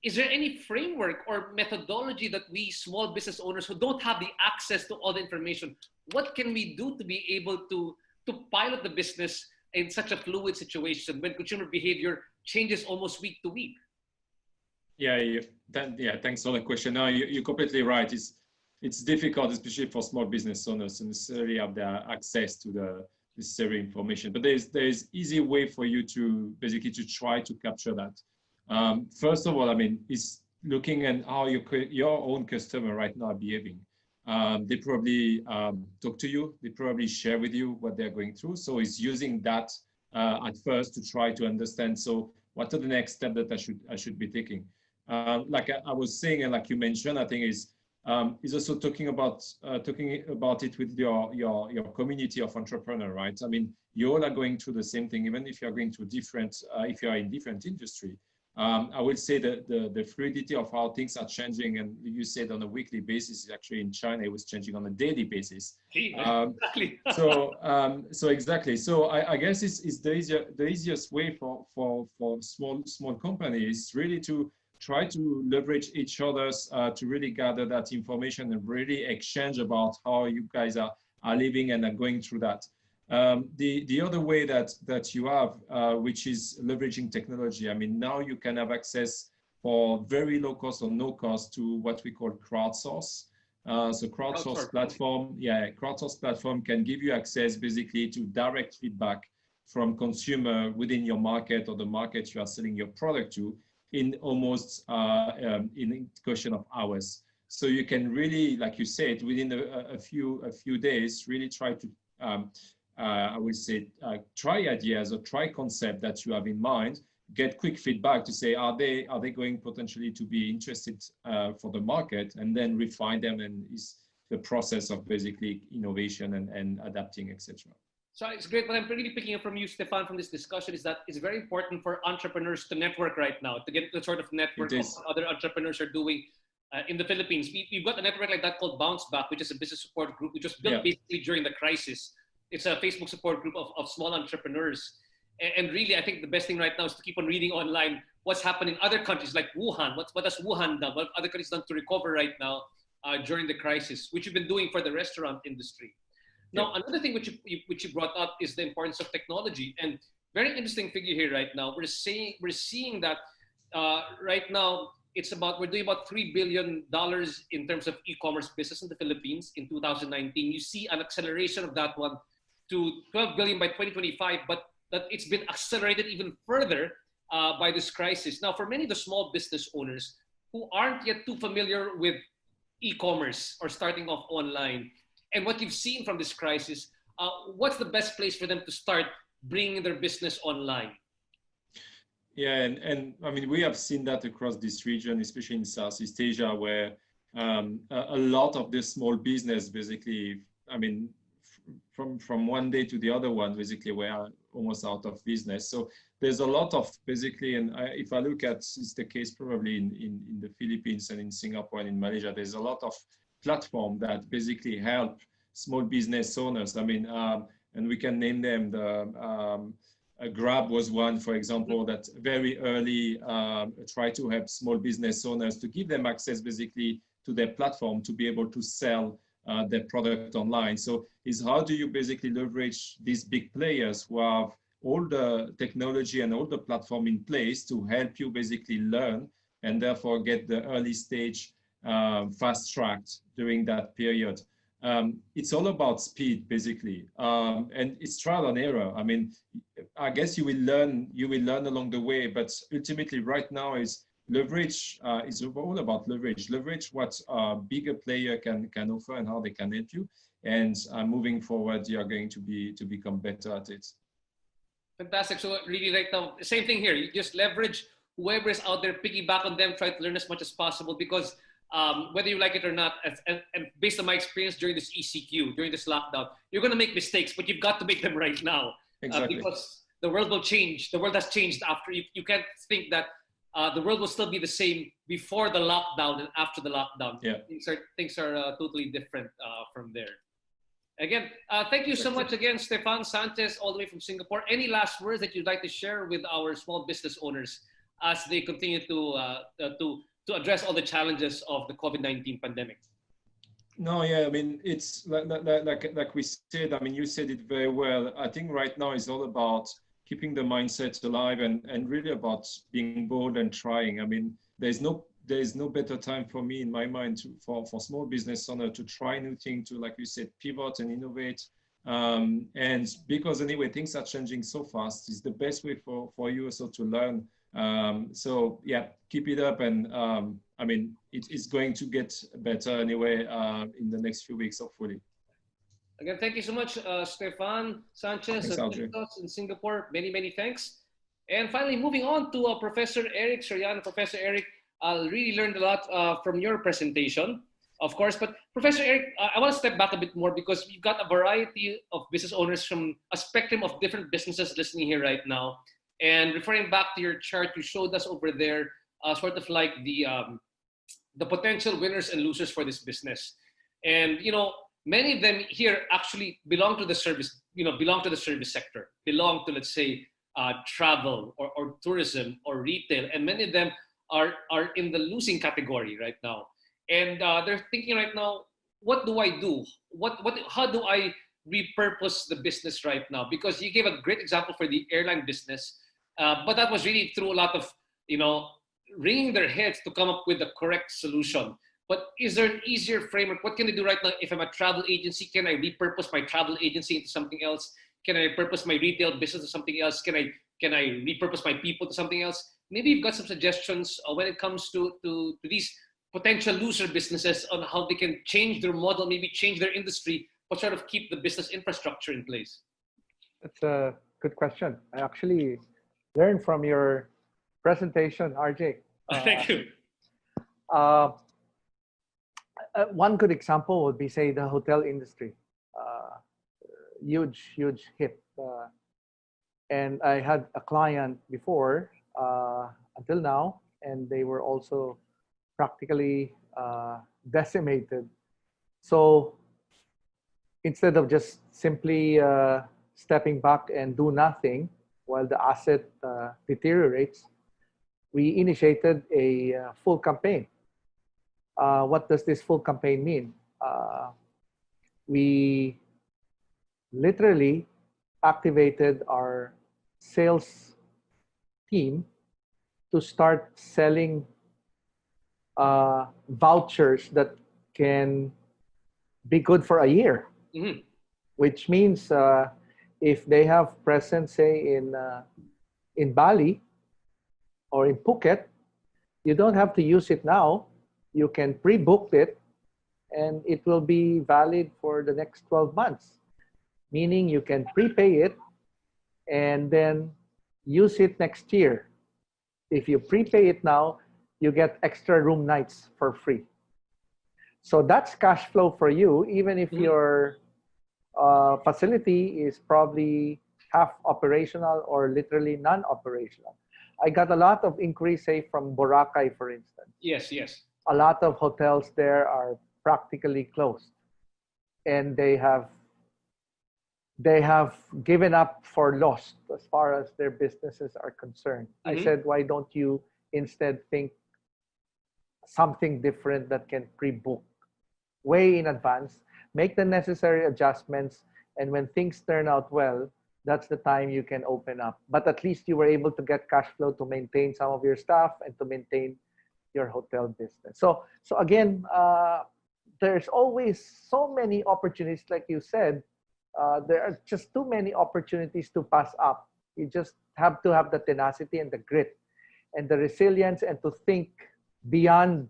Is there any framework or methodology that we small business owners who don't have the access to all the information, what can we do to be able to pilot the business in such a fluid situation when consumer behavior changes almost week to week? Thanks for the question. No, you're completely right. It's difficult, especially for small business owners, to necessarily have the access to the necessary information. But there's easy way for you to basically to try to capture that. First of all, is looking at how your own customer right now are behaving. They probably talk to you. They probably share with you what they're going through. So it's using that at first to try to understand. So what are the next steps that I should be taking? Like I was saying, and like you mentioned, I think is also talking about it with your community of entrepreneurs, right? You all are going through the same thing, even if you're going through different, if you are in different industry. I would say that the fluidity of how things are changing, and you said on a weekly basis, actually in China it was changing on a daily basis. Exactly. So exactly. So I guess it's the easiest way for small companies really to try to leverage each other's to really gather that information and really exchange about how you guys are living and are going through that. The other way that you have, which is leveraging technology. Now you can have access for very low cost or no cost to what we call crowdsource. So crowdsource platform can give you access basically to direct feedback from consumer within your market or the market you are selling your product to. in almost in a question of hours. So you can really, like you said, within a few days, really try to, I would say, try ideas or try concept that you have in mind, get quick feedback to say, are they going potentially to be interested for the market, and then refine them, and is the process of basically innovation and adapting, etc. So it's great. What I'm really picking up from you, Stefan, from this discussion is that it's very important for entrepreneurs to network right now, to get the sort of network of what other entrepreneurs are doing in the Philippines. We've got a network like that called Bounce Back, which is a business support group, which was built basically during the crisis. It's a Facebook support group of small entrepreneurs. And really, I think the best thing right now is to keep on reading online what's happening in other countries like Wuhan. What has Wuhan done? What other countries done to recover right now during the crisis, which we've been doing for the restaurant industry. Now, another thing which you brought up is the importance of technology. And very interesting figure here right now. We're seeing that right now we're doing about $3 billion in terms of e-commerce business in the Philippines in 2019. You see an acceleration of that one to 12 billion by 2025, but that it's been accelerated even further by this crisis. Now, for many of the small business owners who aren't yet too familiar with e-commerce or starting off online, and what you've seen from this crisis, what's the best place for them to start bringing their business online? Yeah, and I mean, we have seen that across this region, especially in Southeast Asia, where a lot of the small business basically, I mean, from one day to the other one, basically, we're almost out of business. So there's a lot of basically, and if I look at, it's the case probably in the Philippines and in Singapore and in Malaysia, there's a lot of platform that basically help small business owners. I mean, and we can name them. Grab was one, for example, that very early tried to help small business owners to give them access basically to their platform to be able to sell their product online. So is how do you basically leverage these big players who have all the technology and all the platform in place to help you basically learn and therefore get the early stage fast-tracked during that period. It's all about speed, basically, and it's trial and error. I mean, I guess you will learn along the way, but ultimately, right now is leverage. Is all about leverage. Leverage what a bigger player can offer and how they can help you. And moving forward, you are going to become better at it. Fantastic. So really, right now, same thing here. You just leverage whoever is out there, piggyback on them, try to learn as much as possible, because whether you like it or not, and based on my experience during this ECQ, during this lockdown, you're going to make mistakes, but you've got to make them right now. Exactly. Because the world will change. The world has changed after. You can't think that the world will still be the same before the lockdown and after the lockdown. Yeah. Things are totally different from there. Again, thank you so much again, Stefan Sanchez, all the way from Singapore. Any last words that you'd like to share with our small business owners as they continue to address all the challenges of the COVID-19 pandemic? No, yeah, I mean, it's like we said, I mean, you said it very well. I think right now it's all about keeping the mindset alive and really about being bold and trying. I mean, there's no better time for me in my mind for small business owner to try new things, to, like you said, pivot and innovate. And because anyway, things are changing so fast, it's the best way for you also to learn. So yeah, keep it up, and I mean, it's going to get better anyway in the next few weeks, hopefully. Again, thank you so much, Stefan Sanchez in Singapore. Many thanks. And finally, moving on to Professor Eric Soriano. Professor Eric, I really learned a lot from your presentation, of course. But Professor Eric, I want to step back a bit more, because we've got a variety of business owners from a spectrum of different businesses listening here right now. And referring back to your chart, you showed us over there sort of like the potential winners and losers for this business. And, you know, many of them here actually belong to the service sector, belong to, let's say, travel or tourism or retail. And many of them are in the losing category right now. And they're thinking right now, what do I do? How do I repurpose the business right now? Because you gave a great example for the airline business. But that was really through a lot of, wringing their heads to come up with the correct solution. But is there an easier framework? What can I do right now if I'm a travel agency? Can I repurpose my travel agency into something else? Can I repurpose my retail business to something else? Can I repurpose my people to something else? maybe you've got some suggestions when it comes to these potential loser businesses on how they can change their model, maybe change their industry, but sort of keep the business infrastructure in place. That's a good question. I actually learned from your presentation, RJ. Thank you. One good example would be, say, the hotel industry. Huge hit. And I had a client before, until now, and they were also practically decimated. So instead of just simply stepping back and do nothing while the asset deteriorates, we initiated a full campaign. What does this full campaign mean? We literally activated our sales team to start selling vouchers that can be good for a year. Mm-hmm. Which means if they have presence, say, in Bali or in Phuket, you don't have to use it now. You can pre-book it, and it will be valid for the next 12 months. Meaning you can prepay it and then use it next year. If you prepay it now, you get extra room nights for free. So that's cash flow for you, even if your facility is probably half operational or literally non-operational. I got a lot of inquiries, say, from Boracay, for instance. Yes. A lot of hotels there are practically closed, and they have given up for lost as far as their businesses are concerned. Mm-hmm. I said, why don't you instead think something different that can pre-book way in advance, make the necessary adjustments, and when things turn out well, that's the time you can open up. But at least you were able to get cash flow to maintain some of your staff and to maintain your hotel business. So again, there's always so many opportunities, like you said. There are just too many opportunities to pass up. You just have to have the tenacity and the grit and the resilience and to think beyond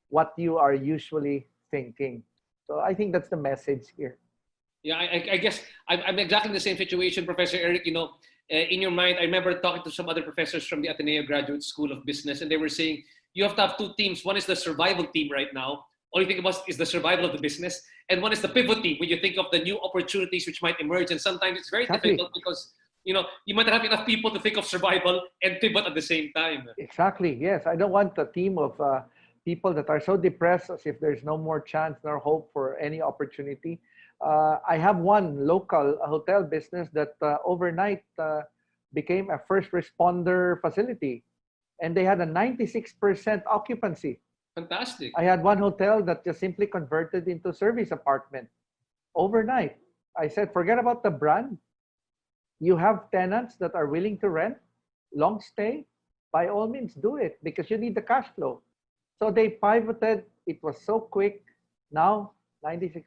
what you are usually thinking. So I think that's the message here. Yeah, I guess I'm exactly in the same situation, Professor Eric. You know, in your mind, I remember talking to some other professors from the Ateneo Graduate School of Business, and they were saying you have to have two teams. One is the survival team right now. All you think about is the survival of the business. And one is the pivot team when you think of the new opportunities which might emerge. And sometimes it's very difficult because, you know, you might not have enough people to think of survival and pivot at the same time. Exactly. Yes. I don't want a team of people that are so depressed as if there's no more chance nor hope for any opportunity. I have one local hotel business that overnight became a first responder facility. And they had a 96% occupancy. Fantastic. I had one hotel that just simply converted into service apartment overnight. I said, forget about the brand. You have tenants that are willing to rent, long stay, by all means do it because you need the cash flow. So they pivoted. It was so quick. Now, 96%.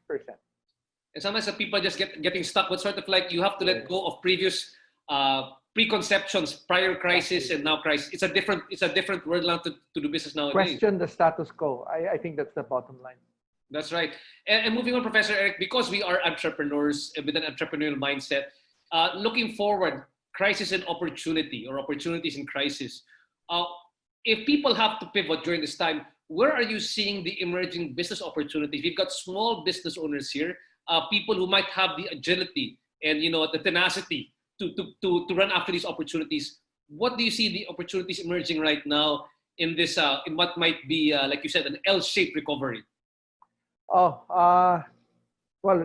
And sometimes the people just getting stuck with sort of like you have to let go of previous preconceptions, prior crisis and now crisis. It's a different world now to do business nowadays. Question the status quo. I think that's the bottom line. That's right. And moving on, Professor Eric, because we are entrepreneurs with an entrepreneurial mindset, looking forward, crisis and opportunity or opportunities in crisis. If people have to pivot during this time, where are you seeing the emerging business opportunities? We've got small business owners here, people who might have the agility and the tenacity to run after these opportunities. What do you see the opportunities emerging right now in this in what might be like you said, an L-shaped recovery? Well,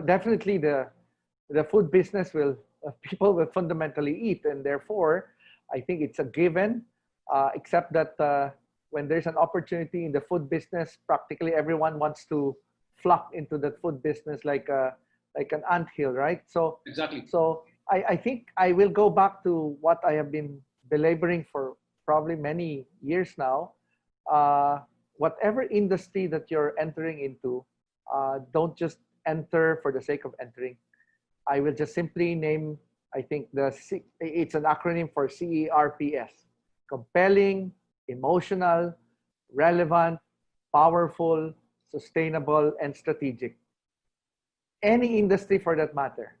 definitely the food business people will fundamentally eat, and therefore I think it's a given, except that when there's an opportunity in the food business, practically everyone wants to flock into the food business like an anthill, right? So exactly. So I think I will go back to what I have been belaboring for probably many years now. Whatever industry that you're entering into, don't just enter for the sake of entering. I will just simply name, I think it's an acronym for CERPS. Compelling, emotional, relevant, powerful, sustainable, and strategic. Any industry for that matter.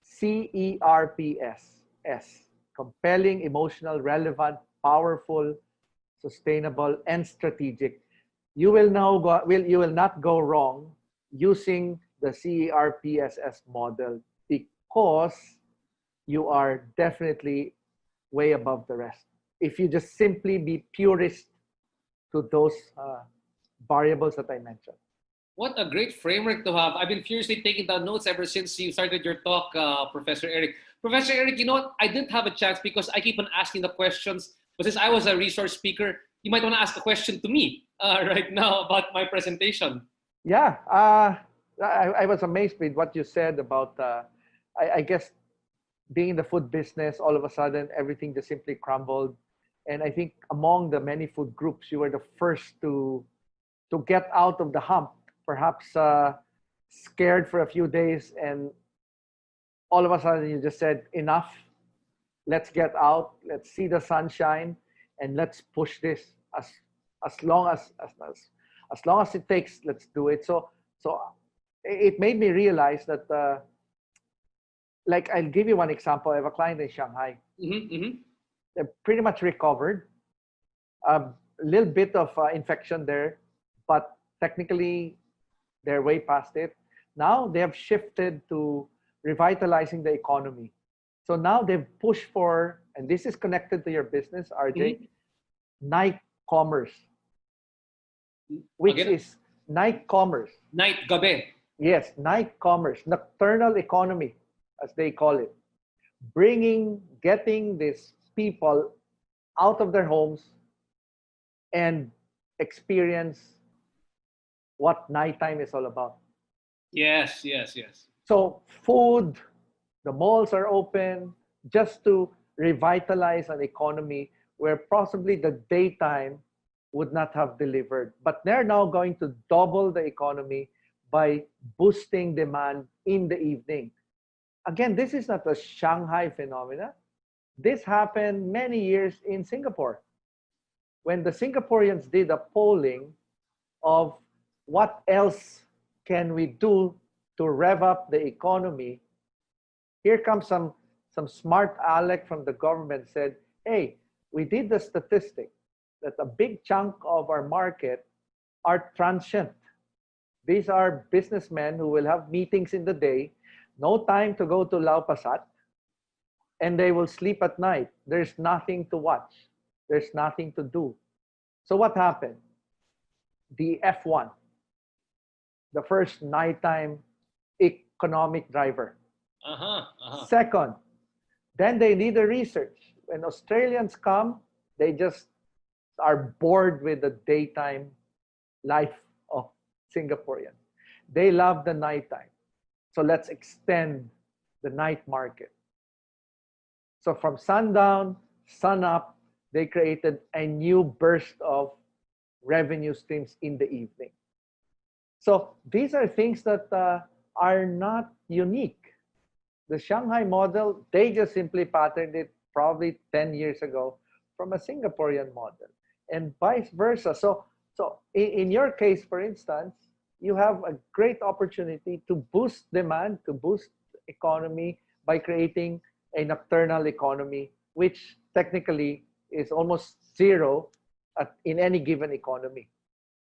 CERPS. S. Compelling, emotional, relevant, powerful, sustainable, and strategic. You will not go wrong using the CERPSS model because you are definitely way above the rest. If you just simply be purist to those variables that I mentioned. What a great framework to have. I've been furiously taking down notes ever since you started your talk, Professor Eric. Professor Eric, you know what? I didn't have a chance because I keep on asking the questions. But since I was a resource speaker, you might want to ask a question to me right now about my presentation. Yeah, I was amazed with what you said about, I guess, being in the food business, all of a sudden, everything just simply crumbled. And I think among the many food groups, you were the first to get out of the hump, perhaps scared for a few days, and all of a sudden you just said, enough, let's get out, let's see the sunshine, and let's push this as long as it takes, let's do it. So it made me realize that, like, I'll give you one example. I have a client in Shanghai. They're pretty much recovered. A little bit of infection there, but technically they're way past it. Now they have shifted to revitalizing the economy. So now they've pushed for, and this is connected to your business, RJ, night commerce, which is night commerce. Night, gabi. Yes, night commerce, nocturnal economy, as they call it. Getting these people out of their homes and experience what nighttime is all about. Yes. So food, the malls are open just to revitalize an economy where possibly the daytime would not have delivered. But they're now going to double the economy by boosting demand in the evening. Again, this is not a Shanghai phenomena. This happened many years in Singapore. When the Singaporeans did a polling of what else can we do to rev up the economy, here comes some smart Alex from the government said, hey, we did the statistic that a big chunk of our market are transient. These are businessmen who will have meetings in the day, no time to go to Lau Pa Sat, and they will sleep at night. There's nothing to watch. There's nothing to do. So what happened? The F1, the first nighttime economic driver. Second, then they need the research. When Australians come, they just are bored with the daytime life of Singaporeans. They love the nighttime. So let's extend the night market. So from sundown, sun up, they created a new burst of revenue streams in the evening. So these are things that are not unique. The Shanghai model, they just simply patterned it probably 10 years ago from a Singaporean model, and vice versa. So in your case, for instance, you have a great opportunity to boost demand, to boost economy by creating a nocturnal economy, which technically is almost zero in any given economy.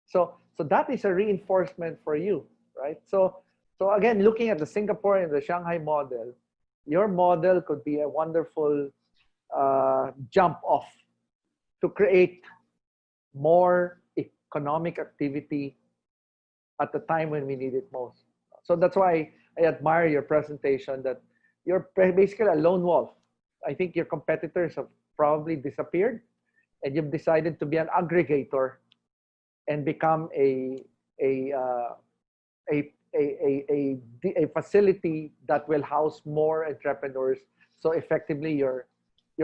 So that is a reinforcement for you, right? So again, looking at the Singapore and the Shanghai model, your model could be a wonderful jump off to create more economic activity at the time when we need it most. So that's why I admire your presentation, that you're basically a lone wolf. I think your competitors have probably disappeared, and you've decided to be an aggregator and become a facility that will house more entrepreneurs. So effectively, you're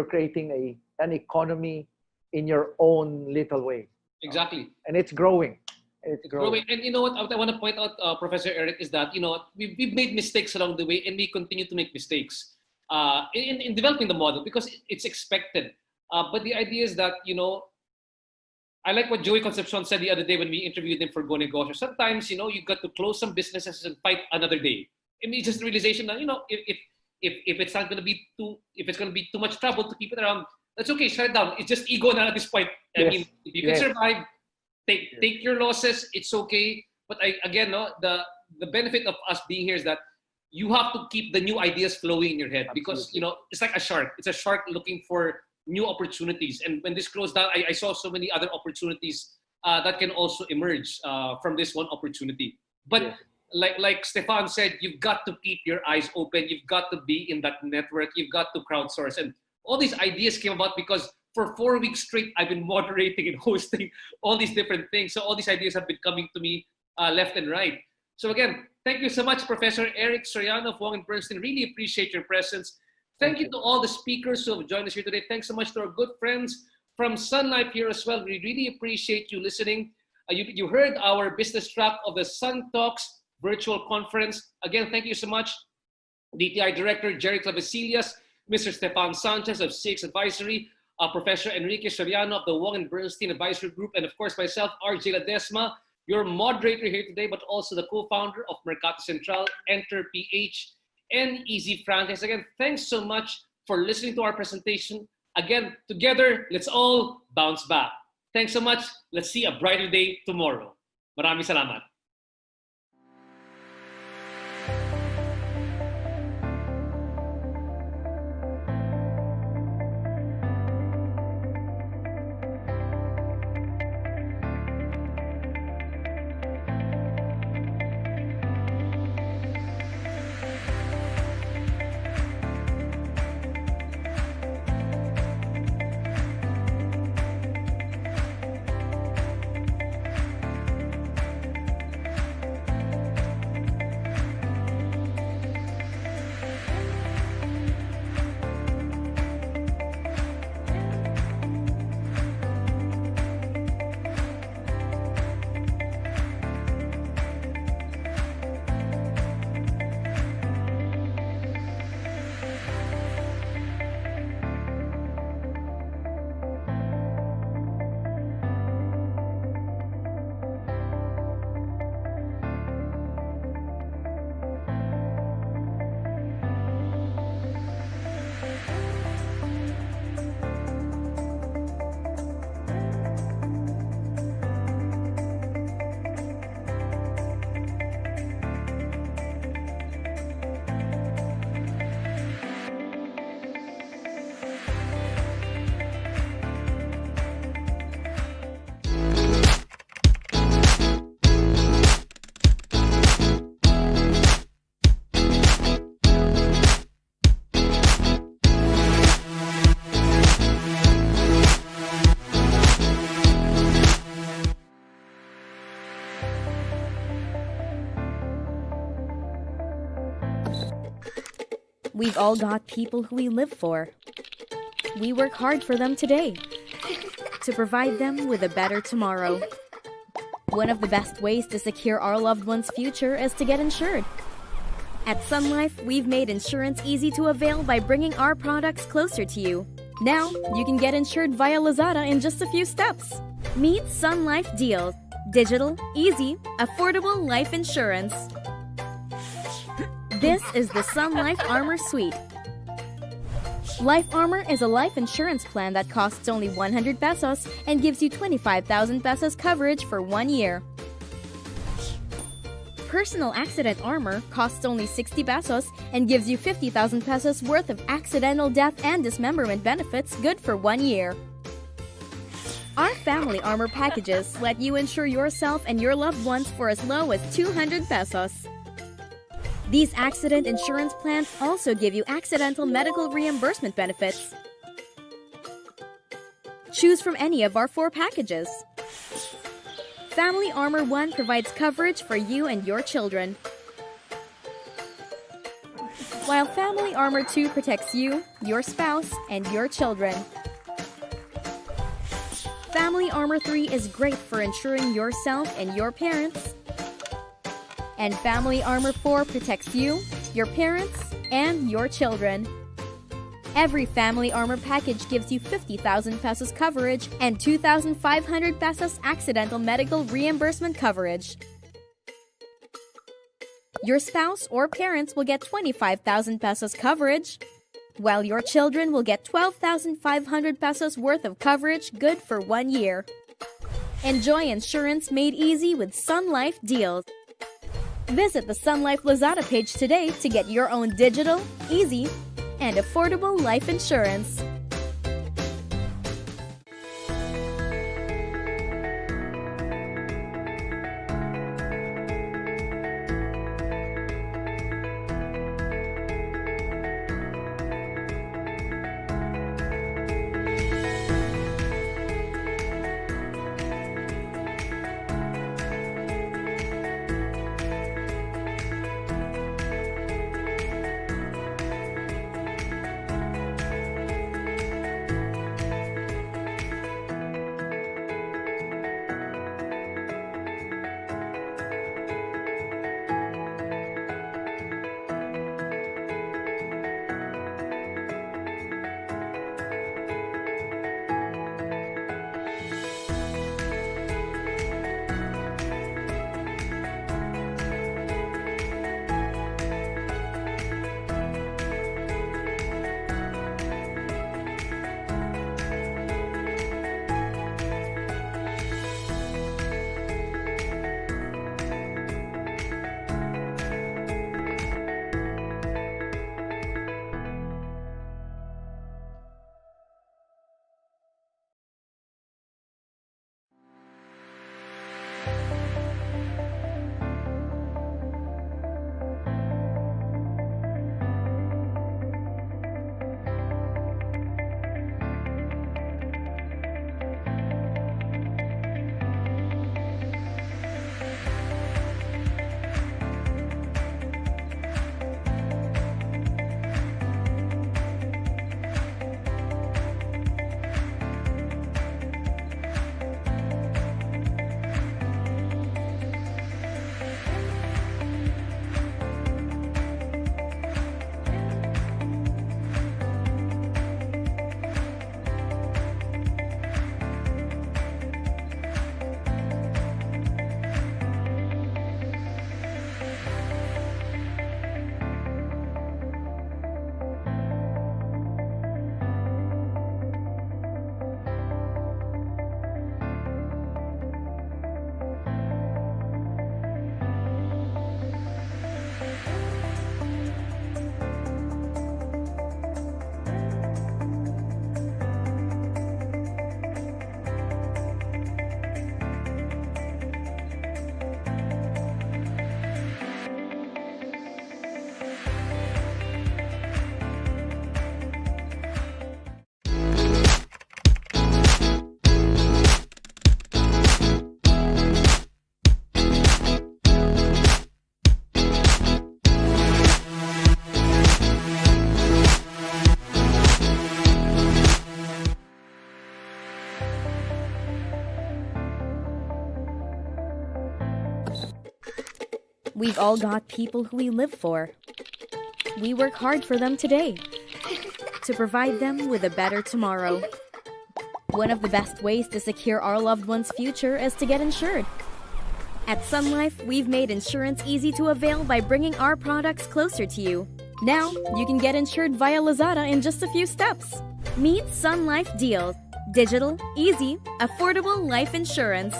creating an economy in your own little way. Exactly. And it's growing. It's growing. And you know what I want to point out, Professor Eric, is that, you know, we've made mistakes along the way, and we continue to make mistakes in developing the model because it's expected. But the idea is that, you know, I like what Joey Concepcion said the other day when we interviewed him for Go Negosyo. Sometimes, you got to close some businesses and fight another day. I mean, it's just the realization that, if it's not going to be if it's going to be too much trouble to keep it around, that's okay. Shut it down. It's just ego now at this point. I mean, if you can survive, take your losses. It's okay. But the benefit of us being here is that you have to keep the new ideas flowing in your head. Because it's like a shark. It's a shark looking for new opportunities. And when this closed down, I saw so many other opportunities that can also emerge from this one opportunity. But like Stefan said, you've got to keep your eyes open. You've got to be in that network. You've got to crowdsource. And all these ideas came about because for 4 weeks straight, I've been moderating and hosting all these different things. So all these ideas have been coming to me left and right. So again, thank you so much, Professor Eric Soriano of Wong & Bernstein. Really appreciate your presence. Thank you to all the speakers who have joined us here today. Thanks so much to our good friends from Sun Life here as well. We really appreciate you listening. You heard our business track of the Sun Talks virtual conference. Again, thank you so much. DTI Director Jerry Clavesillas, Mr. Stefan Sanchez of CX Advisory, Professor Enrique Soriano of the Wong & Bernstein Advisory Group, and of course myself, RJ Ledesma, your moderator here today, but also the co-founder of Mercato Central, Enter PH, and Easy Franchise. Again, thanks so much for listening to our presentation. Again, together, let's all bounce back. Thanks so much. Let's see a brighter day tomorrow. Maraming salamat. We've all got people who we live for. We work hard for them today to provide them with a better tomorrow. One of the best ways to secure our loved one's future is to get insured. At Sun Life, we've made insurance easy to avail by bringing our products closer to you. Now, you can get insured via Lazada in just a few steps. Meet Sun Life Deals. Digital, easy, affordable life insurance. This is the Sun Life Armor Suite. Life Armor is a life insurance plan that costs only 100 pesos and gives you 25,000 pesos coverage for 1 year. Personal Accident Armor costs only 60 pesos and gives you 50,000 pesos worth of accidental death and dismemberment benefits good for 1 year. Our Family Armor packages let you insure yourself and your loved ones for as low as 200 pesos. These accident insurance plans also give you accidental medical reimbursement benefits. Choose from any of our 4 packages. Family Armor 1 provides coverage for you and your children, while Family Armor 2 protects you, your spouse, and your children. Family Armor 3 is great for insuring yourself and your parents. And Family Armor 4 protects you, your parents, and your children. Every Family Armor package gives you 50,000 pesos coverage and 2,500 pesos accidental medical reimbursement coverage. Your spouse or parents will get 25,000 pesos coverage, while your children will get 12,500 pesos worth of coverage good for 1 year. Enjoy insurance made easy with Sun Life deals. Visit the Sun Life Lazada page today to get your own digital, easy, and affordable life insurance. We've all got people who we live for. We work hard for them today to provide them with a better tomorrow. One of the best ways to secure our loved one's future is to get insured. At Sun Life, we've made insurance easy to avail by bringing our products closer to you. Now, you can get insured via Lazada in just a few steps. Meet Sun Life Deals. Digital, easy, affordable life insurance.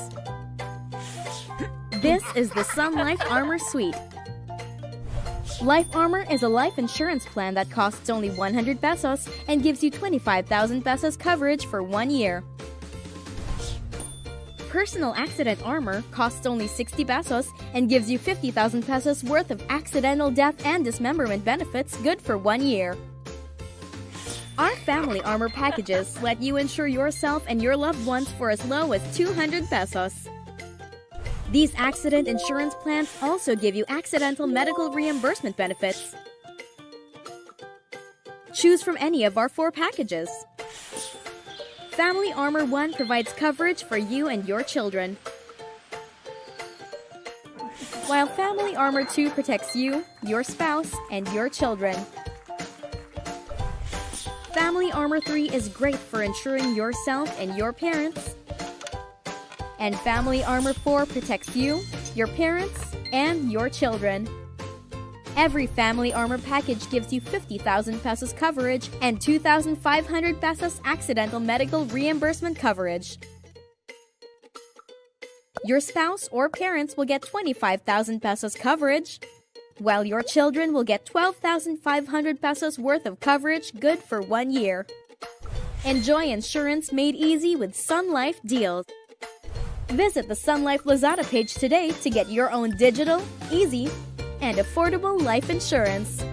This is the Sun Life Armor Suite. Life Armor is a life insurance plan that costs only 100 pesos and gives you 25,000 pesos coverage for 1 year. Personal Accident Armor costs only 60 pesos and gives you 50,000 pesos worth of accidental death and dismemberment benefits good for 1 year. Our Family Armor packages let you insure yourself and your loved ones for as low as 200 pesos. These accident insurance plans also give you accidental medical reimbursement benefits. Choose from any of our 4 packages. Family Armor 1 provides coverage for you and your children, while Family Armor 2 protects you, your spouse, and your children. Family Armor 3 is great for insuring yourself and your parents. And Family Armor 4 protects you, your parents, and your children. Every Family Armor package gives you 50,000 pesos coverage and 2,500 pesos accidental medical reimbursement coverage. Your spouse or parents will get 25,000 pesos coverage, while your children will get 12,500 pesos worth of coverage good for 1 year. Enjoy insurance made easy with Sun Life deals. Visit the Sun Life Lazada page today to get your own digital, easy, and affordable life insurance.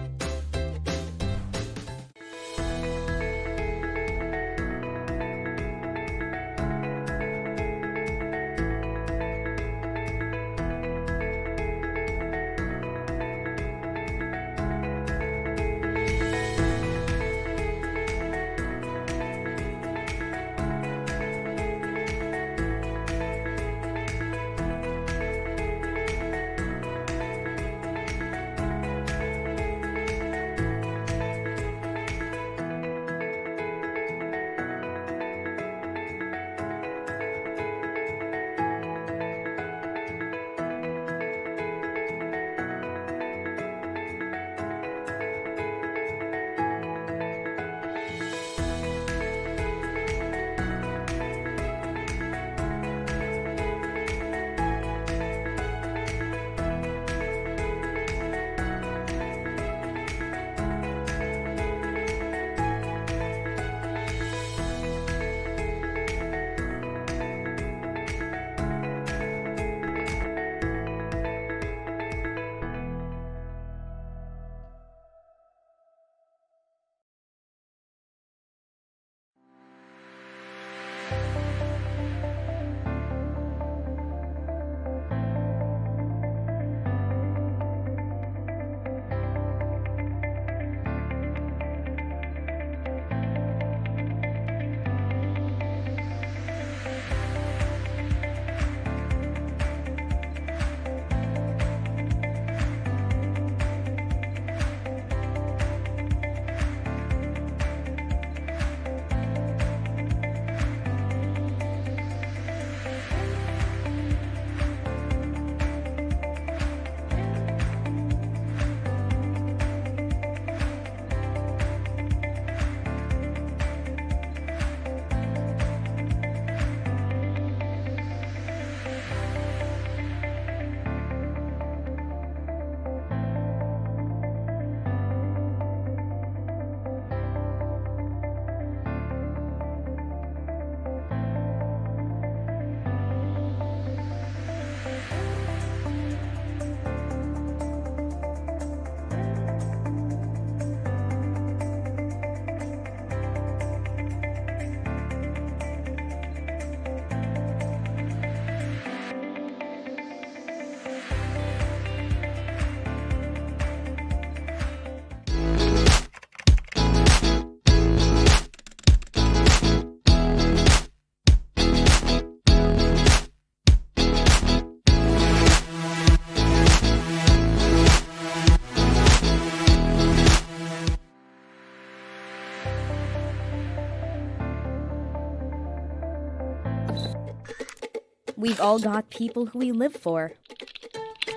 We've all got people who we live for.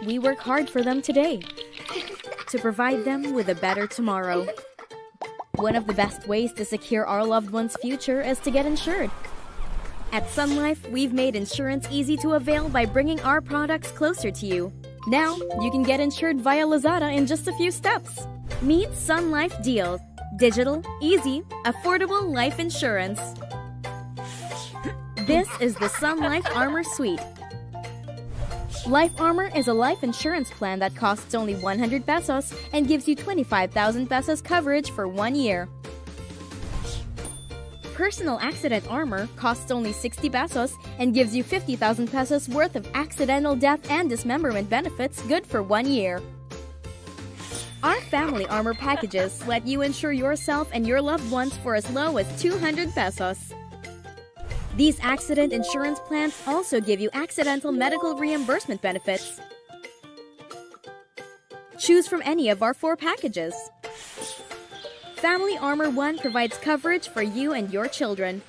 We work hard for them today to provide them with a better tomorrow. One of the best ways to secure our loved one's future is to get insured. At Sun Life, we've made insurance easy to avail by bringing our products closer to you. Now, you can get insured via Lazada in just a few steps. Meet Sun Life Deals. Digital, easy, affordable life insurance. This is the Sun Life Armor Suite. Life Armor is a life insurance plan that costs only 100 pesos and gives you 25,000 pesos coverage for 1 year. Personal Accident Armor costs only 60 pesos and gives you 50,000 pesos worth of accidental death and dismemberment benefits good for 1 year. Our Family Armor packages let you insure yourself and your loved ones for as low as 200 pesos. These accident insurance plans also give you accidental medical reimbursement benefits. Choose from any of our 4 packages. Family Armor 1 provides coverage for you and your children,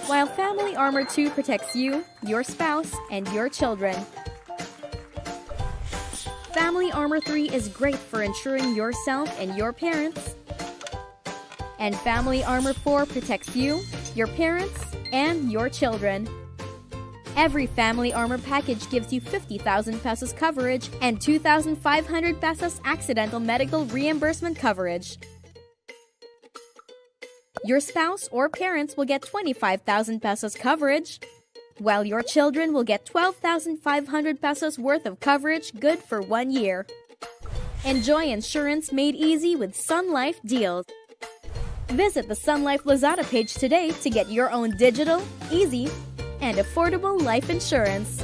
while Family Armor 2 protects you, your spouse, and your children. Family Armor 3 is great for insuring yourself and your parents. And Family Armor 4 protects you, your parents, and your children. Every Family Armor package gives you 50,000 pesos coverage and 2,500 pesos accidental medical reimbursement coverage. Your spouse or parents will get 25,000 pesos coverage, while your children will get 12,500 pesos worth of coverage good for 1 year. Enjoy insurance made easy with Sun Life deals. Visit the Sun Life Lazada page today to get your own digital, easy, and affordable life insurance.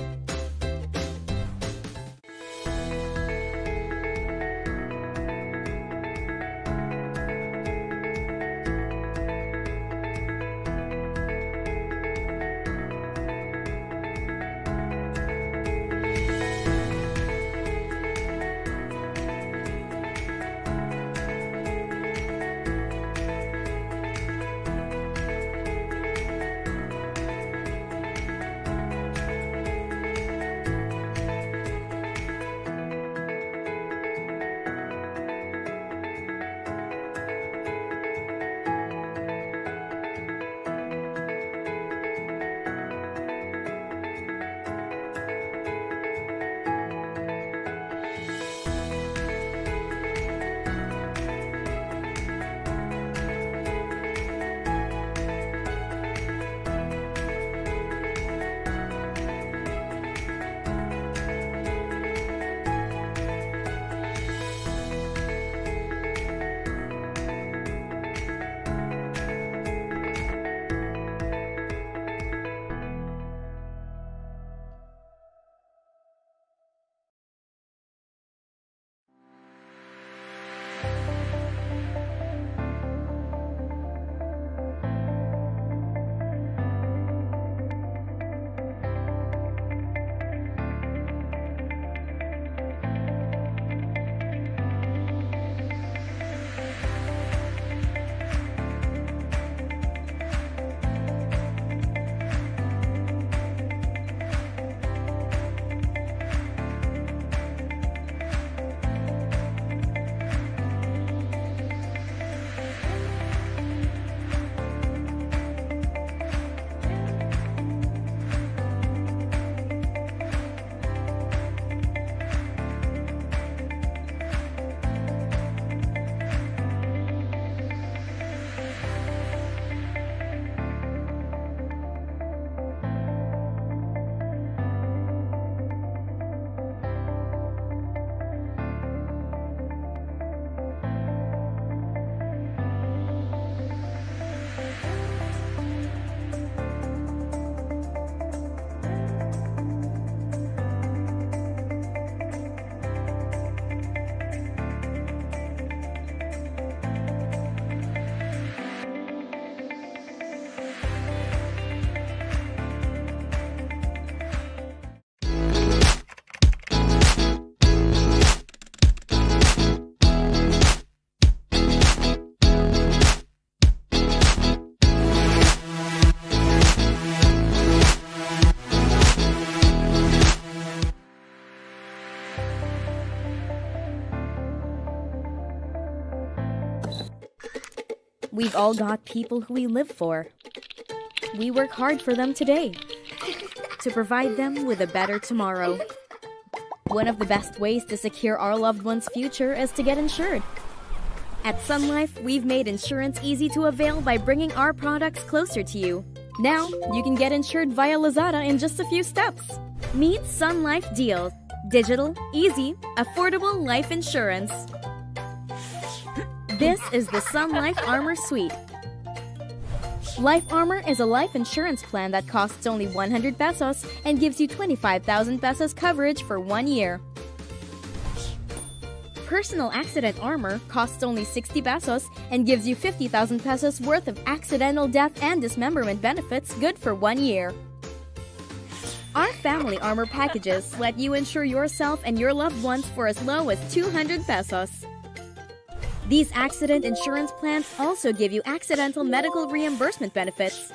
We've all got people who we live for. We work hard for them today to provide them with a better tomorrow. One of the best ways to secure our loved one's future is to get insured. At Sun Life, we've made insurance easy to avail by bringing our products closer to you. Now, you can get insured via Lazada in just a few steps. Meet Sun Life Deals. Digital, easy, affordable life insurance. This is the Sun Life Armor Suite. Life Armor is a life insurance plan that costs only 100 pesos and gives you 25,000 pesos coverage for 1 year. Personal Accident Armor costs only 60 pesos and gives you 50,000 pesos worth of accidental death and dismemberment benefits good for 1 year. Our Family Armor packages let you insure yourself and your loved ones for as low as 200 pesos. These accident insurance plans also give you accidental medical reimbursement benefits.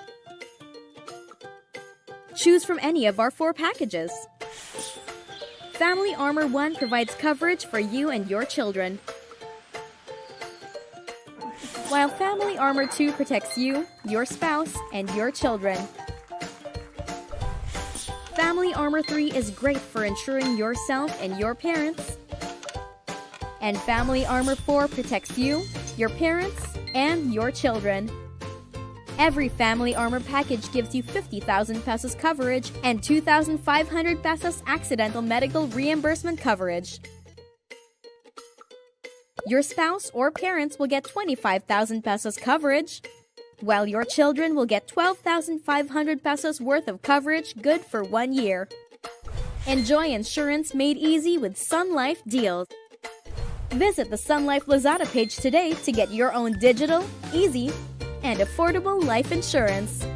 Choose from any of our 4 packages. Family Armor 1 provides coverage for you and your children, while Family Armor 2 protects you, your spouse, and your children. Family Armor 3 is great for insuring yourself and your parents. And Family Armor 4 protects you, your parents, and your children. Every Family Armor package gives you 50,000 pesos coverage and 2,500 pesos accidental medical reimbursement coverage. Your spouse or parents will get 25,000 pesos coverage, while your children will get 12,500 pesos worth of coverage good for 1 year. Enjoy insurance made easy with Sun Life deals. Visit the Sun Life Lazada page today to get your own digital, easy, and affordable life insurance.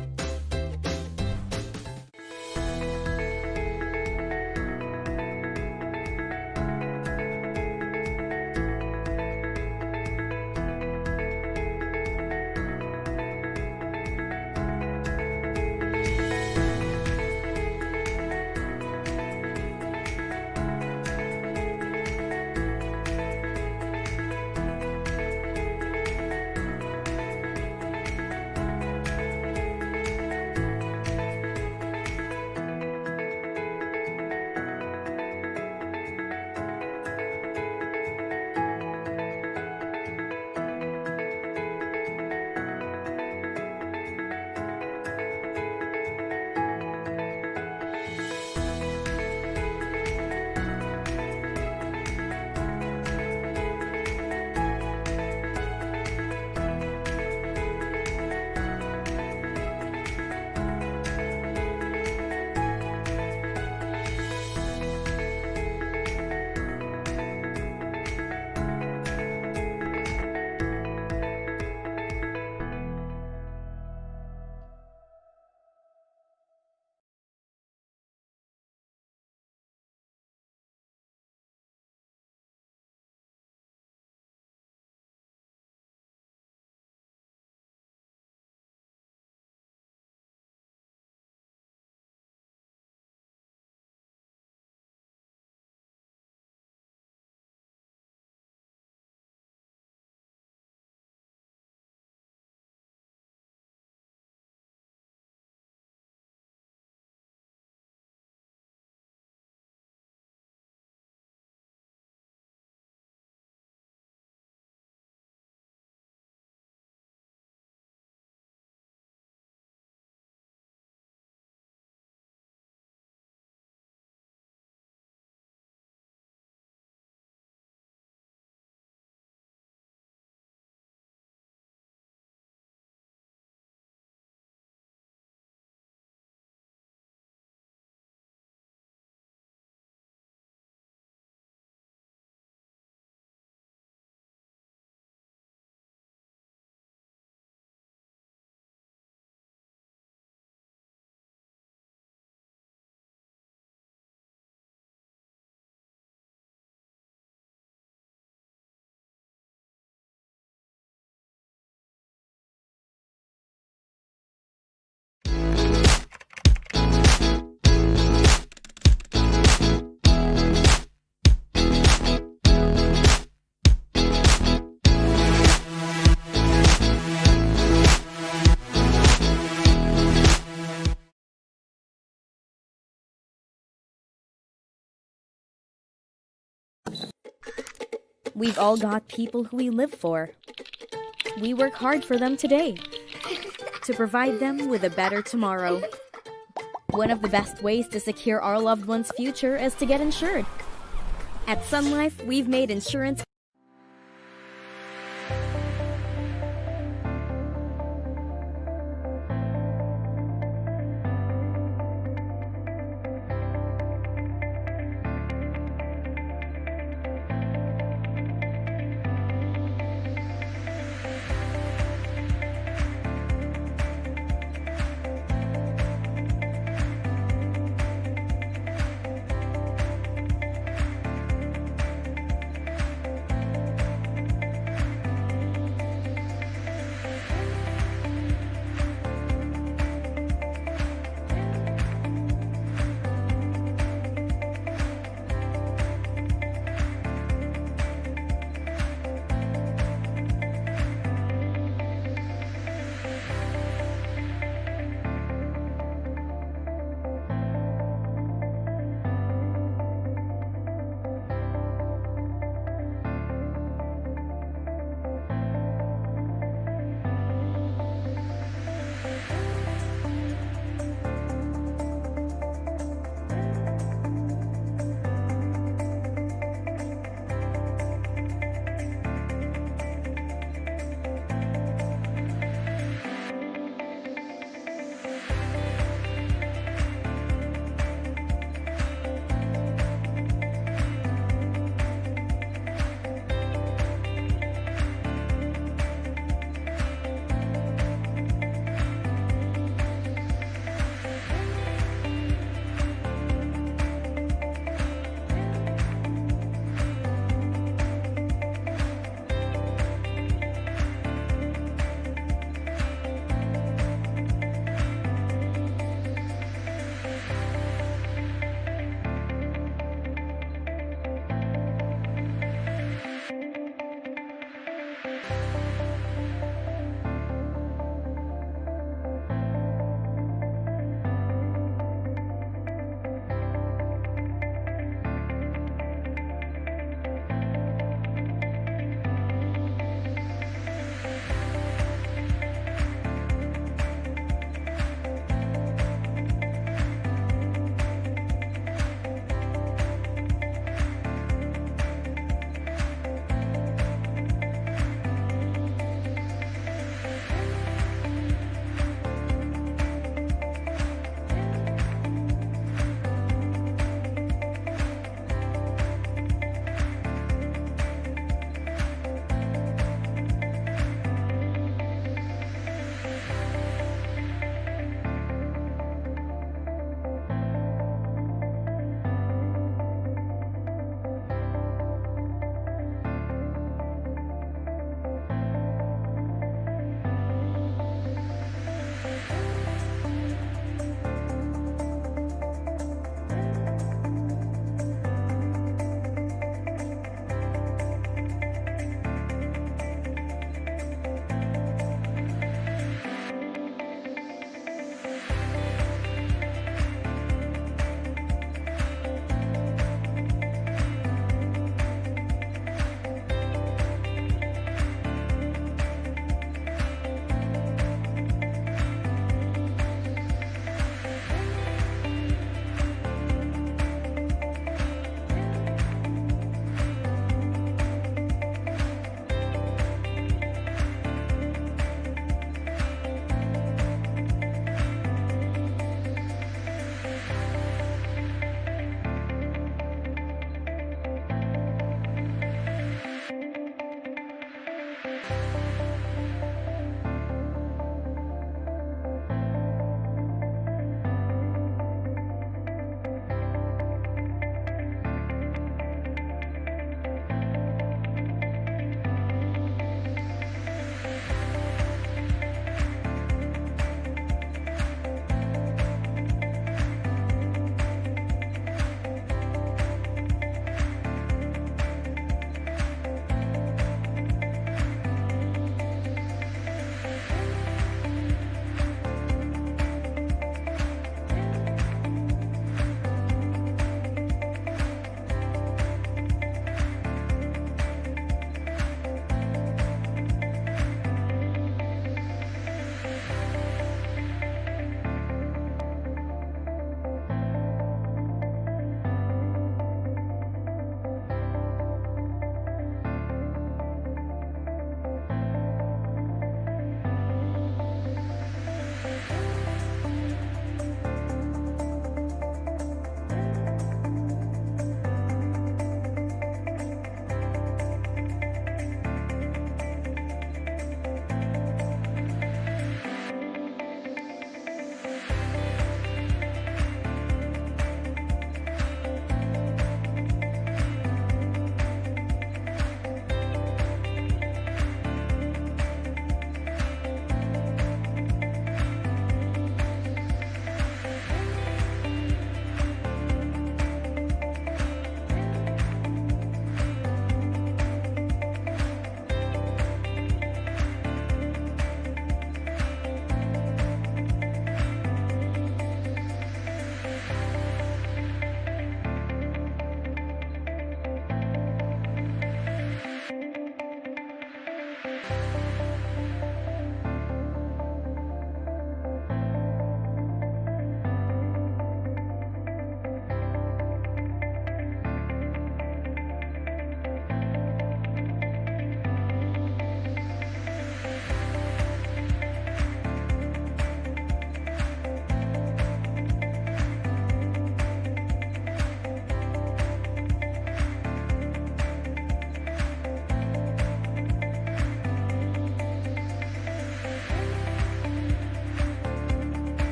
We've all got people who we live for. We work hard for them today to provide them with a better tomorrow. One of the best ways to secure our loved ones' future is to get insured. At Sun Life, we've made insurance